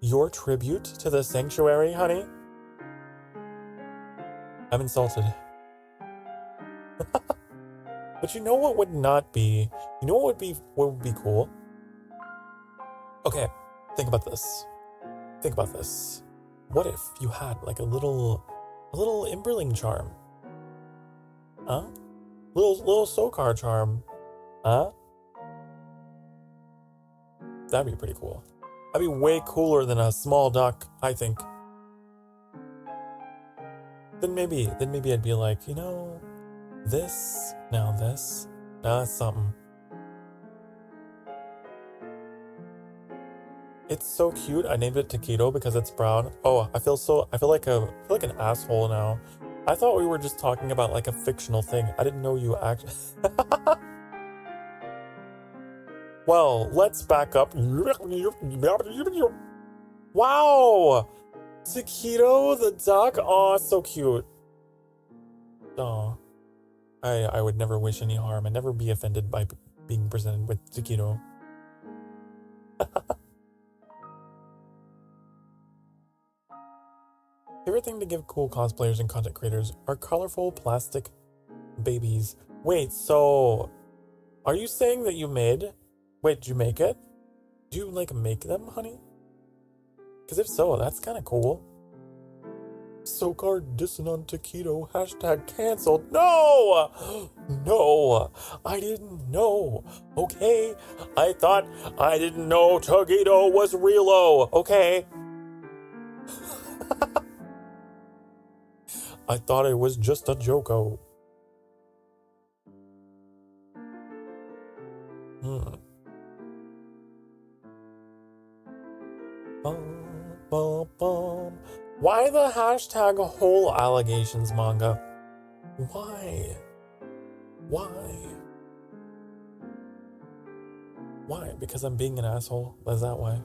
your tribute to the sanctuary, honey? I'm insulted. But you know what would not be? You know what would be cool? Okay, think about this. What if you had like a little Imberling charm? Huh? Little Sokar charm? Huh? That'd be pretty cool. That'd be way cooler than a small duck, I think. Then maybe I'd be like, you know, this, now that's something. It's so cute. I named it Taquito because it's brown. Oh, I feel like an asshole now. I thought we were just talking about like a fictional thing. I didn't know you actually. Well, let's back up. Wow! Taquito the duck? Aw, so cute. Aw. I would never wish any harm and never be offended by being presented with Taquito. Favorite thing to give cool cosplayers and content creators are colorful plastic babies. Wait, so are you saying that you made... Wait, did you make it? Do you, like, make them, honey? Because if so, that's kind of cool. Sokar dissing on Taquito. Hashtag canceled. No! No! I didn't know. Okay? I thought I didn't know Taquito was real-o. Okay? I thought it was just a joke-o. Bum, bum, bum. Why the hashtag whole allegations manga? Why? Why? Because I'm being an asshole? Is that why?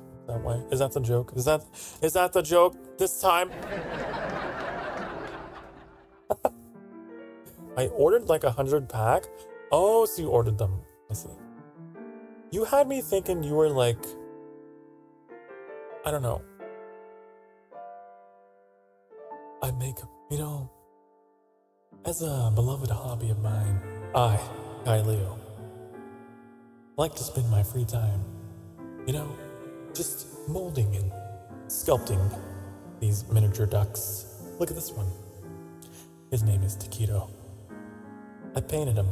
Is that the joke? Is that the joke this time? I ordered like 100 pack. Oh, so you ordered them. I see. You had me thinking you were like, I don't know. I make, you know, as a beloved hobby of mine, I, Guy Leo, like to spend my free time, you know, just molding and sculpting these miniature ducks. Look at this one. His name is Taquito. I painted him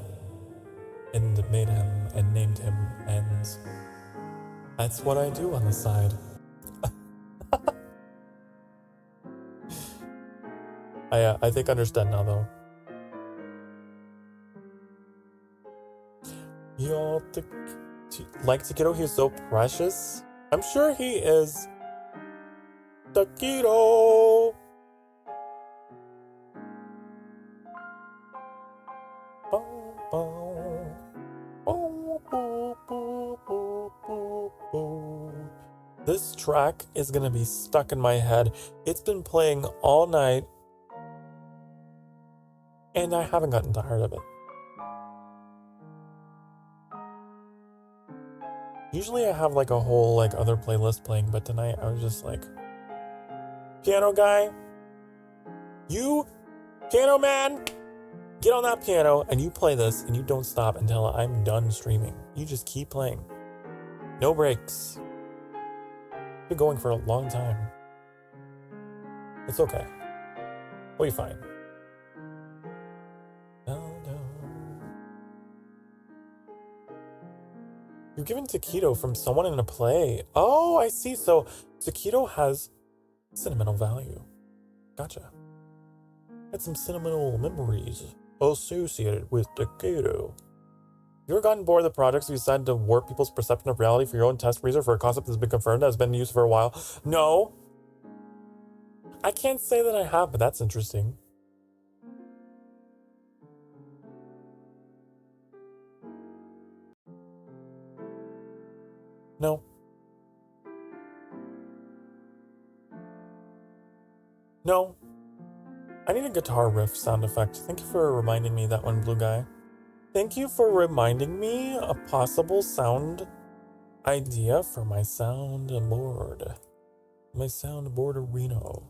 and made him and named him, and that's what I do on the side. I think I understand now, though. Yo, like Taquito, he's so precious. I'm sure he is. Taquito! This track is gonna be stuck in my head. It's been playing all night, and I haven't gotten tired of it. Usually I have like a whole like other playlist playing, but tonight I was just like, piano guy, you, piano man, get on that piano and you play this and you don't stop until I'm done streaming. You just keep playing. No breaks. Been going for a long time. It's okay. We'll be fine. No. You're given Taquito from someone in a play. Oh, I see. So Taquito has sentimental value. Gotcha. Had some sentimental memories associated with Taquito. You ever gotten bored of the project, so you decided to warp people's perception of reality for your own test freezer for a concept that's been confirmed, that has been in use for a while? No. I can't say that I have, but that's interesting. No. No. I need a guitar riff sound effect. Thank you for reminding me that one, Blue Guy. Thank you for reminding me a possible sound idea for my soundboard. My soundboard Reno.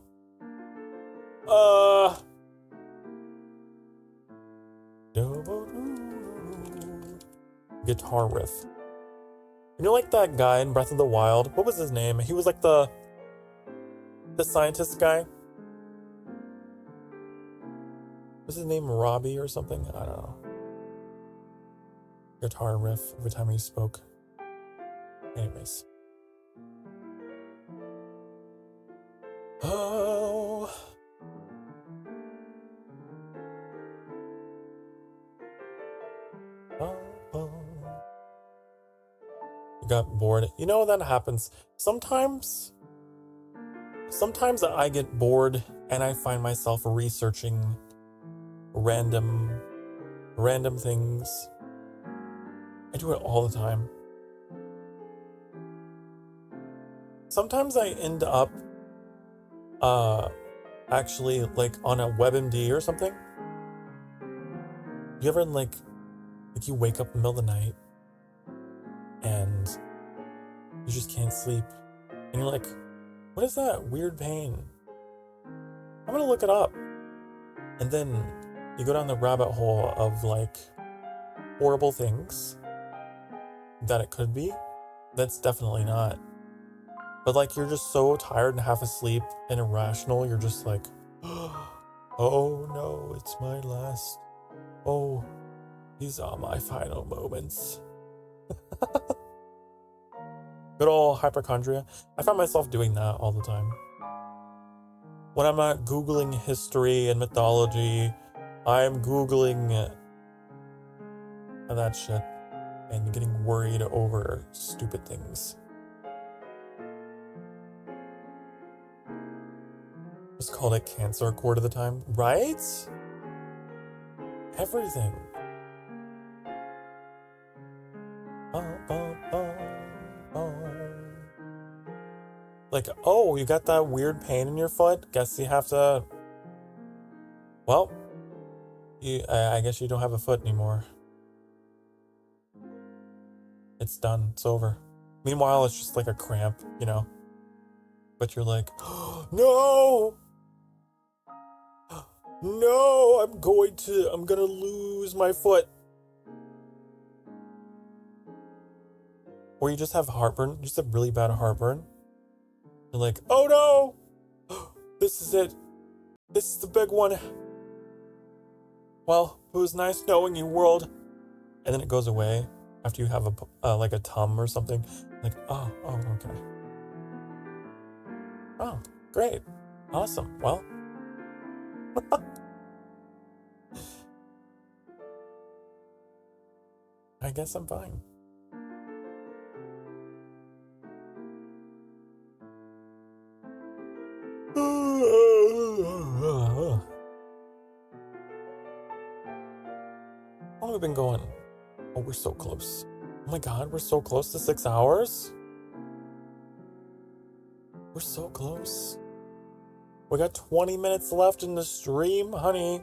Guitar riff. You know, like that guy in Breath of the Wild? What was his name? He was like the scientist guy. Was his name Robbie or something? I don't know. Guitar riff every time he spoke. Anyways. Oh. Got bored. You know, that happens. Sometimes I get bored and I find myself researching random things. I do it all the time. Sometimes I end up actually like on a WebMD or something. You ever like you wake up in the middle of the night and you just can't sleep and you're like, what is that weird pain? I'm gonna look it up. And then you go down the rabbit hole of like horrible things that it could be. That's definitely not. But like you're just so tired and half asleep and irrational, you're just like, oh no, it's my last. Oh, these are my final moments. Good old hypochondria. I find myself doing that all the time. When I'm not Googling history and mythology, I'm Googling that shit and getting worried over stupid things. Just called it cancer a quarter of the time, right? Everything. Like, oh, you got that weird pain in your foot? Guess you have to... Well, I guess you don't have a foot anymore. It's done. It's over. Meanwhile, it's just like a cramp, you know? But you're like, oh, no! No, I'm gonna lose my foot. Or you just have heartburn. You just have really bad heartburn. You're like, oh no! This is it. This is the big one. Well, it was nice knowing you, world. And then it goes away after you have like a tum or something. Like, oh, okay. Oh, great. Awesome. Well. I guess I'm fine. How long have we been going? Oh, we're so close. Oh my god, we're so close to 6 hours? We're so close. We got 20 minutes left in the stream, honey.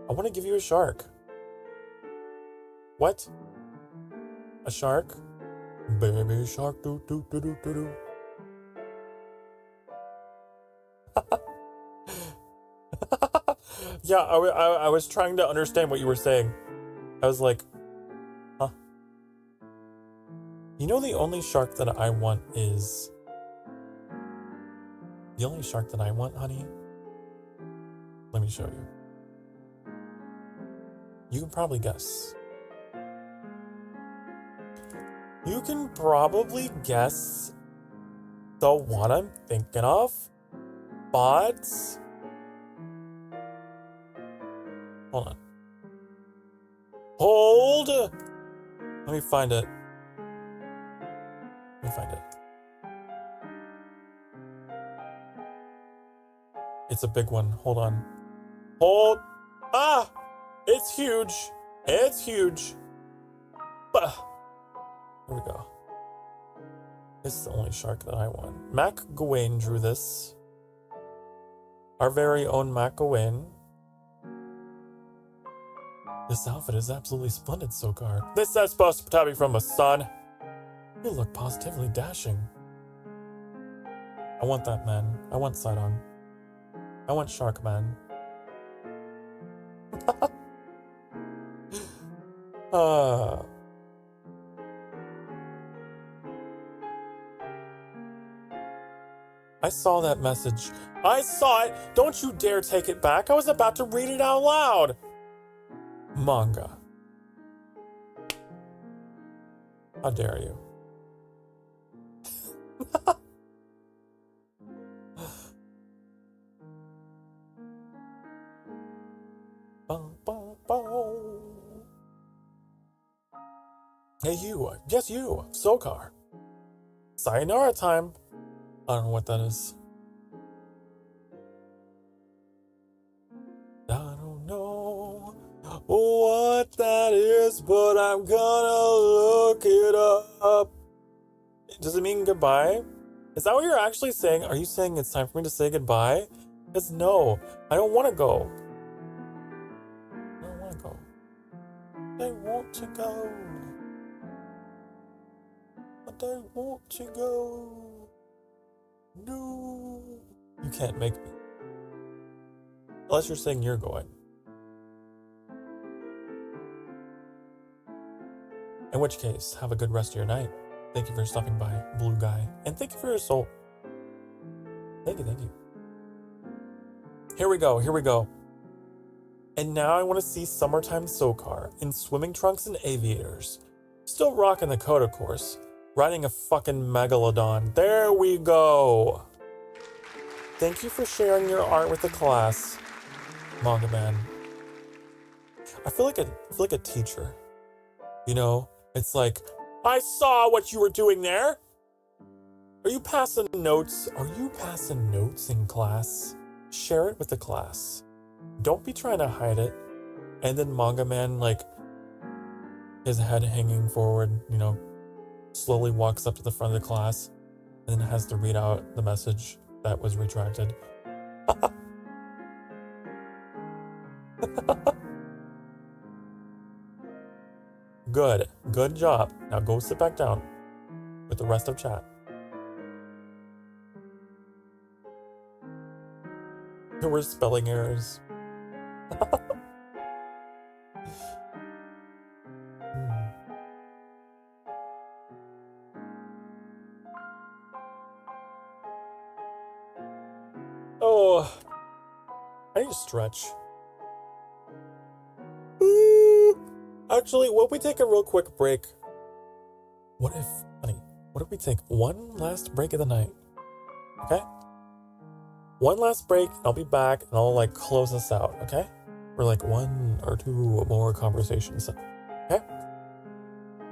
I want to give you a shark. What? A shark? Baby shark, do do do do do do. Yeah, I was trying to understand what you were saying. I was like, huh? You know, the only shark that I want is... The only shark that I want, honey? Let me show you. You can probably guess. You can probably guess the one I'm thinking of, but... Hold on. Hold! Let me find it. It's a big one. Hold on. Hold! Ah! It's huge! It's huge! Bah! Here we go. This is the only shark that I want. Mac Gawain drew this. Our very own Mac Gawain. This outfit is absolutely splendid, Sokar. This is supposed to be from a sun. You look positively dashing. I want that man. I want Sidon. I want Shark Man. I saw that message. I saw it! Don't you dare take it back. I was about to read it out loud. Manga. How dare you? Yes, you, Sokar. Sayonara time. I don't know what that is. I don't know what that is, but I'm gonna look it up. Does it mean goodbye? Is that what you're actually saying? Are you saying it's time for me to say goodbye? Because no, I don't want to go. I don't want to go. I want to go. But I want to go. No. You can't make me. Unless you're saying you're going. In which case, have a good rest of your night. Thank you for stopping by, Blue Guy. And thank you for your soul. Thank you. Here we go. And now I want to see Summertime Sokar in swimming trunks and aviators. Still rocking the coat, of course. Riding a fucking megalodon. There we go. Thank you for sharing your art with the class, Manga Man. I feel like a teacher. You know, it's like, I saw what you were doing there. Are you passing notes? Are you passing notes in class? Share it with the class. Don't be trying to hide it. And then Manga Man, like, his head hanging forward, you know, slowly walks up to the front of the class and then has to read out the message that was retracted. Good job. Now go sit back down with the rest of chat. There were spelling errors. Oh, I need to stretch. Actually, what if we take a real quick break? What if we take one last break of the night? Okay? One last break, I'll be back, and I'll, like, close us out, okay? For, like, 1 or 2 more conversations, okay?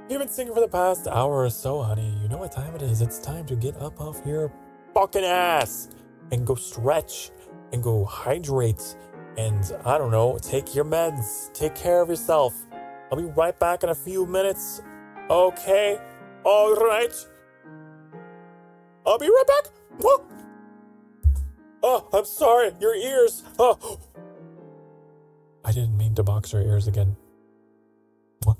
You've been singing for the past hour or so, honey. You know what time it is. It's time to get up off your fucking ass and go stretch and go hydrate and, I don't know, take your meds. Take care of yourself. I'll be right back in a few minutes. Okay? All right. I'll be right back. Whoa. Oh, I'm sorry. Your ears. Oh. I didn't mean to box your ears again. What?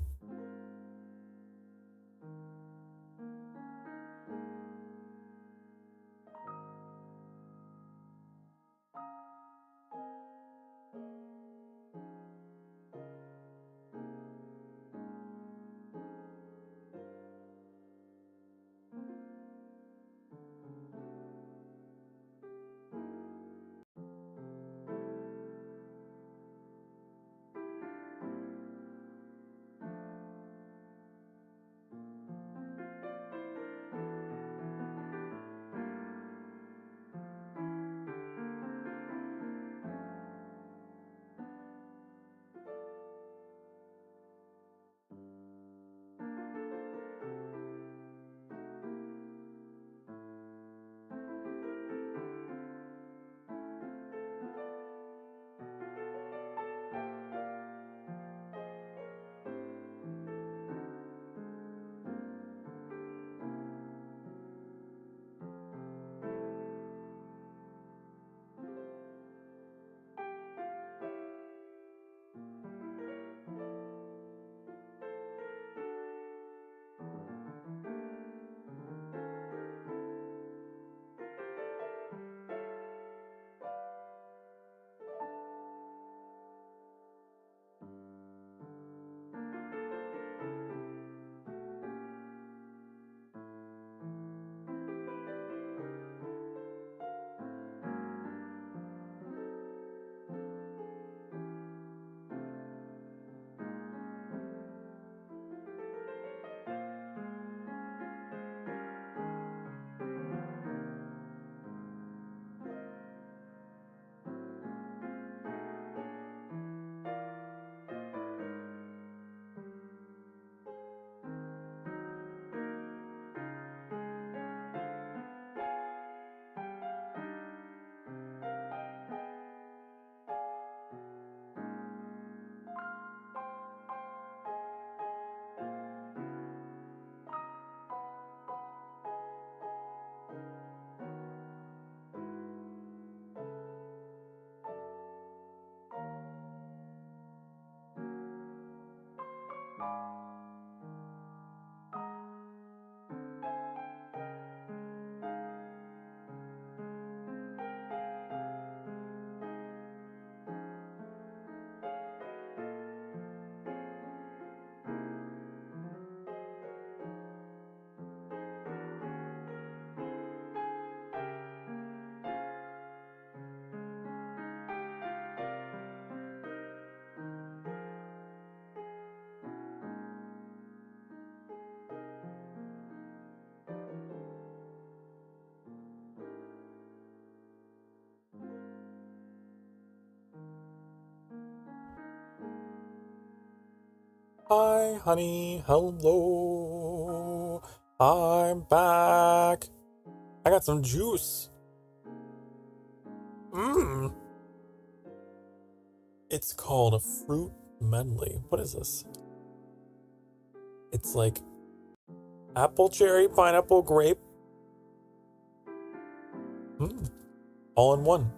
Hi, honey. Hello. I'm back. I got some juice. Mmm. It's called a fruit medley. What is this? It's like apple, cherry, pineapple, grape. All in one.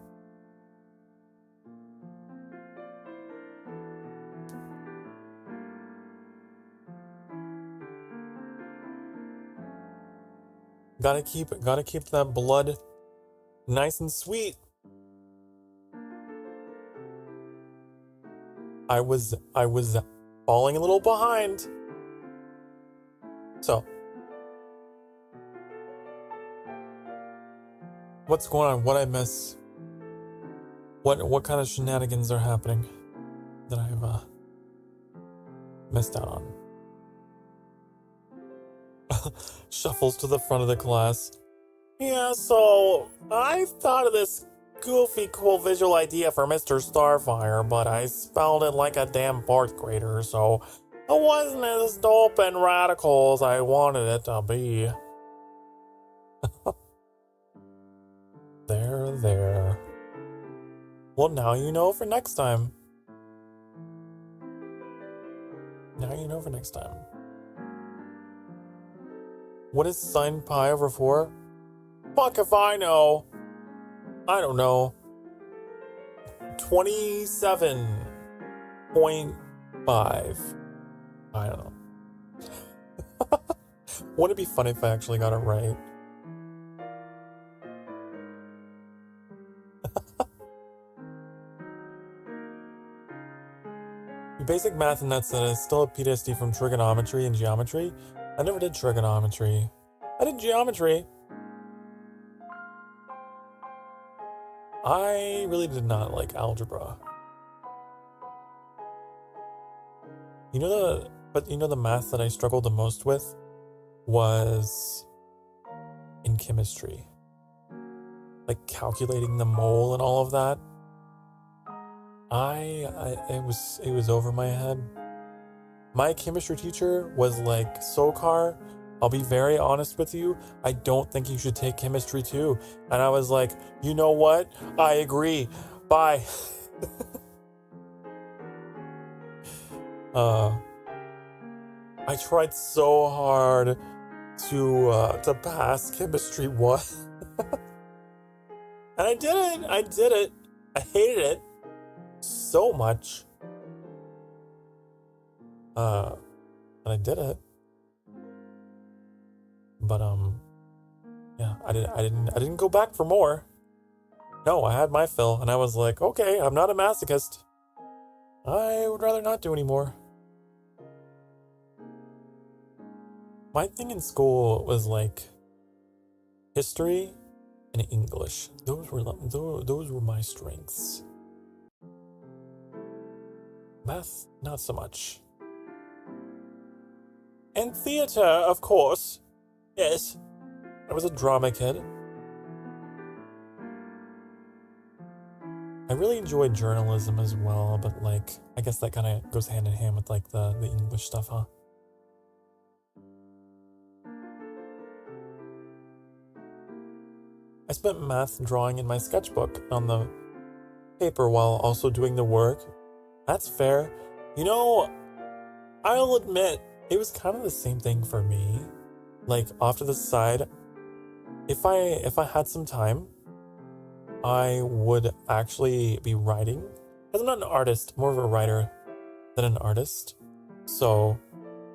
Gotta keep that blood nice and sweet. I was falling a little behind. So, what's going on? What I miss? What kind of shenanigans are happening that I've missed out on? Shuffles to the front of the class. Yeah, so I thought of this goofy cool visual idea for Mr. Starfire, but I spelled it like a damn 4th grader, so it wasn't as dope and radical as I wanted it to be. There. Well, now you know for next time. What is sine pi over 4? Fuck if I know. I don't know. 27.5. I don't know. Wouldn't it be funny if I actually got it right? Basic math in that sense is still a PTSD from trigonometry and geometry. I never did trigonometry. I did geometry. I really did not like algebra. The math that I struggled the most with was in chemistry. Like calculating the mole and all of that. It was over my head. My chemistry teacher was like, Sokar, I'll be very honest with you. I don't think you should take chemistry too. And I was like, you know what? I agree. Bye. I tried so hard to pass chemistry 1. And I did it. I hated it so much. And I did it. But yeah, I didn't go back for more. No, I had my fill, and I was like, okay, I'm not a masochist. I would rather not do anymore. My thing in school was like history and English. Those were my strengths. Math, not so much. And theater, of course. Yes, I was a drama kid. I really enjoyed journalism as well, but like, I guess that kind of goes hand in hand with like the English stuff, huh? I spent math drawing in my sketchbook on the paper while also doing the work. That's fair. I'll admit, it was kind of the same thing for me. Like, off to the side, if I had some time, I would actually be writing. Because I'm not an artist, more of a writer than an artist. So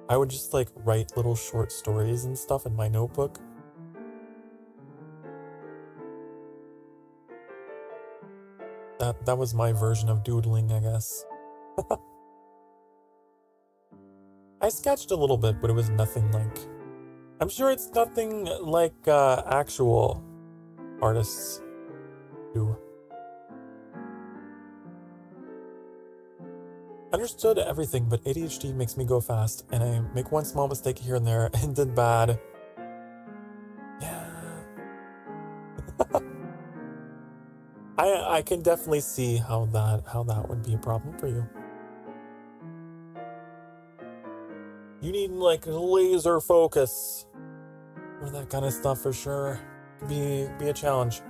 I would just like write little short stories and stuff in my notebook. That was my version of doodling, I guess. I sketched a little bit, but it was nothing like... I'm sure it's nothing like actual artists do. Understood everything, but ADHD makes me go fast, and I make one small mistake here and there, and then bad. Yeah. I can definitely see how that would be a problem for you. You need like laser focus or that kind of stuff for sure. Could be a challenge.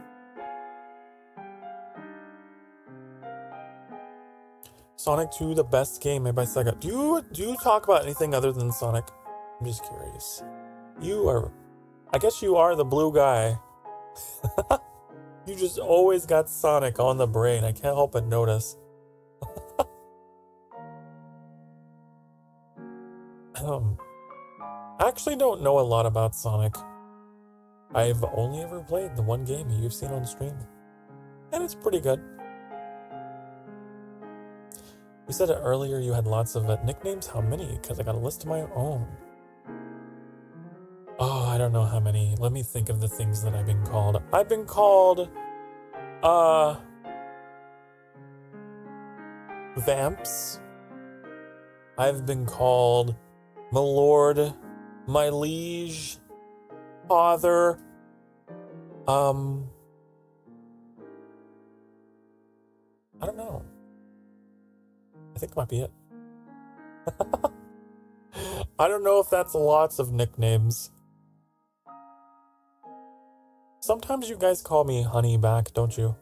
Sonic 2, the best game made by Sega. Do you talk about anything other than Sonic? I'm just curious. I guess you are the blue guy. You just always got Sonic on the brain. I can't help but notice. I actually don't know a lot about Sonic. I've only ever played the one game you've seen on stream. And it's pretty good. You said it earlier you had lots of nicknames. How many? Because I got a list of my own. Oh, I don't know how many. Let me think of the things that I've been called. I've been called, Vamps. I've been called my lord, my liege, father. I don't know. I think it might be it. I don't know if that's lots of nicknames. Sometimes you guys call me honey back, don't you?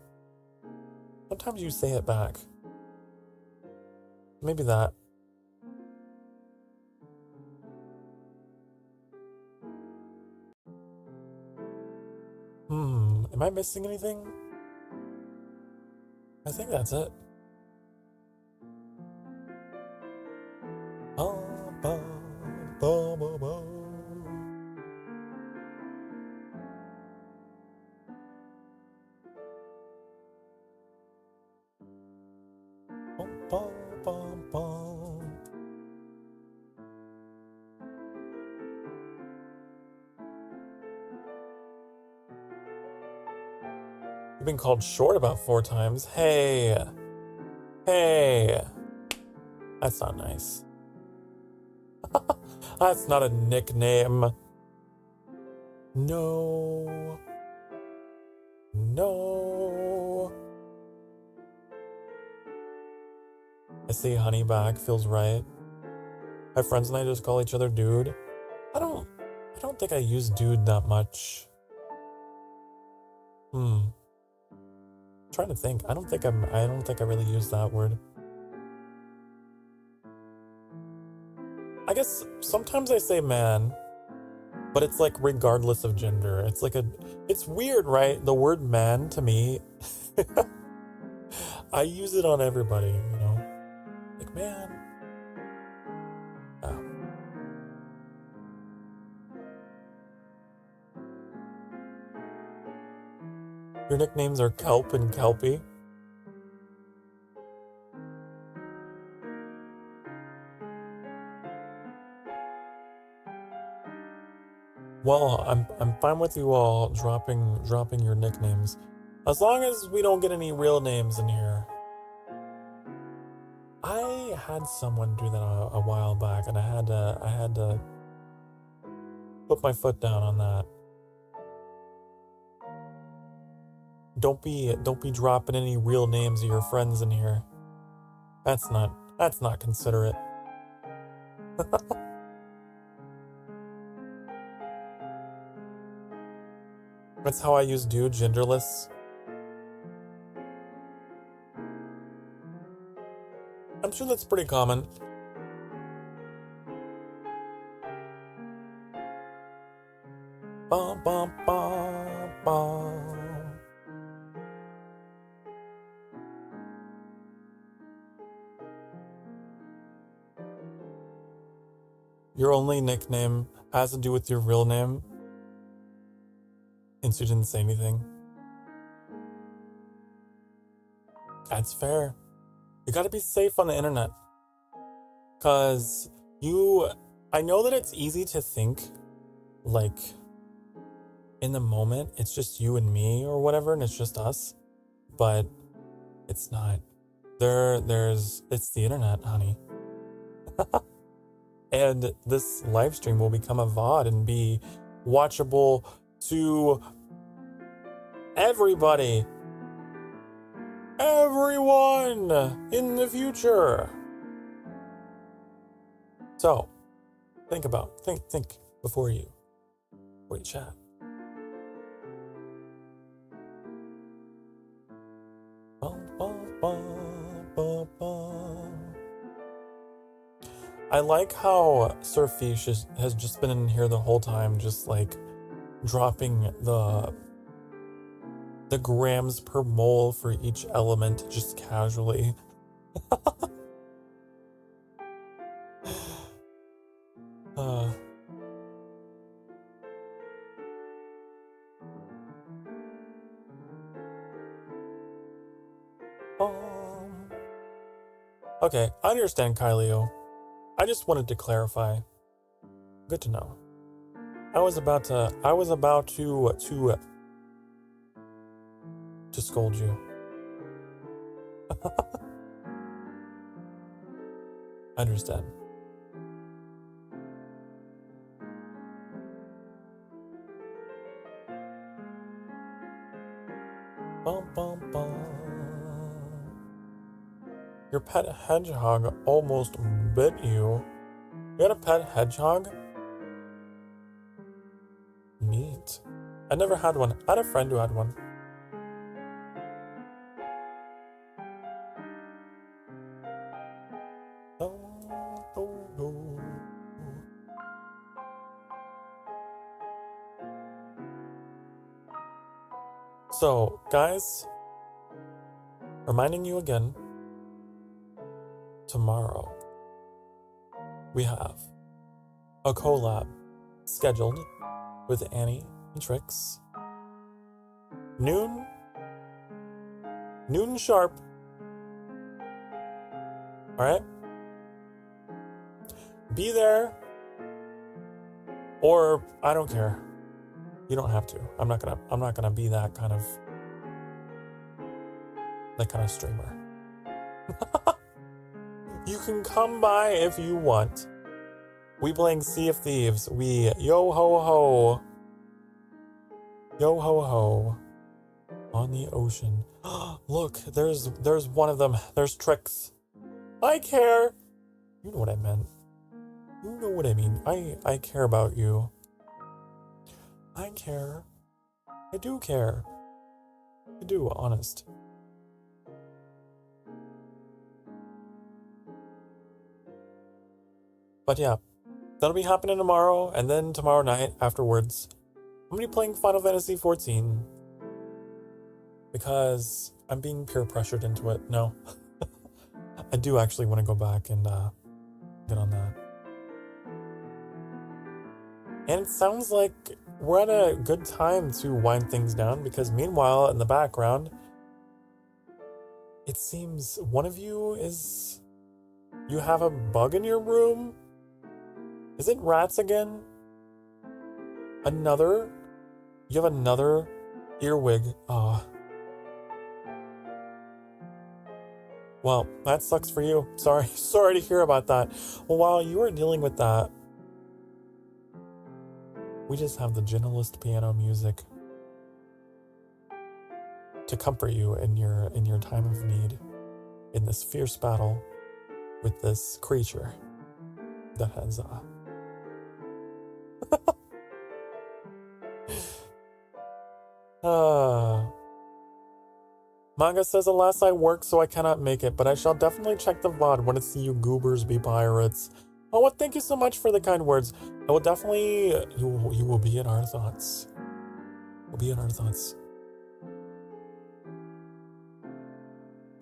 Sometimes you say it back. Maybe that. Am I missing anything? I think that's it. You've been called short about 4 times. Hey. That's not nice. That's not a nickname. No. I see honey back, feels right. My friends and I just call each other dude. I don't think I use dude that much. Trying to think. I don't think I really use that word. I guess sometimes I say man, but it's like regardless of gender. It's weird, right? The word man to me, I use it on everybody, you know? Like, man. Oh. Your nicknames are Kelp and Kelpie. Well, I'm fine with you all dropping your nicknames, as long as we don't get any real names in here. I had someone do that a while back, and I had to put my foot down on that. Don't be dropping any real names of your friends in here. That's not considerate. That's how I use dude, genderless. I'm sure that's pretty common. Bum, bum, bum, bum. Your only nickname has to do with your real name, since you didn't say anything. That's fair. You gotta be safe on the internet. Cause I know that it's easy to think, like, in the moment, it's just you and me or whatever, and it's just us. But it's not. It's the internet, honey. And this live stream will become a VOD and be watchable to everybody. Everyone in the future. So, Think before you chat. I like how Surfish has just been in here the whole time, just like dropping the grams per mole for each element just casually. Okay, I understand, Kylio. I just wanted to clarify. Good to know. I was about to scold you. I understand. Your pet hedgehog almost bit you. You had a pet hedgehog? Neat. I never had one. I had a friend who had one. So, guys, reminding you again, tomorrow we have a collab scheduled with Annie and Trix. Noon sharp. Alright? Be there, or I don't care. You don't have to. I'm not gonna be that kind of streamer. You can come by if you want. We playing Sea of Thieves. We yo ho ho on the ocean. Look, there's one of them. There's Trix. I care. You know what I meant. You know what I mean. I care about you. I care. I do care. I do, honest. But yeah, that'll be happening tomorrow, and then tomorrow night afterwards, I'm gonna be playing Final Fantasy XIV because I'm being peer pressured into it. No, I do actually want to go back and get on that. And it sounds like we're at a good time to wind things down because meanwhile, in the background, it seems one of you you have a bug in your room? Is it rats again? You have another earwig. Oh. Well, that sucks for you. Sorry to hear about that. Well, while you were dealing with that, we just have the gentlest piano music to comfort you in your time of need, in this fierce battle with this creature that has Manga says, alas, I work, so I cannot make it, but I shall definitely check the VOD when it's you goobers be pirates. Oh, well, thank you so much for the kind words. I will definitely, you will be in our thoughts. Will be in our thoughts.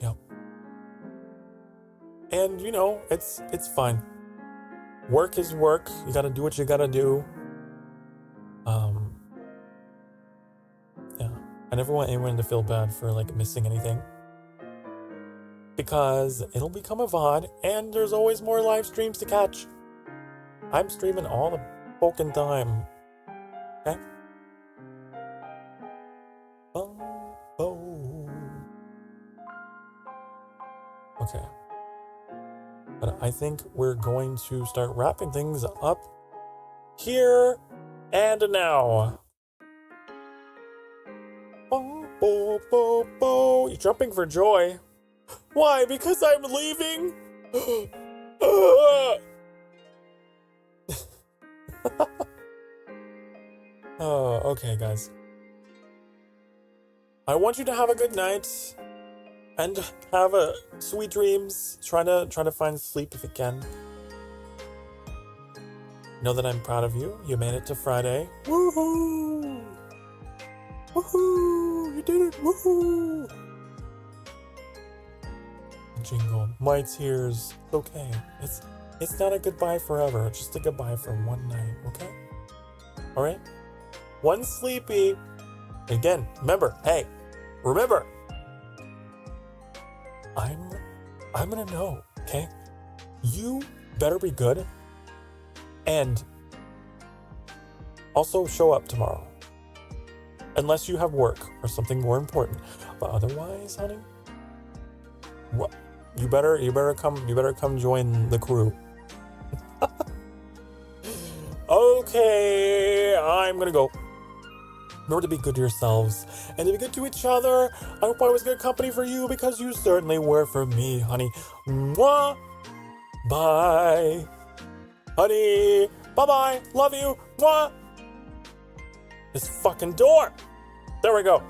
Yep. And, it's fine. Work is work. You gotta do what you gotta do. Yeah. I never want anyone to feel bad for, missing anything. Because it'll become a VOD, and there's always more live streams to catch. I'm streaming all the fucking time. Okay? Okay. But I think we're going to start wrapping things up here and now. You're jumping for joy. Why? Because I'm leaving? Oh, okay, guys. I want you to have a good night and have a sweet dreams. Try to find sleep if you can. Know that I'm proud of you. You made it to Friday. Woohoo! Woohoo! You did it! Woohoo! Jingle. My tears. Okay. It's not a goodbye forever. It's just a goodbye for one night, okay? Alright? One sleepy. Again, remember, I'm gonna know, okay? You better be good. And also show up tomorrow. Unless you have work or something more important. But otherwise, honey, what? You better come join the crew. Okay, I'm gonna go. Remember to be good to yourselves and to be good to each other. I hope I was good company for you because you certainly were for me, honey. Mwah! Bye. Honey, bye-bye. Love you. Mwah! This fucking door. There we go.